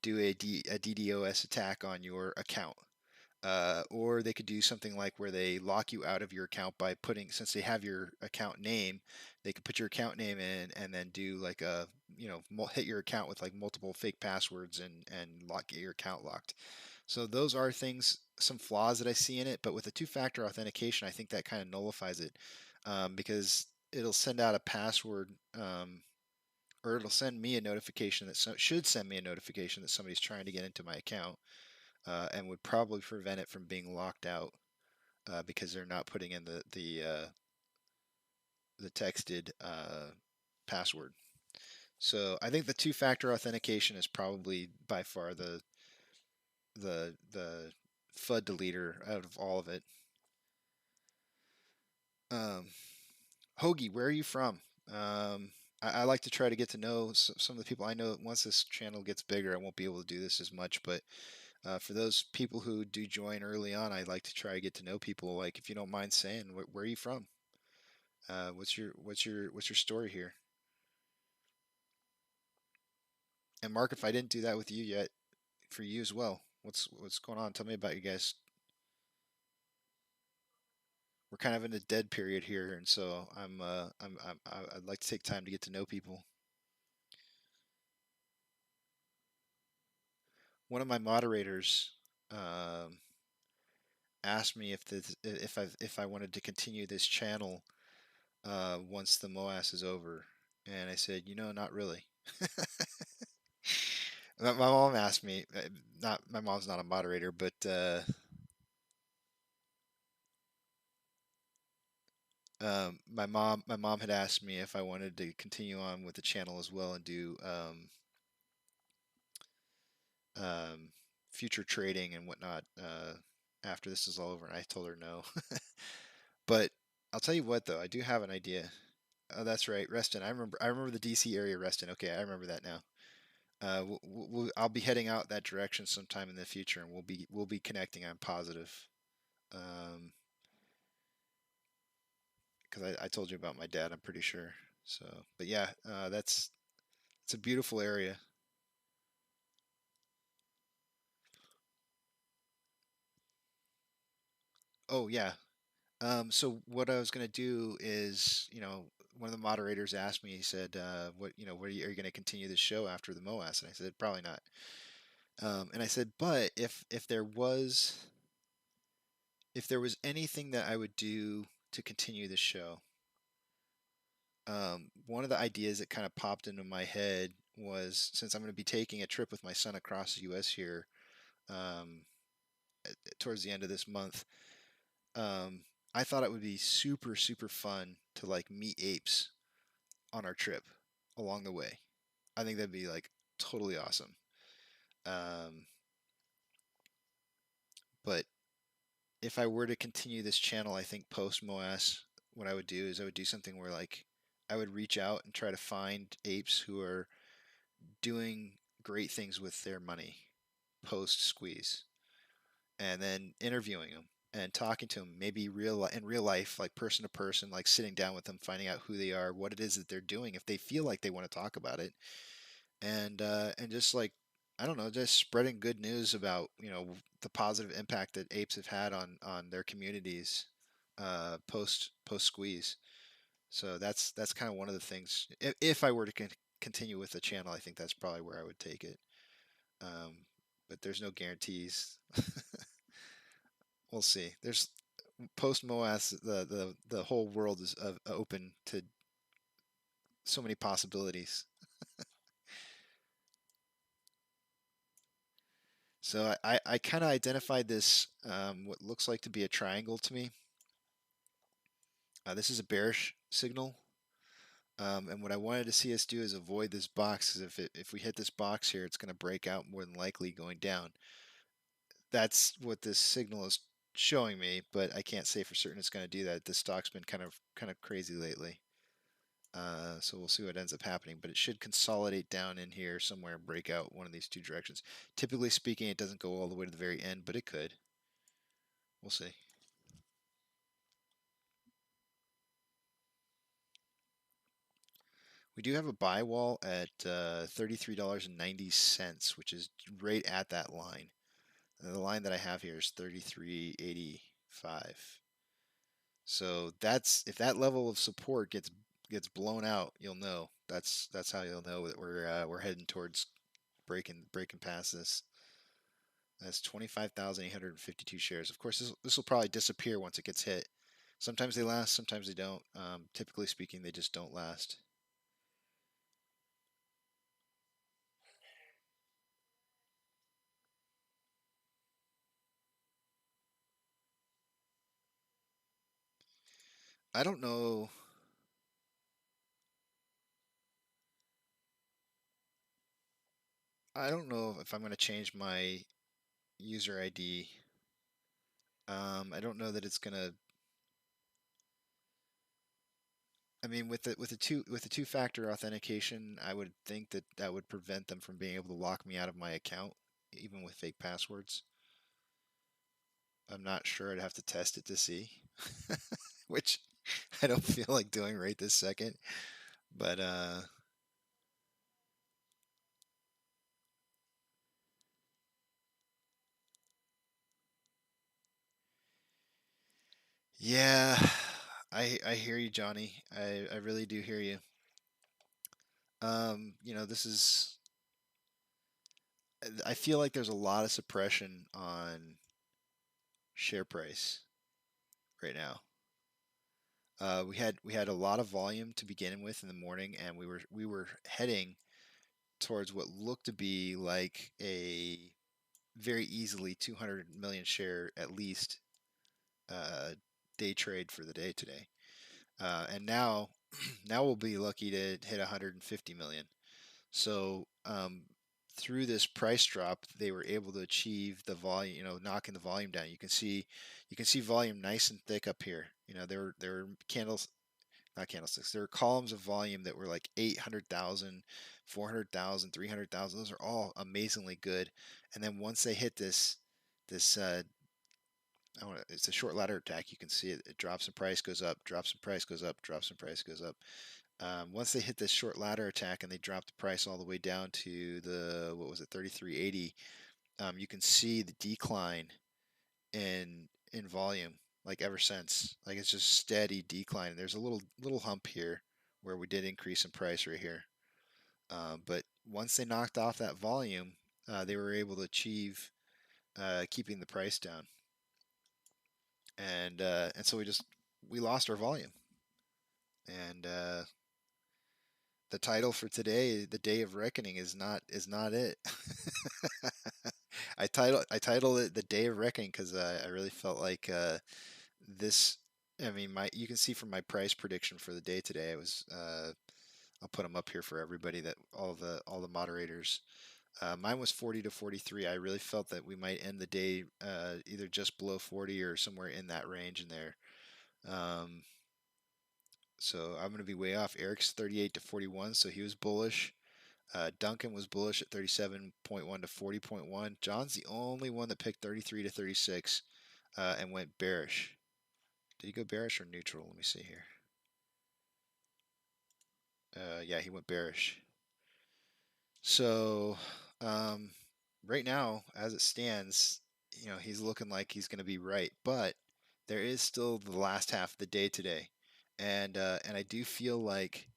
do a DDoS attack on your account. Or they could do something like where they lock you out of your account by since they have your account name, they could put your account name in and then do like hit your account with like multiple fake passwords and get your account locked. So those are some flaws that I see in it, but with a two-factor authentication, I think that kind of nullifies it because it'll send out a password or it'll send me a notification should send me a notification that somebody's trying to get into my account. And would probably prevent it from being locked out because they're not putting in the the texted password. So I think the two-factor authentication is probably by far the FUD deleter out of all of it. Hoagie, where are you from? I like to try to get to know some of the people I know. Once this channel gets bigger, I won't be able to do this as much, but for those people who do join early on, I like to try to get to know people. Like, if you don't mind saying, where are you from? What's your story here? And Mark, if I didn't do that with you yet, for you as well, what's going on? Tell me about you guys. We're kind of in a dead period here, and so I'd like to take time to get to know people. One of my moderators asked me if I wanted to continue this channel once the MOAS is over, and I said, not really. My mom asked me. Not my mom's not a moderator, but my mom had asked me if I wanted to continue on with the channel as well and do future trading and whatnot after this is all over. And I told her no. But I'll tell you what, though, I do have an idea. Oh, that's right, Reston. I remember the DC area, Reston. Okay, I remember that now. I'll be heading out that direction sometime in the future, and we'll be connecting. I'm positive. Because I told you about my dad, I'm pretty sure. So, but yeah, it's a beautiful area. Oh yeah. So what I was gonna do is, one of the moderators asked me. He said, "What are you going to continue this show after the MOAS?" And I said, "Probably not." And I said, "But if there was anything that I would do to continue the show, one of the ideas that kind of popped into my head was, since I'm going to be taking a trip with my son across the U.S. here towards the end of this month, I thought it would be super, super fun to like meet apes on our trip along the way. I think that'd be like totally awesome. But if I were to continue this channel, I think post MOAS, what I would do is I would do something where like I would reach out and try to find apes who are doing great things with their money post squeeze, and then interviewing them and talking to them, maybe in real life, like person to person, like sitting down with them, finding out who they are, what it is that they're doing, if they feel like they want to talk about it, and just like, I don't know, just spreading good news about the positive impact that apes have had on their communities post squeeze. So that's kind of one of the things. If I were to continue with the channel, I think that's probably where I would take it. But there's no guarantees. We'll see. There's post MOAS, the whole world is open to so many possibilities. So I kind of identified this, what looks like to be a triangle to me. This is a bearish signal. And what I wanted to see us do is avoid this box, because if we hit this box here, it's going to break out, more than likely going down. That's what this signal is showing me, but I can't say for certain it's going to do that. The stock's been kind of crazy lately. So we'll see what ends up happening, but it should consolidate down in here somewhere and break out one of these two directions. Typically speaking, it doesn't go all the way to the very end, but it could. We'll see. We do have a buy wall at $33.90, which is right at that line. The line that I have here is 33.85. So if that level of support gets blown out, you'll know. That's how you'll know that we're heading towards breaking past this. That's 25,852 shares. Of course, this will probably disappear once it gets hit. Sometimes they last, sometimes they don't. Typically speaking, they just don't last. I don't know I don't know if I'm going to change my user ID. I don't know that it's going to. I mean, with the two-factor authentication, I would think that that would prevent them from being able to lock me out of my account, even with fake passwords. I'm not sure. I'd have to test it to see, which I don't feel like doing right this second. But yeah, I hear you, Johnny. I really do hear you. This is. I feel like there's a lot of suppression on share price right now. We had a lot of volume to begin with in the morning, and we were heading towards what looked to be like a very easily 200 million share at least day trade for the day today. And now now we'll be lucky to hit 150 million. So through this price drop, they were able to achieve the volume, knocking the volume down. You can see volume nice and thick up here. There were candles, not candlesticks. There were columns of volume that were like 800,000, 400,000, 300,000. Those are all amazingly good. And then once they hit this it's a short ladder attack. You can see it. It drops in price, goes up, drops in price, goes up, drops in price, goes up. Once they hit this short ladder attack and they drop the price all the way down to the, what was it, 33.80, you can see the decline in volume like ever since. Like it's just steady decline. There's a little hump here where we did increase in price right here. But once they knocked off that volume, they were able to achieve keeping the price down. And so we lost our volume. And the title for today, "The Day of Reckoning," is not it. I titled it "The Day of Reckoning" because I really felt like this. I mean, you can see from my price prediction for the day today. I'll put them up here for everybody, that all the moderators. Mine was 40 to 43. I really felt that we might end the day either just below 40 or somewhere in that range in there. So I'm going to be way off. Eric's 38 to 41, so he was bullish. Duncan was bullish at 37.1 to 40.1. John's the only one that picked 33 to 36 and went bearish. Did he go bearish or neutral? Let me see here. Yeah, he went bearish. So right now, as it stands, he's looking like he's going to be right, but there is still the last half of the day today, and I do feel like,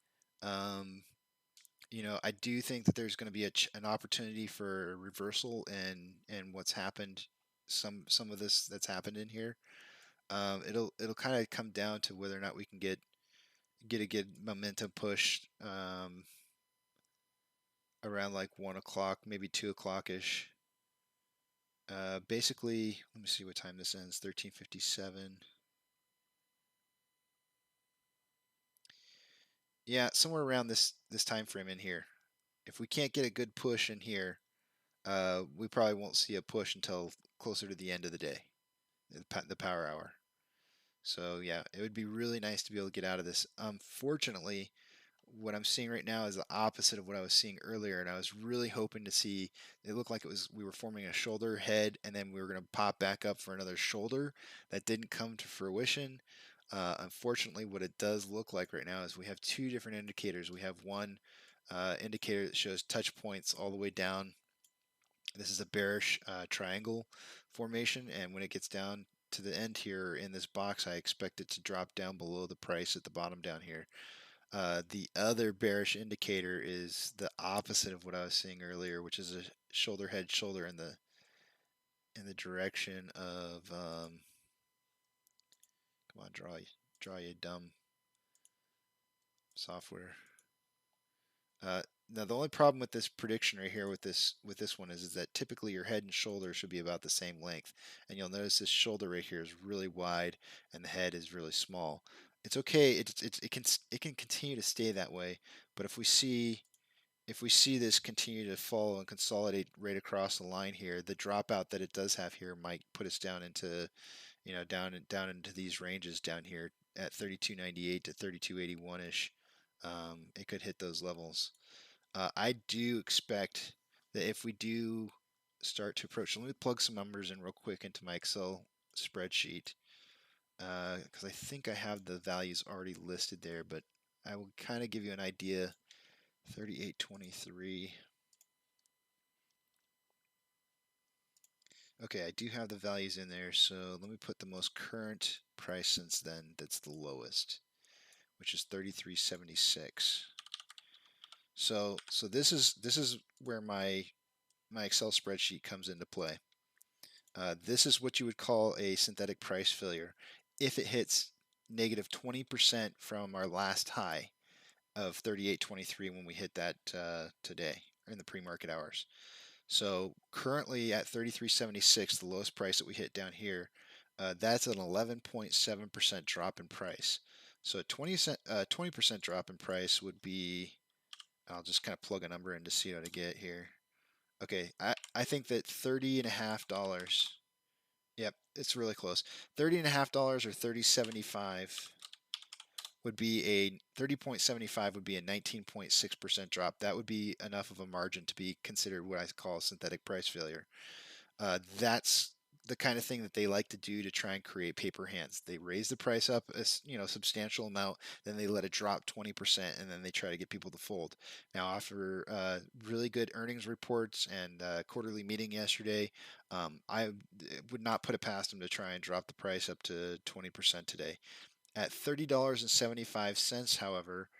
I do think that there's going to be an opportunity for a reversal in what's happened, some of this that's happened in here. It'll kind of come down to whether or not we can get a good momentum push around like 1 o'clock, maybe 2 o'clock ish. Basically, let me see what time this ends. 13:57. Yeah, somewhere around this time frame in here. If we can't get a good push in here, we probably won't see a push until closer to the end of the day, the power hour. So yeah, it would be really nice to be able to get out of this. Unfortunately, what I'm seeing right now is the opposite of what I was seeing earlier, and I was really hoping to see. It looked like we were forming a shoulder head, and then we were going to pop back up for another shoulder. That didn't come to fruition. Unfortunately, what it does look like right now is we have two different indicators. We have one indicator that shows touch points all the way down. This is a bearish triangle formation, and when it gets down to the end here in this box, I expect it to drop down below the price at the bottom down here. The other bearish indicator is the opposite of what I was seeing earlier, which is a shoulder head shoulder in the direction of come on, draw you dumb software. Now the only problem with this prediction right here with this one is that typically your head and shoulder should be about the same length, and you'll notice this shoulder right here is really wide and the head is really small. It's okay. It can continue to stay that way, but if we see if we see this continue to fall and consolidate right across the line here, the dropout that it does have here might put us down into, down into these ranges down here at 32.98 to 32.81ish. It could hit those levels. I do expect that if we do start to approach, let me plug some numbers in real quick into my Excel spreadsheet, because I think I have the values already listed there, but I will kind of give you an idea. 38.23. Okay, I do have the values in there, so let me put the most current price since then that's the lowest, which is 33.76. So this is where my Excel spreadsheet comes into play. This is what you would call a synthetic price failure if it hits negative 20% from our last high of 38.23 when we hit that today in the pre-market hours. So currently at 33.76, the lowest price that we hit down here, that's an 11.7% drop in price. So a 20% drop in price would be, I'll just kind of plug a number in to see what I get here. Okay, I think that $30.50. Yep, it's really close. $30.50 or 30.75 would be a 30.75 would be a 19.6% drop. That would be enough of a margin to be considered what I call a synthetic price failure. That's the kind of thing that they like to do to try and create paper hands. They raise the price up a substantial amount, then they let it drop 20%, and then they try to get people to fold. Now, after really good earnings reports and quarterly meeting yesterday, I would not put it past them to try and drop the price up to 20% today. At $30.75, however,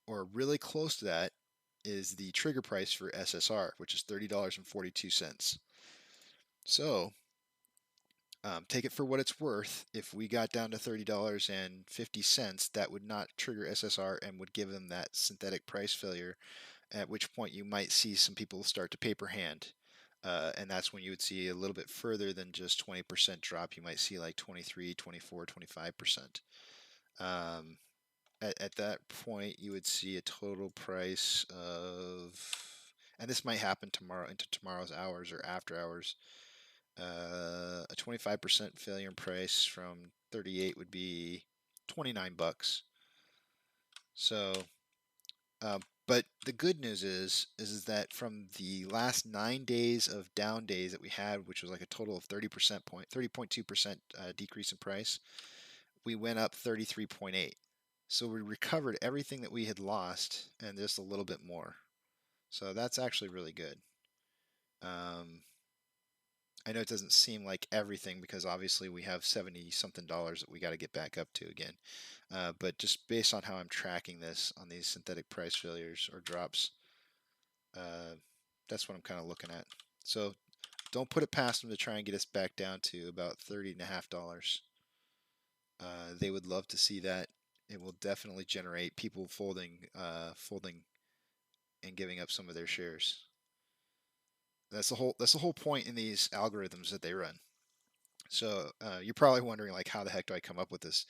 or really close to that, is the trigger price for SSR, which is $30.42. So, take it for what it's worth. If we got down to $30.50, that would not trigger SSR and would give them that synthetic price failure, at which point you might see some people start to paper hand. And that's when you would see a little bit further than just 20% drop. You might see like 23, 24, 25%. At that point, you would see a total price of, and this might happen tomorrow into tomorrow's hours or after hours, a 25% failure in price from 38 would be $29. So, but the good news is that from the last 9 days of down days that we had, which was like a total of 30.2% decrease in price, we went up 33.8. So we recovered everything that we had lost and just a little bit more. So that's actually really good. I know it doesn't seem like everything because obviously we have 70 something dollars that we got to get back up to again. But just based on how I'm tracking this on these synthetic price failures or drops, that's what I'm kind of looking at. So don't put it past them to try and get us back down to about $30.50. They would love to see that. It will definitely generate people folding and giving up some of their shares. That's the whole point in these algorithms that they run. So you're probably wondering, like, how the heck do I come up with this?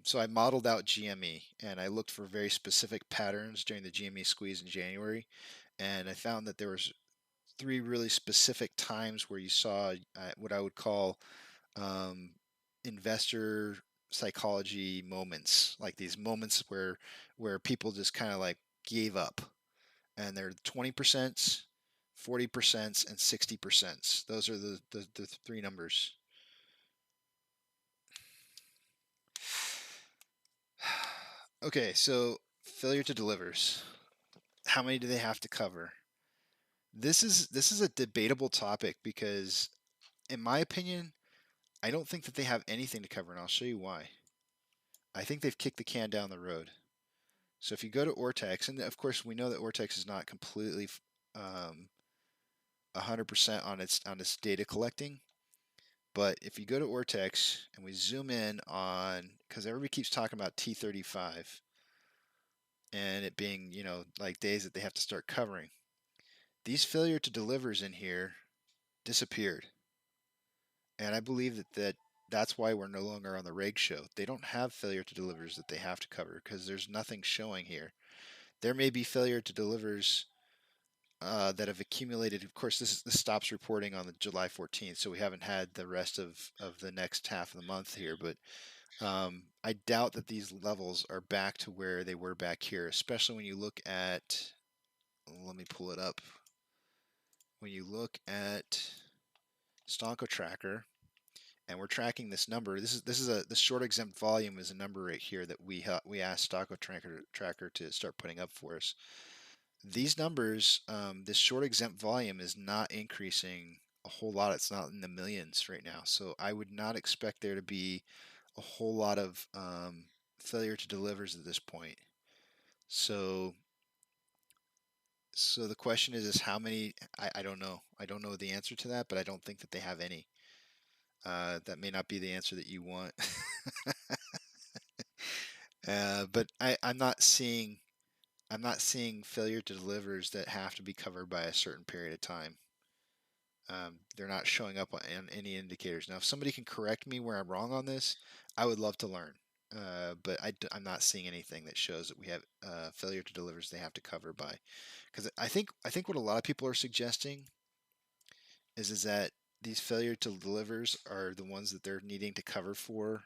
So I modeled out GME and I looked for very specific patterns during the GME squeeze in January, and I found that there was 3 really specific times where you saw what I would call investor psychology moments, like these moments where people just kind of like gave up, and they're 20%, 40%, and 60%. Those are the 3 numbers. Okay, so failure to delivers. How many do they have to cover? This is a debatable topic because, in my opinion, I don't think that they have anything to cover, and I'll show you why. I think they've kicked the can down the road. So if you go to Ortex, and of course we know that Ortex is not completely 100% on its data collecting, but if you go to Ortex and we zoom in on, because everybody keeps talking about T35 and it being, like days that they have to start covering, these failure to delivers in here disappeared. And I believe that's why we're no longer on the reg show. They don't have failure to delivers that they have to cover because there's nothing showing here. there may be failure to delivers that have accumulated. Of course, this stops reporting on the July 14th, so we haven't had the rest of the next half of the month here. But I doubt that these levels are back to where they were back here, especially when you look at. Let me pull it up. When you look at Stonko Tracker, and we're tracking this number. This is the short exempt volume is a number right here that we asked Stonko Tracker to start putting up for us. These numbers, this short exempt volume is not increasing a whole lot. It's not in the millions right now. So I would not expect there to be a whole lot of failure to delivers at this point. So the question is how many? I don't know. I don't know the answer to that, but I don't think that they have any. That may not be the answer that you want. But I'm not seeing failure to delivers that have to be covered by a certain period of time. They're not showing up on any indicators. Now, if somebody can correct me where I'm wrong on this, I would love to learn. But I'm not seeing anything that shows that we have failure to delivers they have to cover by. Because I think what a lot of people are suggesting is that these failure to delivers are the ones that they're needing to cover for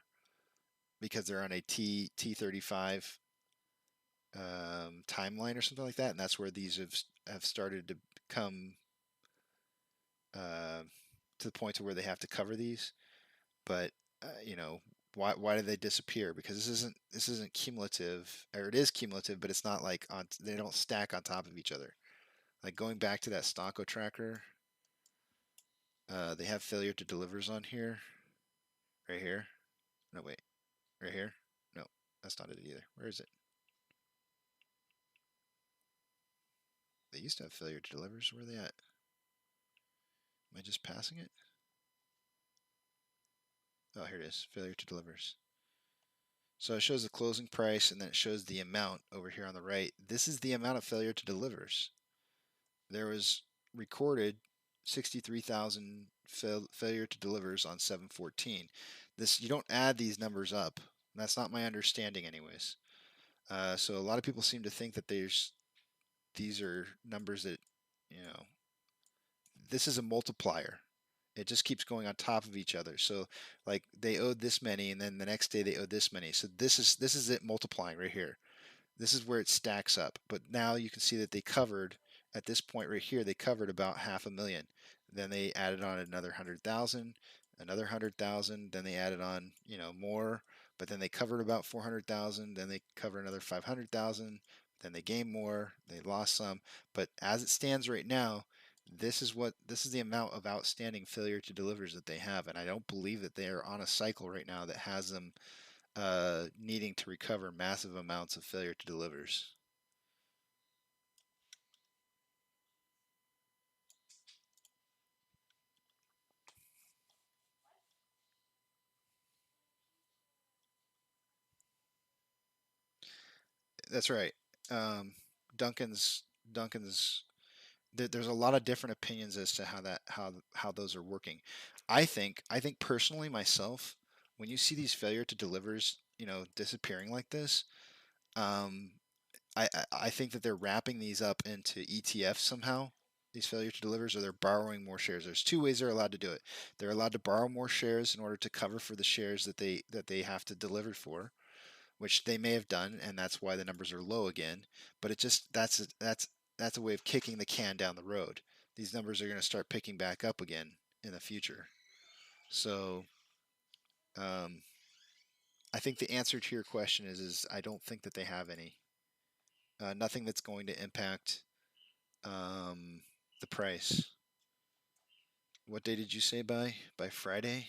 because they're on a T35 timeline or something like that, and that's where these have started to come to the point to where they have to cover these. But why did they disappear? Because this isn't cumulative, or it is cumulative, but it's not like they don't stack on top of each other. Like going back to that Stonko tracker, they have failure to delivers on here, right here. No, wait, right here. No, that's not it either. Where is it? They used to have failure to delivers. Where are they at? Am I just passing it? Oh, here it is. Failure to delivers. So it shows the closing price, and then it shows the amount over here on the right. This is the amount of failure to delivers. There was recorded 63,000 failure to delivers on 7/14. You don't add these numbers up. That's not my understanding, anyways. So a lot of people seem to think that these are numbers that, this is a multiplier. It just keeps going on top of each other. So like they owed this many, and then the next day they owed this many. So this is it multiplying right here. This is where it stacks up. But now you can see that they covered at this point right here. They covered about 500,000. Then they added on another 100,000, another 100,000. Then they added on more. But then they covered about 400,000. Then they covered another 500,000. Then they gained more. They lost some. But as it stands right now, this is the amount of outstanding failure to delivers that they have, and I don't believe that they are on a cycle right now that has them needing to recover massive amounts of failure to delivers. That's right. Duncan's. There's a lot of different opinions as to how those are working. I think personally myself, when you see these failure to delivers, disappearing like this, I think that they're wrapping these up into ETFs somehow. These failure to delivers, or they're borrowing more shares. There's two ways they're allowed to do it. They're allowed to borrow more shares in order to cover for the shares that they have to deliver for, which they may have done, and that's why the numbers are low again. But it just that's a way of kicking the can down the road. These numbers are going to start picking back up again in the future. So I think the answer to your question is I don't think that they have any. Nothing that's going to impact the price. What day did you say by? By Friday?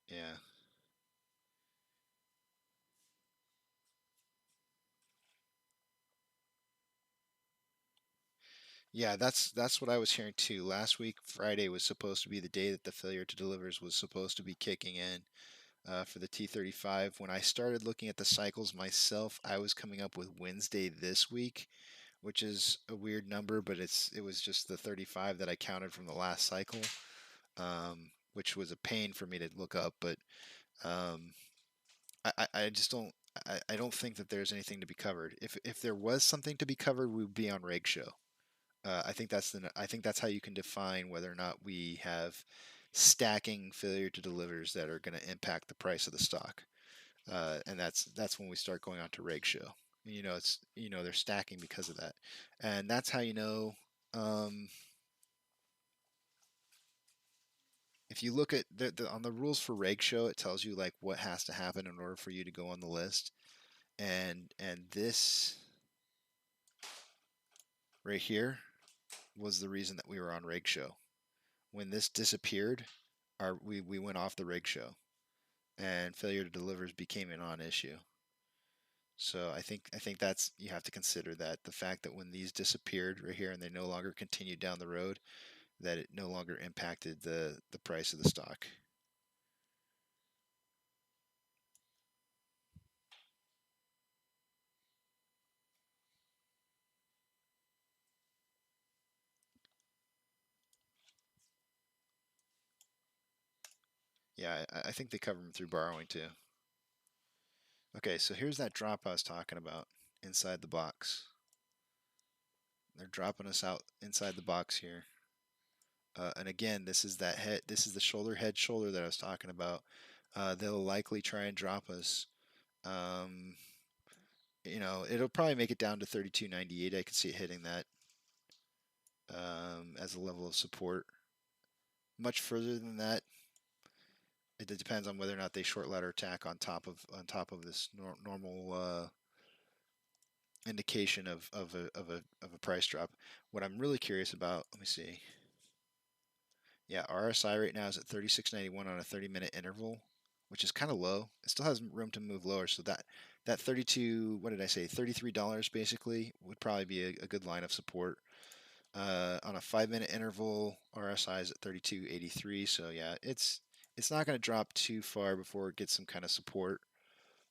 Yeah. Yeah, that's what I was hearing too. Last week, Friday was supposed to be the day that the failure to delivers was supposed to be kicking in for the T35. When I started looking at the cycles myself, I was coming up with Wednesday this week, which is a weird number, but it was just the 35 that I counted from the last cycle, which was a pain for me to look up. But I just don't. I don't think that there's anything to be covered. If there was something to be covered, we would be on reg show. I think that's how you can define whether or not we have stacking failure to delivers that are going to impact the price of the stock, and that's when we start going on to reg show. It's they're stacking because of that, and that's how you know. If you look at on the rules for reg show, it tells you like what has to happen in order for you to go on the list, and this right here was the reason that we were on reg show. When this disappeared, we went off the reg show, and failure to delivers became a non-issue. So I think that's, you have to consider that the fact that when these disappeared right here and they no longer continued down the road, that it no longer impacted the price of the stock. Yeah, I think they cover them through borrowing too. Okay, so here's that drop I was talking about inside the box. They're dropping us out inside the box here. And again, this is that head. This is the head shoulder that I was talking about. They'll likely try and drop us. It'll probably make it down to 32.98. I could see it hitting that as a level of support. Much further than that, it depends on whether or not they short ladder attack on top of this normal indication of a price drop. What I'm really curious about, let me see. Yeah, RSI right now is at 36.91 on a 30-minute interval, which is kind of low. It still has room to move lower, so that 32, what did I say, $33 basically would probably be a good line of support. On a 5-minute interval, RSI is at 32.83, so yeah, it's not going to drop too far before it gets some kind of support.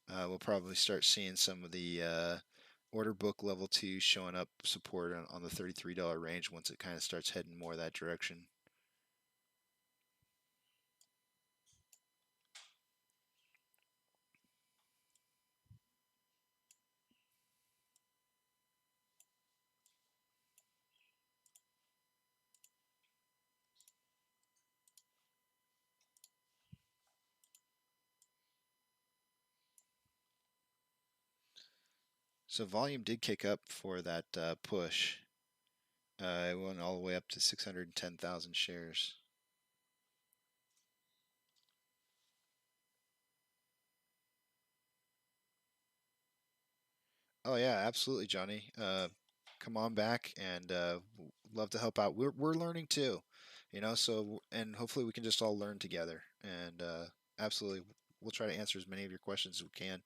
We'll probably start seeing some of the order book level 2 showing up support on the $33 range once it kind of starts heading more that direction. So volume did kick up for that push. It went all the way up to 610,000 shares. Oh yeah, absolutely, Johnny. Come on back, and love to help out. We're learning too, So, and hopefully we can just all learn together. And absolutely, we'll try to answer as many of your questions as we can.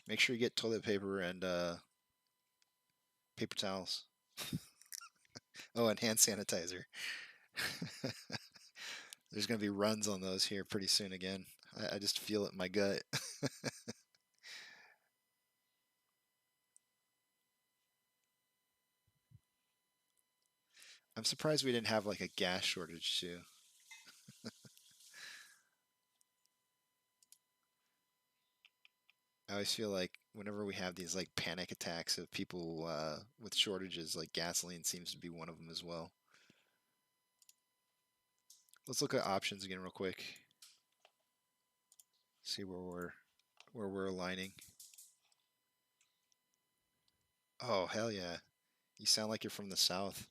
Make sure you get toilet paper and paper towels. Oh, and hand sanitizer. There's going to be runs on those here pretty soon again. I just feel it in my gut. I'm surprised we didn't have like a gas shortage too. I always feel like whenever we have these like panic attacks of people with shortages, like gasoline seems to be one of them as well. Let's look at options again real quick. See where we're aligning. Oh, hell yeah. You sound like you're from the South.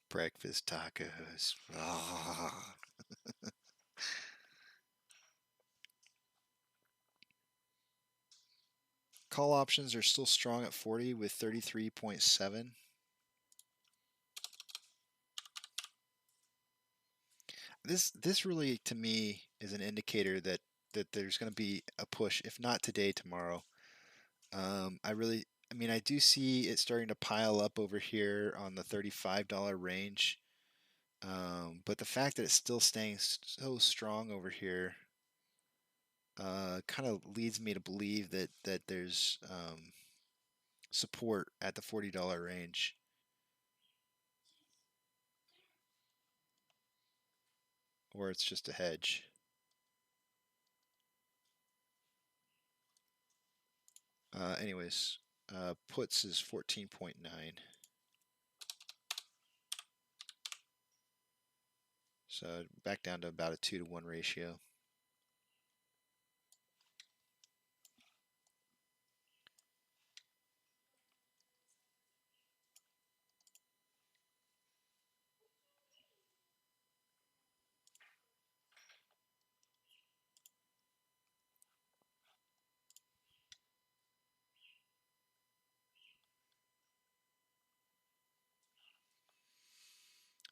Breakfast tacos. Ah. Call options are still strong at 40 with 33.7. This really, to me, is an indicator that there's going to be a push, if not today, tomorrow. I do see it starting to pile up over here on the $35 range. But the fact that it's still staying so strong over here kind of leads me to believe that there's support at the $40 range. or it's just a hedge. Anyways, puts is 14.9. So back down to about a 2-to-1 ratio.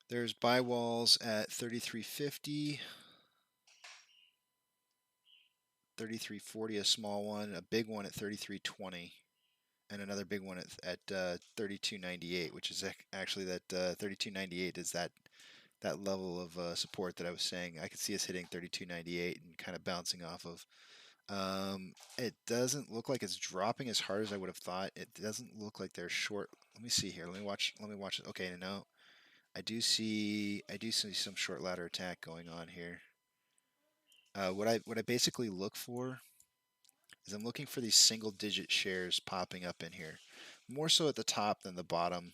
There's buy walls at 33.50, 33.40, a small one, a big one at 33.20, and another big one at 32.98, which is actually that 32.98 is that level of support that I was saying. I could see us hitting 32.98 and kind of bouncing off of. It doesn't look like it's dropping as hard as I would have thought. It doesn't look like they're short. Let me see here. Let me watch. Okay, no. I do see some short ladder attack going on here. What I basically look for is I'm looking for these single digit shares popping up in here, more so at the top than the bottom.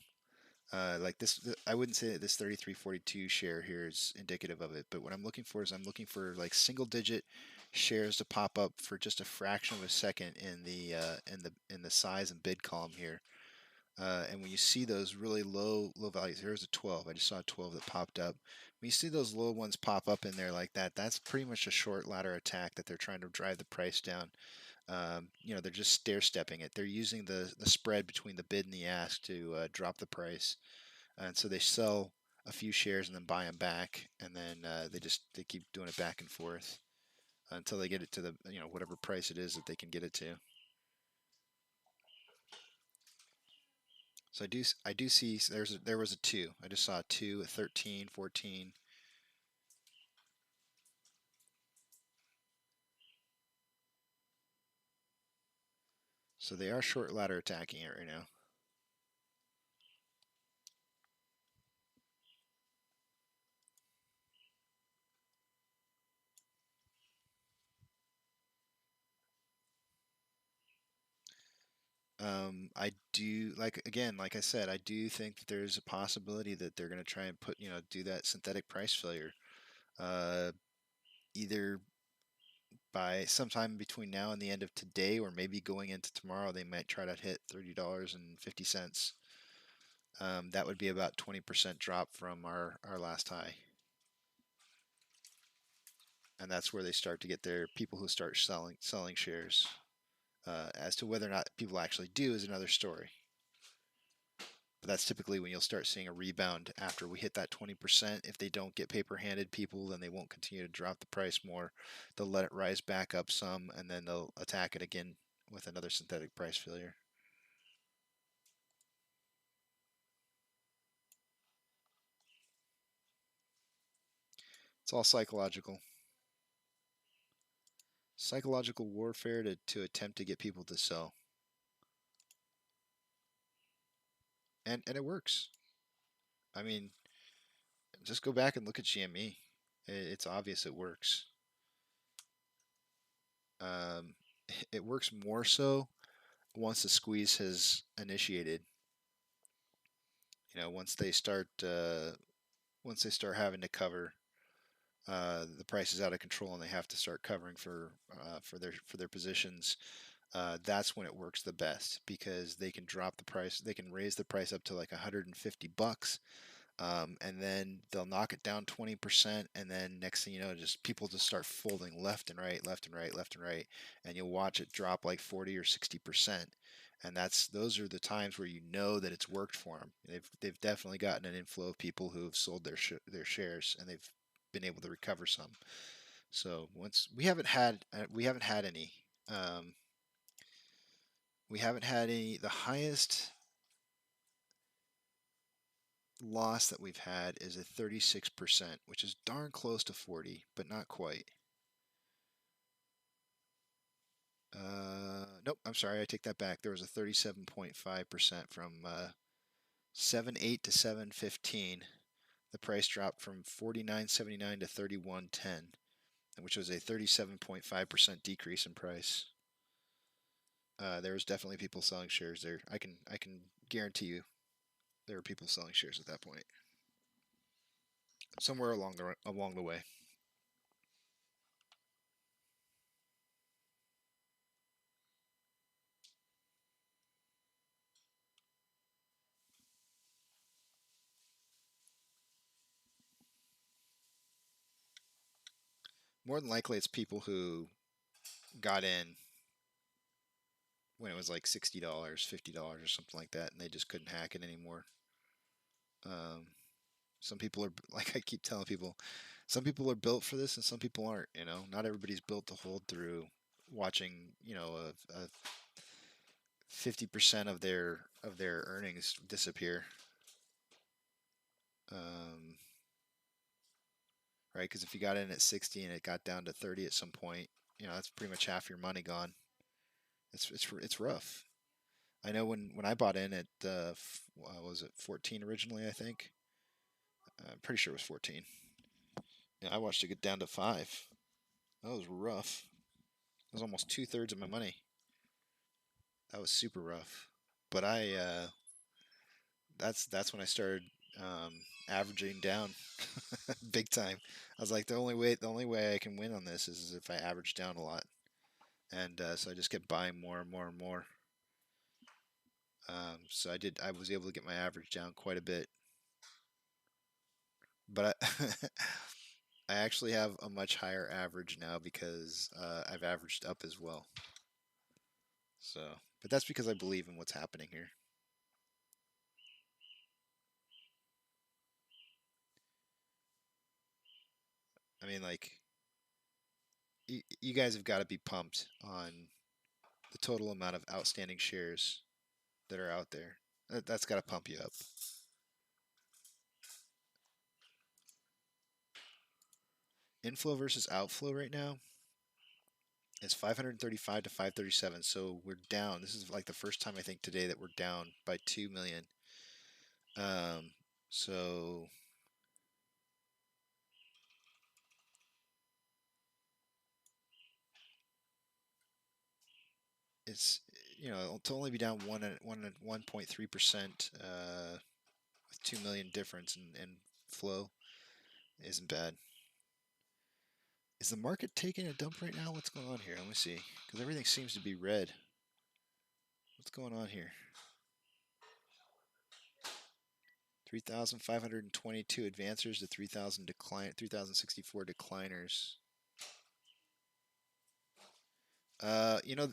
Like this, I wouldn't say that this 33.42 share here is indicative of it, but what I'm looking for is I'm looking for like single digit shares to pop up for just a fraction of a second in the size and bid column here. And when you see those really low values, here's a 12. I just saw a 12 that popped up. When you see those low ones pop up in there like that, that's pretty much a short ladder attack that they're trying to drive the price down. They're just stair-stepping it. They're using the spread between the bid and the ask to drop the price. And so they sell a few shares and then buy them back, and then they keep doing it back and forth until they get it to the whatever price it is that they can get it to. So I do see there was a 2. I just saw a 2, a 13, 14. So they are short ladder attacking it right now. I do like I said, I do think that there's a possibility that they're going to try and do that synthetic price failure, either by sometime between now and the end of today, or maybe going into tomorrow. They might try to hit $30.50. That would be about 20% drop from our last high, and that's where they start to get their people who start selling shares. As to whether or not people actually do is another story. But that's typically when you'll start seeing a rebound after we hit that 20%. If they don't get paper-handed people, then they won't continue to drop the price more. They'll let it rise back up some, and then they'll attack it again with another synthetic price failure. It's all psychological. Psychological warfare to attempt to get people to sell. And it works. I mean, just go back and look at GME. It's obvious it works. It works more so once the squeeze has initiated. Once they start having to cover, the price is out of control and they have to start covering for their positions. That's when it works the best, because they can drop the price, they can raise the price up to like $150, and then they'll knock it down 20%, and then next thing you know, just people just start folding left and right, and you'll watch it drop like 40 or 60%. And those are the times where you know that it's worked for them. They've definitely gotten an inflow of people who have sold their shares, and they've been able to recover some. So once we haven't had any. The highest loss that we've had is a 36%, which is darn close to 40, but not quite. Nope, I'm sorry, I take that back. There was a 37.5% from 7.8 to 7.15. the price dropped from 49.79 to 31.10, which was a 37.5% decrease in price. There was definitely people selling shares there. I can guarantee you there were people selling shares at that point. Somewhere along the way. More than likely, it's people who got in when it was like $60, $50 or something like that, and they just couldn't hack it anymore. Some people are, like I keep telling people, some people are built for this and some people aren't. You know, not everybody's built to hold through watching, you know, a 50% of their earnings disappear. Right? Because if you got in at 60 and it got down to 30 at some point, you know, that's pretty much half your money gone. It's rough. I know when I bought in at was it 14 originally? I think I'm pretty sure it was 14. Yeah, I watched it get down to 5. That was rough. It was almost 2/3 of my money. That was super rough. But that's when I started averaging down big time. I was like, the only way I can win on this is if I average down a lot, and so I just kept buying more and more and more. So I was able to get my average down quite a bit, but I actually have a much higher average now because I've averaged up as well. So, but that's because I believe in what's happening here. I mean, like, you guys have got to be pumped on the total amount of outstanding shares that are out there. That's got to pump you up. Inflow versus outflow right now is 535 to 537. So we're down. This is like the first time I think today that we're down by 2 million. So it's, you know, to only be down 1.3% with 2 million difference in flow isn't bad. Is the market taking a dump right now? What's going on here? Let me see, because everything seems to be red. What's going on here? 3,522 advancers to 3,064 decliners. You know,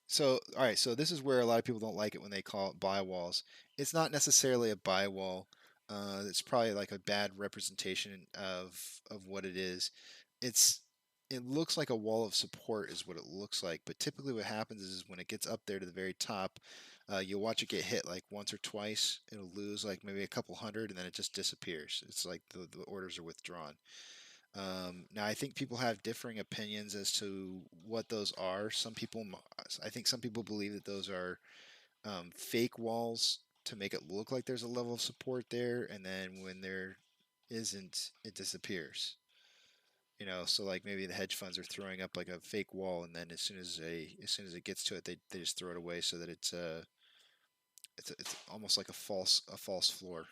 so all right, so this is where a lot of people don't like it when they call it buy walls. It's not necessarily a buy wall. It's probably like a bad representation of what it is. It looks like a wall of support is what it looks like, but typically what happens is when it gets up there to the very top, you'll watch it get hit like once or twice. It'll lose like maybe a couple hundred, and then it just disappears. It's like the orders are withdrawn. Now, I think people have differing opinions as to what those are. I think some people believe that those are fake walls to make it look like there's a level of support there, and then when there isn't, it disappears. You know, so like maybe the hedge funds are throwing up like a fake wall, and then as soon as it gets to it, they just throw it away so that it's almost like a false floor.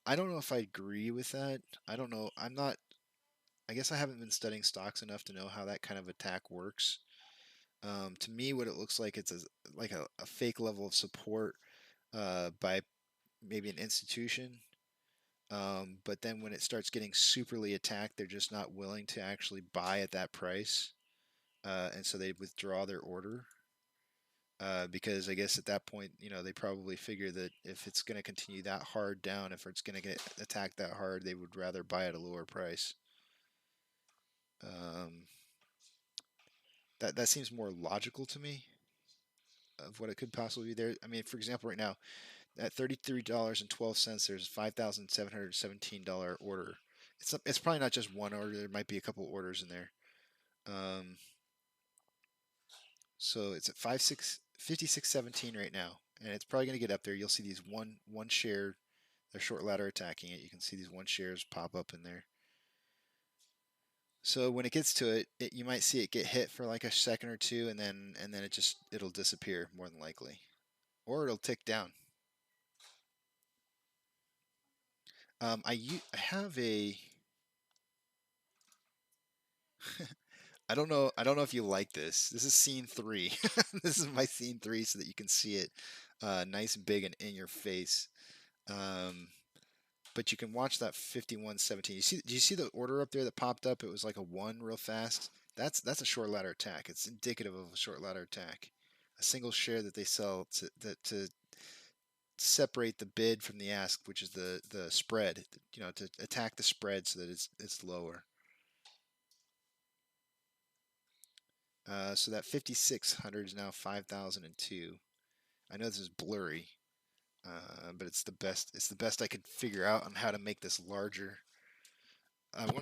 I don't know if I agree with that. I don't know. I guess I haven't been studying stocks enough to know how that kind of attack works. To me, what it looks like, it's like a fake level of support by maybe an institution. But then when it starts getting superly attacked, they're just not willing to actually buy at that price. And so they withdraw their order. Because I guess at that point, you know, they probably figure that if it's going to continue that hard down, if it's going to get attacked that hard, they would rather buy at a lower price. That seems more logical to me of what it could possibly be there. I mean, for example, right now at $33.12, there's a $5,717 order. It's probably not just one order. There might be a couple orders in there. So it's at 56.17 right now, and it's probably going to get up there. You'll see these one share They're short ladder attacking it. You can see these 1 shares pop up in there. So when it gets to it, you might see it get hit for like a second or two, and then it'll disappear more than likely, or it'll tick down. I have a I don't know if you like this. This is scene 3. This is my scene 3 so that you can see it nice and big and in your face. But you can watch that 51.17. Do you see the order up there that popped up? It was like a 1 real fast. That's a short ladder attack. It's indicative of a short ladder attack. A single share that they sell to separate the bid from the ask, which is the spread, to attack the spread so that it's lower. So that 5,600 is now 5,002. I know this is blurry, but it's the best. It's the best I could figure out on how to make this larger. I was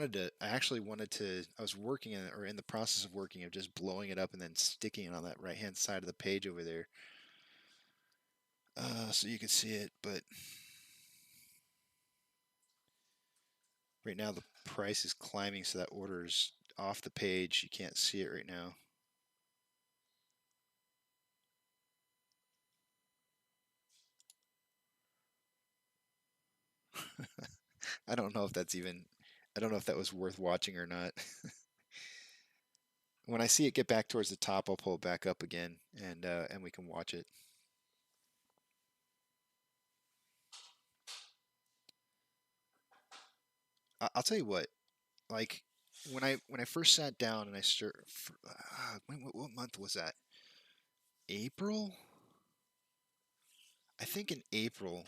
working in the process of working of just blowing it up and then sticking it on that right hand side of the page over there, so you can see it. But right now the price is climbing, so that order's off the page. You can't see it right now. I don't know if that was worth watching or not. When I see it get back towards the top, I'll pull it back up again, and we can watch it. I'll tell you what, like when I first sat down and what month was that? April? I think in April,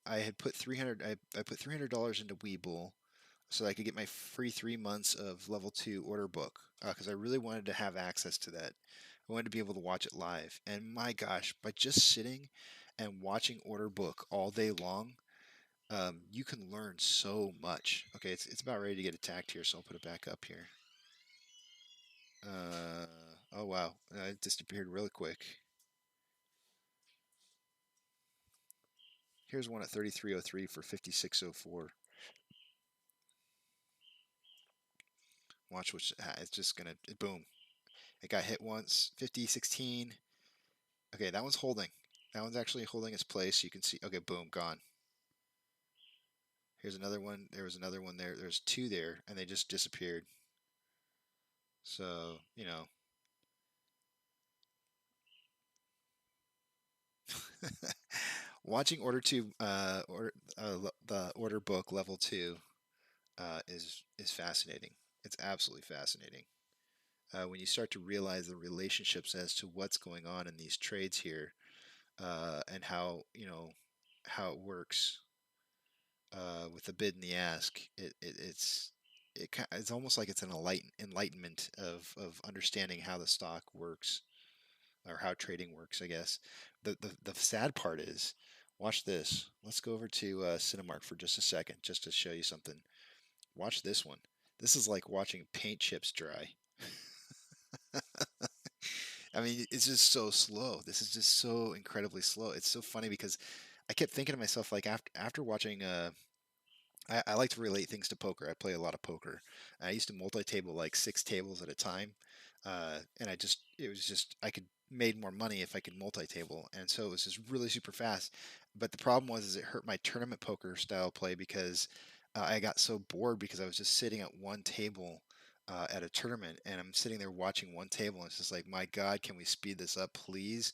I had put I put $300 into Webull so that I could get my free 3 months of level 2 order book, because I really wanted to have access to that. I wanted to be able to watch it live. And my gosh, by just sitting and watching order book all day long, you can learn so much. Okay, it's about ready to get attacked here, so I'll put it back up here. Oh wow, it disappeared really quick. Here's one at 33.03 for 56.04. Watch which it's just gonna boom. It got hit once. 50.16. Okay, that one's holding. That one's actually holding its place. You can see. Okay, boom, gone. Here's another one. There was another one there. There's 2 there, and they just disappeared. So watching the order book level 2 is fascinating. It's absolutely fascinating. When you start to realize the relationships as to what's going on in these trades here, and how it works with the bid and the ask, it's almost like it's an enlightenment of understanding how the stock works, or how trading works, I guess. The sad part is, watch this. Let's go over to Cinemark for just a second, just to show you something. Watch this one. This is like watching paint chips dry. I mean, it's just so slow. This is just so incredibly slow. It's so funny because I kept thinking to myself, like after watching I like to relate things to poker. I play a lot of poker. I used to multi-table like 6 tables at a time, and I could made more money if I could multi-table, and so it was just really super fast. But the problem was it hurt my tournament poker style play because I got so bored because I was just sitting at one table at a tournament, and I'm sitting there watching one table, and it's just like, my God, can we speed this up, please?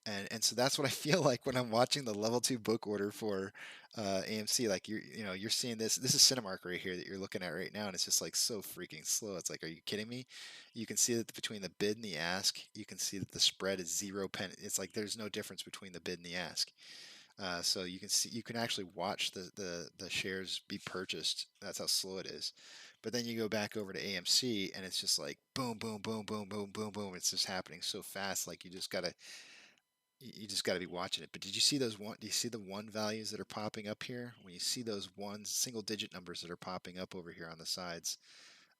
And so that's what I feel like when I'm watching the level 2 book order for AMC. Like you're seeing this. This is Cinemark right here that you're looking at right now, and it's just like so freaking slow. It's like, are you kidding me? You can see that between the bid and the ask, you can see that the spread is 0 penny. It's like there's no difference between the bid and the ask. So you can actually watch the shares be purchased. That's how slow it is. But then you go back over to AMC, and it's just like boom, boom, boom, boom, boom, boom, boom. It's just happening so fast. Like you just gotta be watching it. But did you see those one? Do you see the 1 values that are popping up here? When you see those 1 single-digit numbers that are popping up over here on the sides,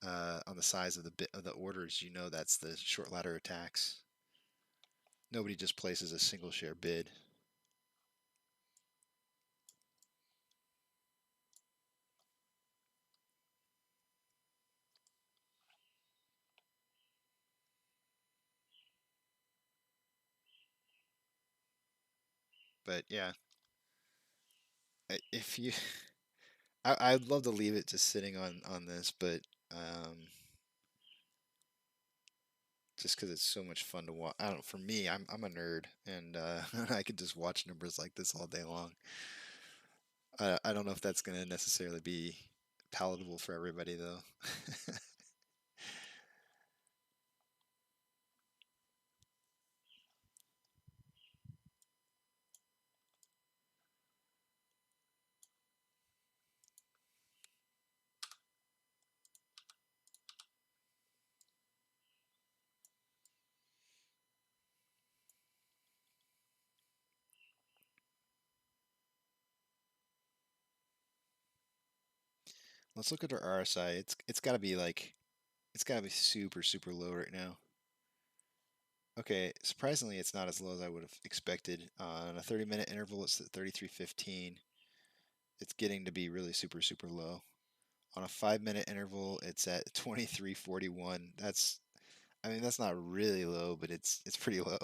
on the size of the orders, you know that's the short ladder attacks. Nobody just places a single share bid. But yeah, if you, I'd love to leave it just sitting on this, but just because it's so much fun to watch. I don't. For me, I'm a nerd, and I could just watch numbers like this all day long. I don't know if that's going to necessarily be palatable for everybody, though. Let's look at our RSI. It's got to be like it's got to be super low right now. Okay, surprisingly, it's not as low as I would have expected. On a 30-minute interval, it's at 33.15. It's getting to be really super low. On a 5-minute interval, it's at 23.41. I mean, that's not really low, but it's pretty low.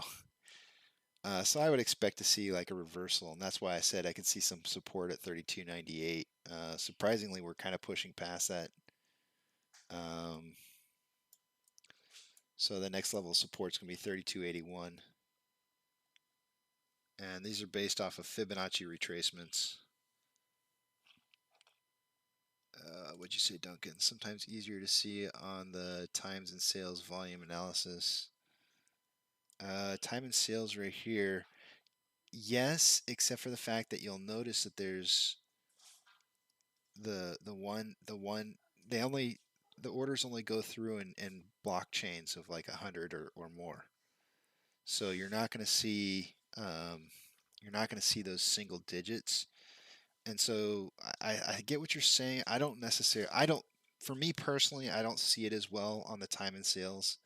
So I would expect to see like a reversal, and that's why I said I could see some support at 32.98. Surprisingly, we're kind of pushing past that. So the next level of support is going to be 32.81. And these are based off of Fibonacci retracements. What'd you say, Duncan? Sometimes easier to see on the times and sales volume analysis. Time and sales right here. Yes, except for the fact that you'll notice that there's the orders only go through in blockchains of like 100 or more. So you're not going to see those single digits. And so I get what you're saying. For me personally, I don't see it as well on the time and sales.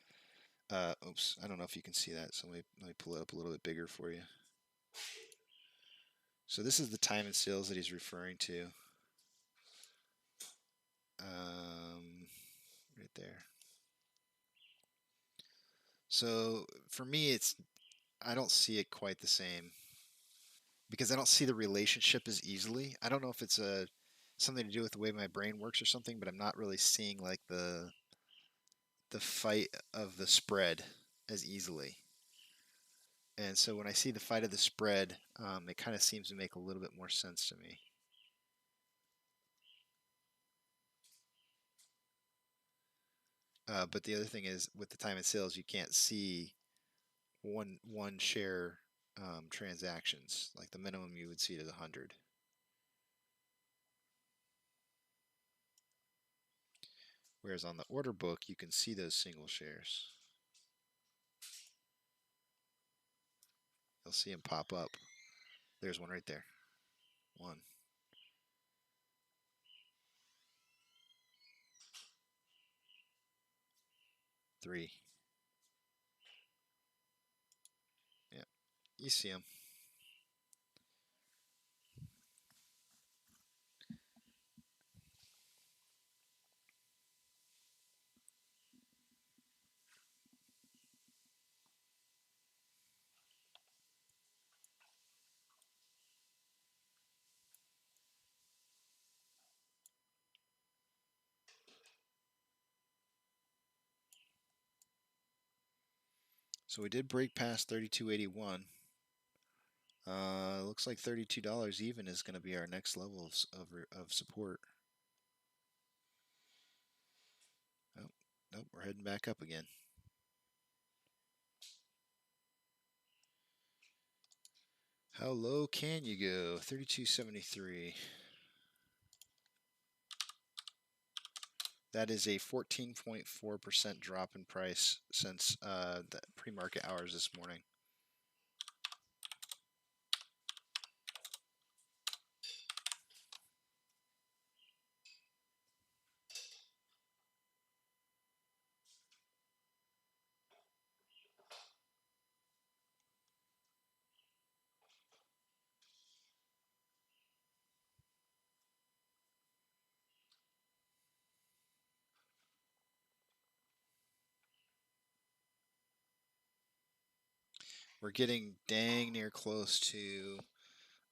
Oops, I don't know if you can see that. So let me pull it up a little bit bigger for you. So this is the time and sales that he's referring to. Right there. So for me, I don't see it quite the same because I don't see the relationship as easily. I don't know if it's something to do with the way my brain works or something, but I'm not really seeing like the fight of the spread as easily. And so when I see the fight of the spread, it kind of seems to make a little bit more sense to me. But the other thing is, with the time and sales, you can't see one share transactions. Like the minimum you would see is 100. Whereas on the order book, you can see those single shares. You'll see them pop up. There's one right there. 1. 3. Yeah, you see them. So we did break past 32.81. Looks like $32 even is going to be our next level of support. Oh, nope, we're heading back up again. How low can you go? 32.73. That is a 14.4% drop in price since the pre-market hours this morning. We're getting dang near close to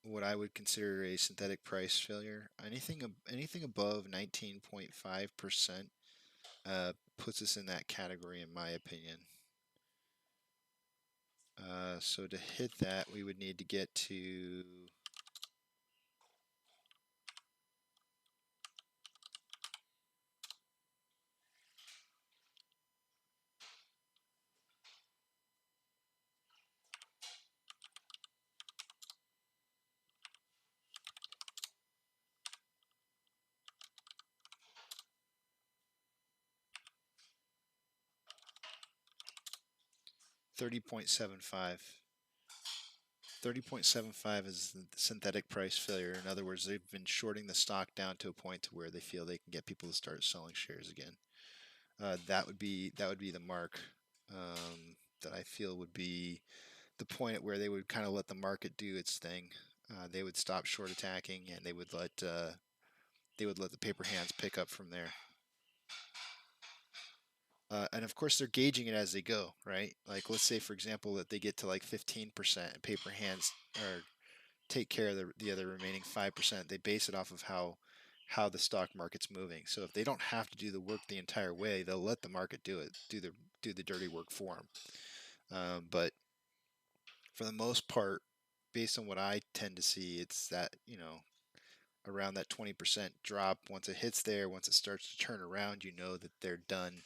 what I would consider a synthetic price failure. Anything above 19.5% puts us in that category, in my opinion. So to hit that, we would need to get to 30.75. 30.75 is the synthetic price failure. In other words, they've been shorting the stock down to a point to where they feel they can get people to start selling shares again. That would be the mark that I feel would be the point at where they would kind of let the market do its thing. They would stop short attacking, and they would let the paper hands pick up from there. And of course, they're gauging it as they go, right? Like, let's say, for example, that they get to like 15% and paper hands or take care of the other remaining 5%. They base it off of how the stock market's moving. So if they don't have to do the work the entire way, they'll let the market do it, do the dirty work for them. But for the most part, based on what I tend to see, it's that, around that 20% drop. Once it hits there, once it starts to turn around, you know that they're done.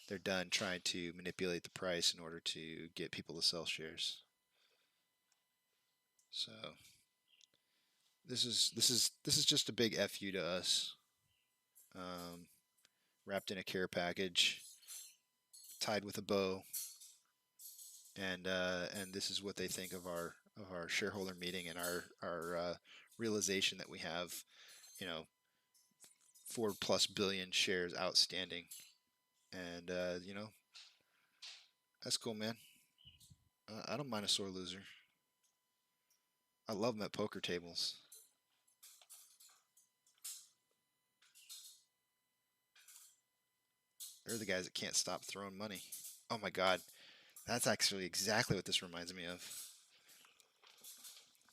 They're done trying to manipulate the price in order to get people to sell shares. So this is just a big FU to us, wrapped in a care package, tied with a bow, and this is what they think of our shareholder meeting and our realization that we have, 4+ billion shares outstanding, and that's cool, man. I don't mind a sore loser. I love them at poker tables. They're the guys that can't stop throwing money. Oh my God, that's actually exactly what this reminds me of.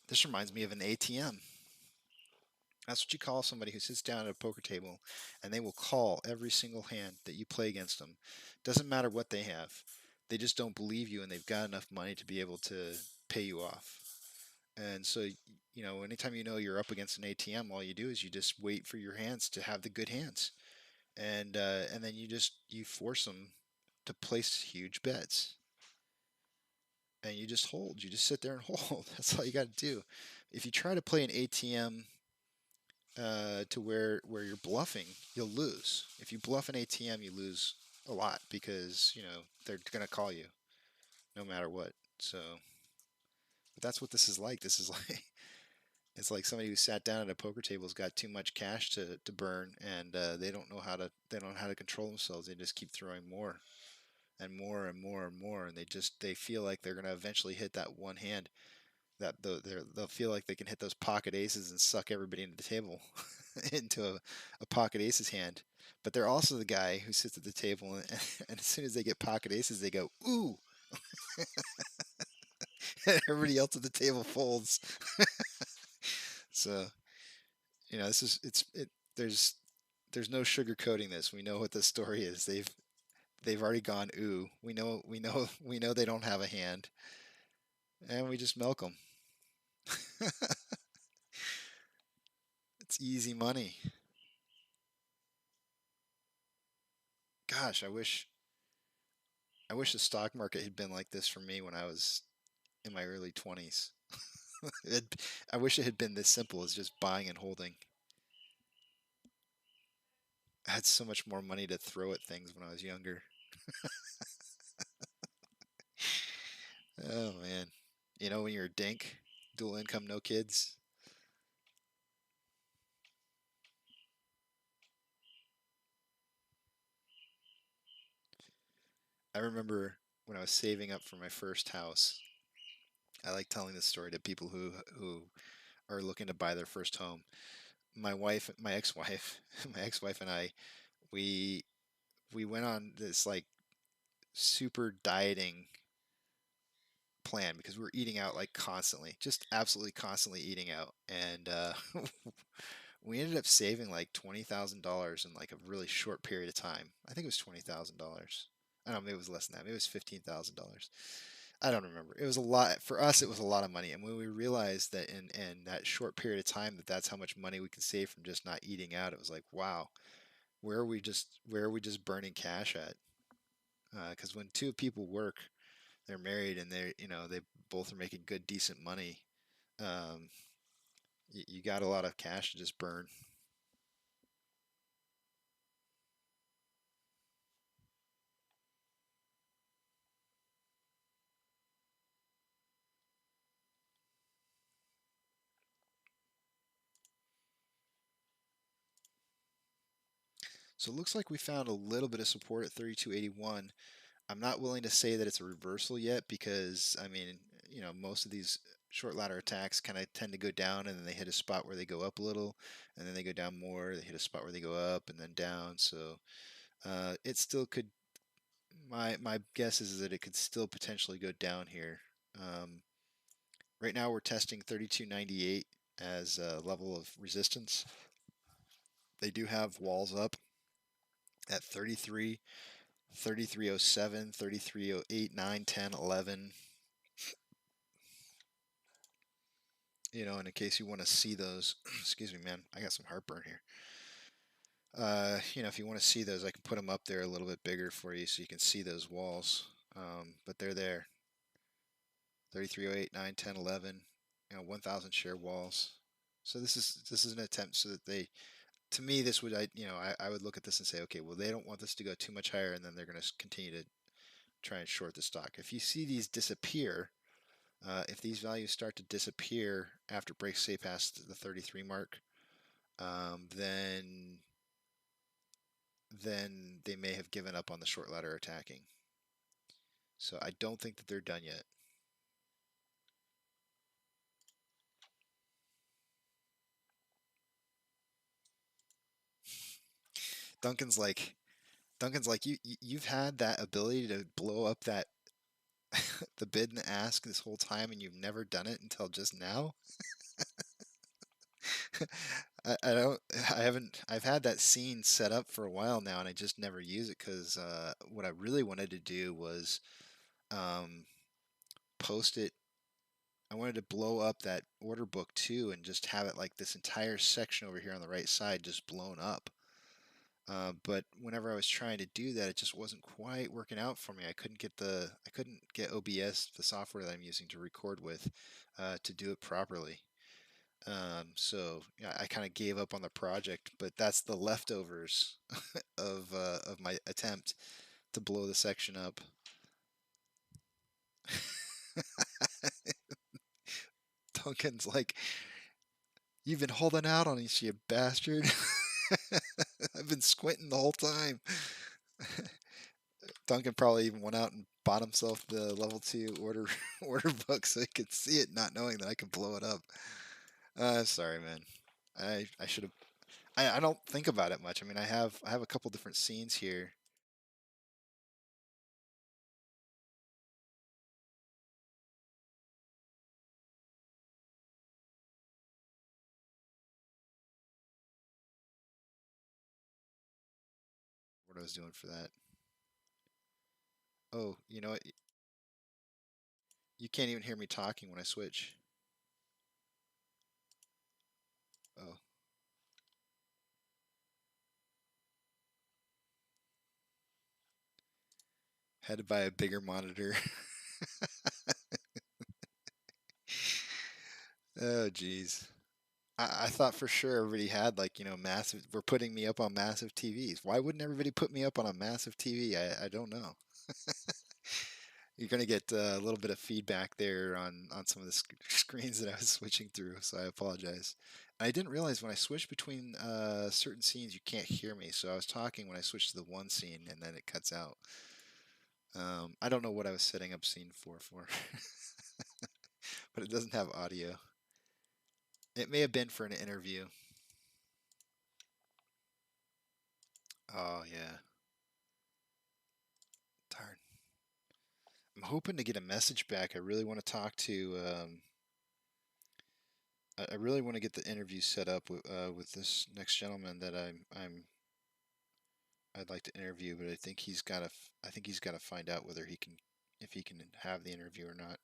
This reminds me of an ATM. That's what you call somebody who sits down at a poker table and they will call every single hand that you play against them. Doesn't matter what they have. They just don't believe you, and they've got enough money to be able to pay you off. And so, anytime you're up against an ATM, all you do is you just wait for your hands to have the good hands. And then you force them to place huge bets. And you just hold. You just sit there and hold. That's all you got to do. If you try to play an ATM to where you're bluffing, you'll lose. If you bluff an ATM, you lose a lot because they're gonna call you no matter what. So, but that's what this is like. This is like it's like somebody who sat down at a poker table has got too much cash to burn, and they don't know how to control themselves. They just keep throwing more and more and more and more, and they feel like they're gonna eventually hit that one hand. That they'll feel like they can hit those pocket aces and suck everybody into the table into a pocket aces hand. But they're also the guy who sits at the table and as soon as they get pocket aces, they go, ooh. And everybody else at the table folds. So, there's no sugarcoating this. We know what the story is. They've already gone ooh. We know they don't have a hand. And we just milk them. It's easy money. Gosh, I wish the stock market had been like this for me when I was in my early 20s. I wish it had been this simple as just buying and holding. I had so much more money to throw at things when I was younger. Oh man. When you're a dink, dual income, no kids. I remember when I was saving up for my first house. I like telling this story to people who are looking to buy their first home. My ex-wife and I, we went on this like super dieting plan because we were eating out like constantly, just absolutely constantly eating out, and we ended up saving like $20,000 in like a really short period of time. I think it was $20,000. I don't know, maybe it was less than that. Maybe it was $15,000. I don't remember. It was a lot for us. It was a lot of money, and when we realized that in that short period of time that's how much money we can save from just not eating out, it was like, wow, where are we just burning cash at? Because when two people work, they're married, and they both are making good, decent money. Um, you got a lot of cash to just burn. So it looks like we found a little bit of support at 3281. I'm not willing to say that it's a reversal yet because, I mean, most of these short ladder attacks kind of tend to go down and then they hit a spot where they go up a little and then they go down more. They hit a spot where they go up and then down. So it still could, my guess is that it could still potentially go down here. Right now we're testing 3298 as a level of resistance. They do have walls up at 33, 3307, 3308, 9, 10, 11. And in case you want to see those, excuse me, man, I got some heartburn here. If you want to see those, I can put them up there a little bit bigger for you so you can see those walls. But they're there. 3308, 9, 10, 11, 1,000 share walls. So this is an attempt so that they, to me, this would, I would look at this and say, okay, well, they don't want this to go too much higher, and then they're going to continue to try and short the stock. If you see these disappear, if these values start to disappear after breaks say past the 33 mark, then they may have given up on the short ladder attacking. So I don't think that they're done yet. Duncan's like you've had that ability to blow up that the bid and ask this whole time, and you've never done it until just now. I've had that scene set up for a while now, and I just never use it because what I really wanted to do was post it. I wanted to blow up that order book too and just have it like this entire section over here on the right side just blown up. But whenever I was trying to do that, it just wasn't quite working out for me. I couldn't get OBS, the software that I'm using to record with, to do it properly. So yeah, I kind of gave up on the project, but that's the leftovers of my attempt to blow the section up. Duncan's like, "You've been holding out on us, you bastard." I've been squinting the whole time. Duncan probably even went out and bought himself the level 2 order book so he could see it, not knowing that I could blow it up. Sorry, man. I should have. I don't think about it much. I mean, I have a couple different scenes here. What I was doing for that. Oh, you know what? You can't even hear me talking when I switch. Oh. Had to buy a bigger monitor. Oh, geez. I thought for sure everybody had like, massive, we're putting me up on massive TVs. Why wouldn't everybody put me up on a massive TV? I don't know. You're going to get a little bit of feedback there on some of the screens that I was switching through, so I apologize. I didn't realize when I switched between certain scenes, you can't hear me. So I was talking when I switched to the one scene, and then it cuts out. I don't know what I was setting up scene for, but it doesn't have audio. It may have been for an interview. Oh, yeah. Darn. I'm hoping to get a message back. I really want to talk to. I really want to get the interview set up with this next gentleman that I'd like to interview, but I think he's got to. I think he's got to find out whether if he can have the interview or not.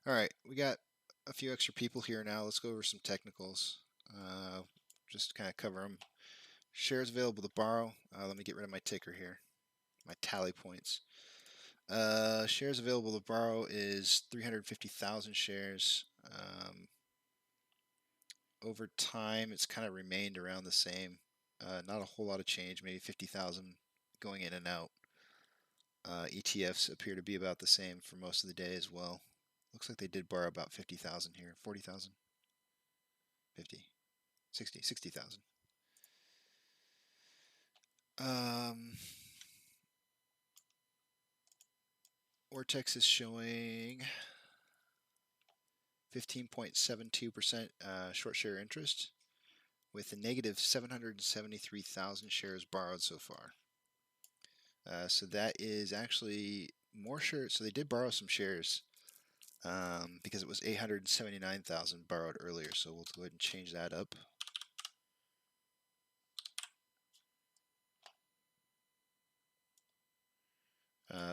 All right, we got a few extra people here now. Let's go over some technicals. Just kind of cover them. Shares available to borrow. Let me get rid of my ticker here. My tally points. Shares available to borrow is 350,000 shares. Over time, it's kind of remained around the same. Not a whole lot of change, maybe 50,000 going in and out. ETFs appear to be about the same for most of the day as well. Looks like they did borrow about 50,000 here. 40,000? 50. 60. 60,000. Ortex is showing 15.72% short share interest with a negative 773,000 shares borrowed so far. So that is actually more shares. So they did borrow some shares because it was 879,000 borrowed earlier. So we'll go ahead and change that up.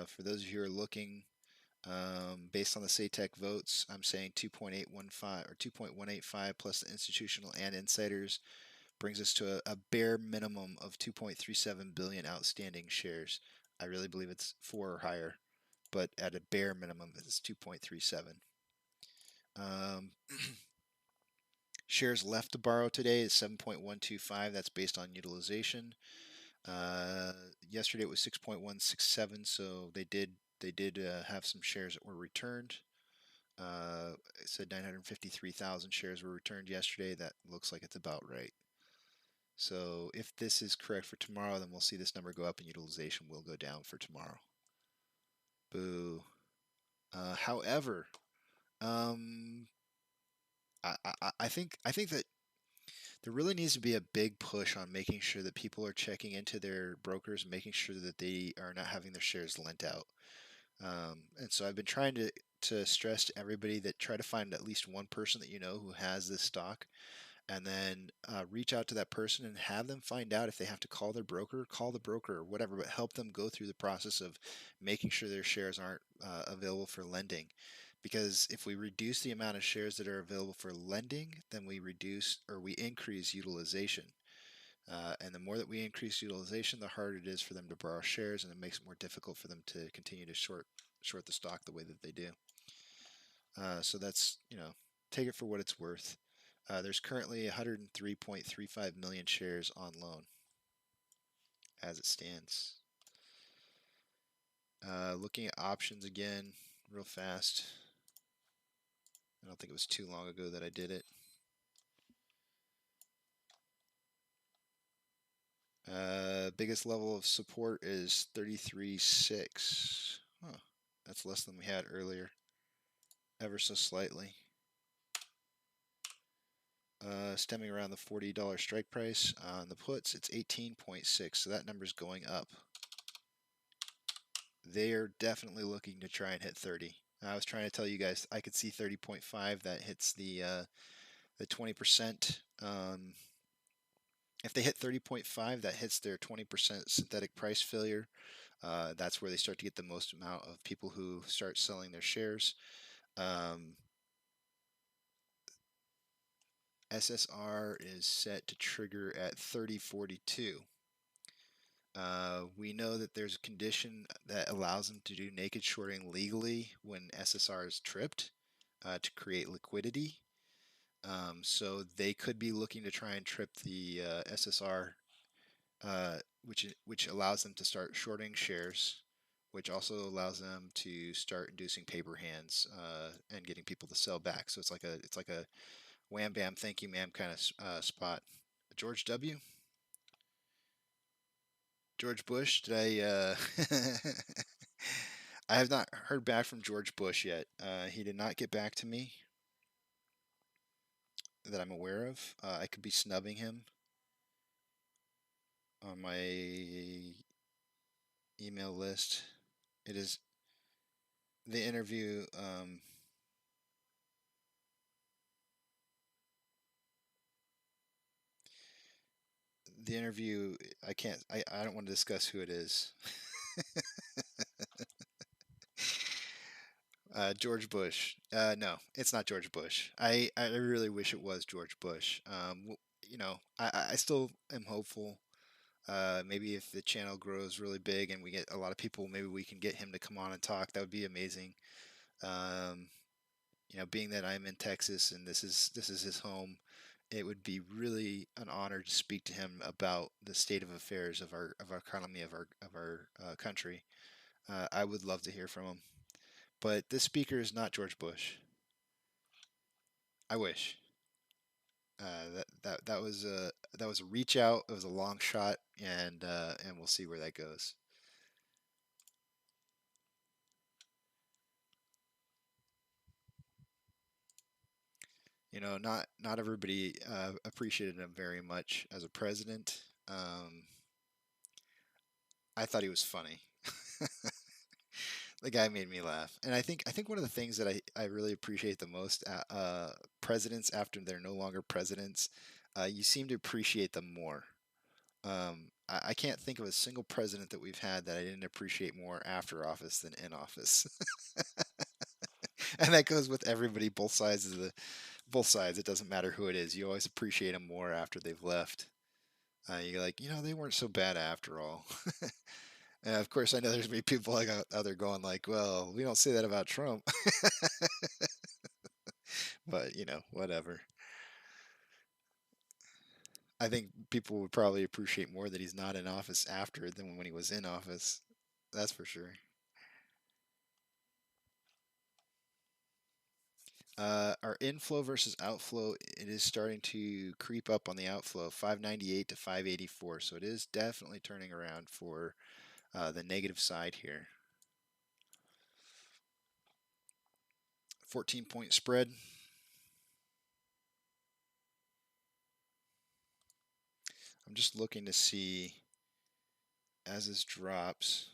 For those of you who are looking, based on the SATEC votes, I'm saying 2.815 or 2.185 plus the institutional and insiders brings us to a bare minimum of 2.37 billion outstanding shares. I really believe it's 4 or higher, but at a bare minimum, it's 2.37. Shares left to borrow today is 7.125. That's based on utilization. Yesterday it was 6.167, so they did have some shares that were returned. It said 953,000 shares were returned yesterday. That looks like it's about right. So if this is correct for tomorrow, then we'll see this number go up and utilization will go down for tomorrow. Boo. However, I think that there really needs to be a big push on making sure that people are checking into their brokers, making sure that they are not having their shares lent out. And so I've been trying to stress to everybody that try to find at least one person that you know who has this stock, and then reach out to that person and have them find out if they have to call the broker or whatever, but help them go through the process of making sure their shares aren't available for lending. Because if we reduce the amount of shares that are available for lending, then we increase utilization. And the more that we increase utilization, the harder it is for them to borrow shares, and it makes it more difficult for them to continue to short the stock the way that they do. So that's, take it for what it's worth. There's currently 103.35 million shares on loan as it stands. Looking at options again, real fast. I don't think it was too long ago that I did it. Biggest level of support is 33.6. Huh. That's less than we had earlier, ever so slightly. Stemming around the $40 strike price on the puts, it's 18.6, so that number's going up. They are definitely looking to try and hit 30. I was trying to tell you guys I could see 30.5. That hits the 20%. If they hit 30.5, that hits their 20% synthetic price failure. That's where they start to get the most amount of people who start selling their shares. SSR is set to trigger at 30.42. We know that there's a condition that allows them to do naked shorting legally when SSR is tripped to create liquidity. So they could be looking to try and trip the SSR, which allows them to start shorting shares, which also allows them to start inducing paper hands and getting people to sell back. So it's like a wham bam thank you ma'am kind of spot. George W. George Bush, did I I have not heard back from George Bush yet. He did not get back to me. that I'm aware of. I could be snubbing him on my email list. It is the interview. The interview. I can't. I don't want to discuss who it is. George Bush. No, it's not George Bush. I really wish it was George Bush. I still am hopeful. Maybe if the channel grows really big and we get a lot of people, maybe we can get him to come on and talk. That would be amazing. Being that I'm in Texas and this is his home, it would be really an honor to speak to him about the state of affairs of our economy of our country. I would love to hear from him. But this speaker is not George Bush. I wish. That was a reach out. It was a long shot, and we'll see where that goes. Not everybody appreciated him very much as a president. I thought he was funny. The guy made me laugh, and I think one of the things that I really appreciate the most, presidents after they're no longer presidents, you seem to appreciate them more. I can't think of a single president that we've had that I didn't appreciate more after office than in office, and that goes with everybody, both sides. Both sides. It doesn't matter who it is. You always appreciate them more after they've left. You're like, they weren't so bad after all. And of course, I know there's gonna be people like out there going like, "Well, we don't say that about Trump," but whatever. I think people would probably appreciate more that he's not in office after than when he was in office. That's for sure. Our inflow versus outflow, it is starting to creep up on the outflow, 598 to 584. So it is definitely turning around for the negative side here. 14-point spread. I'm just looking to see as this drops.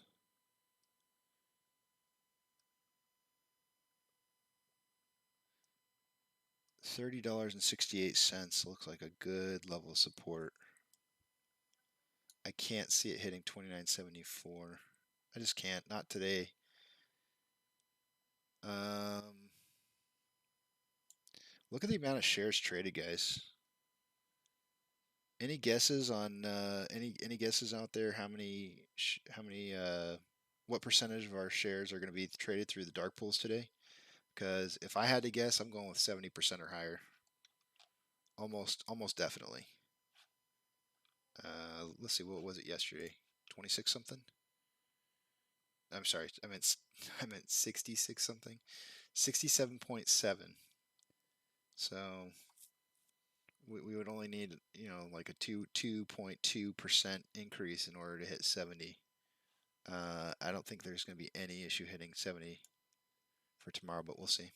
$30.68 looks like a good level of support. I can't see it hitting 29.74. I just can't. Not today. Look at the amount of shares traded, guys. Any guesses on any guesses out there? What percentage of our shares are going to be traded through the dark pools today? Because if I had to guess, I'm going with 70% or higher. Almost definitely. Let's see, what was it yesterday? 26 something? I'm sorry, I meant 66 something. 67.7. So we would only need, like a 2.2% increase in order to hit 70. I don't think there's going to be any issue hitting 70 for tomorrow, but we'll see.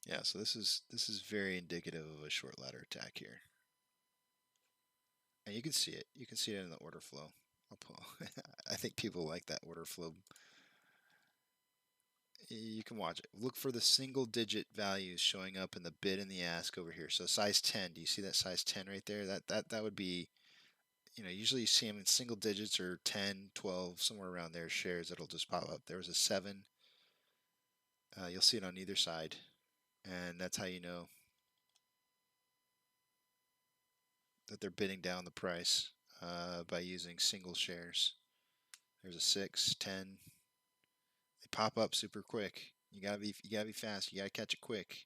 Yeah, so this is very indicative of a short ladder attack here. And you can see it. You can see it in the order flow. I think people like that order flow. You can watch it. Look for the single digit values showing up in the bid and the ask over here. So size 10, do you see that size 10 right there? That would be, usually you see them in single digits or 10, 12, somewhere around there shares that'll just pop up. There was a 7. You'll see it on either side. And that's how you know that they're bidding down the price. by using single shares. There's a 6, 10. They pop up super quick. You gotta be fast. You gotta catch it quick.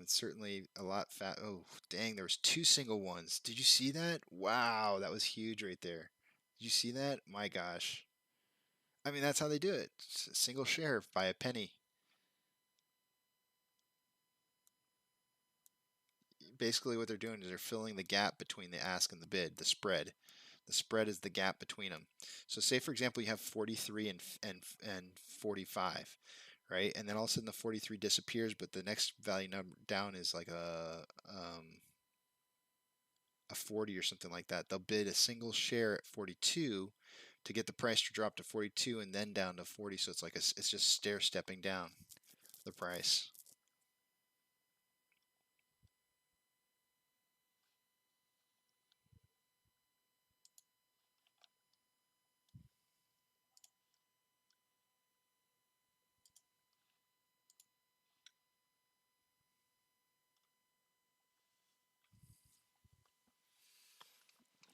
It's certainly a lot fat. Oh, dang! There was 2 single ones. Did you see that? Wow, that was huge right there. Did you see that? My gosh. I mean, that's how they do it. Single share by a penny. Basically, what they're doing is they're filling the gap between the ask and the bid, the spread. The spread is the gap between them. So, say for example, you have 43 and 45, right? And then all of a sudden the 43 disappears, but the next value number down is like a 40 or something like that. They'll bid a single share at 42 to get the price to drop to 42 and then down to 40. So it's like it's just stair stepping down the price.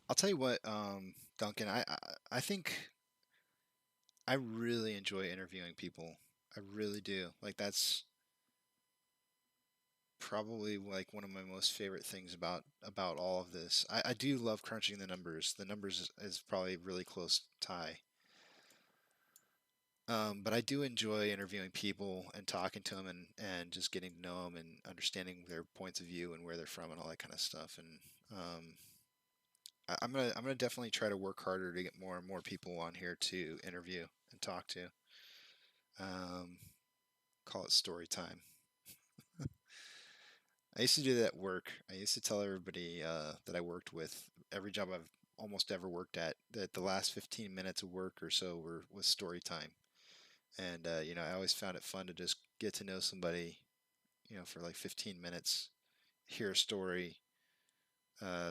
I'll tell you what, Duncan, I think I really enjoy interviewing people. I really do. Like that's probably like one of my most favorite things about all of this. I do love crunching the numbers. The numbers is probably a really close tie. But I do enjoy interviewing people and talking to them and just getting to know them and understanding their points of view and where they're from and all that kind of stuff. And I'm gonna definitely try to work harder to get more and more people on here to interview and talk to. Um, call it story time. I used to do that at work. I used to tell everybody that I worked with, every job I've almost ever worked at, that the last 15 minutes of work or so was story time. And I always found it fun to just get to know somebody, for like 15 minutes, hear a story,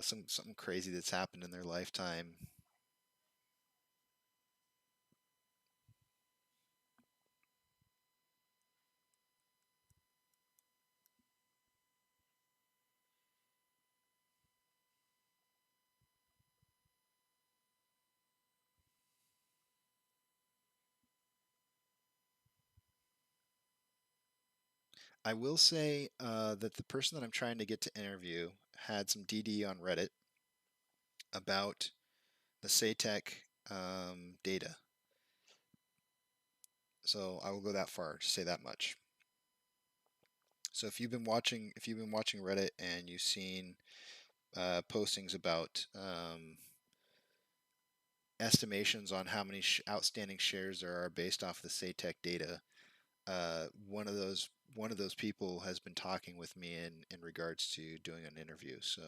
something crazy that's happened in their lifetime. I will say that the person that I'm trying to get to interview had some DD on Reddit about the SATEC data. So I will go that far to say that much. So if you've been watching Reddit and you've seen postings about estimations on how many outstanding shares there are based off the SATEC data, one of those people has been talking with me in regards to doing an interview. So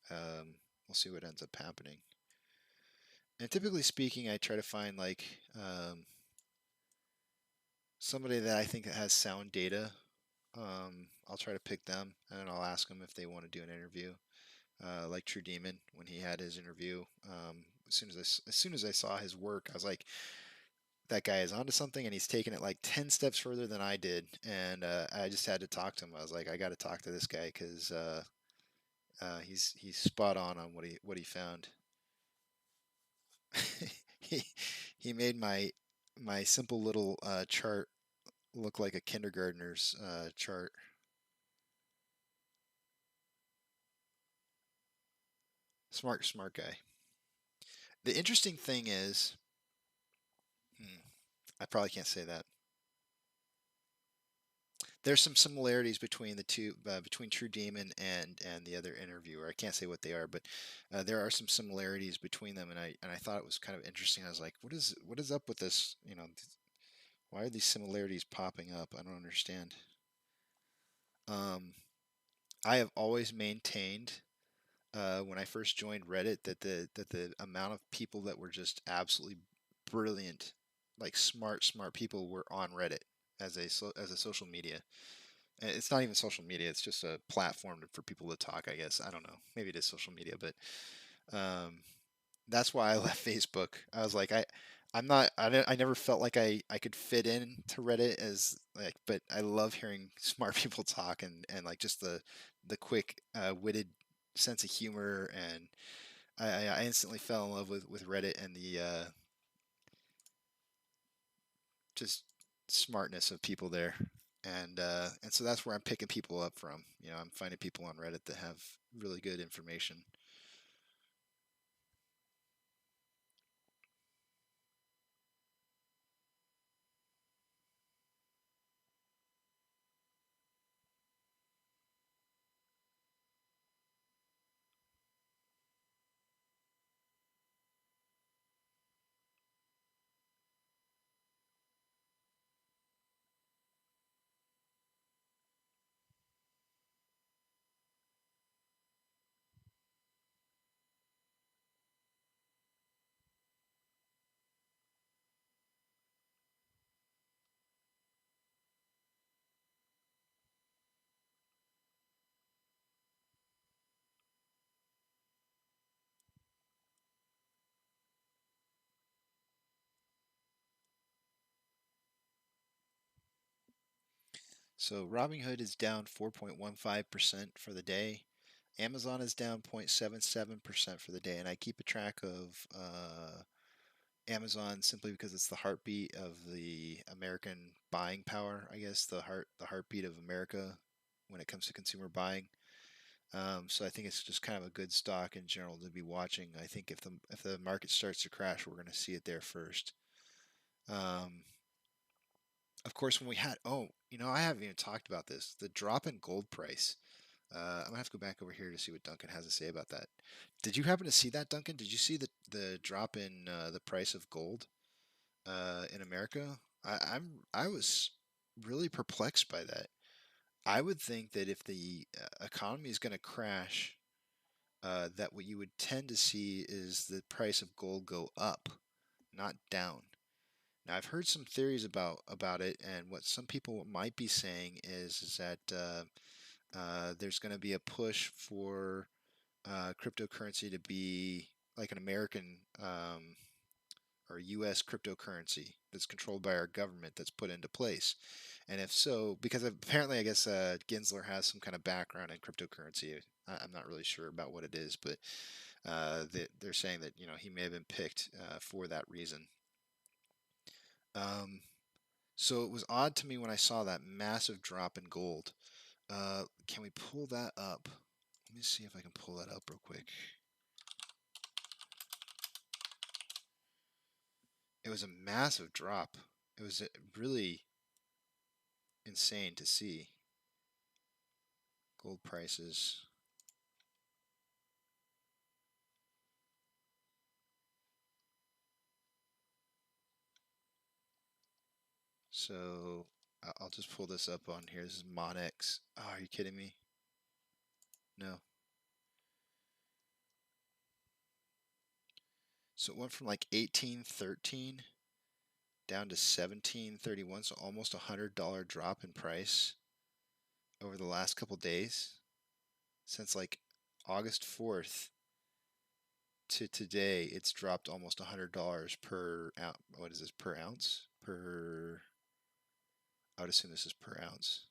we'll see what ends up happening. And typically speaking, I try to find like somebody that I think has sound data. I'll try to pick them and I'll ask them if they want to do an interview. Like True Demon, when he had his interview, as soon as I saw his work, I was like, that guy is onto something, and he's taken it like 10 steps further than I did. And I just had to talk to him. I was like, I got to talk to this guy because he's spot on what he found. he he made my simple little chart look like a kindergartner's chart. Smart guy. The interesting thing is, I probably can't say that. There's some similarities between the two, between True Demon and the other interviewer. I can't say what they are, but there are some similarities between them, and I thought it was kind of interesting. I was like, what is up with this? Why are these similarities popping up? I don't understand. I have always maintained when I first joined Reddit that the amount of people that were just absolutely brilliant, like smart people, were on Reddit as a social media. And it's not even social media; it's just a platform for people to talk. I guess I don't know. Maybe it is social media, but that's why I left Facebook. I was like, I never felt like I could fit in to Reddit as like, but I love hearing smart people talk and like just the quick witted sense of humor, and I instantly fell in love with Reddit and the just smartness of people there. And so that's where I'm picking people up from. I'm finding people on Reddit that have really good information. So Robinhood is down 4.15% for the day. Amazon is down 0.77% for the day, and I keep a track of Amazon simply because it's the heartbeat of the American buying power. I guess the heartbeat of America when it comes to consumer buying. So I think it's just kind of a good stock in general to be watching. I think if the market starts to crash, we're going to see it there first. Of course, when we had I haven't even talked about this. The drop in gold price. I'm gonna have to go back over here to see what Duncan has to say about that. Did you happen to see that, Duncan? Did you see the drop in the price of gold in America? I was really perplexed by that. I would think that if the economy is going to crash, that what you would tend to see is the price of gold go up, not down. Now, I've heard some theories about it, and what some people might be saying is that there's going to be a push for cryptocurrency to be like an American or U.S. cryptocurrency that's controlled by our government that's put into place. And if so, because apparently I guess Gensler has some kind of background in cryptocurrency. I'm not really sure about what it is, but they're saying that he may have been picked for that reason. So it was odd to me when I saw that massive drop in gold. Can we pull that up? Let me see if I can pull that up real quick. It was a massive drop. It was really insane to see. Gold prices. So I'll just pull this up on here. This is Monex. Oh, are you kidding me? No. So it went from like 1813 down to 1731, so almost $100 drop in price over the last couple days. Since like August 4th to today, it's dropped almost $100 per ounce. What is this, per ounce? I would assume this is per ounce.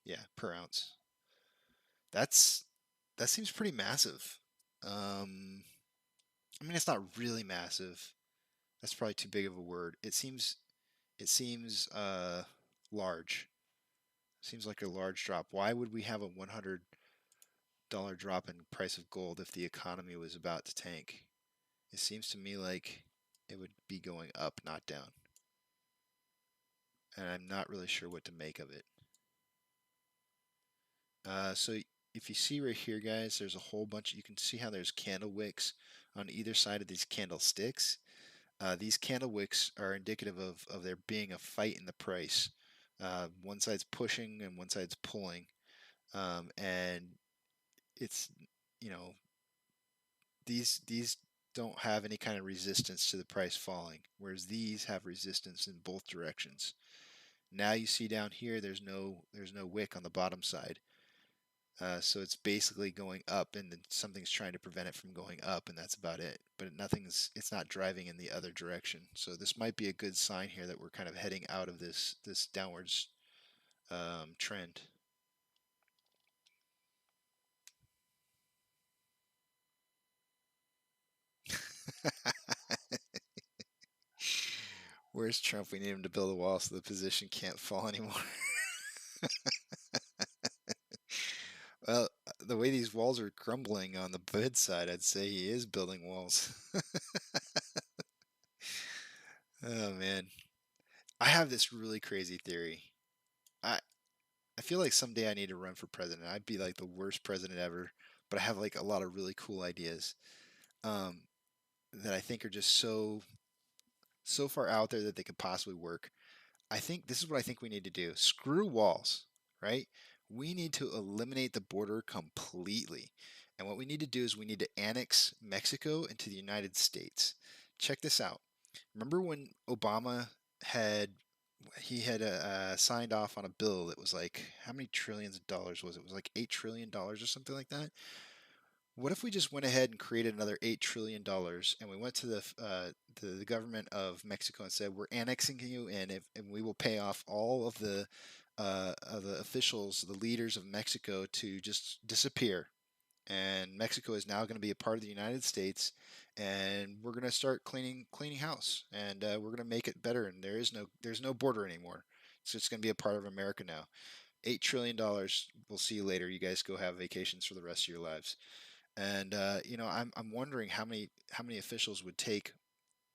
Yeah, per ounce. That seems pretty massive. I mean, it's not really massive. That's probably too big of a word. It seems large. Seems like a large drop. Why would we have a $100 drop in price of gold if the economy was about to tank? It seems to me like it would be going up, not down. And I'm not really sure what to make of it. So if you see right here, guys, there's a whole bunch. You can see how there's candle wicks on either side of these candlesticks. These candle wicks are indicative of there being a fight in the price. One side's pushing and one side's pulling. And it's, these don't have any kind of resistance to the price falling, whereas these have resistance in both directions. Now you see down here, there's no wick on the bottom side. So it's basically going up, and then something's trying to prevent it from going up, and that's about it. But it's not driving in the other direction. So this might be a good sign here that we're kind of heading out of this downwards trend. Where's Trump? We need him to build a wall so the position can't fall anymore. Well, the way these walls are crumbling on the bid side, I'd say he is building walls. Oh man. I have this really crazy theory. I I feel like someday I need to run for president. I'd be like the worst president ever, but I have like a lot of really cool ideas um, that I think are just so far out there that they could possibly work. I think this is what I think we need to do. Screw walls, right? We need to eliminate the border completely. And what we need to do is we need to annex Mexico into the United States. Check this out. Remember when Obama had had signed off on a bill that was like how many trillions of dollars was it? It was like $8 trillion or something like that. What if we just went ahead and created another $8 trillion, and we went to the government of Mexico and said we're annexing you in, and we will pay off all of the officials, the leaders of Mexico to just disappear, and Mexico is now going to be a part of the United States, and we're going to start cleaning house, and we're going to make it better, and there's no border anymore. So it's going to be a part of America now. $8 trillion. We'll see you later. You guys go have vacations for the rest of your lives. And I'm wondering how many officials would take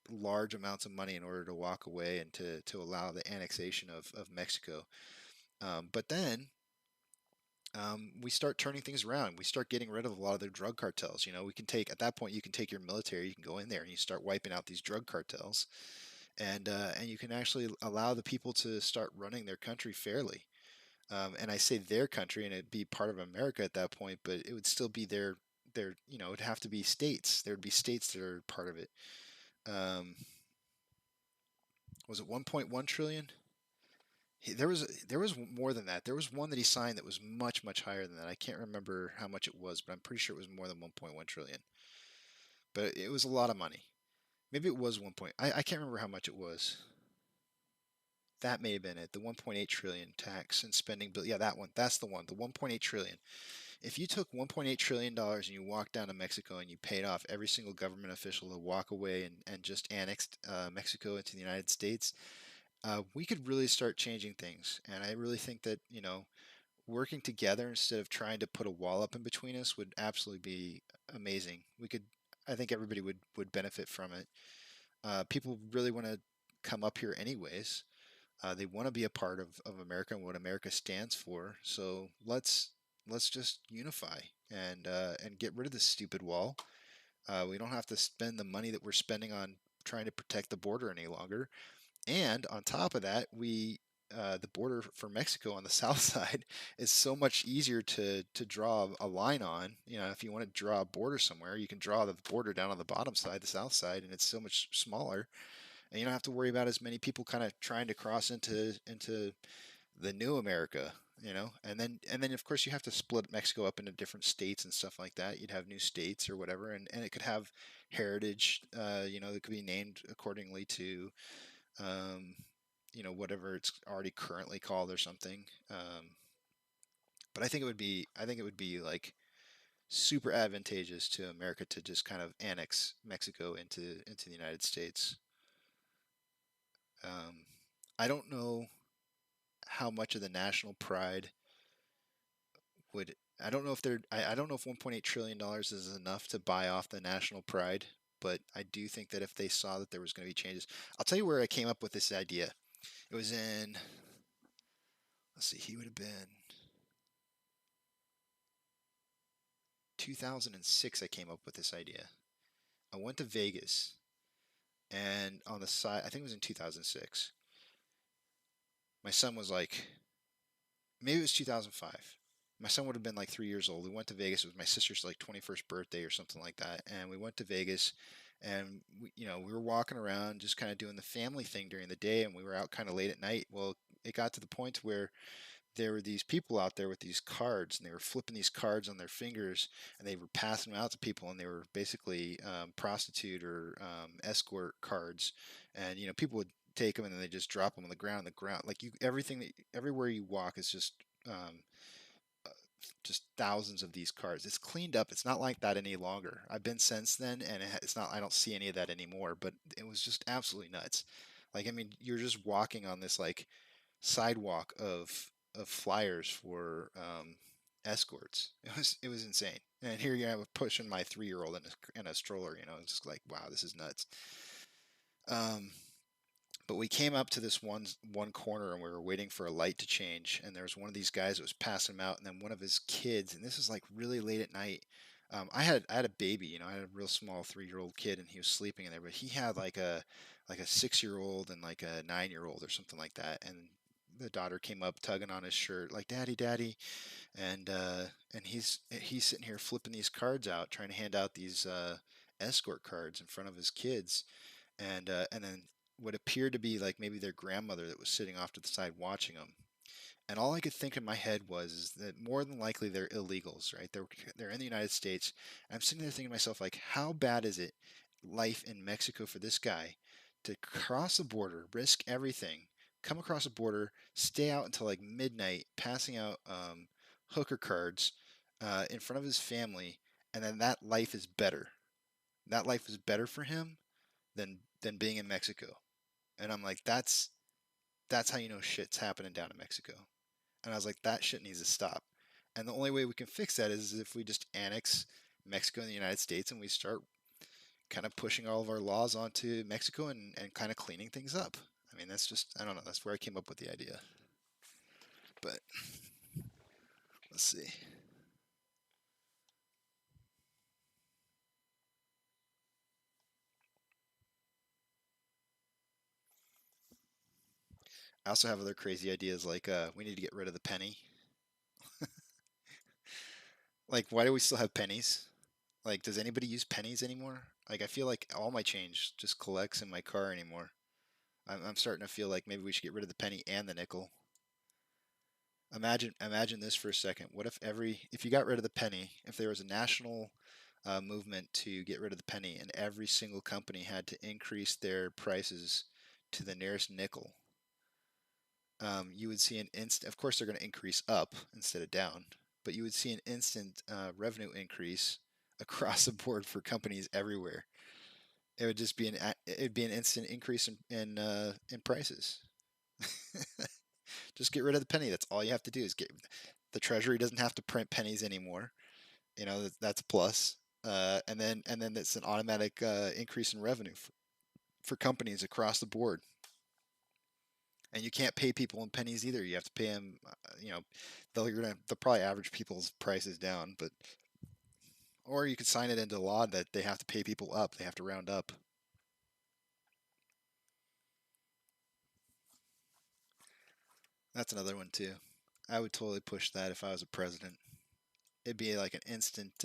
large amounts of money in order to walk away and to allow the annexation of Mexico. But then we start turning things around. We start getting rid of a lot of the drug cartels. We can take at that point you can take your military, you can go in there and you start wiping out these drug cartels, and you can actually allow the people to start running their country fairly. And I say their country, and it'd be part of America at that point, but it would still be it'd have to be states. There'd be states that are part of it. Um, was it 1.1 trillion? There was more than that. There was one that he signed that was much higher than that. I can't remember how much it was, but I'm pretty sure it was more than 1.1 trillion. But it was a lot of money. Maybe it was 1. I can't remember how much it was. That may have been it. The 1.8 trillion tax and spending bill. Yeah, that one. That's the one. The 1.8 trillion. If you took $1.8 trillion and you walked down to Mexico and you paid off every single government official to walk away and just annexed Mexico into the United States, we could really start changing things. And I really think that, working together instead of trying to put a wall up in between us would absolutely be amazing. I think everybody would benefit from it. People really want to come up here anyways. They want to be a part of America and what America stands for. So let's just unify and get rid of this stupid wall. We don't have to spend the money that we're spending on trying to protect the border any longer. And on top of that, the border for Mexico on the south side is so much easier to draw a line on. If you want to draw a border somewhere, you can draw the border down on the bottom side, the south side, and it's so much smaller. And you don't have to worry about as many people kind of trying to cross into the new America, and then of course you have to split Mexico up into different states and stuff like that. You'd have new states or whatever, and it could have heritage, that could be named accordingly to, whatever it's already currently called or something. But I think it would be like super advantageous to America to just kind of annex Mexico into the United States. Um, I don't know how much of the national pride would I don't know if I don't know if $1.8 trillion is enough to buy off the national pride, but I do think that if they saw that there was going to be changes, I'll tell you where I came up with this idea. It was in, let's see, he would have been 2006. I came up with this idea. I went to Vegas, and on the side, I think it was in 2006. My son was like, maybe it was 2005. My son would have been like 3 years old. We went to Vegas. It was my sister's like 21st birthday or something like that. And we went to Vegas, and we were walking around just kind of doing the family thing during the day, and we were out kind of late at night. Well, it got to the point where there were these people out there with these cards, and they were flipping these cards on their fingers, and they were passing them out to people, and they were basically prostitute or escort cards. And people would take them and then they just drop them on the ground. Like everywhere you walk is just thousands of these cards. It's cleaned up. It's not like that any longer. I've been since then, and it's not. I don't see any of that anymore. But it was just absolutely nuts. Like, I mean, you're just walking on this like sidewalk of flyers for escorts. It was insane. And here you have pushing my 3-year-old in a stroller. It's just like, wow, this is nuts. But we came up to this one corner and we were waiting for a light to change, and there was one of these guys that was passing him out, and then one of his kids, and this was like really late at night. I had a baby, I had a real small 3-year-old kid, and he was sleeping in there, but he had like a 6-year-old and like a 9-year-old or something like that, and the daughter came up tugging on his shirt like, "Daddy, Daddy," and he's sitting here flipping these cards out, trying to hand out these escort cards in front of his kids, and then what appeared to be like maybe their grandmother that was sitting off to the side watching them. And all I could think in my head was that more than likely they're illegals, right? They're in the United States. I'm sitting there thinking to myself, like, how bad is it life in Mexico for this guy to cross the border, risk everything, come across the border, stay out until like midnight, passing out hooker cards in front of his family, and then that life is better. That life is better for him than being in Mexico. And I'm like, that's how you know shit's happening down in Mexico. And I was like, that shit needs to stop. And the only way we can fix that is if we just annex Mexico and the United States, and we start kind of pushing all of our laws onto Mexico and kind of cleaning things up. I mean, that's just, I don't know, that's where I came up with the idea. But let's see. I also have other crazy ideas, like we need to get rid of the penny. Like, why do we still have pennies? Like, does anybody use pennies anymore? Like, I feel like all my change just collects in my car anymore. I'm starting to feel like maybe we should get rid of the penny and the nickel. Imagine this for a second. What if you got rid of the penny, if there was a national movement to get rid of the penny, and every single company had to increase their prices to the nearest nickel? You would see an instant, of course they're going to increase up instead of down, but you would see an instant revenue increase across the board for companies everywhere. It would just be it'd be an instant increase in prices. Just get rid of the penny. That's all you have to do is the Treasury doesn't have to print pennies anymore. That's a plus. And then it's an automatic increase in revenue for companies across the board. And you can't pay people in pennies either. You have to pay them. They'll probably average people's prices down, or you could sign it into law that they have to pay people up. They have to round up. That's another one too. I would totally push that if I was a president. It'd be like an instant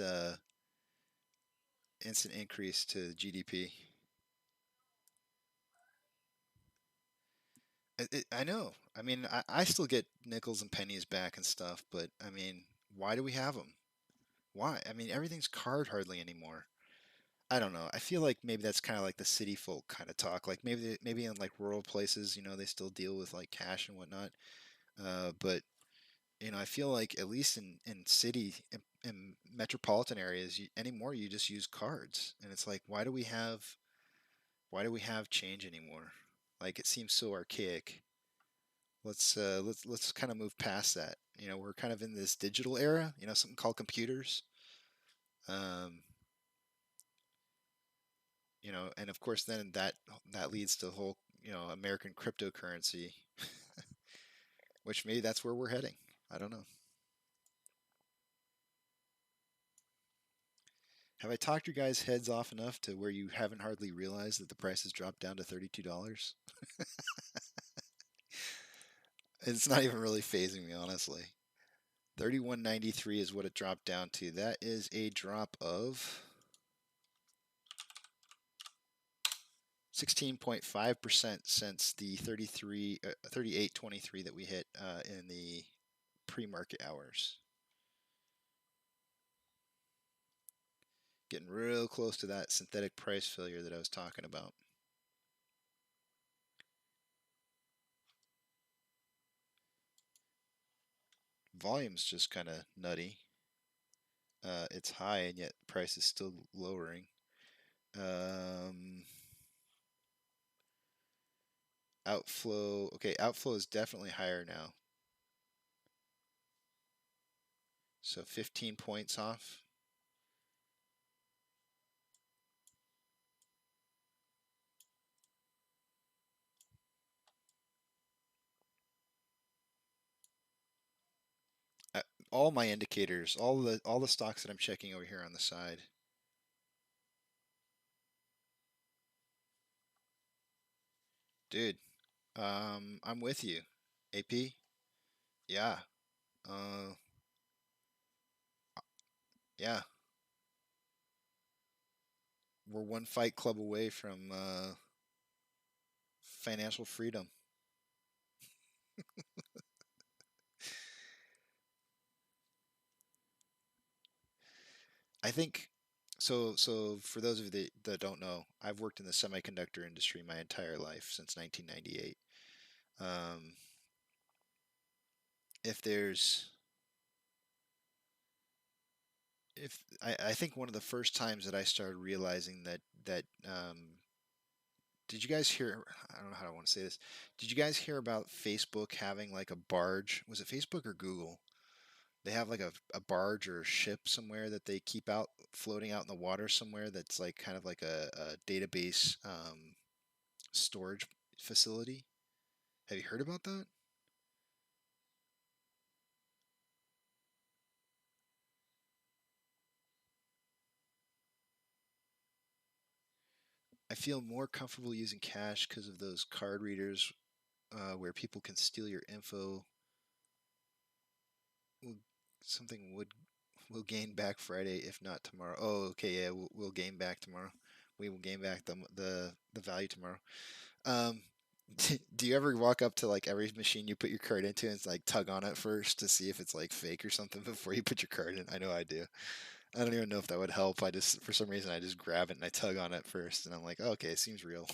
increase to GDP. I know. I mean, I still get nickels and pennies back and stuff, but I mean, why do we have them? Why? I mean, everything's card hardly anymore. I don't know. I feel like maybe that's kind of like the city folk kind of talk. Like maybe in like rural places, they still deal with like cash and whatnot. But I feel like at least in city in metropolitan areas anymore, you just use cards, and it's like, why do we have change anymore? Like, it seems so archaic. Let's kind of move past that. We're kind of in this digital era. Something called computers. Um, and of course then that leads to the whole American cryptocurrency, which maybe that's where we're heading. I don't know. Have I talked your guys' heads off enough to where you haven't hardly realized that the price has dropped down to $32? It's not even really phasing me, honestly. 31.93 is what it dropped down to. That is a drop of 16.5% since the 38.23 that we hit in the pre-market hours. Getting real close to that synthetic price failure that I was talking about. volume's just kind of nutty. It's high and yet price is still lowering. Outflow, okay, outflow is definitely higher now. So 15 points off. All my indicators, all the stocks that I'm checking over here on the side. Dude, I'm with you. AP? Yeah. Yeah. We're one fight club away from financial freedom. I think so. So for those of you that don't know, I've worked in the semiconductor industry my entire life since 1998. Um, if there's if I think one of the first times that I started realizing that did you guys hear? I don't know how I want to say this. Did you guys hear about Facebook having like a barge? Was it Facebook or Google? They have like a barge or a ship somewhere that they keep out floating out in the water somewhere that's like kind of like a database storage facility. Have you heard about that? I feel more comfortable using cash because of those card readers where people can steal your info. Will, something will gain back Friday, if not tomorrow. Oh, okay, yeah, we'll gain back tomorrow. We will gain back the value tomorrow. Um, do you ever walk up to like every machine you put your card into and it's like tug on it first to see if it's like fake or something before you put your card in? I know I do. I don't even know if that would help. I just, for some reason, I just grab it and I tug on it first, and I'm like, oh, okay, it seems real.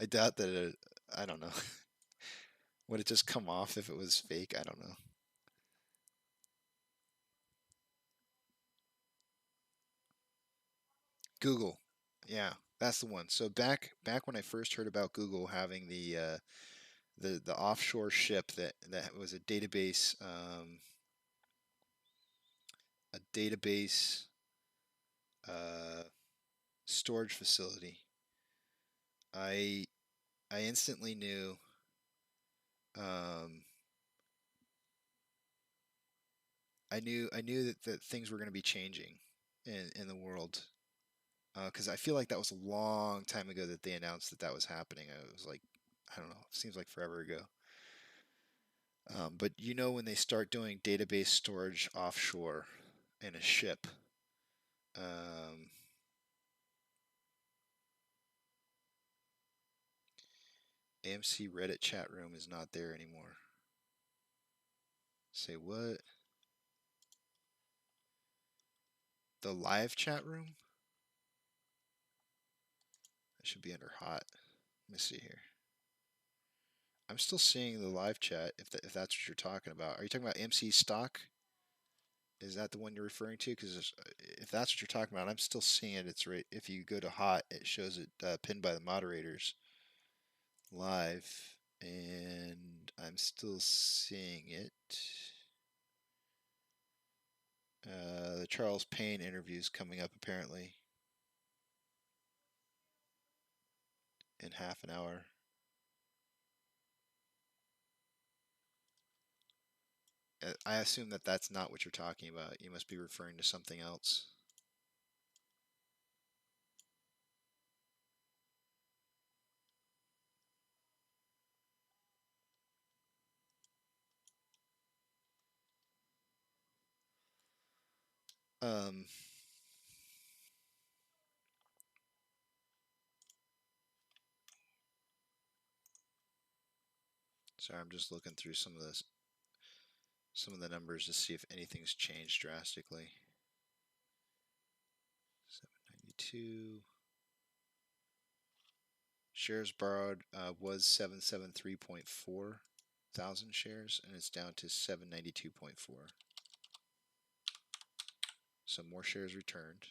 I doubt that it, I don't know. Would it just come off if it was fake? I don't know. Google. Yeah, that's the one. So back when I first heard about Google having the offshore ship that was a database uh, storage facility, I I instantly knew um, I knew that things were going to be changing in the world because I feel like that was a long time ago that they announced that that was happening. It was like I don't know, it seems like forever ago. But you know when they start doing database storage offshore in a ship, um, AMC Reddit chat room is not there anymore. Say what? The live chat room? It should be under hot. Let me see here. I'm still seeing the live chat if that's what you're talking about. Are you talking about MC stock? Is that the one you're referring to? Because if that's what you're talking about, I'm still seeing it. It's right. If you go to hot, it shows it pinned by the moderators live, and I'm still seeing it. The Charles Payne interview is coming up apparently in half an hour. I assume that that's not what you're talking about. You must be referring to something else. Um, sorry, I'm just looking through some of the numbers to see if anything's changed drastically. 792. Shares borrowed was 773.4. thousand shares, and it's down to 792.4. So more shares returned.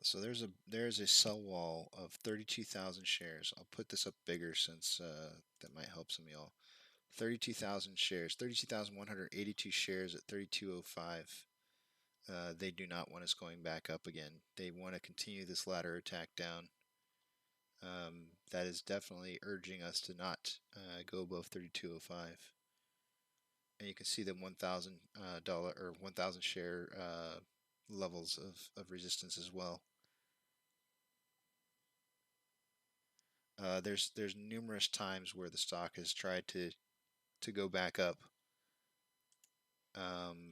So there's a sell wall of 32,000 shares. I'll put this up bigger since that might help some of y'all. 32,000 shares, 32,182 shares at 3205. They do not want us going back up again. They want to continue this ladder attack down. That is definitely urging us to not go above 3205. And you can see the $1,000 or 1,000 share levels of resistance as well. There's numerous times where the stock has tried to go back up.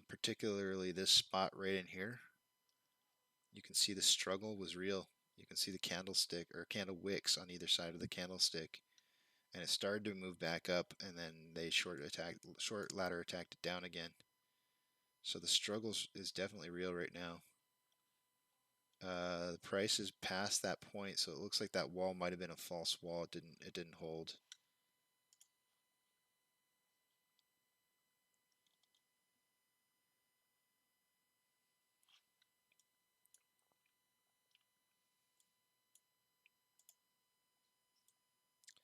Particularly this spot right in here. You can see the struggle was real. You can see the candlestick or candle wicks on either side of the candlestick, and it started to move back up, and then they short ladder attacked it down again. So the struggle is definitely real right now. The price is past that point, so it looks like that wall might have been a false wall. It didn't hold.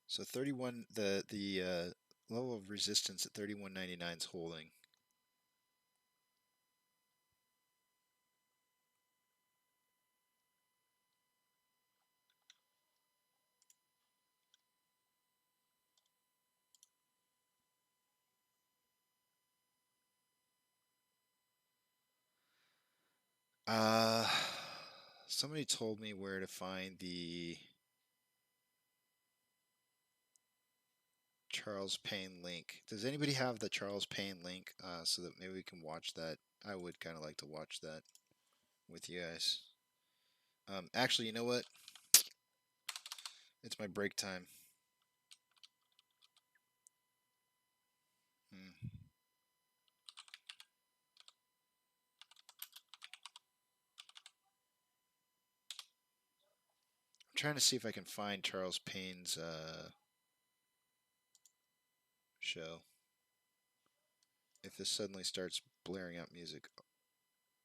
So 31, the level of resistance at 31.99 is holding. Somebody told me where to find the Charles Payne link. Does anybody have the Charles Payne link so that maybe we can watch that? I would kind of like to watch that with you guys. Actually, you know what? It's my break time. I'm trying to see if I can find Charles Payne's show. If this suddenly starts blaring out music.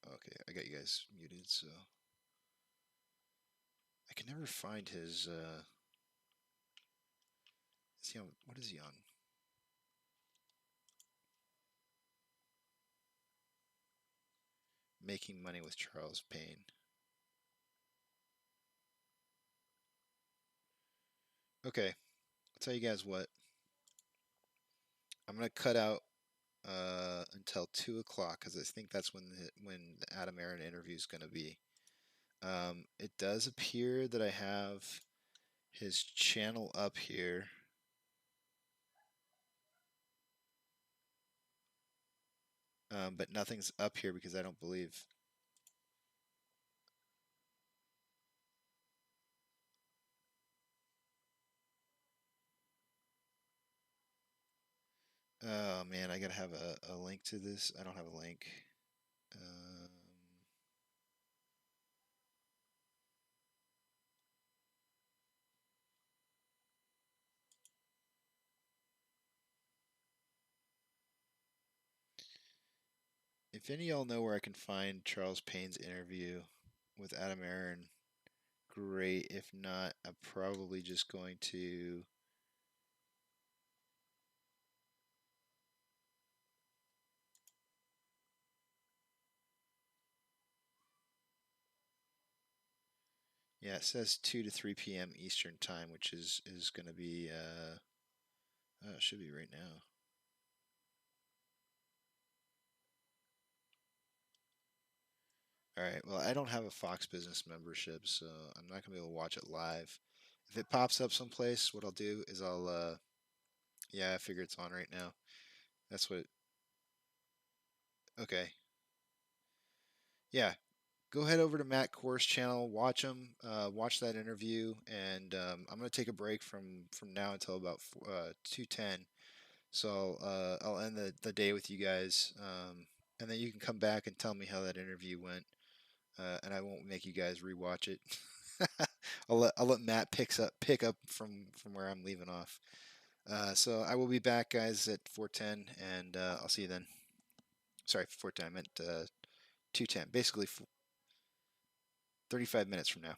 Okay, I got you guys muted, so I can never find his is he on, what is he on? Making Money with Charles Payne. Okay, I'll tell you guys what. I'm gonna cut out until 2 o'clock because I think that's when the Adam Aaron interview is gonna be. It does appear that I have his channel up here. But nothing's up here because I don't believe. Oh man, I gotta have a link to this. I don't have a link. If any of y'all know where I can find Charles Payne's interview with Adam Aaron, great. If not, I'm probably just going to yeah, it says 2 to 3 p.m. Eastern time, which is going to be oh, it should be right now. All right. Well, I don't have a Fox Business membership, so I'm not going to be able to watch it live. If it pops up someplace, what I'll do is I'll yeah, I figure it's on right now. That's what Okay. Yeah. Go head over to Matt Core's channel, watch him, watch that interview, and I'm gonna take a break from now until about 2:10. So I'll end the day with you guys, and then you can come back and tell me how that interview went, and I won't make you guys rewatch it. I'll let Matt pick up from where I'm leaving off. So I will be back, guys, at 4:10, and I'll see you then. Sorry, 4:10. I meant 2:10. Basically, 35 minutes from now.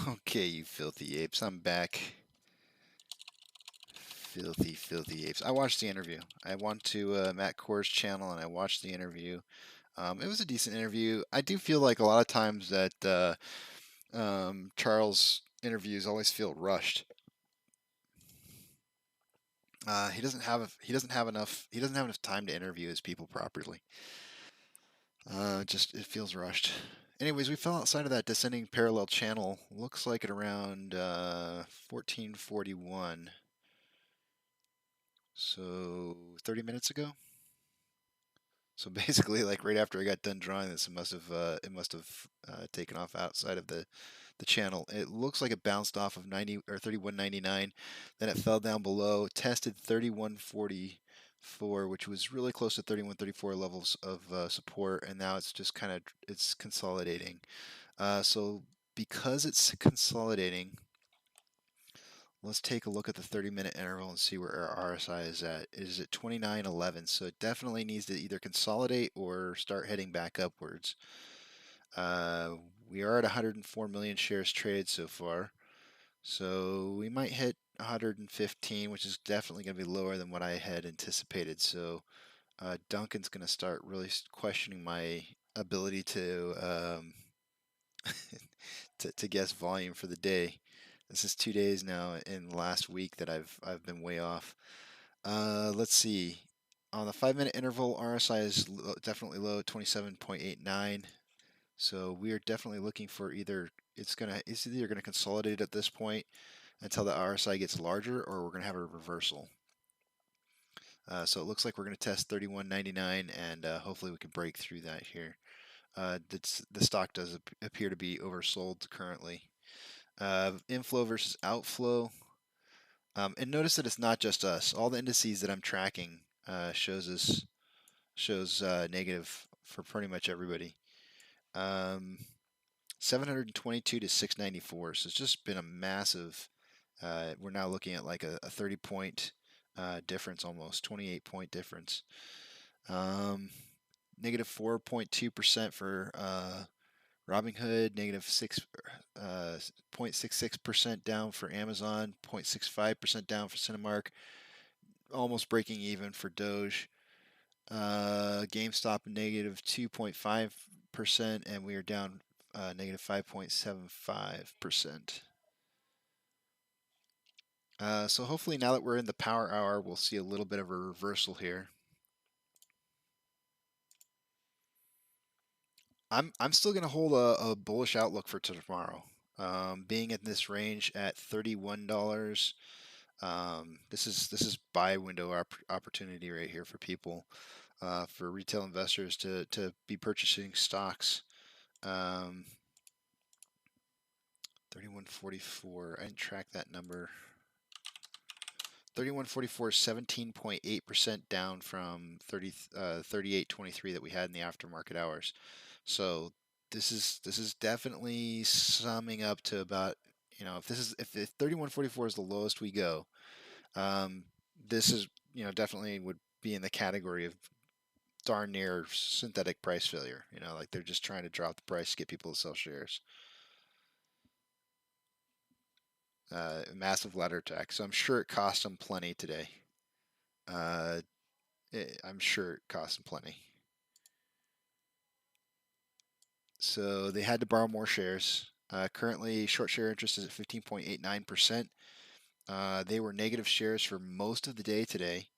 Okay, you filthy apes. I'm back. Filthy, filthy apes. I watched the interview. I went to Matt Core's channel and I watched the interview. It was a decent interview. I do feel like a lot of times that Charles' interviews always feel rushed. He doesn't have enough time to interview his people properly. Just it feels rushed. Anyways, we fell outside of that descending parallel channel. Looks like at around 1441. So 30 minutes ago. So basically, like right after I got done drawing this, it must have taken off outside of the channel. It looks like it bounced off of 90 or 31.99, then it fell down below, tested 31.44, which was really close to 31.34 levels of support, and now it's just kind of it's consolidating. So because it's consolidating, let's take a look at the 30-minute interval and see where our RSI is at. It is at 29.11, so it definitely needs to either consolidate or start heading back upwards. We are at 104 million shares traded so far, so we might hit 115, which is definitely going to be lower than what I had anticipated. So Duncan's going to start really questioning my ability to to guess volume for the day. This is 2 days now in the last week that I've been way off. Let's see. On the 5-minute interval, RSI is definitely low, 27.89. So we are definitely looking for it's either gonna consolidate at this point until the RSI gets larger, or we're gonna have a reversal. So it looks like we're gonna test 31.99, and hopefully we can break through that here. The stock does appear to be oversold currently. Inflow versus outflow. And notice that it's not just us. All the indices that I'm tracking shows negative for pretty much everybody. 722 to 694. So it's just been a massive. We're now looking at like a 30-point difference, almost 28-point difference. Negative 4.2% for Robinhood, negative 0.66% down for Amazon, 0.65% down for Cinemark, almost breaking even for Doge. GameStop negative 2.5%, and we are down negative 5.75%. So hopefully now that we're in the power hour, we'll see a little bit of a reversal here. I'm still going to hold a bullish outlook for tomorrow. Being in this range at $31, this is buy window opportunity right here for people, for retail investors to be purchasing stocks. 31.44. I didn't track that number. 31.44 is 17.8% down from 38.23 that we had in the aftermarket hours. So this is definitely summing up to about, if 31.44 is the lowest we go, this is definitely would be in the category of darn near synthetic price failure. Like they're just trying to drop the price to get people to sell shares. Massive ladder attack. So I'm sure it cost them plenty today. I'm sure it cost them plenty. So they had to borrow more shares. Currently, short share interest is at 15.89%. They were negative shares for most of the day today.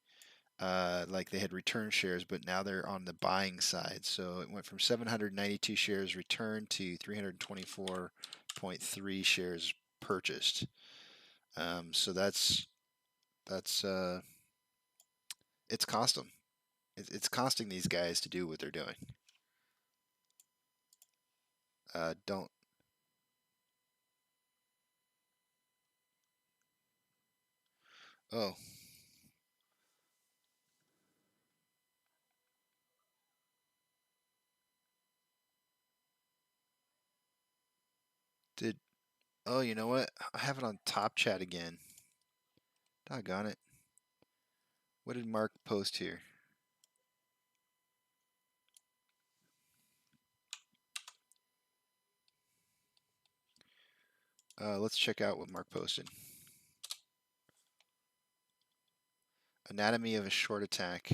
Like they had returned shares, but now they're on the buying side. So it went from 792 shares returned to 324.3 shares purchased. So that's it's cost them. It's costing these guys to do what they're doing. Don't. Oh. Oh, you know what? I have it on top chat again. Doggone it. What did Mark post here? Let's check out what Mark posted. Anatomy of a short attack.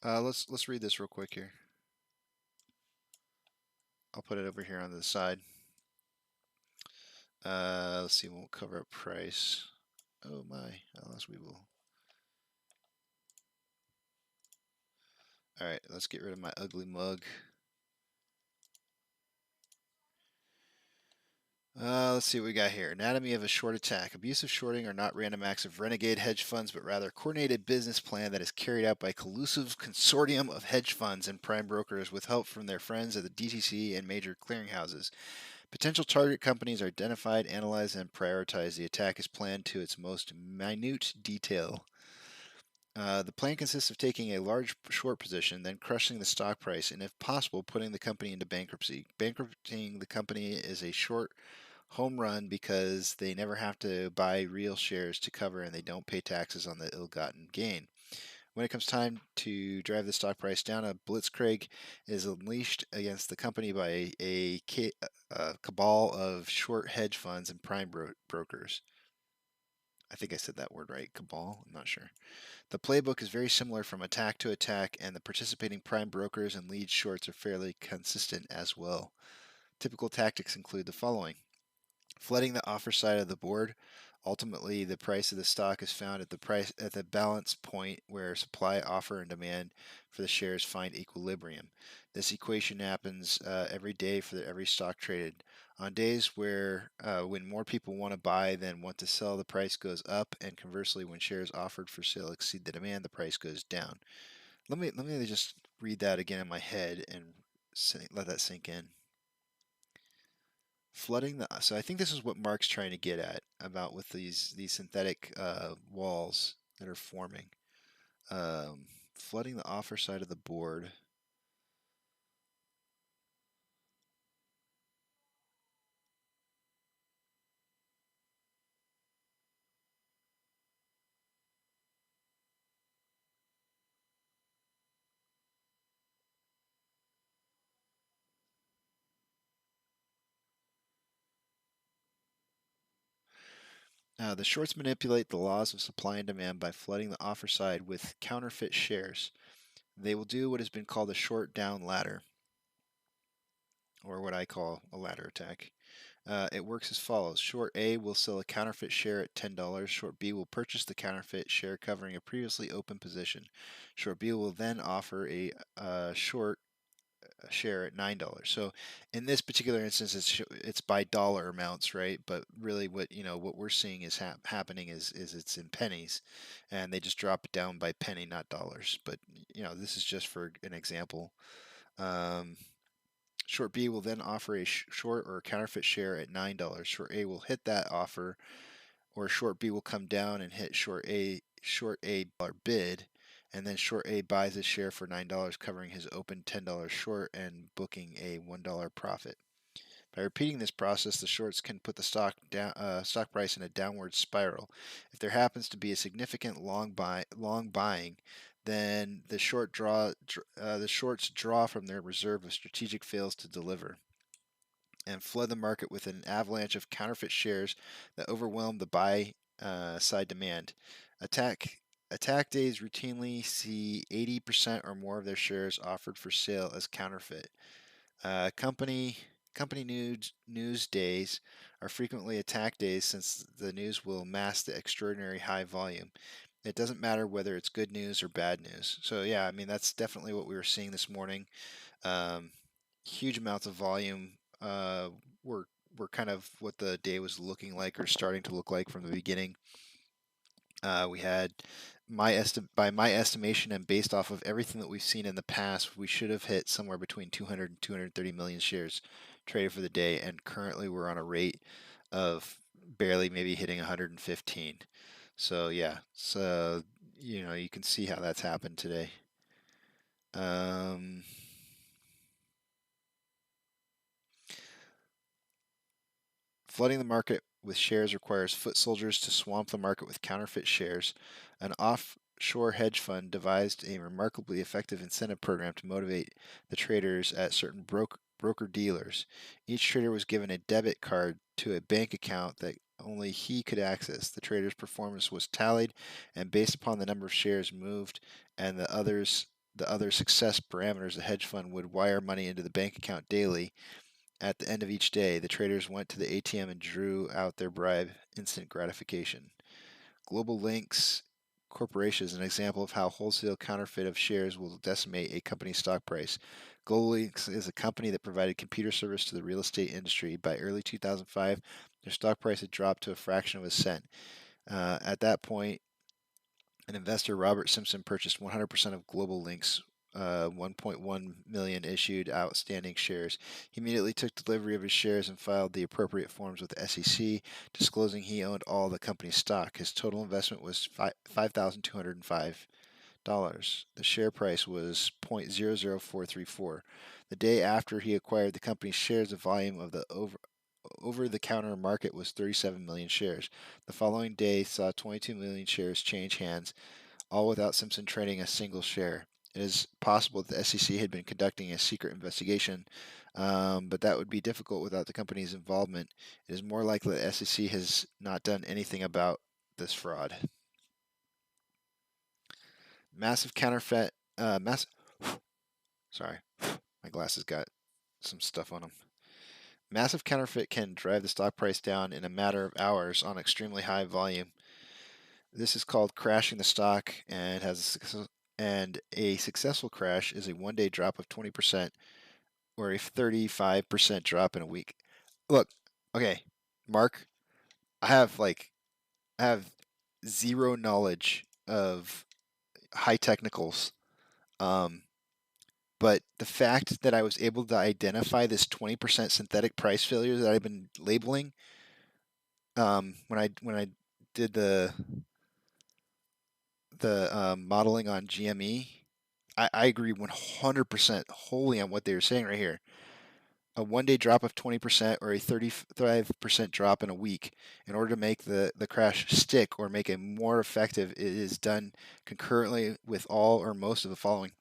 Let's read this real quick here. I'll put it over here on the side. Let's see. We'll cover up price. Oh my! Unless we will. All right. Let's get rid of my ugly mug. Let's see what we got here. Anatomy of a short attack. Abusive shorting are not random acts of renegade hedge funds, but rather a coordinated business plan that is carried out by a collusive consortium of hedge funds and prime brokers with help from their friends at the DTC and major clearinghouses. Potential target companies are identified, analyzed, and prioritized. The attack is planned to its most minute detail. The plan consists of taking a large short position, then crushing the stock price, and if possible, putting the company into bankruptcy. Bankrupting the company is a short home run because they never have to buy real shares to cover and they don't pay taxes on the ill-gotten gain. When it comes time to drive the stock price down, a blitzkrieg is unleashed against the company by a cabal of short hedge funds and prime brokers. I think I said that word right, cabal, I'm not sure. The playbook is very similar from attack to attack, and the participating prime brokers and lead shorts are fairly consistent as well. Typical tactics include the following. Flooding the offer side of the board. Ultimately, the price of the stock is found at the balance point where supply, offer, and demand for the shares find equilibrium. This equation happens every day for every stock traded. On days when more people want to buy than want to sell, the price goes up, and conversely, when shares offered for sale exceed the demand, the price goes down. Let me just read that again in my head and let that sink in. Flooding the so I think this is what Mark's trying to get at about with these synthetic walls that are forming. Flooding the offer side of the board. The shorts manipulate the laws of supply and demand by flooding the offer side with counterfeit shares. They will do what has been called a short down ladder, or what I call a ladder attack. It works as follows. Short A will sell a counterfeit share at $10. Short B will purchase the counterfeit share covering a previously open position. Short B will then offer a short share at $9. So in this particular instance, it's by dollar amounts, right? But really, what we're seeing is happening is it's in pennies, and they just drop it down by penny, not dollars. But this is just for an example. Short B will then offer a short or counterfeit share at $9. Short A will hit that offer, or short B will come down and hit short A bid, and then short A buys a share for $9, covering his open $10 short and booking a $1 profit. By repeating this process, the shorts can put the stock price in a downward spiral. If there happens to be a significant long buying, then the shorts draw from their reserve of strategic fails to deliver and flood the market with an avalanche of counterfeit shares that overwhelm the buy side demand. Attack days routinely see 80% or more of their shares offered for sale as counterfeit. Company news days are frequently attack days since the news will mask the extraordinary high volume. It doesn't matter whether it's good news or bad news. So yeah, I mean that's definitely what we were seeing this morning. Huge amounts of volume were kind of what the day was looking like or starting to look like from the beginning. We had by my estimation and based off of everything that we've seen in the past, we should have hit somewhere between 200 and 230 million shares traded for the day, and currently we're on a rate of barely maybe hitting 115. So yeah, so you can see how that's happened today. Flooding the market with shares requires foot soldiers to swamp the market with counterfeit shares. An offshore hedge fund devised a remarkably effective incentive program to motivate the traders at certain broker dealers. Each trader was given a debit card to a bank account that only he could access. The trader's performance was tallied, and based upon the number of shares moved and the other success parameters, the hedge fund would wire money into the bank account daily. At the end of each day, the traders went to the ATM and drew out their bribe, instant gratification. Global Links Corporation is an example of how wholesale counterfeit of shares will decimate a company's stock price. Global Links is a company that provided computer service to the real estate industry. By early 2005, their stock price had dropped to a fraction of a cent. At that point, an investor, Robert Simpson, purchased 100% of Global Links 1.1 million issued outstanding shares. He immediately took delivery of his shares and filed the appropriate forms with the SEC, disclosing he owned all the company's stock. His total investment was $5,205. The share price was 0.00434. The day after he acquired the company's shares, the volume of the over-the-counter market was 37 million shares. The following day saw 22 million shares change hands, all without Simpson trading a single share. It is possible that the SEC had been conducting a secret investigation, but that would be difficult without the company's involvement. It is more likely the SEC has not done anything about this fraud. Massive counterfeit. Sorry, my glasses got some stuff on them. Massive counterfeit can drive the stock price down in a matter of hours on extremely high volume. This is called crashing the stock, and a successful crash is a one-day drop of 20% or a 35% drop in a week. Look, okay, Mark, I have zero knowledge of high technicals, but the fact that I was able to identify this 20% synthetic price failure that I've been labeling, when I did the modeling on GME, I agree 100% wholly on what they were saying right here. A one-day drop of 20% or a 35% drop in a week. In order to make the crash stick or make it more effective, it is done concurrently with all or most of the following.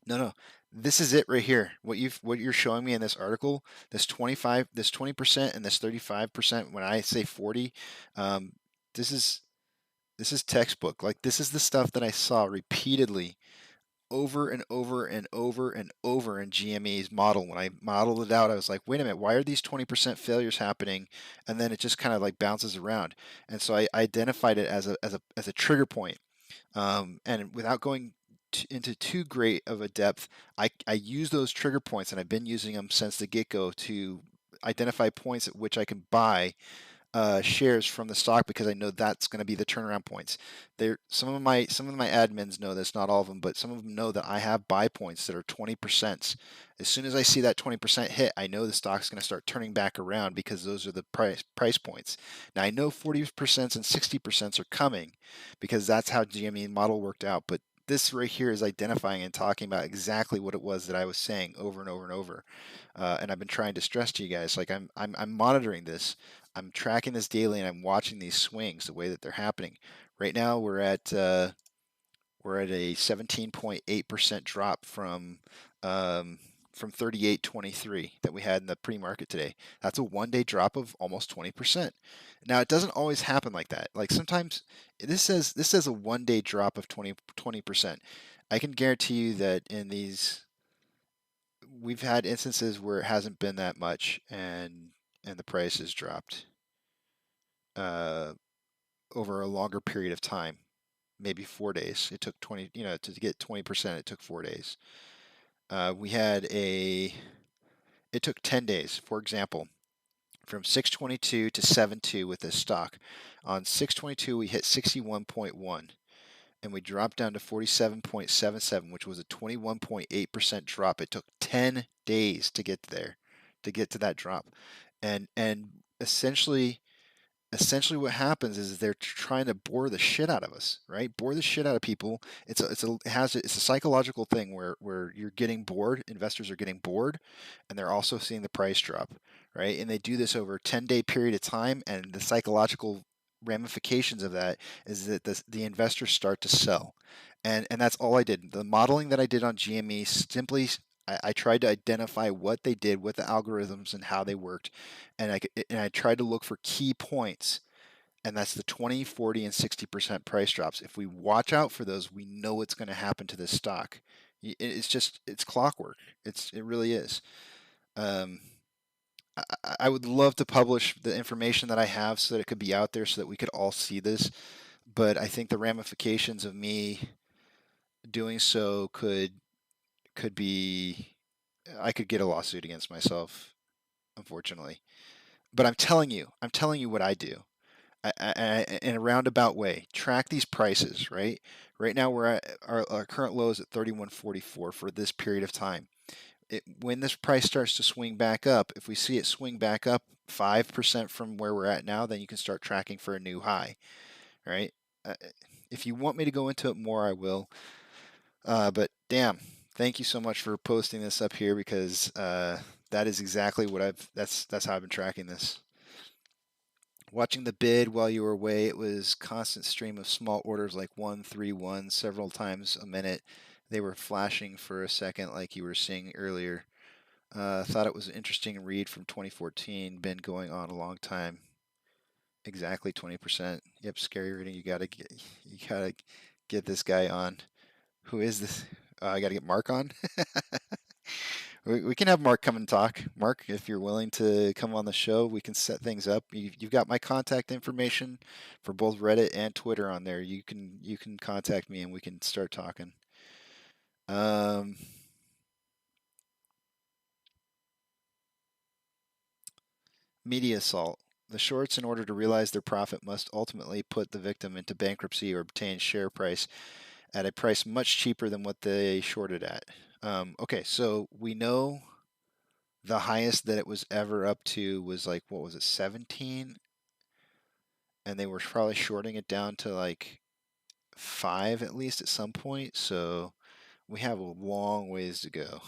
No, this is it right here. What you're showing me in this article, this 20% and this 35%. When I say 40, this is textbook. Like, this is the stuff that I saw repeatedly over and over and over and over in GME's model. When I modeled it out, I was like, wait a minute, why are these 20% failures happening? And then it just kind of like bounces around. And so I identified it as a trigger point. And without going into too great of a depth, I use those trigger points, and I've been using them since the get-go to identify points at which I can buy shares from the stock, because I know that's going to be the turnaround points. Some of my admins know this, not all of them, but some of them know that I have buy points that are 20%. As soon as I see that 20% hit, I know the stock's going to start turning back around, because those are the price points. Now, I know 40% and 60% are coming, because that's how GME model worked out. But this right here is identifying and talking about exactly what it was that I was saying over and over and over. And I've been trying to stress to you guys, like, I'm monitoring this. I'm tracking this daily, and I'm watching these swings the way that they're happening. Right now, we're at a 17.8% drop from 38.23 that we had in the pre-market today. That's a one-day drop of almost 20%. Now, it doesn't always happen like that. Like, sometimes this says a one-day drop of 20%. I can guarantee you that in these, we've had instances where it hasn't been that much, and the price has dropped over a longer period of time, maybe 4 days. It took to get 20%, it took 4 days. It took 10 days, for example, from 622 to 72 with this stock. On 622, we hit 61.1, and we dropped down to 47.77, which was a 21.8% drop. It took 10 days to get there, to get to that drop. And essentially, essentially what happens is they're trying to bore the shit out of us, right? Bore the shit out of people. It's a psychological thing where you're getting bored. Investors are getting bored, and they're also seeing the price drop, right? And they do this over a 10-day period of time, and the psychological ramifications of that is that the investors start to sell, and that's all I did. The modeling that I did on GME simply. I tried to identify what they did, what the algorithms and how they worked, and I tried to look for key points, and that's the 20, 40, and 60% price drops. If we watch out for those, we know what's going to happen to this stock. It's clockwork. It really is. Um, I would love to publish the information that I have so that it could be out there so that we could all see this. But I think the ramifications of me doing so could be, I could get a lawsuit against myself, unfortunately. But I'm telling you what I do. In a roundabout way, track these prices, right? Right now, we're at our current low is at 31.44 for this period of time. When this price starts to swing back up, if we see it swing back up 5% from where we're at now, then you can start tracking for a new high, right? If you want me to go into it more, I will. But damn, thank you so much for posting this up here because that is exactly what that's how I've been tracking this. Watching the bid while you were away, it was constant stream of small orders like 1, 3, 1 several times a minute. They were flashing for a second like you were seeing earlier. Thought it was an interesting read from 2014. Been going on a long time. Exactly 20%. Yep, scary reading. You gotta get this guy on. Who is this? I gotta get Mark on. We can have Mark come and talk. Mark, if you're willing to come on the show, we can set things up. You've got my contact information for both Reddit and Twitter on there. You can contact me and we can start talking. Media assault. The shorts, in order to realize their profit, must ultimately put the victim into bankruptcy or obtain share price at a price much cheaper than what they shorted at. Okay, so we know the highest that it was ever up to was like, what was it, 17? And they were probably shorting it down to like 5 at least at some point. So we have a long ways to go.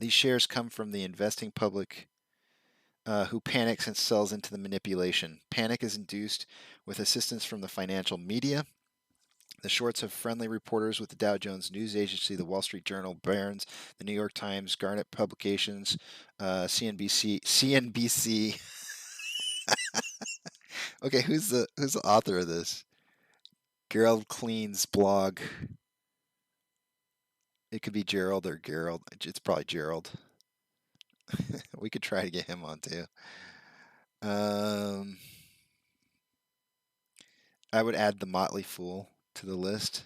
These shares come from the investing public who panics and sells into the manipulation. Panic is induced with assistance from the financial media. The shorts have friendly reporters with the Dow Jones News Agency, the Wall Street Journal, Barron's, the New York Times, Garnet Publications, CNBC. Okay, who's the author of this? Gerald Clean's blog. It could be Gerald or Gerald. It's probably Gerald. We could try to get him on too. I would add the Motley Fool to the list.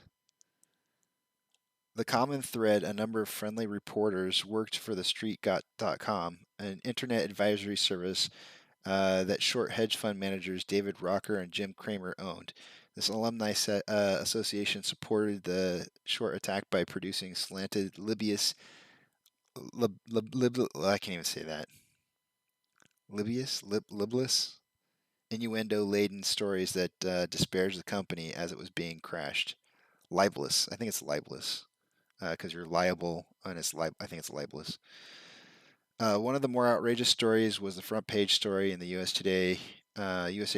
The common thread, a number of friendly reporters worked for TheStreet.com, an internet advisory service that short hedge fund managers David Rocker and Jim Cramer owned. This alumni association supported the short attack by producing slanted, libelous, I can't even say that. Libelous, innuendo-laden stories that disparaged the company as it was being crashed. Libelous. I think it's libelous because you're liable, and I think it's libelous. One of the more outrageous stories was the front page story in the USA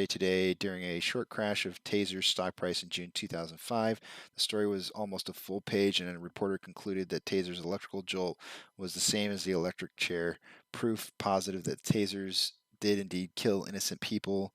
Today during a short crash of Taser's stock price in June 2005. The story was almost a full page, and a reporter concluded that Taser's electrical jolt was the same as the electric chair, proof positive that Tasers did indeed kill innocent people.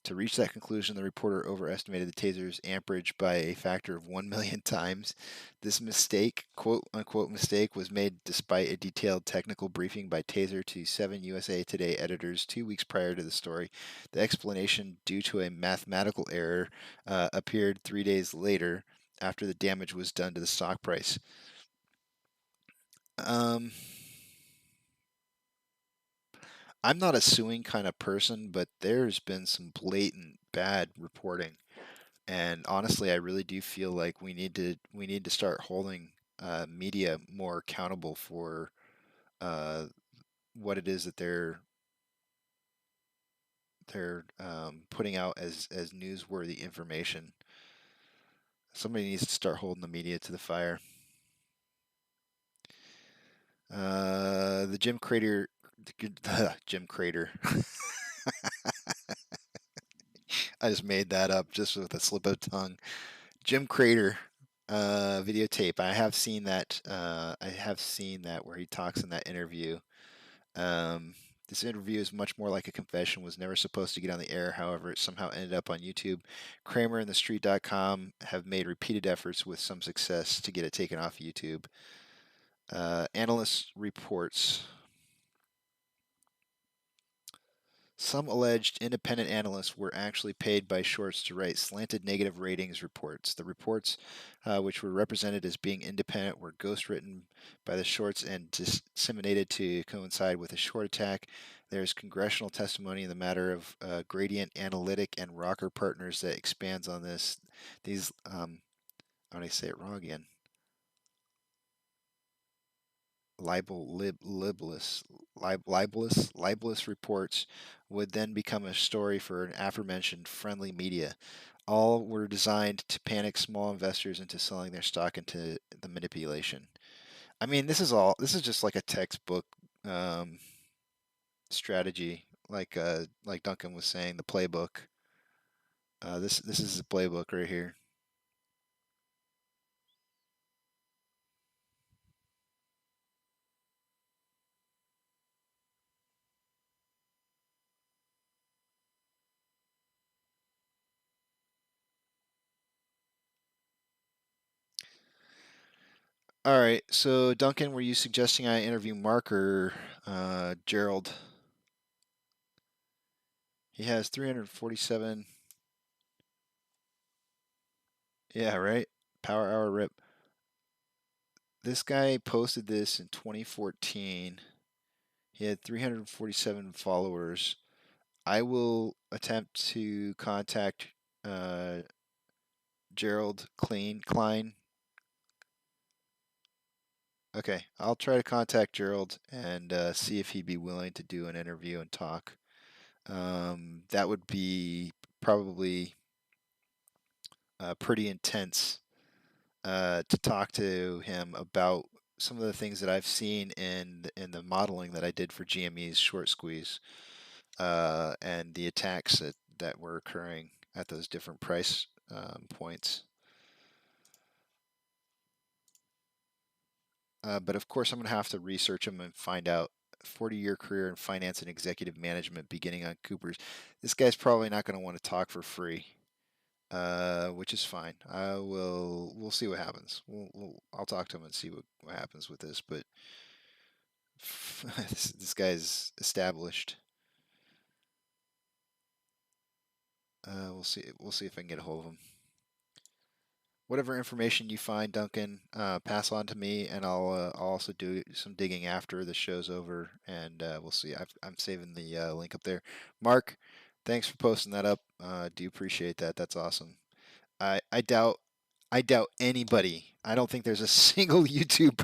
To reach that conclusion, the reporter overestimated the Taser's amperage by a factor of 1 million times. This mistake, quote unquote mistake, was made despite a detailed technical briefing by Taser to 7 USA Today editors 2 weeks prior to the story. The explanation, due to a mathematical error, appeared 3 days later after the damage was done to the stock price. I'm not a suing kind of person, but there's been some blatant bad reporting, and honestly, I really do feel like we need to start holding media more accountable for what it is that they're putting out as newsworthy information. Somebody needs to start holding the media to the fire. The Jim Crater, Jim Crater. I just made that up just with a slip of tongue. Jim Crater videotape. I have seen that. I have seen that where he talks in that interview. This interview is much more like a confession. Was never supposed to get on the air. However, it somehow ended up on YouTube. Kramer and TheStreet.com have made repeated efforts with some success to get it taken off YouTube. Analyst reports. Some alleged independent analysts were actually paid by shorts to write slanted negative ratings reports. The reports, which were represented as being independent, were ghostwritten by the shorts and disseminated to coincide with a short attack. There's congressional testimony in the matter of Gradient Analytic and Rocker Partners that expands on this. These, I'm going to say it wrong again. Libelous reports would then become a story for an aforementioned friendly media. All were designed to panic small investors into selling their stock into the manipulation. I mean, this is just like a textbook strategy, like Duncan was saying, the playbook. This is the playbook right here. All right, so Duncan, were you suggesting I interview Mark or Gerald? He has 347. Yeah, right. Power Hour Rip. This guy posted this in 2014. He had 347 followers. I will attempt to contact Gerald Klein. Okay, I'll try to contact Gerald and see if he'd be willing to do an interview and talk. That would be probably pretty intense to talk to him about some of the things that I've seen in the modeling that I did for GME's short squeeze and the attacks that were occurring at those different price points. But of course, I'm going to have to research him and find out. 40-year career in finance and executive management beginning on Cooper's. This guy's probably not going to want to talk for free, which is fine. We'll see what happens. I'll talk to him and see what happens with this. But this guy's established. We'll see if I can get a hold of him. Whatever information you find, Duncan, pass on to me, and I'll also do some digging after the show's over, and we'll see. I'm saving the link up there. Mark, thanks for posting that up. Do appreciate that. That's awesome. I doubt anybody. I don't think there's a single YouTube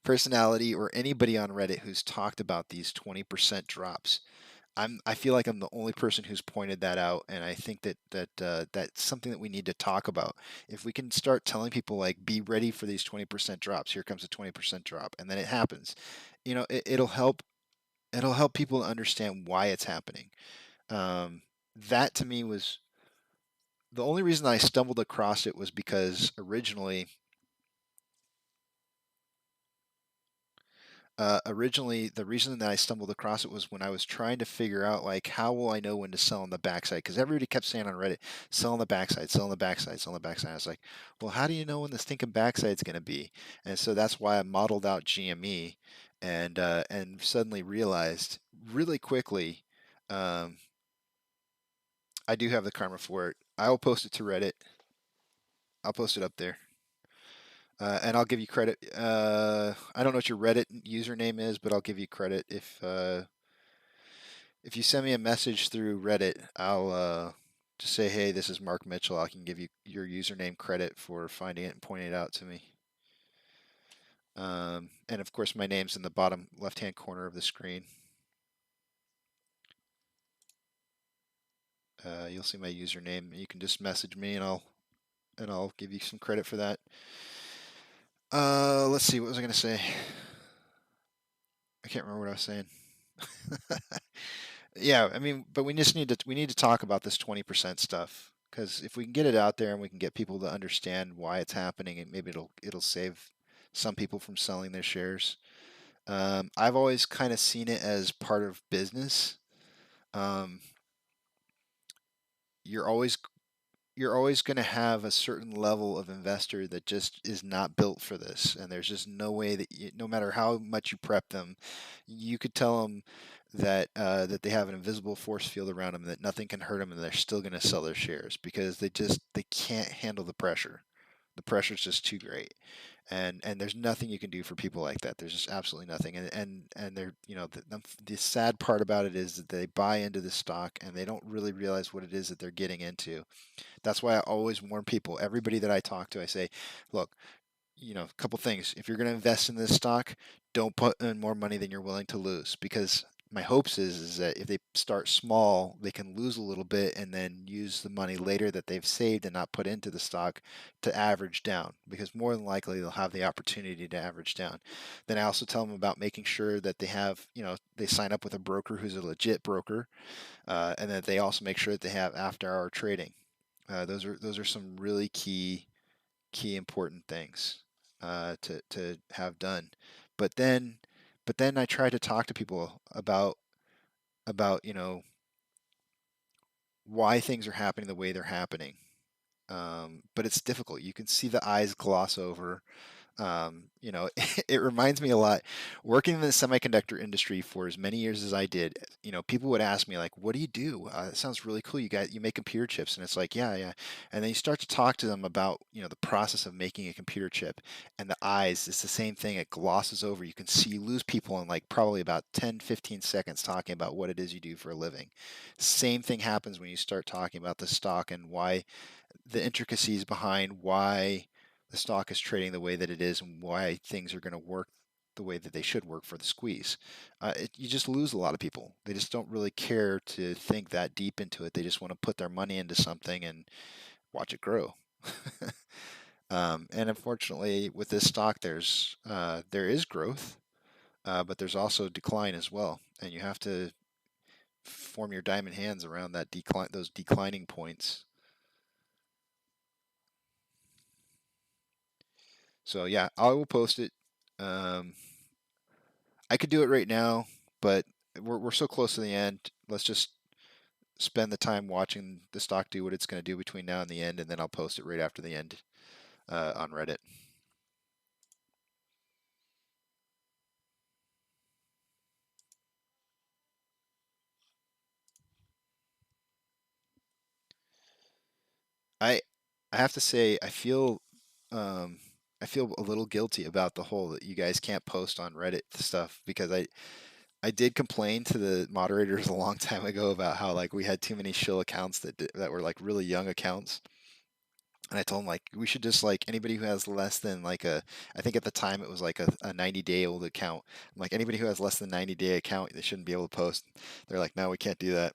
personality, or anybody on Reddit who's talked about these 20% drops. I feel like I'm the only person who's pointed that out, and I think that's something that we need to talk about. If we can start telling people, like, be ready for these 20% drops. Here comes a 20% drop, and then it happens. It'll help people understand why it's happening. That to me was the only reason I stumbled across it, was because originally the reason that I stumbled across it was when I was trying to figure out, like, how will I know when to sell on the backside? Because everybody kept saying on Reddit, sell on the backside, sell on the backside, sell on the backside. I was like, well, how do you know when the stinking backside's going to be? And so that's why I modeled out GME, and suddenly realized really quickly, I do have the karma for it. I will post it to Reddit. I'll post it up there. And I'll give you credit. I don't know what your Reddit username is, but I'll give you credit if you send me a message through Reddit. I'll just say, hey, this is Mark Mitchell. I can give you your username credit for finding it and pointing it out to me. And of course, my name's in the bottom left-hand corner of the screen. You'll see my username. You can just message me, and I'll give you some credit for that. Let's see. What was I going to say? I can't remember what I was saying. Yeah, I mean, but we need to talk about this 20% stuff, because if we can get it out there and we can get people to understand why it's happening, and maybe it'll save some people from selling their shares. I've always kind of seen it as part of business. Um, you're always you're always going to have a certain level of investor that just is not built for this, and there's just no way that no matter how much you prep them, you could tell them that they have an invisible force field around them, that nothing can hurt them, and they're still going to sell their shares because they can't handle the pressure. The pressure is just too great, and there's nothing you can do for people like that. There's just absolutely nothing, and they're, the sad part about it is that they buy into the stock and they don't really realize what it is that they're getting into. That's why I always warn people, everybody that I talk to, I say, look, a couple things. If you're going to invest in this stock, don't put in more money than you're willing to lose, because my hopes is that if they start small, they can lose a little bit and then use the money later that they've saved and not put into the stock to average down, because more than likely they'll have the opportunity to average down. Then I also tell them about making sure that they have, they sign up with a broker who's a legit broker, and that they also make sure that they have after-hour trading. Those are some really key important things to have done. But then I try to talk to people about why things are happening the way they're happening. But it's difficult. You can see the eyes gloss over. It reminds me a lot, working in the semiconductor industry for as many years as I did. People would ask me like, "What do you do? It sounds really cool. You make computer chips," and it's like, "Yeah, yeah." And then you start to talk to them about, the process of making a computer chip, and the eyes. It's the same thing. It glosses over. You can see, you lose people in like probably about 10, 15 seconds talking about what it is you do for a living. Same thing happens when you start talking about the stock and why, the intricacies behind why the stock is trading the way that it is and why things are going to work the way that they should work for the squeeze. You just lose a lot of people. They just don't really care to think that deep into it. They just want to put their money into something and watch it grow. And unfortunately, with this stock, there is growth, but there's also decline as well, and you have to form your diamond hands around those declining points. So yeah, I will post it. Um, I could do it right now, but we're so close to the end. Let's just spend the time watching the stock do what it's going to do between now and the end, and then I'll post it right after the end on Reddit. I I have to say I feel a little guilty about the whole that you guys can't post on Reddit stuff, because I did complain to the moderators a long time ago about how like we had too many shill accounts that were like really young accounts. And I told them like we should just like anybody who has less than like I think at the time it was like a 90-day old account. I'm like, anybody who has less than 90-day account, they shouldn't be able to post. They're like, no, we can't do that.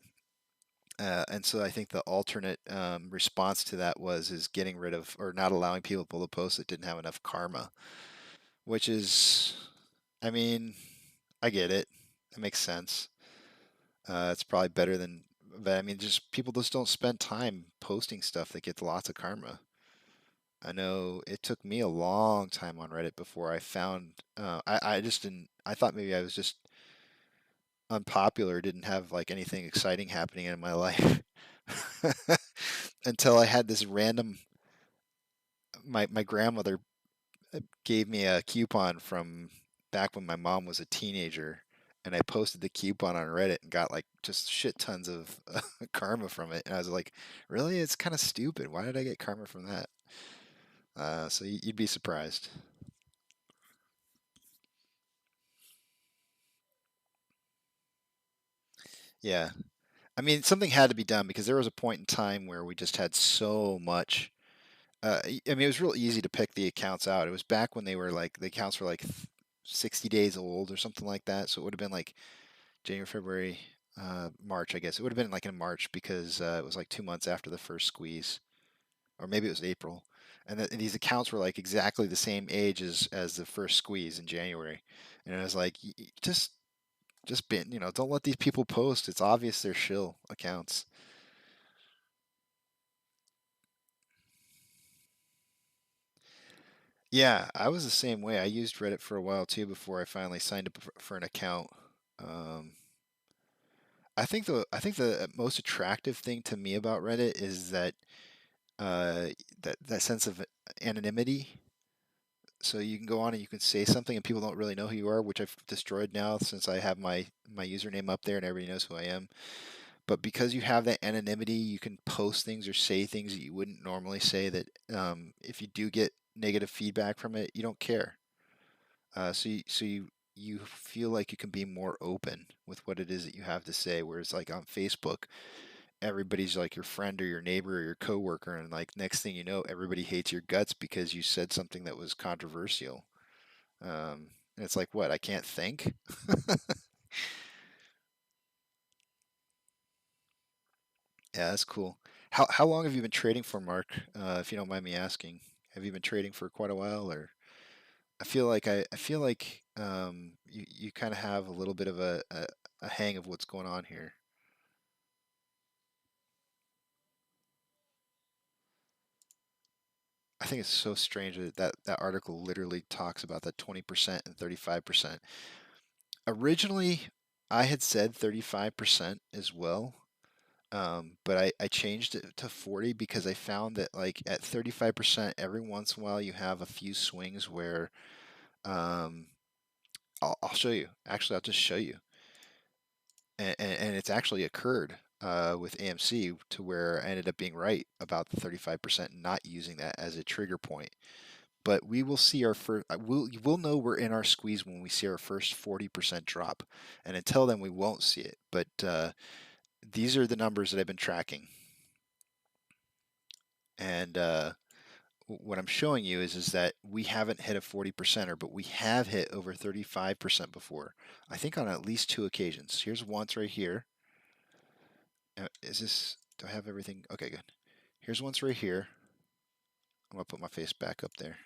And so I think the alternate response to that is getting rid of, or not allowing people to post that didn't have enough karma, which is, I mean, I get it. It makes sense. It's probably better than, but I mean, just people just don't spend time posting stuff that gets lots of karma. I know it took me a long time on Reddit before I found. I just didn't. I thought maybe I was just unpopular, didn't have like anything exciting happening in my life, until I had this random. My grandmother gave me a coupon from back when my mom was a teenager, and I posted the coupon on Reddit and got like just shit tons of karma from it. And I was like, really? It's kind of stupid. Why did I get karma from that? So you'd be surprised. Yeah. I mean, something had to be done, because there was a point in time where we just had so much I mean, it was real easy to pick the accounts out. It was back when they were like the accounts were like 60 days old or something like that. So it would have been like January, February, March, I guess. It would have been like in March because it was like 2 months after the first squeeze, or maybe it was April. And these accounts were like exactly the same age as the first squeeze in January. And it was like, just bin, don't let these people post. It's obvious they're shill accounts. Yeah, I was the same way. I used Reddit for a while too before I finally signed up for an account. Um, I think the most attractive thing to me about Reddit is uh, that sense of anonymity. So you can go on and you can say something and people don't really know who you are, which I've destroyed now since I have my username up there and everybody knows who I am. But because you have that anonymity, you can post things or say things that you wouldn't normally say. That if you do get negative feedback from it, you don't care. So you feel like you can be more open with what it is that you have to say. Whereas like on Facebook, everybody's like your friend or your neighbor or your coworker, and like next thing you know, everybody hates your guts because you said something that was controversial. And it's like, what? I can't think. Yeah, that's cool. How long have you been trading for, Mark? If you don't mind me asking, have you been trading for quite a while, or I feel like you kind of have a little bit of a hang of what's going on here. I think it's so strange that article literally talks about that 20% and 35%. Originally, I had said 35% as well, but I changed it to 40 because I found that like at 35%, every once in a while you have a few swings where um, I'll show you. Actually, I'll just show you. And it's actually occurred with AMC to where I ended up being right about the 35% and not using that as a trigger point. But we will see our first, we'll know we're in our squeeze when we see our first 40% drop. And until then, we won't see it. But these are the numbers that I've been tracking. And what I'm showing you is that we haven't hit a 40%er, but we have hit over 35% before. I think on at least 2 occasions. Here's once right here. Is this, do I have everything? Okay, good. Here's once right here. I'm gonna put my face back up there.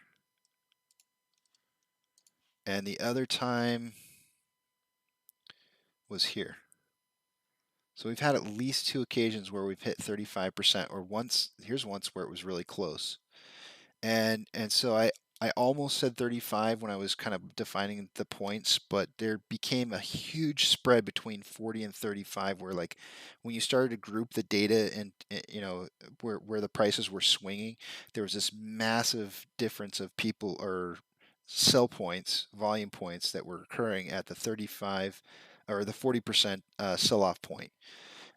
And the other time was here. So we've had at least 2 occasions where we've hit 35%, or once, here's once where it was really close. And so I almost said 35 when I was kind of defining the points, but there became a huge spread between 40 and 35 where like when you started to group the data and where the prices were swinging, there was this massive difference of people or sell points, volume points that were occurring at the 35 or the 40% sell-off point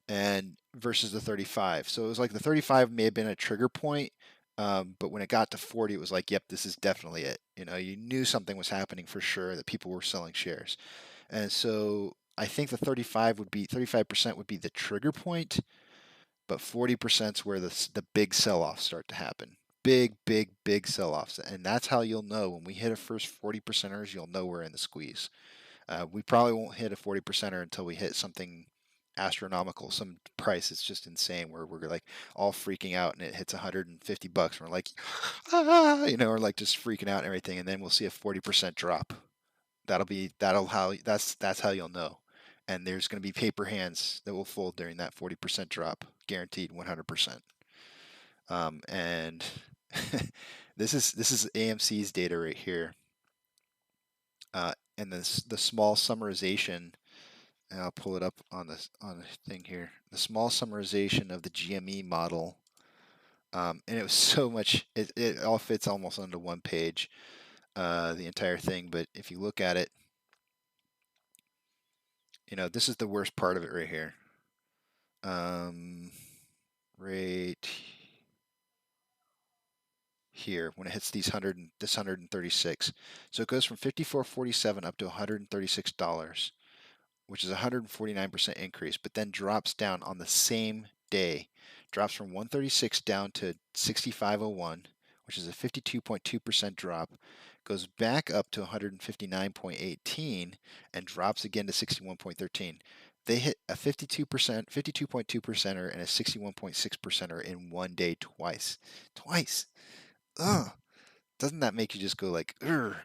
and versus the 35. So it was like the 35 may have been a trigger point, but when it got to 40, it was like, yep, this is definitely it. You knew something was happening for sure, that people were selling shares. And so I think the 35% would be the trigger point, but 40% is where the big sell-offs start to happen. Big, big, big sell-offs. And that's how you'll know when we hit a first 40%ers, you'll know we're in the squeeze. We probably won't hit a 40%er until we hit something astronomical, some price is just insane where we're like all freaking out and it hits $150 and we're like, we're like just freaking out and everything, and then we'll see a 40% drop. That's how you'll know. And there's going to be paper hands that will fold during that 40% drop, guaranteed 100%. And this is AMC's data right here. And the small summarization, and I'll pull it up on the thing here. The small summarization of the GME model, and it was so much. It all fits almost onto one page, the entire thing. But if you look at it, this is the worst part of it right here. Right here when it hits this 136. So it goes from 54.47 up to $136. Which is a 149% increase, but then drops down on the same day. Drops from 136 down to 65.01, which is a 52.2% drop, goes back up to 159.18 and drops again to 61.13. They hit a 52%, 52.2%er and a 61.6%er in one day twice. Twice. Ugh. Doesn't that make you just go like, ugh?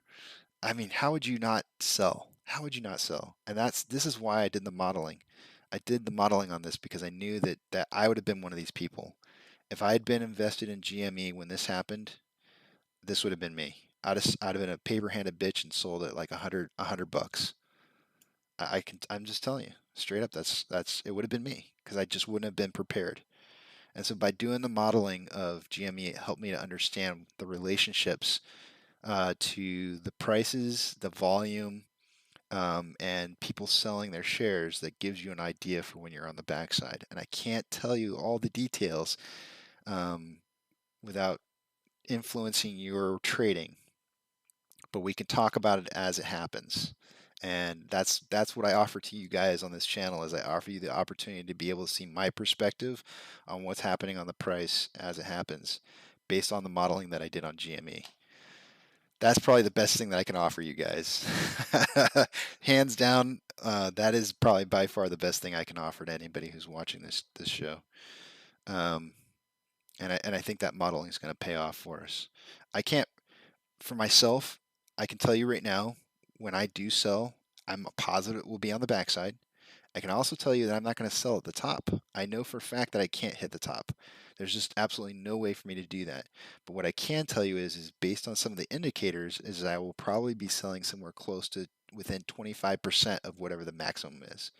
I mean, how would you not sell? How would you not sell? And this is why I did the modeling. I did the modeling on this because I knew that I would have been one of these people. If I had been invested in GME when this happened, this would have been me. I'd have been a paper-handed bitch and sold it like $100. I'm just telling you straight up. It would have been me because I just wouldn't have been prepared. And so by doing the modeling of GME, it helped me to understand the relationships to the prices, the volume, and people selling their shares. That gives you an idea for when you're on the backside. And I can't tell you all the details without influencing your trading, but we can talk about it as it happens. And that's what I offer to you guys on this channel, is I offer you the opportunity to be able to see my perspective on what's happening on the price as it happens based on the modeling that I did on GME. That's probably the best thing that I can offer you guys. Hands down, that is probably by far the best thing I can offer to anybody who's watching this show. And I think that modeling is going to pay off for us. I can't, for myself, I can tell you right now, when I do sell, I'm positive it will be on the backside. I can also tell you that I'm not going to sell at the top. I know for a fact that I can't hit the top. There's just absolutely no way for me to do that. But what I can tell you is based on some of the indicators, is I will probably be selling somewhere close to within 25% of whatever the maximum is.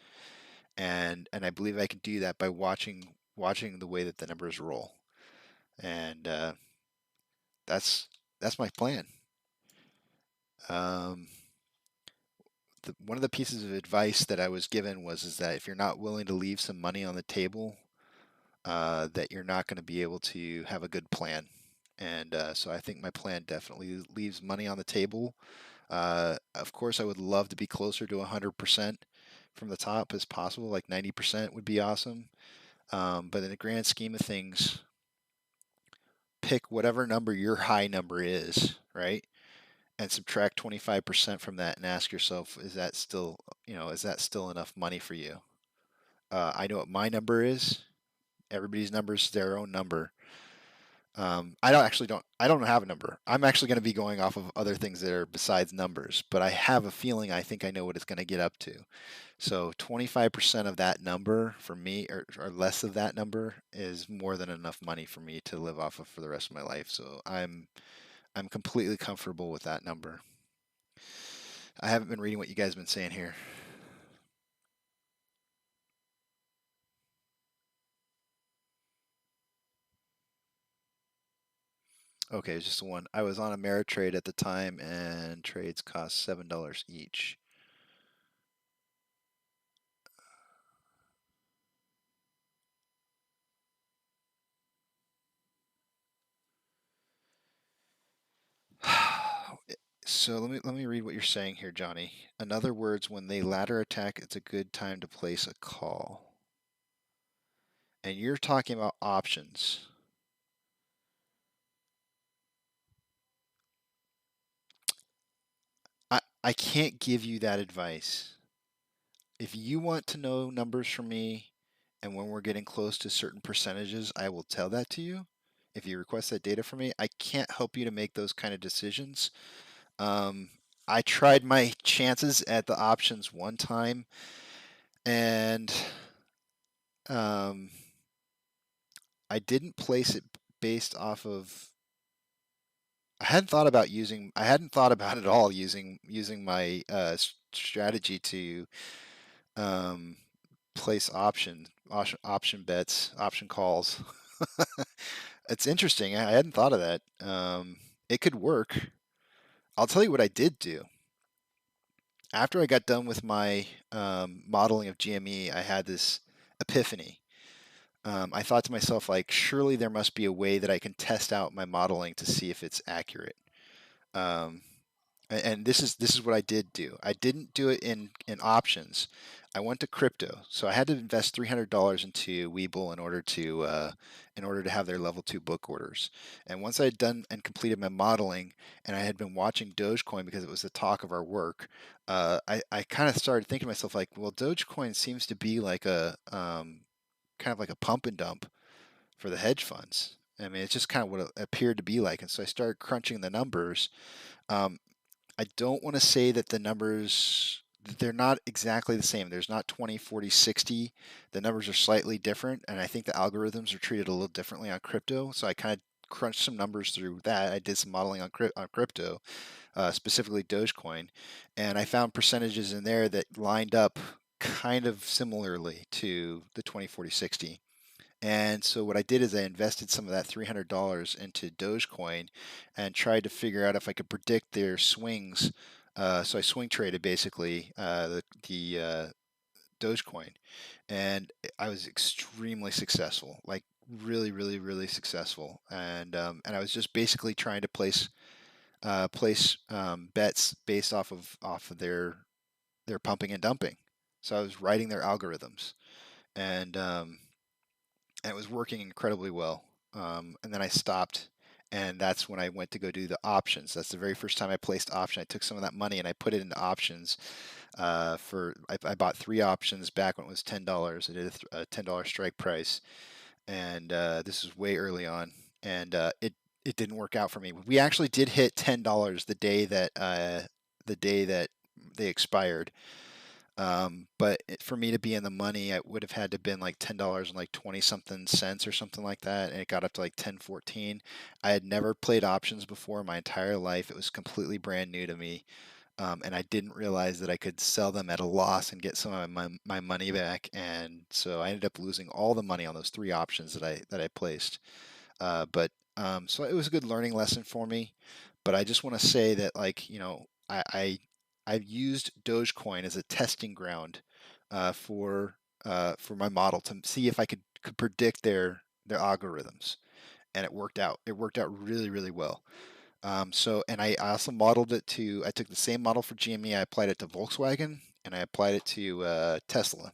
And I believe I can do that by watching the way that the numbers roll. And that's my plan. One of the pieces of advice that I was given is that if you're not willing to leave some money on the table, that you're not going to be able to have a good plan. And so I think my plan definitely leaves money on the table. Of course, I would love to be closer to 100% from the top as possible, like 90% would be awesome. But in the grand scheme of things, pick whatever number your high number is, right? And subtract 25% from that and ask yourself, is that still enough money for you? I know what my number is. Everybody's number is their own number. I don't have a number. I'm actually going to be going off of other things that are besides numbers, but I have a feeling I think I know what it's going to get up to. So 25% of that number for me, or less of that number, is more than enough money for me to live off of for the rest of my life. So I'm completely comfortable with that number. I haven't been reading what you guys have been saying here. Okay, it's just the one. I was on Ameritrade at the time, and trades cost $7 each. So let me read what you're saying here, Johnny. In other words, when they ladder attack, it's a good time to place a call. And you're talking about options. I can't give you that advice. If you want to know numbers from me, and when we're getting close to certain percentages, I will tell that to you. If you request that data from me, I can't help you to make those kind of decisions. I tried my chances at the options one time, and I didn't place it based off of. I hadn't thought about it all using my strategy to place option bets, option calls. It's interesting. I hadn't thought of that. It could work. I'll tell you what I did do. After I got done with my modeling of GME, I had this epiphany. I thought to myself, like, surely there must be a way that I can test out my modeling to see if it's accurate. And this is what I did do. I didn't do it in options. I went to crypto, so I had to invest $300 into Webull in order to have their level 2 book orders. And once I had done and completed my modeling, and I had been watching Dogecoin because it was the talk of our work, I kind of started thinking to myself like, well, Dogecoin seems to be like a kind of like a pump and dump for the hedge funds. I mean, it's just kind of what it appeared to be like. And so I started crunching the numbers. Um, I don't want to say that the numbers, they're not exactly the same. There's not 20, 40, 60. The numbers are slightly different, and I think the algorithms are treated a little differently on crypto. So I kind of crunched some numbers through that. I did some modeling on crypto, specifically Dogecoin, and I found percentages in there that lined up kind of similarly to the 20, 40, 60. And so what I did is I invested some of that $300 into Dogecoin and tried to figure out if I could predict their swings. So I swing traded basically the Dogecoin, and I was extremely successful, like really, really, really successful. And I was just basically trying to place bets based off of their pumping and dumping. So I was writing their algorithms, and and it was working incredibly well. And then I stopped, and that's when I went to go do the options. That's the very first time I placed option. I took some of that money and I put it into options. I bought 3 options back when it was $10. I did a $10 strike price, and this was way early on, and it didn't work out for me. We actually did hit $10 the day that they expired, but for me to be in the money, I would have had to been like $10 and like 20 something cents or something like that, and it got up to like 10.14. I had never played options before in my entire life. It was completely brand new to me, and I didn't realize that I could sell them at a loss and get some of my money back. And so I ended up losing all the money on those 3 options that I placed. So it was a good learning lesson for me. But I just want to say that, like, I've used Dogecoin as a testing ground uh, for for my model to see if I could predict their algorithms, and it worked out. It worked out really, really well. And I also modeled it to. I took the same model for GME. I applied it to Volkswagen, and I applied it to Tesla,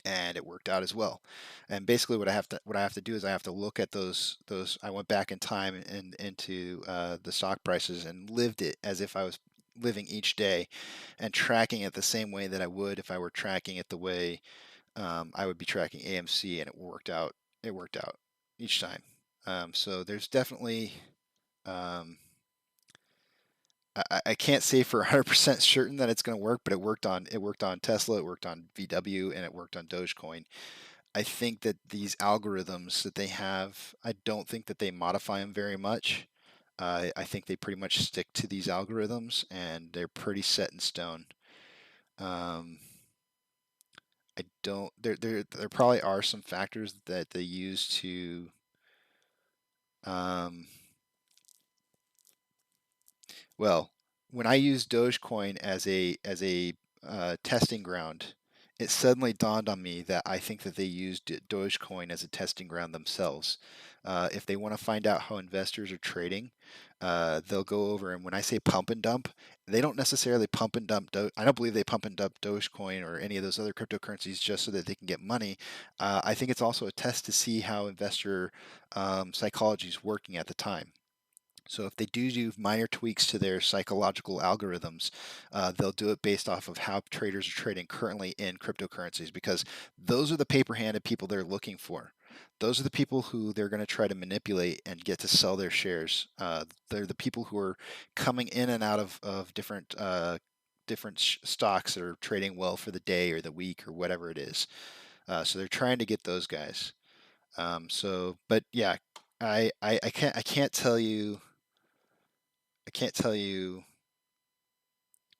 and it worked out as well. And basically, what I have to do is I have to look at those. I went back in time and into the stock prices and lived it as if I was living each day, and tracking it the same way that I would if I were tracking it the way I would be tracking AMC, and it worked out. It worked out each time. So there's definitely I can't say for 100% certain that it's going to work, but it worked on Tesla, it worked on VW, and it worked on Dogecoin. I think that these algorithms that they have, I don't think that they modify them very much. I think they pretty much stick to these algorithms, and they're pretty set in stone. Um, I don't. There probably are some factors that they use to. Um, well, when I use Dogecoin as a testing ground, it suddenly dawned on me that I think that they used Dogecoin as a testing ground themselves. If they want to find out how investors are trading, they'll go over, and when I say pump and dump, they don't necessarily pump and dump. I don't believe they pump and dump Dogecoin or any of those other cryptocurrencies just so that they can get money. I think it's also a test to see how investor psychology is working at the time. So if they do minor tweaks to their psychological algorithms, they'll do it based off of how traders are trading currently in cryptocurrencies, because those are the paper-handed people they're looking for. Those are the people who they're going to try to manipulate and get to sell their shares. They're the people who are coming in and out of different stocks that are trading well for the day or the week or whatever it is. So they're trying to get those guys. But yeah, I can't tell you. I can't tell you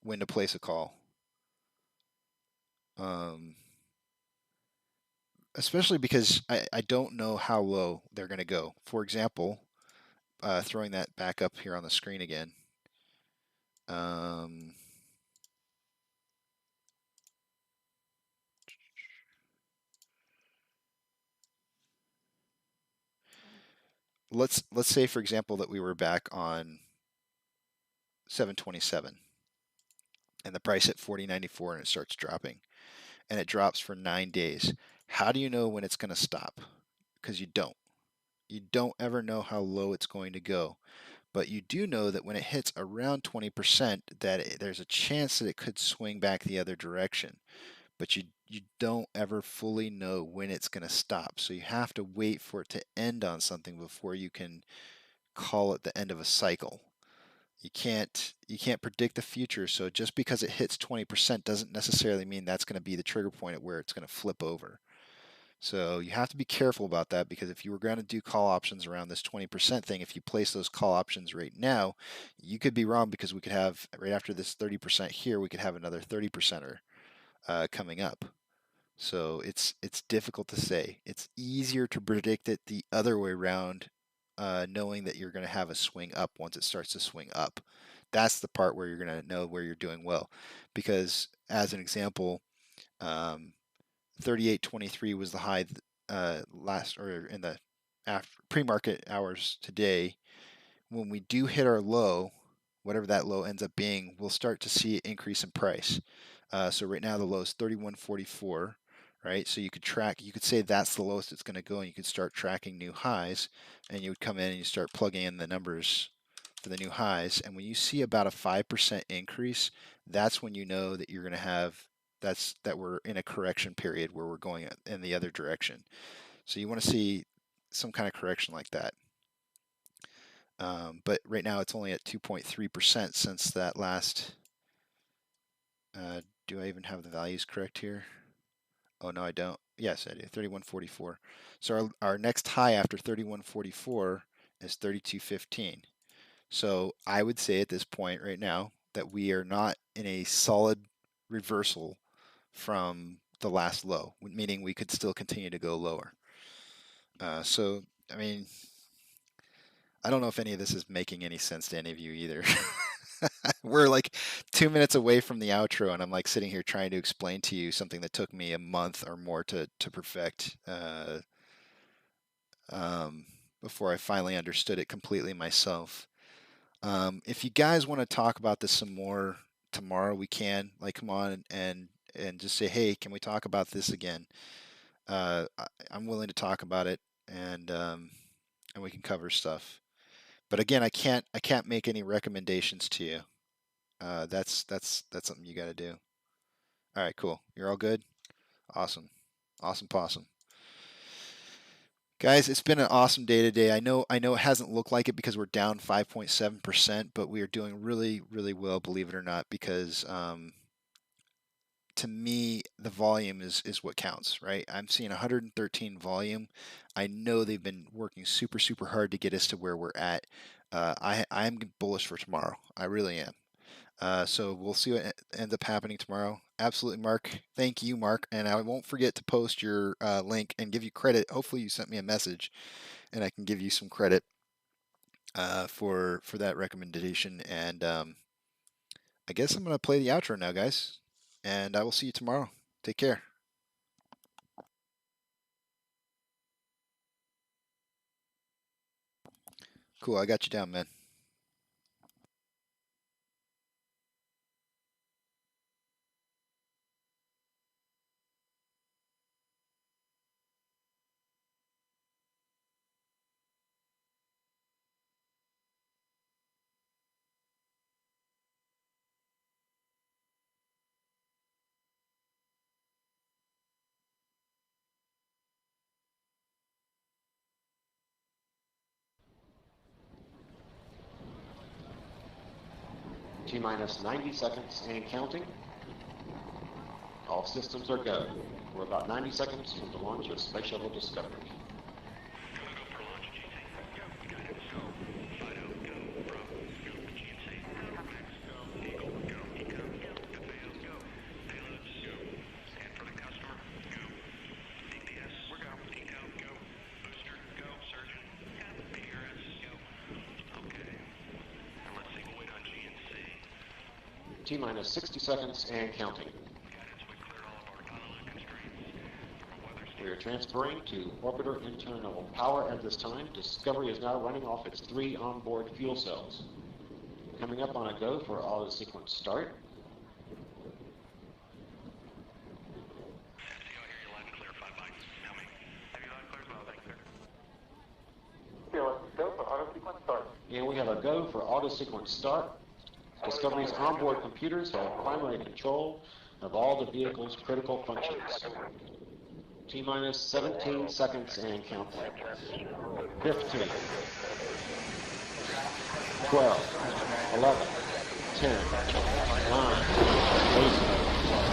when to place a call. Um, Especially because I don't know how low they're going to go. For example, throwing that back up here on the screen again. Um, let's say, for example, that we were back on 727, and the price at 40.94, and it starts dropping, and it drops for 9 days. How do you know when it's going to stop? Because you don't. You don't ever know how low it's going to go. But you do know that when it hits around 20%, that there's a chance that it could swing back the other direction. But you don't ever fully know when it's going to stop. So you have to wait for it to end on something before you can call it the end of a cycle. You can't predict the future. So just because it hits 20% doesn't necessarily mean that's going to be the trigger point at where it's going to flip over. So you have to be careful about that, because if you were going to do call options around this 20% thing, if you place those call options right now, you could be wrong, because we could have, right after this 30% here, we could have another 30%er coming up. So it's difficult to say. It's easier to predict it the other way around, knowing that you're going to have a swing up once it starts to swing up. That's the part where you're going to know where you're doing well. Because as an example, 38.23 was the high last, or in the after pre-market hours today. When we do hit our low, whatever that low ends up being, we'll start to see an increase in price. So right now the low is 31.44, right? So you could say that's the lowest it's going to go, and you could start tracking new highs, and you would come in and you start plugging in the numbers for the new highs. And when you see about a 5% increase, that's when you know that you're going to have that we're in a correction period where we're going in the other direction. So you want to see some kind of correction like that. But right now it's only at 2.3% since that last. Do I even have the values correct here? Oh no, I don't. Yes, I do. 31.44. So our next high after 31.44 is 32.15. So I would say at this point right now that we are not in a solid reversal from the last low, meaning we could still continue to go lower. So, I mean, I don't know if any of this is making any sense to any of you either. We're like 2 minutes away from the outro, and I'm like sitting here trying to explain to you something that took me a month or more to perfect before I finally understood it completely myself. If you guys want to talk about this some more tomorrow, we can. Like, come on and just say, hey, can we talk about this again? I'm willing to talk about it, and we can cover stuff. But again, I can't make any recommendations to you. That's something you got to do. All right, cool. You're all good? Awesome. Awesome possum. Guys, it's been an awesome day today. I know it hasn't looked like it because we're down 5.7%, but we are doing really, really well, believe it or not, because to me, the volume is what counts, right? I'm seeing 113 volume. I know they've been working super, super hard to get us to where we're at. I'm bullish for tomorrow. I really am. So we'll see what ends up happening tomorrow. Absolutely, Mark. Thank you, Mark. And I won't forget to post your link and give you credit. Hopefully you sent me a message and I can give you some credit for that recommendation. And I guess I'm going to play the outro now, guys. And I will see you tomorrow. Take care. Cool. I got you down, man. T-minus 90 seconds and counting. All systems are go. We're about 90 seconds from the launch of Space Shuttle Discovery. T-minus 60 seconds and counting. We are transferring to orbiter internal power at this time. Discovery is now running off its 3 onboard fuel cells. Coming up on a go for auto sequence start. And we have a go for auto sequence start. Discovery's onboard computers have primary control of all the vehicle's critical functions. T-minus 17 seconds and counting. 15, 12, 11, 10, 9, 8,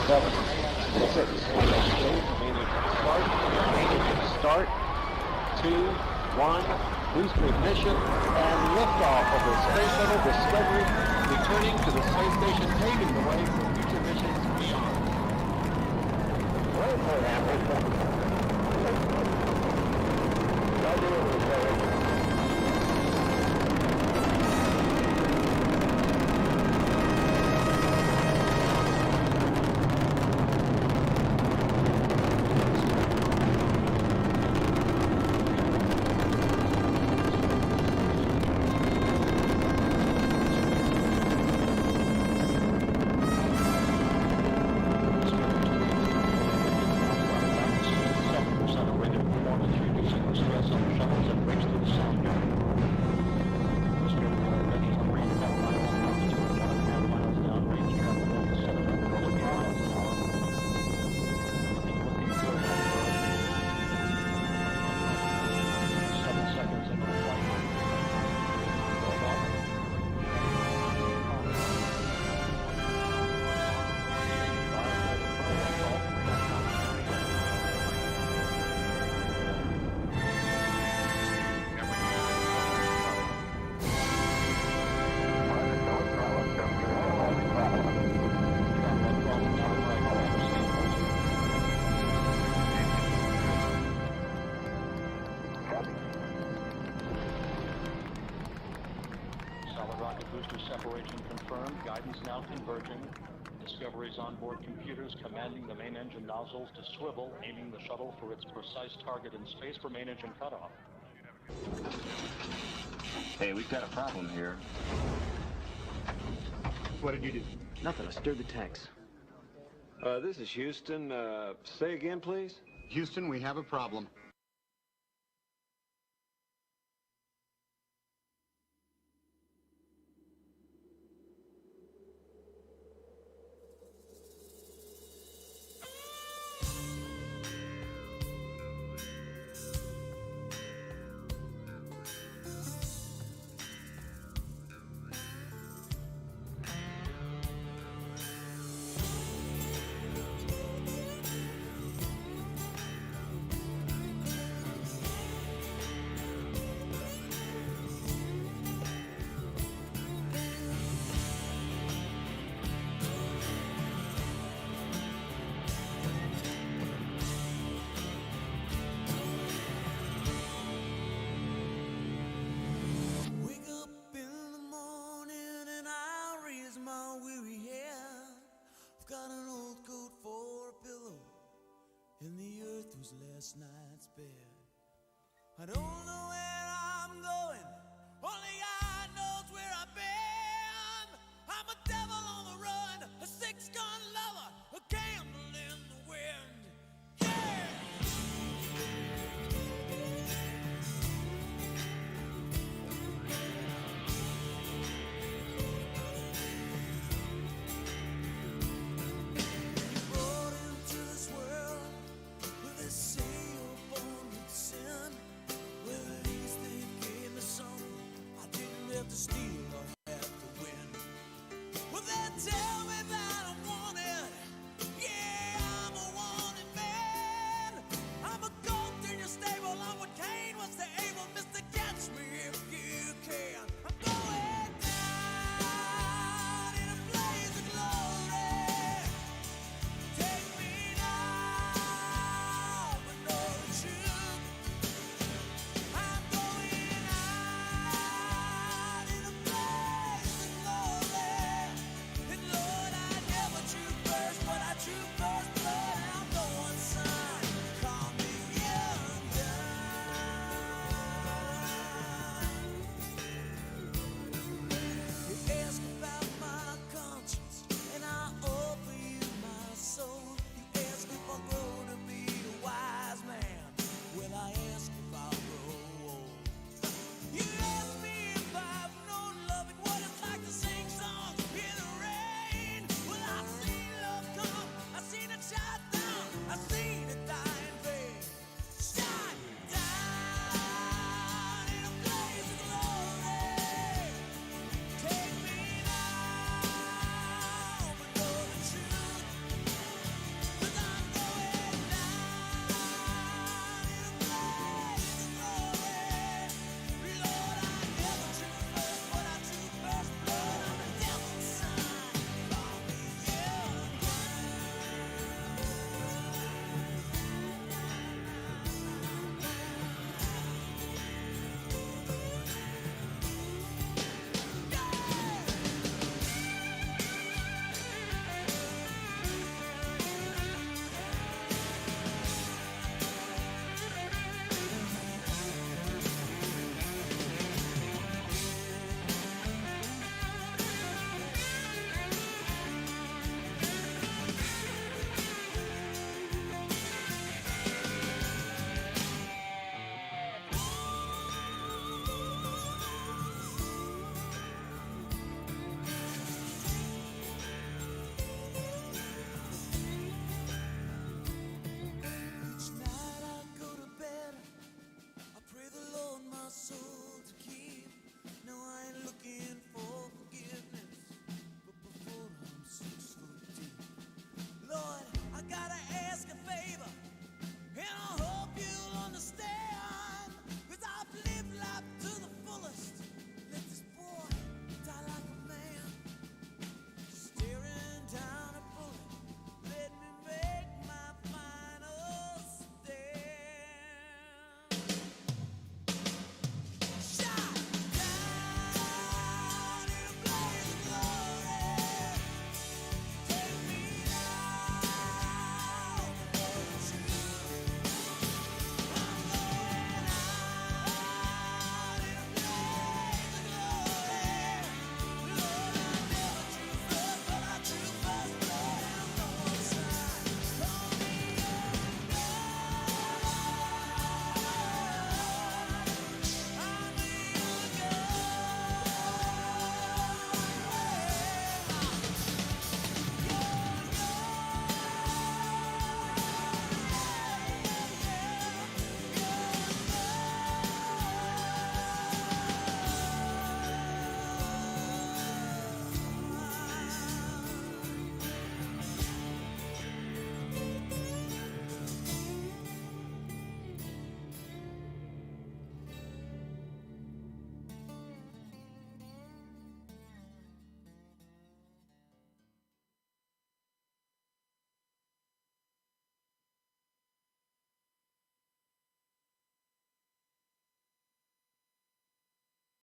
7, 6, start, 2, 1, booster ignition, and liftoff of the Space Shuttle Discovery, returning to the space station, paving the way for future missions beyond. Separation confirmed. Guidance now converging. Discovery's onboard computers commanding the main engine nozzles to swivel, aiming the shuttle for its precise target in space for main engine cutoff. Hey, we've got a problem here. What did you do? Nothing. I stirred the tanks. This is Houston. Say again, please. Houston, we have a problem. Last night's bed. I don't